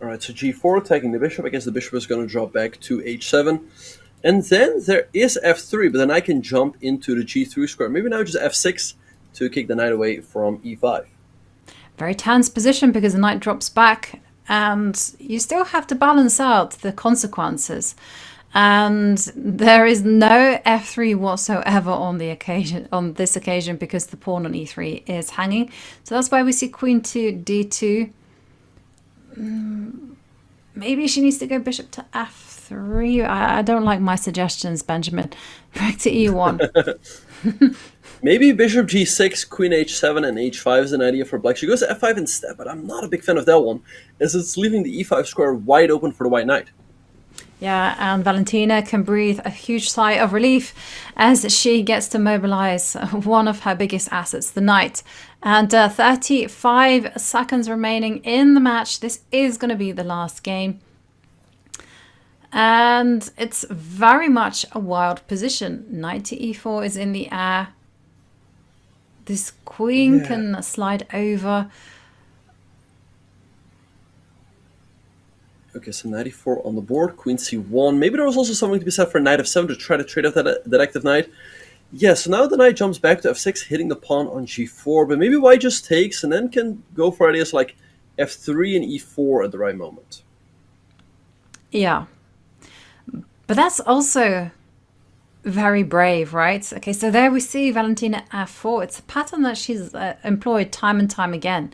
right, so g4, taking the bishop. I guess the bishop is going to drop back to h7. And then there is f3, but then I can jump into the g3 square. Maybe now just f6 to kick the knight away from e5. Very tense position because the knight drops back, and you still have to balance out the consequences. And there is no f3 whatsoever on this occasion because the pawn on e3 is hanging. So that's why we see queen to d2. Maybe she needs to go bishop to f3. I don't like my suggestions, Benjamin. Back to e1. Maybe bishop g6, queen h7, and h5 is an idea for black. She goes to f5 instead, but I'm not a big fan of that one, as it's leaving the e5 square wide open for the white knight. Yeah, and Valentina can breathe a huge sigh of relief as she gets to mobilize one of her biggest assets, the knight. And 35 seconds remaining in the match. This is going to be the last game. And it's very much a wild position. Knight to e4 is in the air. This queen can slide over. Okay, so knight e4 on the board, queen c1. Maybe there was also something to be said for knight f7 to try to trade off that active knight. Yeah, so now the knight jumps back to f6, hitting the pawn on g4. But maybe white just takes and then can go for ideas like f3 and e4 at the right moment. Yeah. But that's also very brave, right? Okay, so there we see Valentina f4. It's a pattern that she's employed time and time again.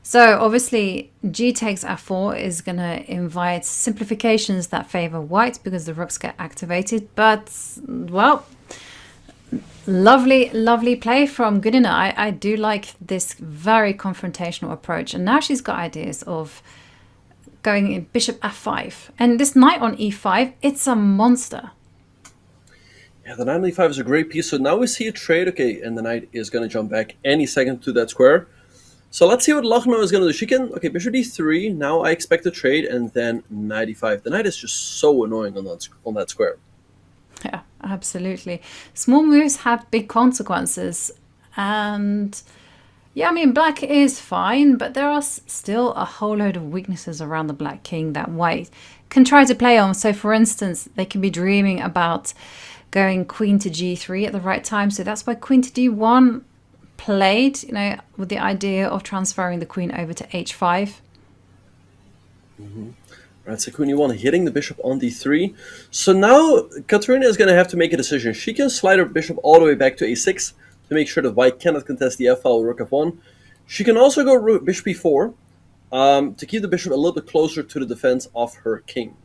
So obviously g takes f4 is going to invite simplifications that favor white because the rooks get activated. But, well, lovely play from Gunina. I do like this very confrontational approach. And now she's got ideas of going in bishop f5. And this knight on e5, it's a monster. Yeah, the knight on e5 is a great piece. So now we see a trade. Okay, and the knight is going to jump back any second to that square. So let's see what Lagno is going to do. She can, okay, bishop d3. Now I expect a trade, and then knight e5. The knight is just so annoying on that square. Yeah, absolutely. Small moves have big consequences. And yeah, I mean, black is fine, but there are still a whole load of weaknesses around the black king that white can try to play on. So for instance, they can be dreaming about going queen to g3 at the right time. So that's why queen to d1 played, you know, with the idea of transferring the queen over to h5. Right, so queen e1 hitting the bishop on d3. So now Kateryna is going to have to make a decision. She can slide her bishop all the way back to a6 to make sure that white cannot contest the f-file rook f1. She can also go bishop b4 to keep the bishop a little bit closer to the defense of her king.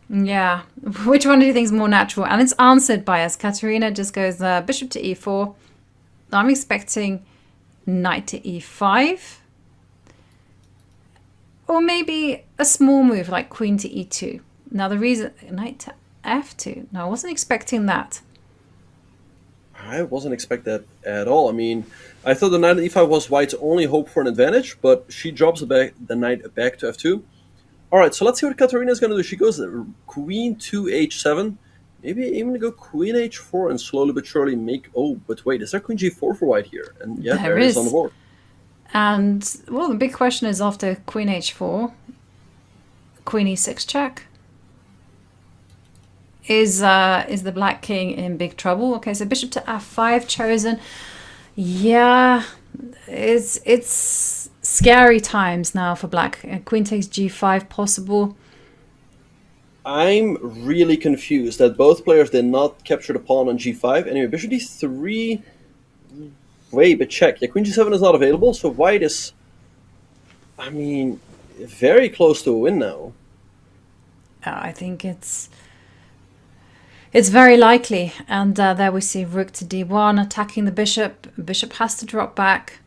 Yeah, which one do you think is more natural? And it's answered by us. Kateryna just goes bishop to e4. I'm expecting knight to e5. Or maybe a small move like queen to e2. Now the reason, knight to f2. No, I wasn't expecting that. I wasn't expecting that at all. I mean, I thought the knight on e5 was white's only hope for an advantage, but she drops the knight back to f2. All right, so let's see what Kateryna is going to do. She goes queen to h7. Maybe even go queen h4 and slowly but surely make... Oh, but wait, is there queen g4 for white here? And yeah, there it is on the board. And, well, the big question is after queen h4, queen e6 check. Is the black king in big trouble? Okay, so bishop to f5 chosen. Yeah, it's scary times now for black. Queen takes g5 possible. I'm really confused that both players did not capture the pawn on g5. Anyway, bishop d3... Wait, but check. Yeah, queen g7 is not available, so white is... I mean, very close to a win now. I think it's very likely. And there we see rook to d1 attacking the bishop. Bishop has to drop back.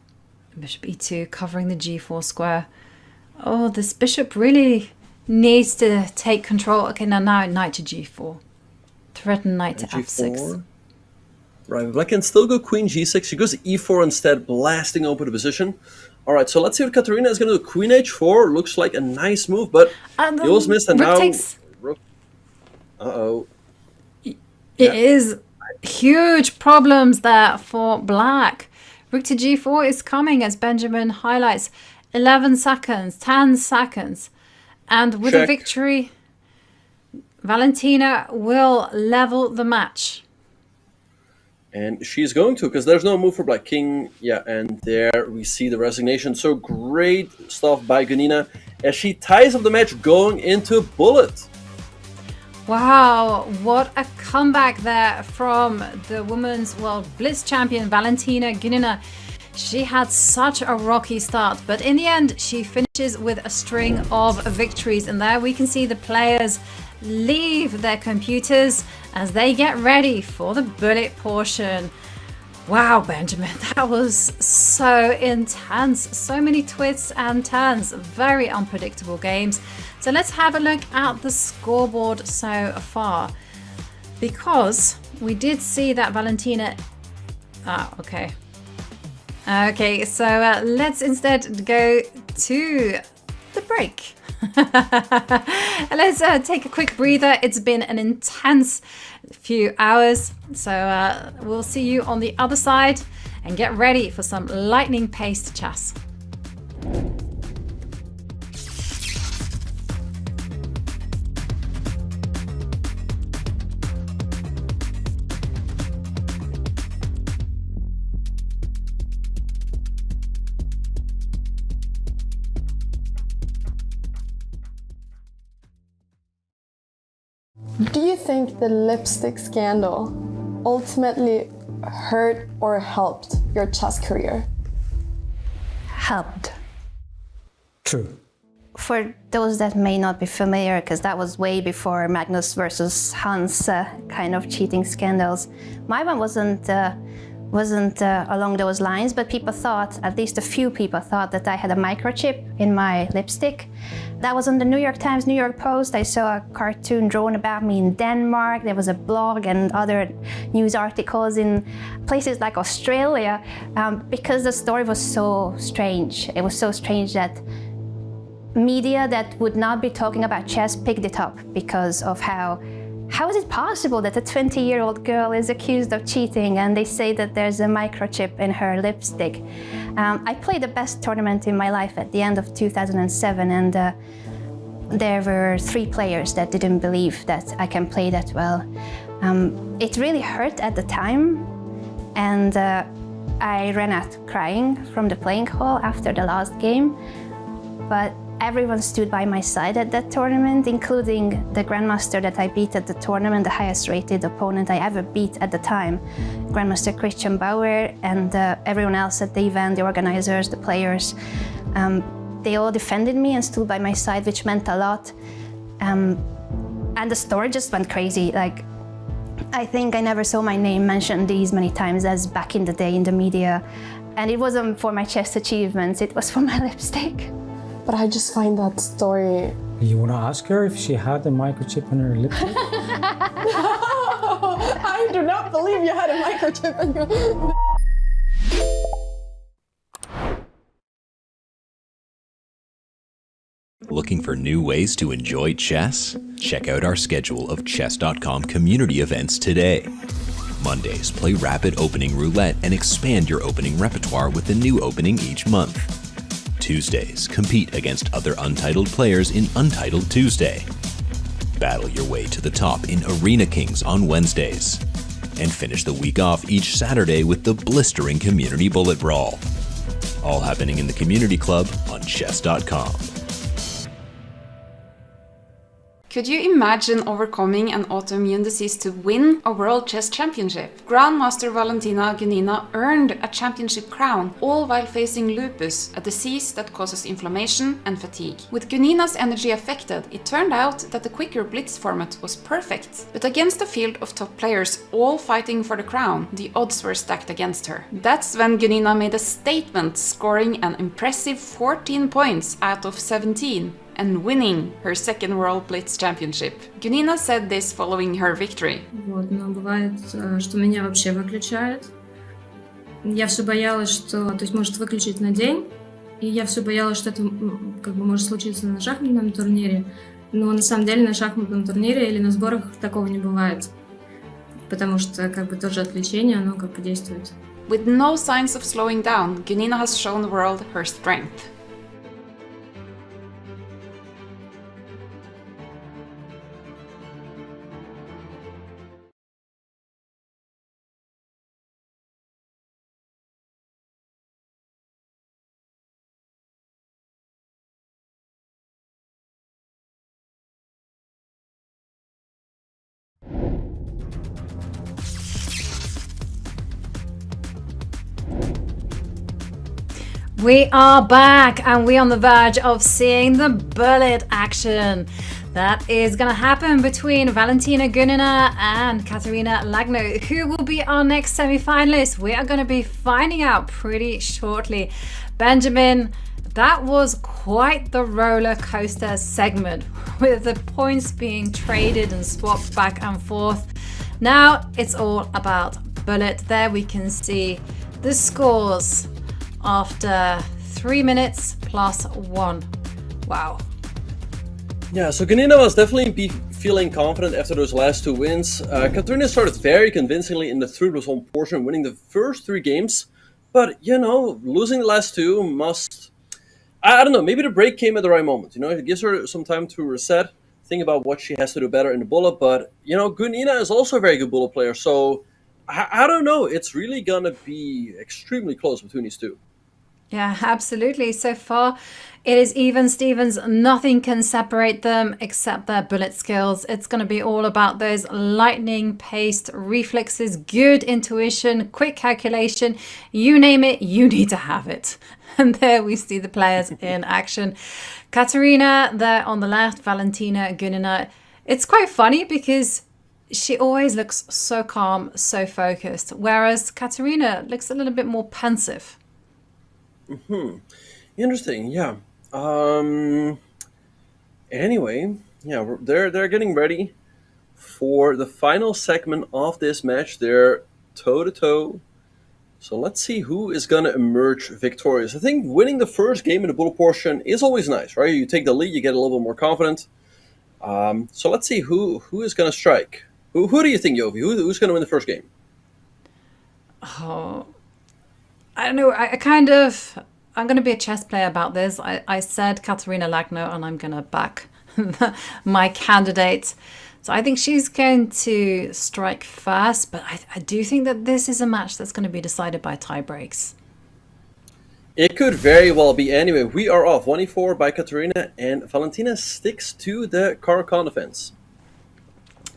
Bishop e2 covering the g4 square. Oh, this bishop really needs to take control. Okay, now knight to g4. Threaten knight to f6. Right, black can still go queen g6. She goes e4 instead, blasting open the position. All right, so let's see what Kateryna is going to do. Queen h4 looks like a nice move, but you almost missed, and now... Rook. Uh-oh. It is huge problems there for black. Rook to g4 is coming, as Benjamin highlights. 11 seconds, 10 seconds. And with a victory, Valentina will level the match. And she's going to, because there's no move for black king. Yeah, and there we see the resignation. So great stuff by Gunina as she ties up the match going into bullet. Wow, what a comeback there from the women's world Blitz champion Valentina Gunina. She had such a rocky start, but in the end she finishes with a string of victories. And there we can see the players leave their computers as they get ready for the bullet portion. Wow, Benjamin, that was so intense. So many twists and turns. Very unpredictable games. So let's have a look at the scoreboard so far. Because we did see that Valentina... okay. Okay, so let's instead go to the break. Let's take a quick breather. It's been an intense few hours, so we'll see you on the other side and get ready for some lightning-paced chess. Do you think the lipstick scandal ultimately hurt or helped your chess career? Helped. True. For those that may not be familiar, because that was way before Magnus versus Hans kind of cheating scandals, my one wasn't along those lines, but people thought, at least a few people thought, that I had a microchip in my lipstick. That was on the New York Times, New York Post. I saw a cartoon drawn about me in Denmark. There was a blog and other news articles in places like Australia, because the story was so strange. It was so strange that media that would not be talking about chess picked it up because of how is it possible that a 20-year-old girl is accused of cheating and they say that there's a microchip in her lipstick. I played the best tournament in my life at the end of 2007, and there were 3 players that didn't believe that I can play that well. It really hurt at the time, and I ran out crying from the playing hall after the last game. But everyone stood by my side at that tournament, including the grandmaster that I beat at the tournament, the highest rated opponent I ever beat at the time, Grandmaster Christian Baer, and everyone else at the event, the organizers, the players. They all defended me and stood by my side, which meant a lot. And the story just went crazy. Like, I think I never saw my name mentioned these many times as back in the day in the media. And it wasn't for my chess achievements, it was for my lipstick. But I just find that story... You want to ask her if she had a microchip in her lipstick? I do not believe you had a microchip in your... Looking for new ways to enjoy chess? Check out our schedule of Chess.com community events today. Mondays, play Rapid Opening Roulette and expand your opening repertoire with a new opening each month. Tuesdays, compete against other Untitled players in Untitled Tuesday. Battle your way to the top in Arena Kings on Wednesdays. And finish the week off each Saturday with the blistering Community Bullet Brawl. All happening in the Community Club on Chess.com. Could you imagine overcoming an autoimmune disease to win a World Chess Championship? Grandmaster Valentina Gunina earned a championship crown, all while facing lupus, a disease that causes inflammation and fatigue. With Gunina's energy affected, it turned out that the quicker Blitz format was perfect. But against a field of top players, all fighting for the crown, the odds were stacked against her. That's when Gunina made a statement, scoring an impressive 14 points out of 17. And winning her second World Blitz Championship. Gunina said this following her victory. Вот, но бывает, что меня вообще выключает. Я все боялась, что, то есть, может выключить на день, и я все боялась, что это как бы может случиться на шахматном турнире. Но на самом деле на шахматном турнире или на сборах такого не бывает, потому что как бы тоже отвлечение, оно как бы действует. With no signs of slowing down, Gunina has shown the world her strength. We are back and we're on the verge of seeing the bullet action. That is going to happen between Valentina Gunina and Kateryna Lagno. Who will be our next semi-finalist? We are going to be finding out pretty shortly. Benjamin, that was quite the roller coaster segment with the points being traded and swapped back and forth. Now it's all about bullet. There we can see the scores after 3 minutes plus 1. Wow. Yeah, so Gunina was definitely feeling confident after those last 2 wins. Kateryna started very convincingly in the 3+1 portion, winning the first 3 games. But, losing the last 2 must... I don't know, maybe the break came at the right moment. It gives her some time to reset, think about what she has to do better in the bullet. But, Gunina is also a very good bullet player. So, I don't know. It's really going to be extremely close between these two. Yeah, absolutely. So far, it is even Stevens. Nothing can separate them except their bullet skills. It's going to be all about those lightning-paced reflexes, good intuition, quick calculation. You name it, you need to have it. And there we see the players in action. Kateryna there on the left, Valentina Gunina. It's quite funny because she always looks so calm, so focused, whereas Kateryna looks a little bit more pensive. Interesting, yeah. Anyway, yeah, they're getting ready for the final segment of this match. They're toe-to-toe. So let's see who is going to emerge victorious. I think winning the first game in the bullet portion is always nice, right? You take the lead, you get a little bit more confident. So let's see who is going to strike. Who do you think, Yovi? Who's going to win the first game? Oh, I don't know. I'm going to be a chess player about this. I said Kateryna Lagno, and I'm going to back my candidate. So I think she's going to strike first, but I do think that this is a match that's going to be decided by tie breaks. It could very well be. Anyway, we are off 1-4 by Kateryna, and Valentina sticks to the Caro-Kann defense.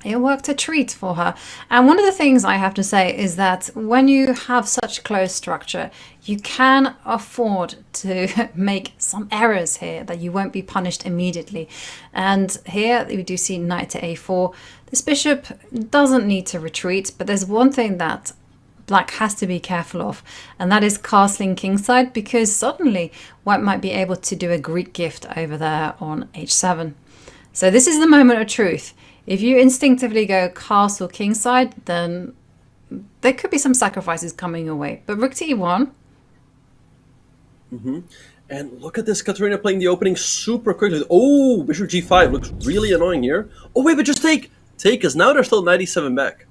It worked a treat for her. And one of the things I have to say is that when you have such close structure, you can afford to make some errors here that you won't be punished immediately. And here we do see knight to a4. This bishop doesn't need to retreat, but there's one thing that Black has to be careful of, and that is castling kingside, because suddenly White might be able to do a Greek gift over there on h7. So this is the moment of truth. If you instinctively go castle kingside, then there could be some sacrifices coming your way. But rook to e1. And look at this, Kateryna playing the opening super quickly. Oh, bishop g5 looks really annoying here. Oh wait, but just take, because now they're still knight e7 back.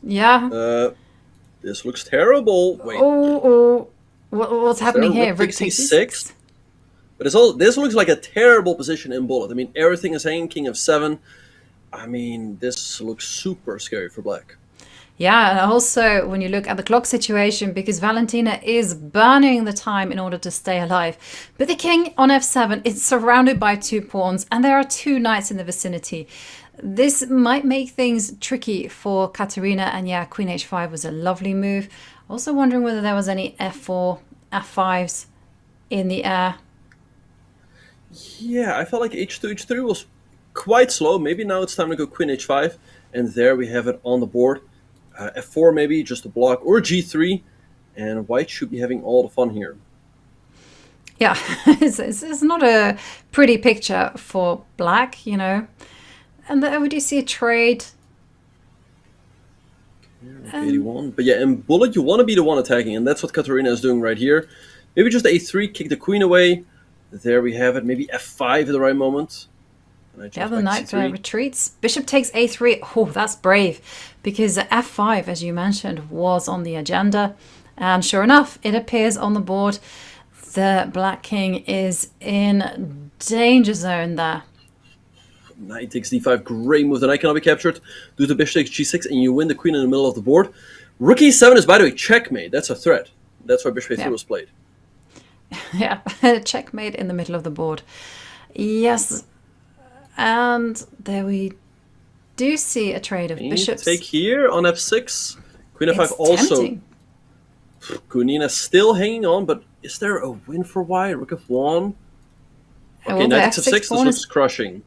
Yeah. This looks terrible. Wait. What's happening here? Rook takes c6. But this looks like a terrible position in bullet. I mean, everything is hanging, king of 7. I mean, this looks super scary for Black. Yeah, and also when you look at the clock situation, because Valentina is burning the time in order to stay alive. But the king on f7 is surrounded by 2 pawns, and there are 2 knights in the vicinity. This might make things tricky for Kateryna, and yeah, queen h5 was a lovely move. Also wondering whether there was any f4, f5s in the air. Yeah, I felt like h2, h3 was quite slow. Maybe now it's time to go queen h5. And there we have it on the board. f4 maybe, just a block, or g3. And White should be having all the fun here. Yeah, it's not a pretty picture for Black, you know. And there we do see a trade. 81. But yeah, in bullet, you want to be the one attacking. And that's what Kateryna is doing right here. Maybe just a3, kick the queen away. There we have it. Maybe f5 at the right moment. Yeah, the knight retreats. Bishop takes a3. Oh, that's brave. Because f5, as you mentioned, was on the agenda. And sure enough, it appears on the board. The Black king is in danger zone there. Knight takes d5. Great move. The knight cannot be captured. Do the bishop takes g6, and you win the queen in the middle of the board. Rook e7 is, by the way, checkmate. That's a threat. That's why bishop a3 was played. Yeah, checkmate in the middle of the board. Yes, and there we do see a trade of bishops. Take here on f6. Queen f5 also. Tempting. Gunina still hanging on, but is there a win for White? Rook f1. Okay, knight takes f6, this pawn looks crushing.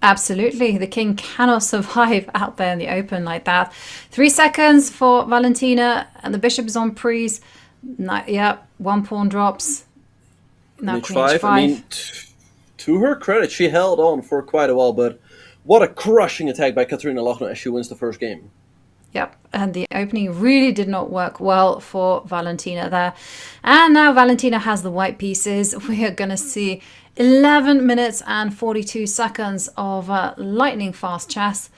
Absolutely. The king cannot survive out there in the open like that. 3 seconds for Valentina, and the bishop is on prise. Yeah, 1 pawn drops. Now queen h5. I mean, to her credit, she held on for quite a while, but what a crushing attack by Kateryna Lagno as she wins the first game. Yep, and the opening really did not work well for Valentina there. And now Valentina has the white pieces. We are going to see 11 minutes and 42 seconds of lightning fast chess.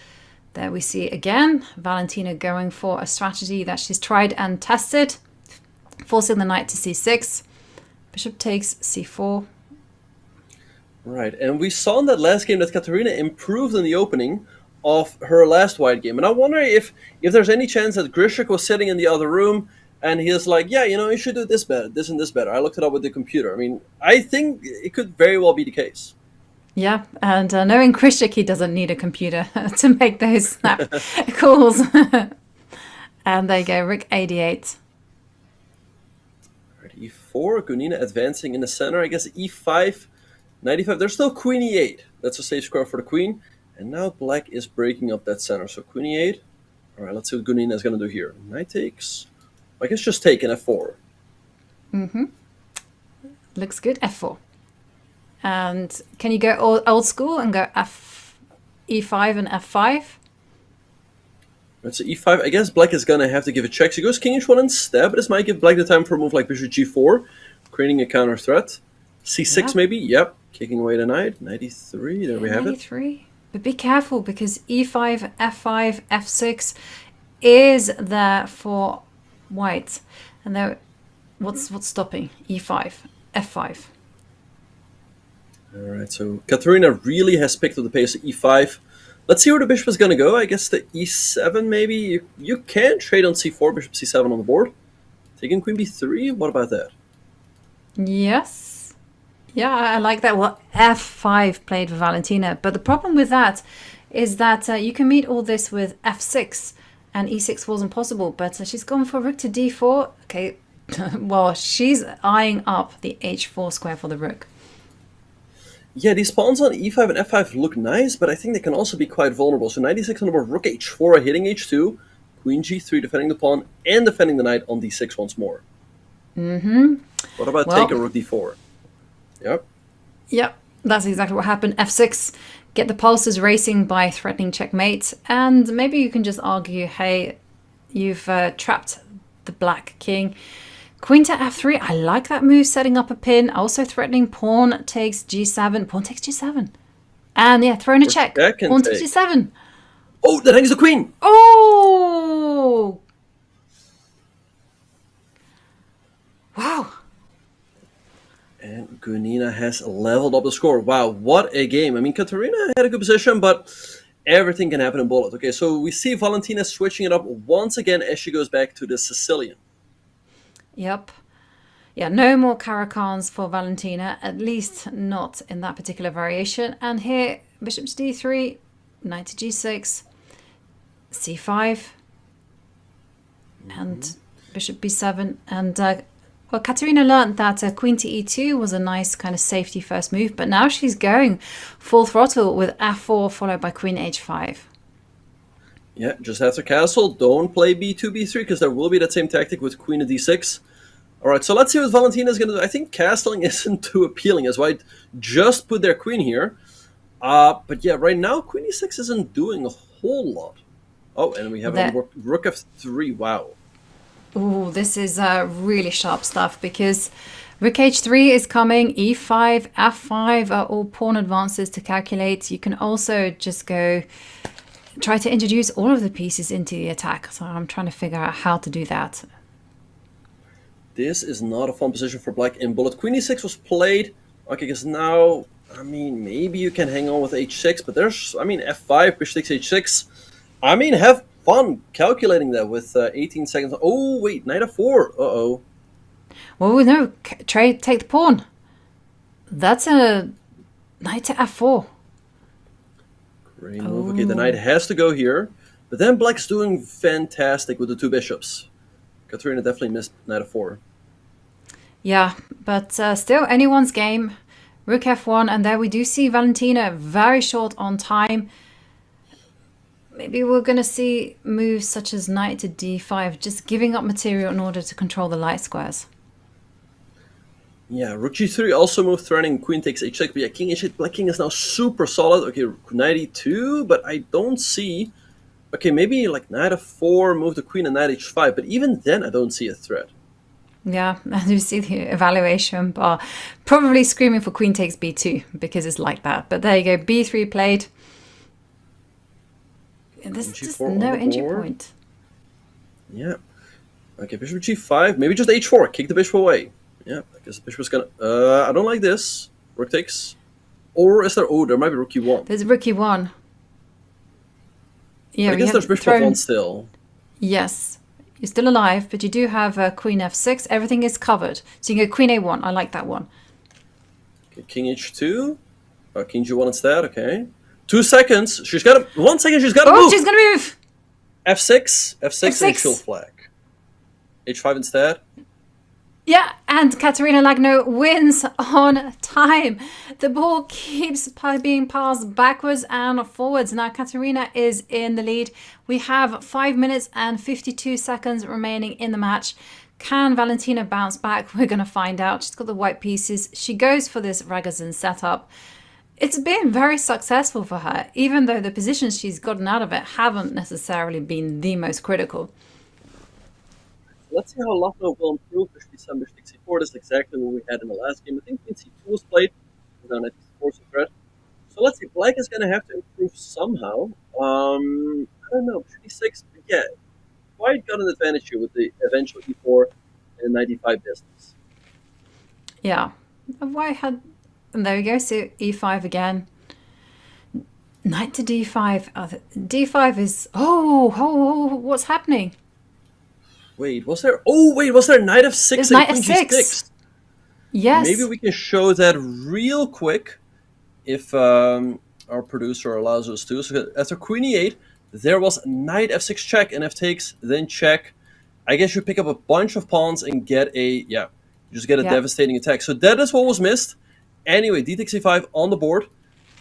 There we see again Valentina going for a strategy that she's tried and tested, forcing the knight to c6. Bishop takes c4. Right, and we saw in that last game that Kateryna improved in the opening of her last white game. And I wonder if there's any chance that Grishik was sitting in the other room and he was like, yeah, you should do this better, this and this better. I looked it up with the computer. I mean, I think it could very well be the case. Yeah, and knowing Grishik, he doesn't need a computer to make those snap calls. And there you go, Rook 88. Right, e4, Gunina advancing in the center. I guess e5, knight e5. There's still queen e8. That's a safe square for the queen. And now black is breaking up that center. So queen e8. All right, let's see what Gunina is going to do here. Knight takes. I guess just take an f4. Mm-hmm. Looks good. f4. And can you go old school and go e5 and f5? That's e5. I guess black is going to have to give a check. So he goes king h1 instead, but this might give black the time for a move like bishop g4, creating a counter threat. c6 maybe. Yep. Kicking away the knight. Knight e3. There we have it. 93. But be careful because e5, f5, f6 is there for white. And there, what's stopping? e5, f5. All right, so Kateryna really has picked up the pace at e5. Let's see where the bishop is going to go. I guess the e7 maybe. You can trade on c4, bishop c7 on the board. Taking queen b3, what about that? Yes. Yeah, I like that. Well, f5 played for Valentina. But the problem with that is that you can meet all this with f6. And e6 wasn't possible. But she's gone for rook to d4. Okay, well, she's eyeing up the h4 square for the rook. Yeah, these pawns on e5 and f5 look nice, but I think they can also be quite vulnerable. So 96 on the board, rook h4 hitting h2, queen g3 defending the pawn, and defending the knight on d6 once more. Mm-hmm. What about taking rook d4? Yep. Yep, that's exactly what happened. f6, get the pulses racing by threatening checkmate, and maybe you can just argue, hey, you've trapped the black king. Queen to f3, I like that move, setting up a pin, also threatening pawn takes g7, pawn takes g7. And yeah, throwing a check, pawn takes g7. Oh, that hangs the queen! Oh! Wow. And Gunina has leveled up the score. Wow, what a game. I mean, Kateryna had a good position, but everything can happen in bullet. Okay, so we see Valentina switching it up once again as she goes back to the Sicilian. Yep. Yeah, no more Caraccans for Valentina, at least not in that particular variation. And here, bishop to d3, knight to g6, c5, and bishop b7. And, well, Kateryna learned that queen to e2 was a nice kind of safety first move, but now she's going full throttle with f4 followed by queen h5. Yeah, just after castle, don't play b2, b3, because there will be that same tactic with queen to d6. All right, so let's see what Valentina is going to do. I think castling isn't too appealing as white just put their queen here. But yeah, right now, queen e6 isn't doing a whole lot. Oh, and we have rook f3. Wow. Ooh, this is really sharp stuff because rook h3 is coming, e5, f5 are all pawn advances to calculate. You can also just go try to introduce all of the pieces into the attack. So I'm trying to figure out how to do that. This is not a fun position for black in bullet. Queen e6 was played. Okay, because now, I mean, maybe you can hang on with h6, but there's, I mean, f5, bishop takes h6. I mean, have fun calculating that with 18 seconds. Oh, wait, knight f4. Uh-oh. Well, no, take the pawn. That's a knight to f4. Great move. Okay, the knight has to go here. But then black's doing fantastic with the two bishops. Kateryna definitely missed knight f4. Yeah, but still anyone's game. Rook f1, and there we do see Valentina very short on time. Maybe we're going to see moves such as knight to d5, just giving up material in order to control the light squares. Yeah, rook g3 also moved threatening queen takes h6, but yeah, king h8, black king is now super solid. Okay, knight e2, but I don't see... Okay, maybe like knight f4, move the queen and knight h5, but even then I don't see a threat. Yeah, and you see the evaluation bar probably screaming for queen takes b2 because it's like that. But there you go, b3 played. There's just no entry point. Yeah. Okay, bishop g5, maybe just h4, kick the bishop away. Yeah, I guess the bishop is gonna... I don't like this. Rook takes. Or is there... Oh, there might be rook e1. There's rook e1. Yeah, I guess there's bishop f1 still. Yes. You're still alive, but you do have queen f6. Everything is covered. So you can go queen a1. I like that one. Okay, king h2. King g1 instead, okay. 2 seconds. She's got to... 1 second, she's got to move. Oh, she's going to move. f6. f6 and she'll flag. h5 instead. Yeah, and Kateryna Lagno wins on time. The ball keeps being passed backwards and forwards. Now Kateryna is in the lead. We have 5 minutes and 52 seconds remaining in the match. Can Valentina bounce back? We're going to find out. She's got the white pieces. She goes for this Ragozin setup. It's been very successful for her, even though the positions she's gotten out of it haven't necessarily been the most critical. Let's see how Lagno will improve bishop d7, bishop c4. That's exactly what we had in the last game. I think queen c2 was played. Now knight c4 is a threat. So let's see. Black is going to have to improve somehow. I don't know. Bishop d6, yeah. White got an advantage here with the eventual e4 and knight d5 business. Yeah. White had... And there we go. So e5 again. Knight to d5. D5 is... Oh, what's happening? Wait, was there... Oh, wait, was there knight f6 There's and knight queen f6. g6? Yes. Maybe we can show that real quick if our producer allows us to. So after queen e8, there was knight f6 check and f takes, then check. I guess you pick up a bunch of pawns and get a... Yeah, you just get a devastating attack. So that is what was missed. Anyway, d takes e5 on the board.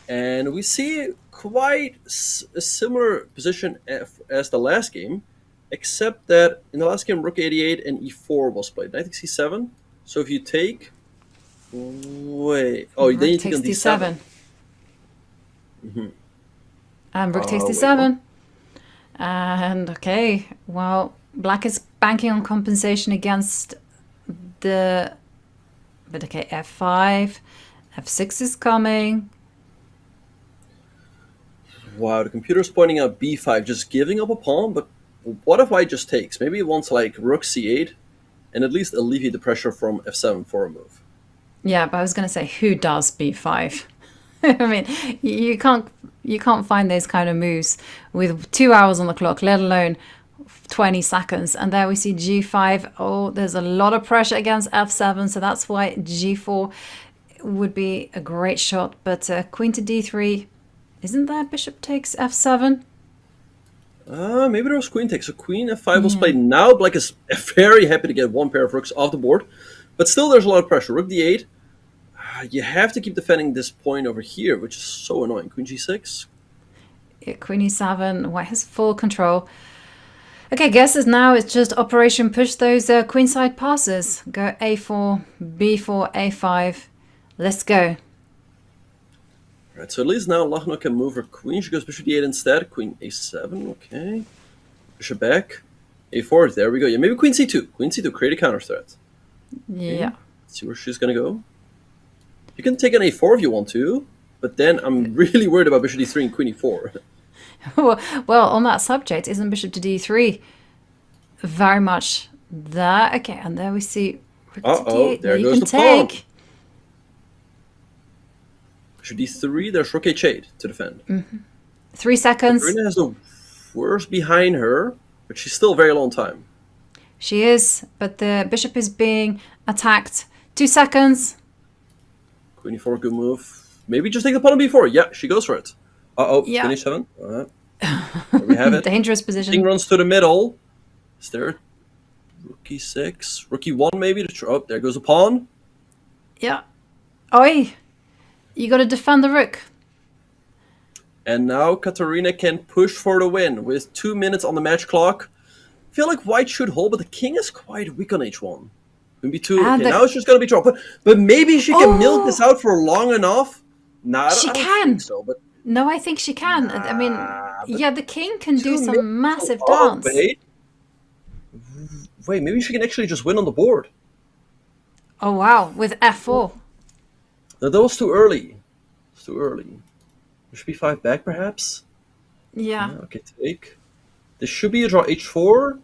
And we see quite a similar position as the last game. Except that in the last game, rook 88 and e4 was played. Knight takes c7. So if you take... Wait. Oh, then you take on d7. And rook takes d7. And, okay, well, black is banking on compensation against the... But, okay, f5. f6 is coming. Wow, the computer's pointing out b5, just giving up a pawn, but what if white just takes? Maybe it wants like rook c8 and at least alleviate the pressure from f7 for a move. Yeah, but I was going to say, who does b5? I mean, you can't find those kind of moves with 2 hours on the clock, let alone 20 seconds. And there we see g5. Oh, there's a lot of pressure against f7, so that's why g4 would be a great shot. But queen to d3, isn't that bishop takes f7? Maybe there was queen takes. So queen f5 was played. Now black is very happy to get one pair of rooks off the board. But still there's a lot of pressure. Rook d8. You have to keep defending this point over here, which is so annoying. Queen g6. Yeah, queen e7. White has full control. Okay, guesses now it's just operation push those queenside passes. Go a4, b4, a5. Let's go. Right, so at least now Lagno can move her queen. She goes bishop d8 instead. Queen a7, okay. Bishop back. a4, there we go. Yeah, maybe queen c2. Queen c2, create a counter threat. Yeah. Okay. Let's see where she's going to go. You can take an a4 if you want to, but then I'm really worried about bishop d3 and queen e4. Well, on that subject, isn't bishop to d3 very much there? Okay, and there we see rook to d8. There goes the pawn. Bishop d3, there's rook h8 to defend. 3 seconds. Kateryna has the worst behind her, but she's still a very long time. She is, but the bishop is being attacked. 2 seconds. Queen e4, good move. Maybe just take the pawn on b4. Yeah, she goes for it. Yeah. Queen e7. There we have it. Dangerous position. King runs to the middle. Is there rook e6? Rook e1 maybe? Oh, there goes a pawn. Yeah. Oi. You got to defend the rook. And now Kateryna can push for the win with 2 minutes on the match clock. I feel like white should hold, but the king is quite weak on h1. Maybe 2. And Okay, now it's just going to be draw. But maybe she can milk this out for long enough. Nah, She I don't can. think so, but No, I think she can. I mean, yeah, the king can do 2 minutes. some massive Oh, dance. wait, maybe she can actually just win on the board. Oh, wow, with f4. No, that was too early. It's too early. Bishop b5 back, perhaps? Yeah. Okay, take. This should be a draw h4.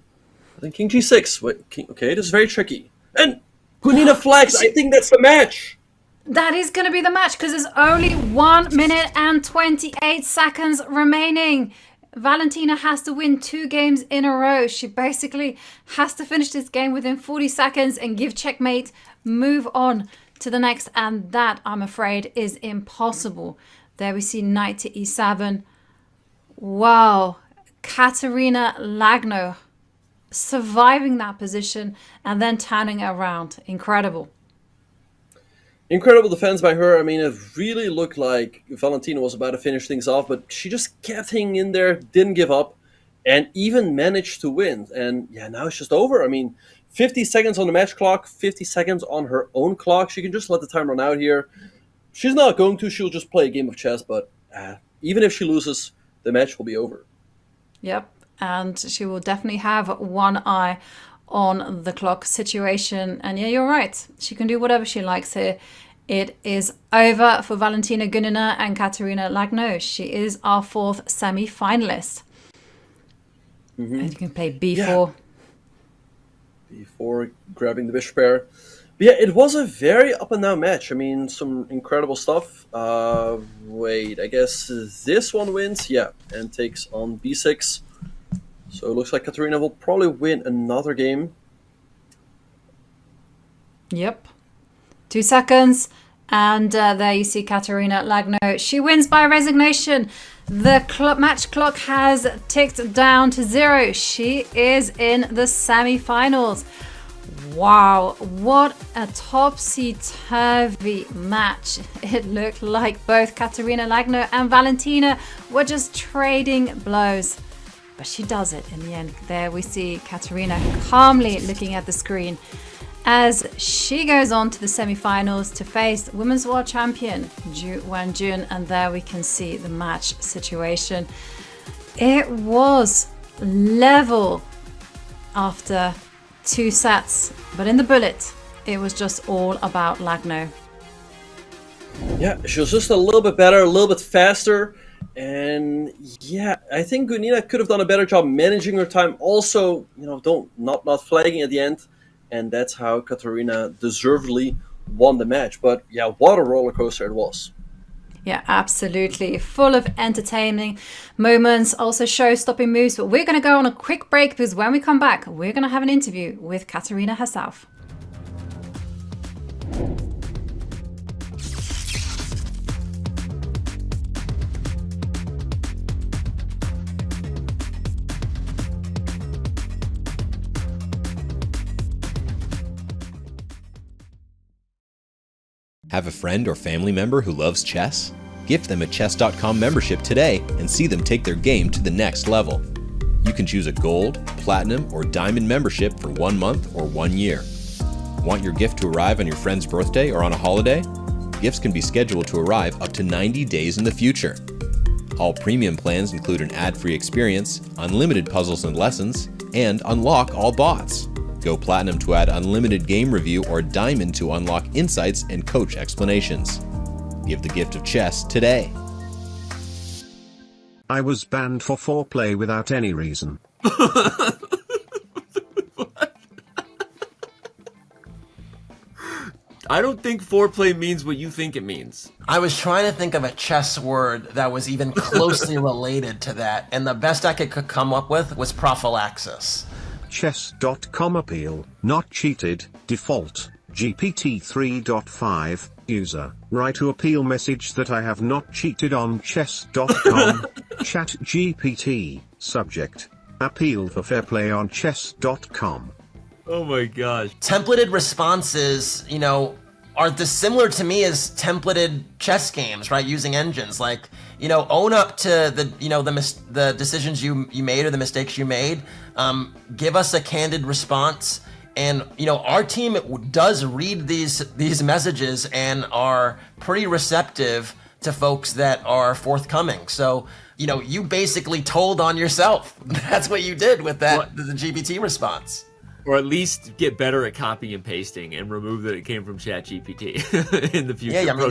I think king g6. Wait, king. Okay, this is very tricky. And Gunina flags. I think that's the match. That is going to be the match because there's only 1 minute and 28 seconds remaining. Valentina has to win 2 games in a row. She basically has to finish this game within 40 seconds and give checkmate, move on to the next. And that, I'm afraid, is impossible. There we see knight to e7. Wow. Kateryna Lagno surviving that position and then turning around. Incredible. Incredible defense by her. I mean, it really looked like Valentina was about to finish things off, but she just kept hanging in there, didn't give up, and even managed to win. And yeah, now it's just over. I mean, 50 seconds on the match clock, 50 seconds on her own clock. She can just let the time run out here. She's not going to. She'll just play a game of chess, but even if she loses, the match will be over. Yep. And she will definitely have one eye on the clock situation. And yeah, you're right. She can do whatever she likes here. It is over for Valentina Gunina and Kateryna Lagno. She is our 4th semi-finalist. And you can play b4. Before grabbing the bishop pair. But yeah, it was a very up and down match. I mean, some incredible stuff. Wait, I guess this one wins. Yeah, and takes on b6. So it looks like Kateryna will probably win another game. Yep. 2 seconds. And there you see Kateryna Lagno. She wins by resignation. The match clock has ticked down to 0. She is in the semi-finals. Wow, what a topsy-turvy match. It looked like both Kateryna Lagno and Valentina were just trading blows. But she does it in the end. There we see Kateryna calmly looking at the screen as she goes on to the semi-finals to face Women's World Champion Ju Wenjun. And there we can see the match situation. It was level after 2 sets, but in the bullet, it was just all about Lagno. Yeah, she was just a little bit better, a little bit faster. And yeah, I think Gunina could have done a better job managing her time. Also, not flagging at the end. And that's how Kateryna deservedly won the match. But yeah, what a roller coaster it was. Yeah, absolutely. Full of entertaining moments, also show-stopping moves. But we're going to go on a quick break because when we come back, we're going to have an interview with Kateryna herself. Have a friend or family member who loves chess? Gift them a Chess.com membership today and see them take their game to the next level. You can choose a gold, platinum, or diamond membership for 1 month or 1 year. Want your gift to arrive on your friend's birthday or on a holiday? Gifts can be scheduled to arrive up to 90 days in the future. All premium plans include an ad-free experience, unlimited puzzles and lessons, and unlock all bots. Go platinum to add unlimited game review or diamond to unlock insights and coach explanations. Give the gift of chess today. I was banned for foreplay without any reason. I don't think foreplay means what you think it means. I was trying to think of a chess word that was even closely related to that, and the best I could come up with was prophylaxis. Chess.com appeal, not cheated, default, GPT 3.5, user, write to appeal message that I have not cheated on Chess.com, chat GPT, subject, appeal for fair play on Chess.com. Oh my gosh. Templated responses, are similar to me as templated chess games, right? Using engines, like, you know, own up to the decisions you made or the mistakes you made. Give us a candid response, and you know, our team does read these messages and are pretty receptive to folks that are forthcoming. So, you know, you basically told on yourself. That's what you did with that the GPT response. Or at least get better at copying and pasting and remove that it came from ChatGPT in the future. Yeah, I mean,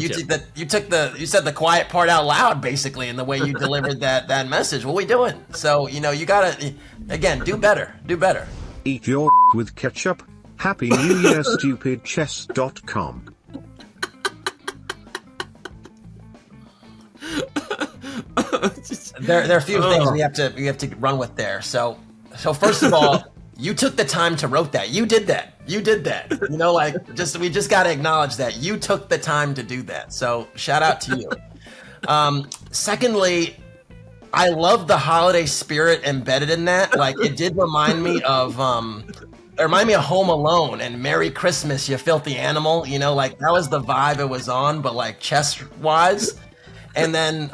you said the quiet part out loud, basically, in the way you delivered that message. What are we doing? So, you know, you gotta, again, do better. Eat your with ketchup. Happy New Year, stupid Chess.com. There are a few things we have to run with there. So first of all, you took the time to wrote that. You did that. You know, like, we just got to acknowledge that you took the time to do that. So shout out to you. Secondly, I love the holiday spirit embedded in that. Like, it did remind me of Home Alone and Merry Christmas, you filthy animal. You know, like, that was the vibe it was on, but like chess wise. And then,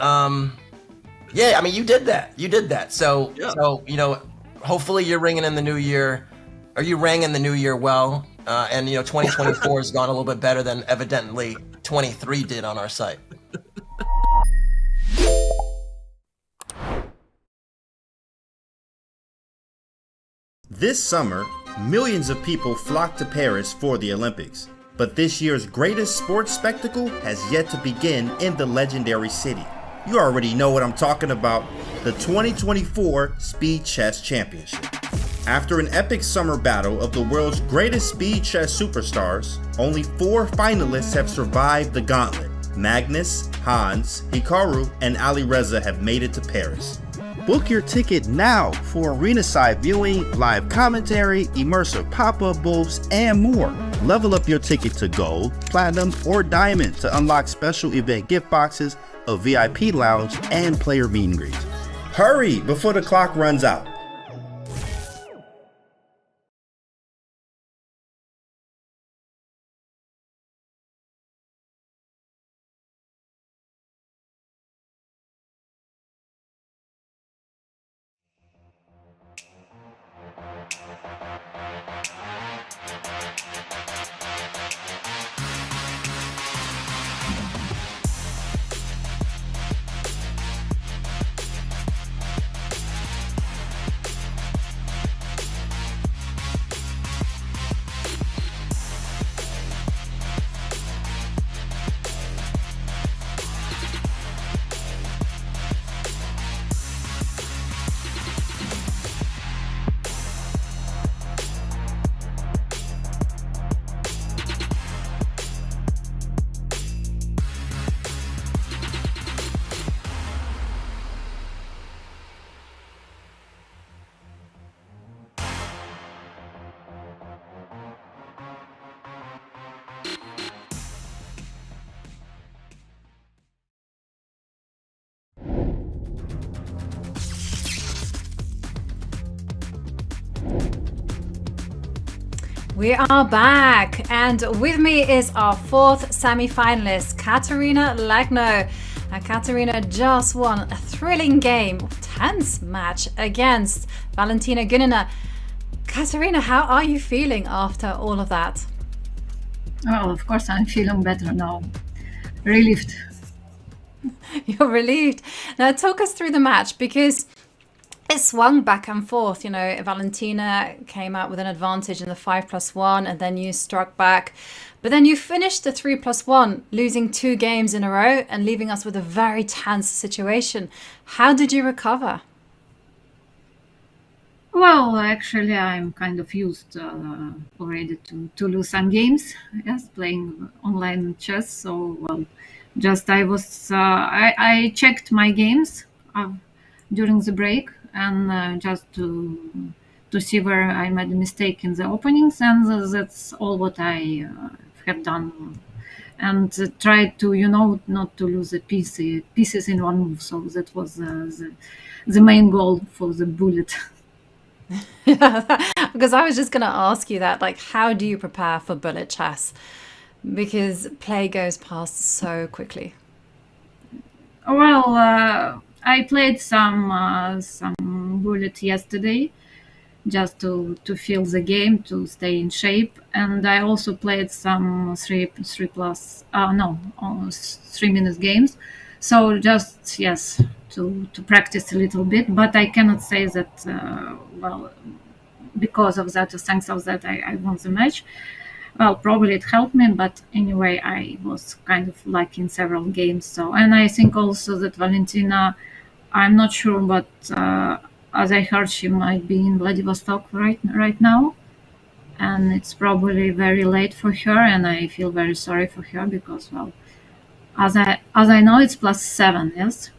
yeah, I mean, you did that. So, you know, hopefully you're ringing in the new year, or you rang in the new year well, and you know, 2024 has gone a little bit better than evidently 23 did on our site. This summer, millions of people flock to Paris for the Olympics. But this year's greatest sports spectacle has yet to begin in the legendary city. You already know what I'm talking about, the 2024 Speed Chess Championship. After an epic summer battle of the world's greatest speed chess superstars, only 4 finalists have survived the gauntlet. Magnus, Hans, Hikaru, and Alireza have made it to Paris. Book your ticket now for arena-side viewing, live commentary, immersive pop-up booths, and more. Level up your ticket to gold, platinum, or diamond to unlock special event gift boxes, a VIP lounge, and player meet and greet. Hurry before the clock runs out. We are back, and with me is our 4th semi-finalist, Kateryna Lagno. Kateryna just won a thrilling game, tense match against Valentina Gunina. Kateryna, how are you feeling after all of that? Oh, of course, I'm feeling better now. Relieved. You're relieved. Now, talk us through the match, because it swung back and forth. You know, Valentina came out with an advantage in the 5+1, and then you struck back. But then you finished the 3+1, losing 2 games in a row and leaving us with a very tense situation. How did you recover? Well, actually, I'm kind of used already to lose some games. Yes, playing online chess. So, well, just I checked my games during the break, and just to see where I made a mistake in the openings, and that's all what I have done, and tried to, you know, not to lose the pieces in one move. So that was the main goal for the bullet. Yeah, because I was just going to ask you that, like, how do you prepare for bullet chess? because play goes past so quickly? Well, I played some bullet yesterday, just to feel the game, to stay in shape, and I also played some 3 minute games. So just yes, to practice a little bit, but I cannot say that because of that or thanks of that I won the match. Well, probably it helped me, but anyway, I was kind of lucky in several games. So, and I think also that Valentina, I'm not sure, but as I heard, she might be in Vladivostok right now, and it's probably very late for her, and I feel very sorry for her because, well, as I know, it's +7, yes.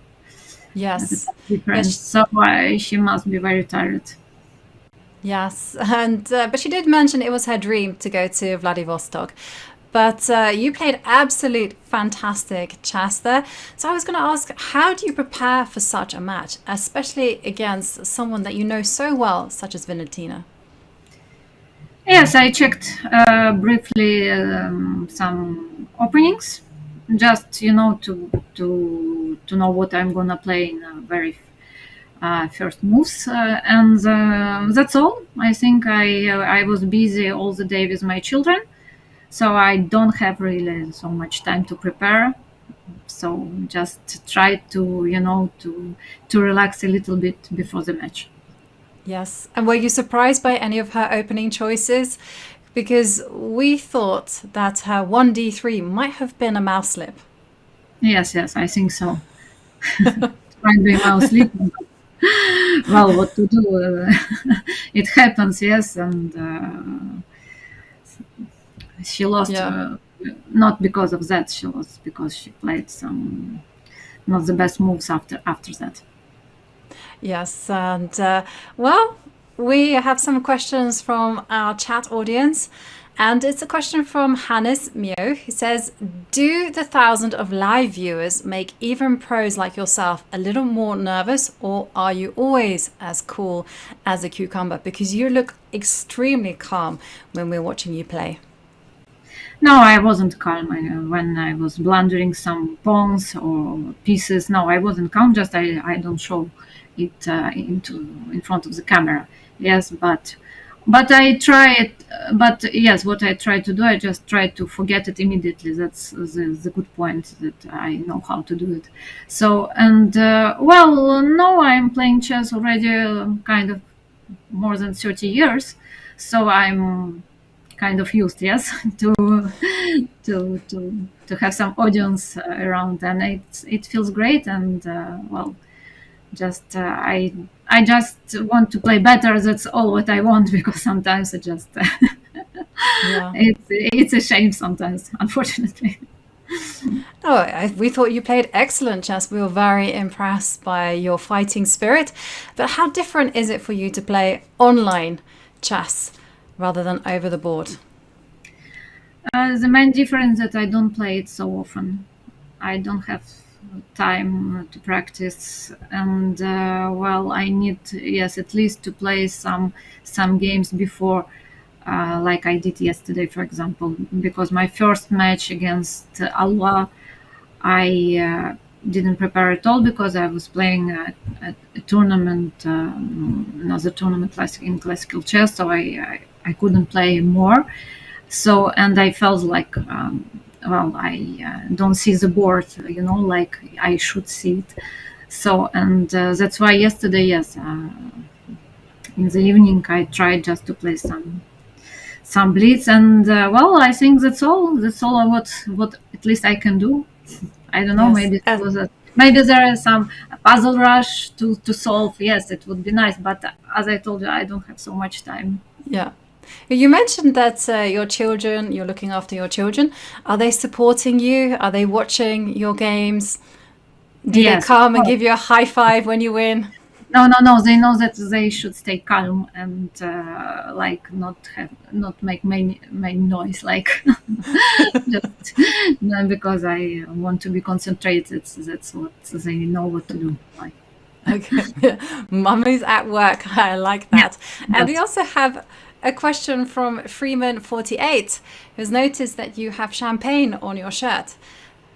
Yes. Difference. So she must be very tired. Yes, and but she did mention it was her dream to go to Vladivostok. But you played absolute fantastic chess there. So I was going to ask, how do you prepare for such a match, especially against someone that you know so well, such as Valentina? Yes, I checked briefly some openings, just to know what I'm gonna play in very first moves, and that's all. I think I was busy all the day with my children, so I don't have really so much time to prepare. So just try to to relax a little bit before the match. Yes. And were you surprised by any of her opening choices? Because we thought that her 1d3 might have been a mouse slip. Yes, I think so. Trying to be mouse slip. Well, what to do? It happens, yes, and she lost. Not because of that, she lost because she played some not the best moves after that. Yes, and well, we have some questions from our chat audience, and it's a question from Hannes Mio. He says, do the 1,000 of live viewers make even pros like yourself a little more nervous, or are you always as cool as a cucumber? Because you look extremely calm when we're watching you play. No, I wasn't calm when I was blundering some pawns or pieces. No, I wasn't calm. Just I don't show it in front of the camera. Yes, but I try it. But yes, what I try to do, I just try to forget it immediately. That's the good point, that I know how to do it. So, and well, no, I'm playing chess already kind of more than 30 years, so I'm kind of used, yes, to have some audience around, and it feels great. And well, just I just want to play better. That's all what I want, because sometimes it just it's a shame sometimes, unfortunately. Oh, we thought you played excellent chess. We were very impressed by your fighting spirit. But how different is it for you to play online chess rather than over the board? The main difference that I don't play it so often. I don't have time to practice, and well, I need, yes, at least to play some games before, like I did yesterday, for example, because my first match against Alwa, I didn't prepare at all, because I was playing a tournament, another tournament in classical chess, so I couldn't play more. So, and I felt like, well, I don't see the board, like I should see it. So, and that's why yesterday, yes, in the evening, I tried just to play some Blitz, and well, I think that's all. That's all what at least I can do. I don't know. Yes. Maybe there is some puzzle rush to solve. Yes, it would be nice, but as I told you, I don't have so much time. Yeah. You mentioned that your children, you're looking after your children. Are they supporting you? Are they watching your games? Do they come and give you a high five when you win? No. They know that they should stay calm and like not make many noise, like just because I want to be concentrated. That's what they know what to do. Like. Okay, Mummy's at work. I like that. And we also have a question from Freeman48, who's noticed that you have champagne on your shirt.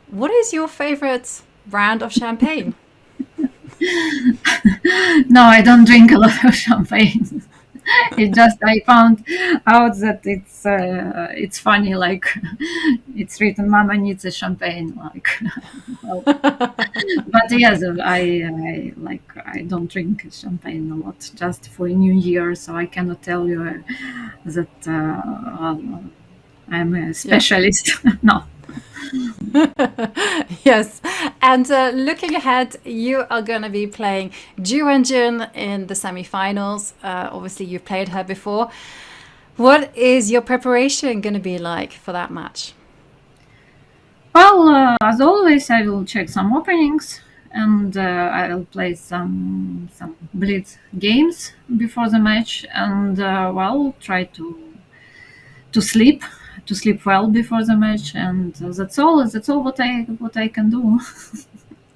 What is your favorite brand of champagne? No, I don't drink a lot of champagne. It just I found out that it's funny, like it's written "Mama needs a champagne," like. Well, but yes, I don't drink champagne a lot, just for New Year, so I cannot tell you that I'm a specialist. No. Yes, and looking ahead, you are going to be playing Ju Wenjun in the semi-finals. Obviously, you've played her before. What is your preparation going to be like for that match? Well, as always, I will check some openings, and I will play some Blitz games before the match, and try to sleep well before the match, and that's all what I can do.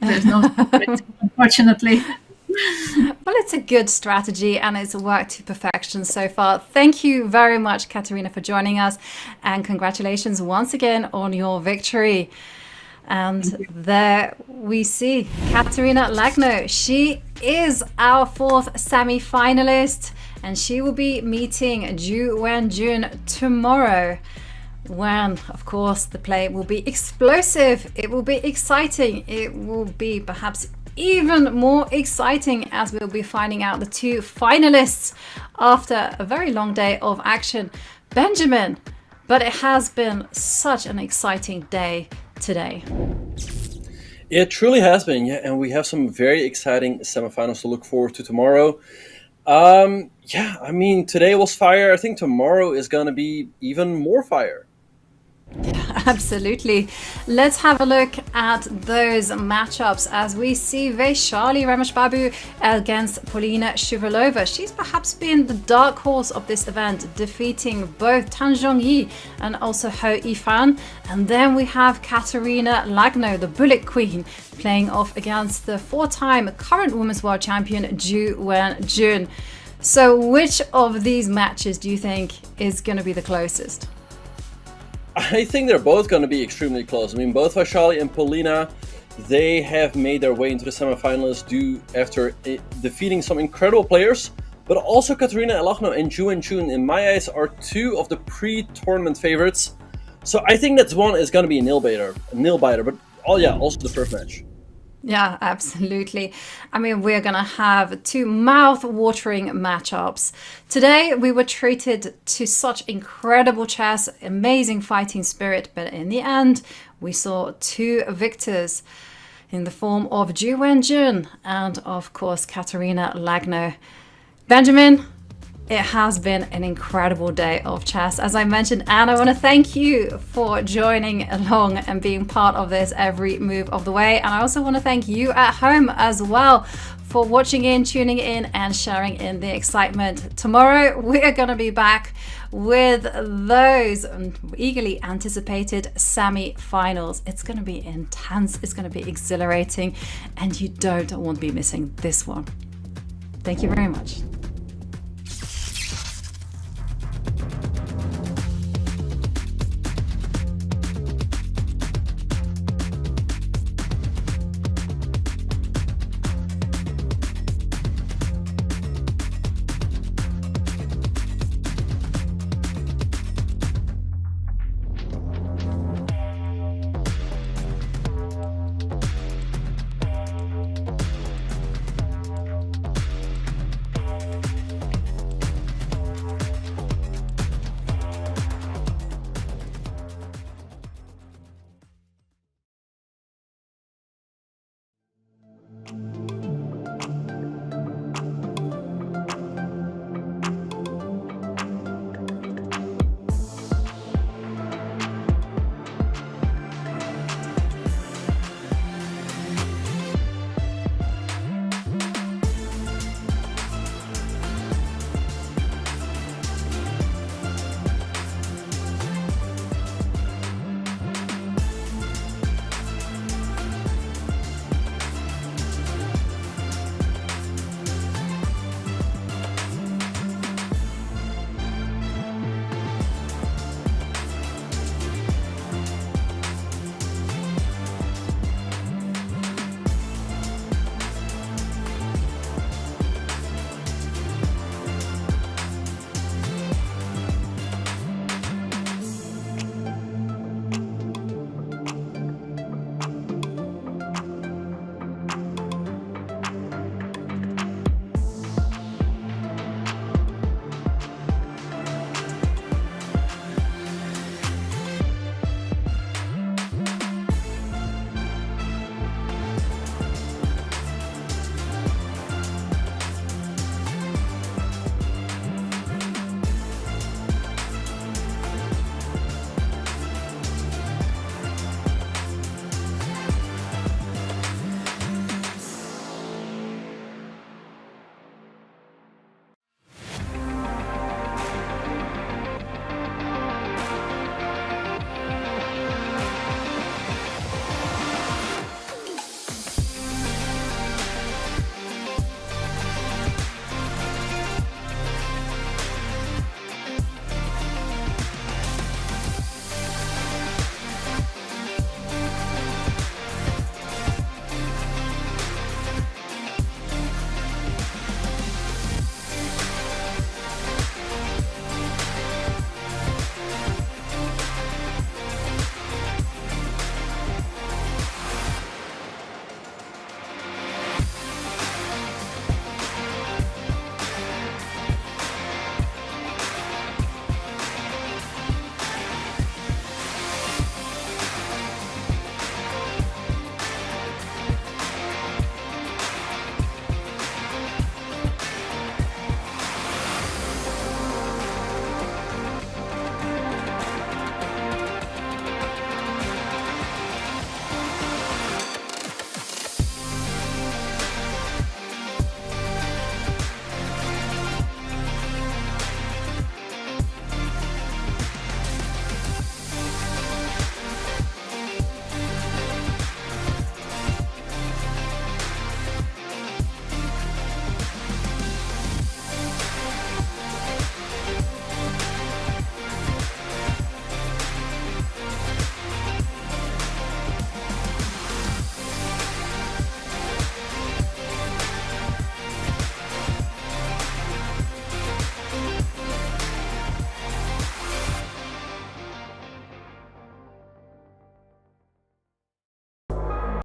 There's no secret, unfortunately. Well, it's a good strategy and it's worked to perfection so far. Thank you very much, Kateryna, for joining us, and congratulations once again on your victory. And there we see Kateryna Lagno. She is our 4th semi-finalist, and she will be meeting Ju Wenjun tomorrow, when, of course, the play will be explosive. It will be exciting. It will be perhaps even more exciting, as we'll be finding out the 2 finalists after a very long day of action. Benjamin, but it has been such an exciting day today. It truly has been, yeah, and we have some very exciting semifinals to look forward to tomorrow. I mean, today was fire. I think tomorrow is going to be even more fire. Absolutely. Let's have a look at those matchups as we see Vaishali Rameshbabu against Polina Shuvalova. She's perhaps been the dark horse of this event, defeating both Zhongyi and also Hou Yifan. And then we have Kateryna Lagno, the Bullet Queen, playing off against the 4-time current Women's World Champion Ju Wenjun. So which of these matches do you think is going to be the closest? I think they're both going to be extremely close. I mean, both Vaishali and Polina, they have made their way into the semifinals after defeating some incredible players. But also Kateryna Lagno and Ju Wenjun, in my eyes, are 2 of the pre-tournament favorites. So I think that one is going to be a nail-biter. But also the first match. Yeah, absolutely. I mean, we're going to have 2 mouth-watering matchups. Today, we were treated to such incredible chess, amazing fighting spirit, but in the end, we saw 2 victors in the form of Ju Wenjun and, of course, Kateryna Lagno. Benjamin, it has been an incredible day of chess, as I mentioned, and I want to thank you for joining along and being part of this every move of the way. And I also want to thank you at home as well for watching in, tuning in, and sharing in the excitement. Tomorrow, we're going to be back with those eagerly anticipated semi-finals. It's going to be intense, it's going to be exhilarating, and you don't want to be missing this one. Thank you very much.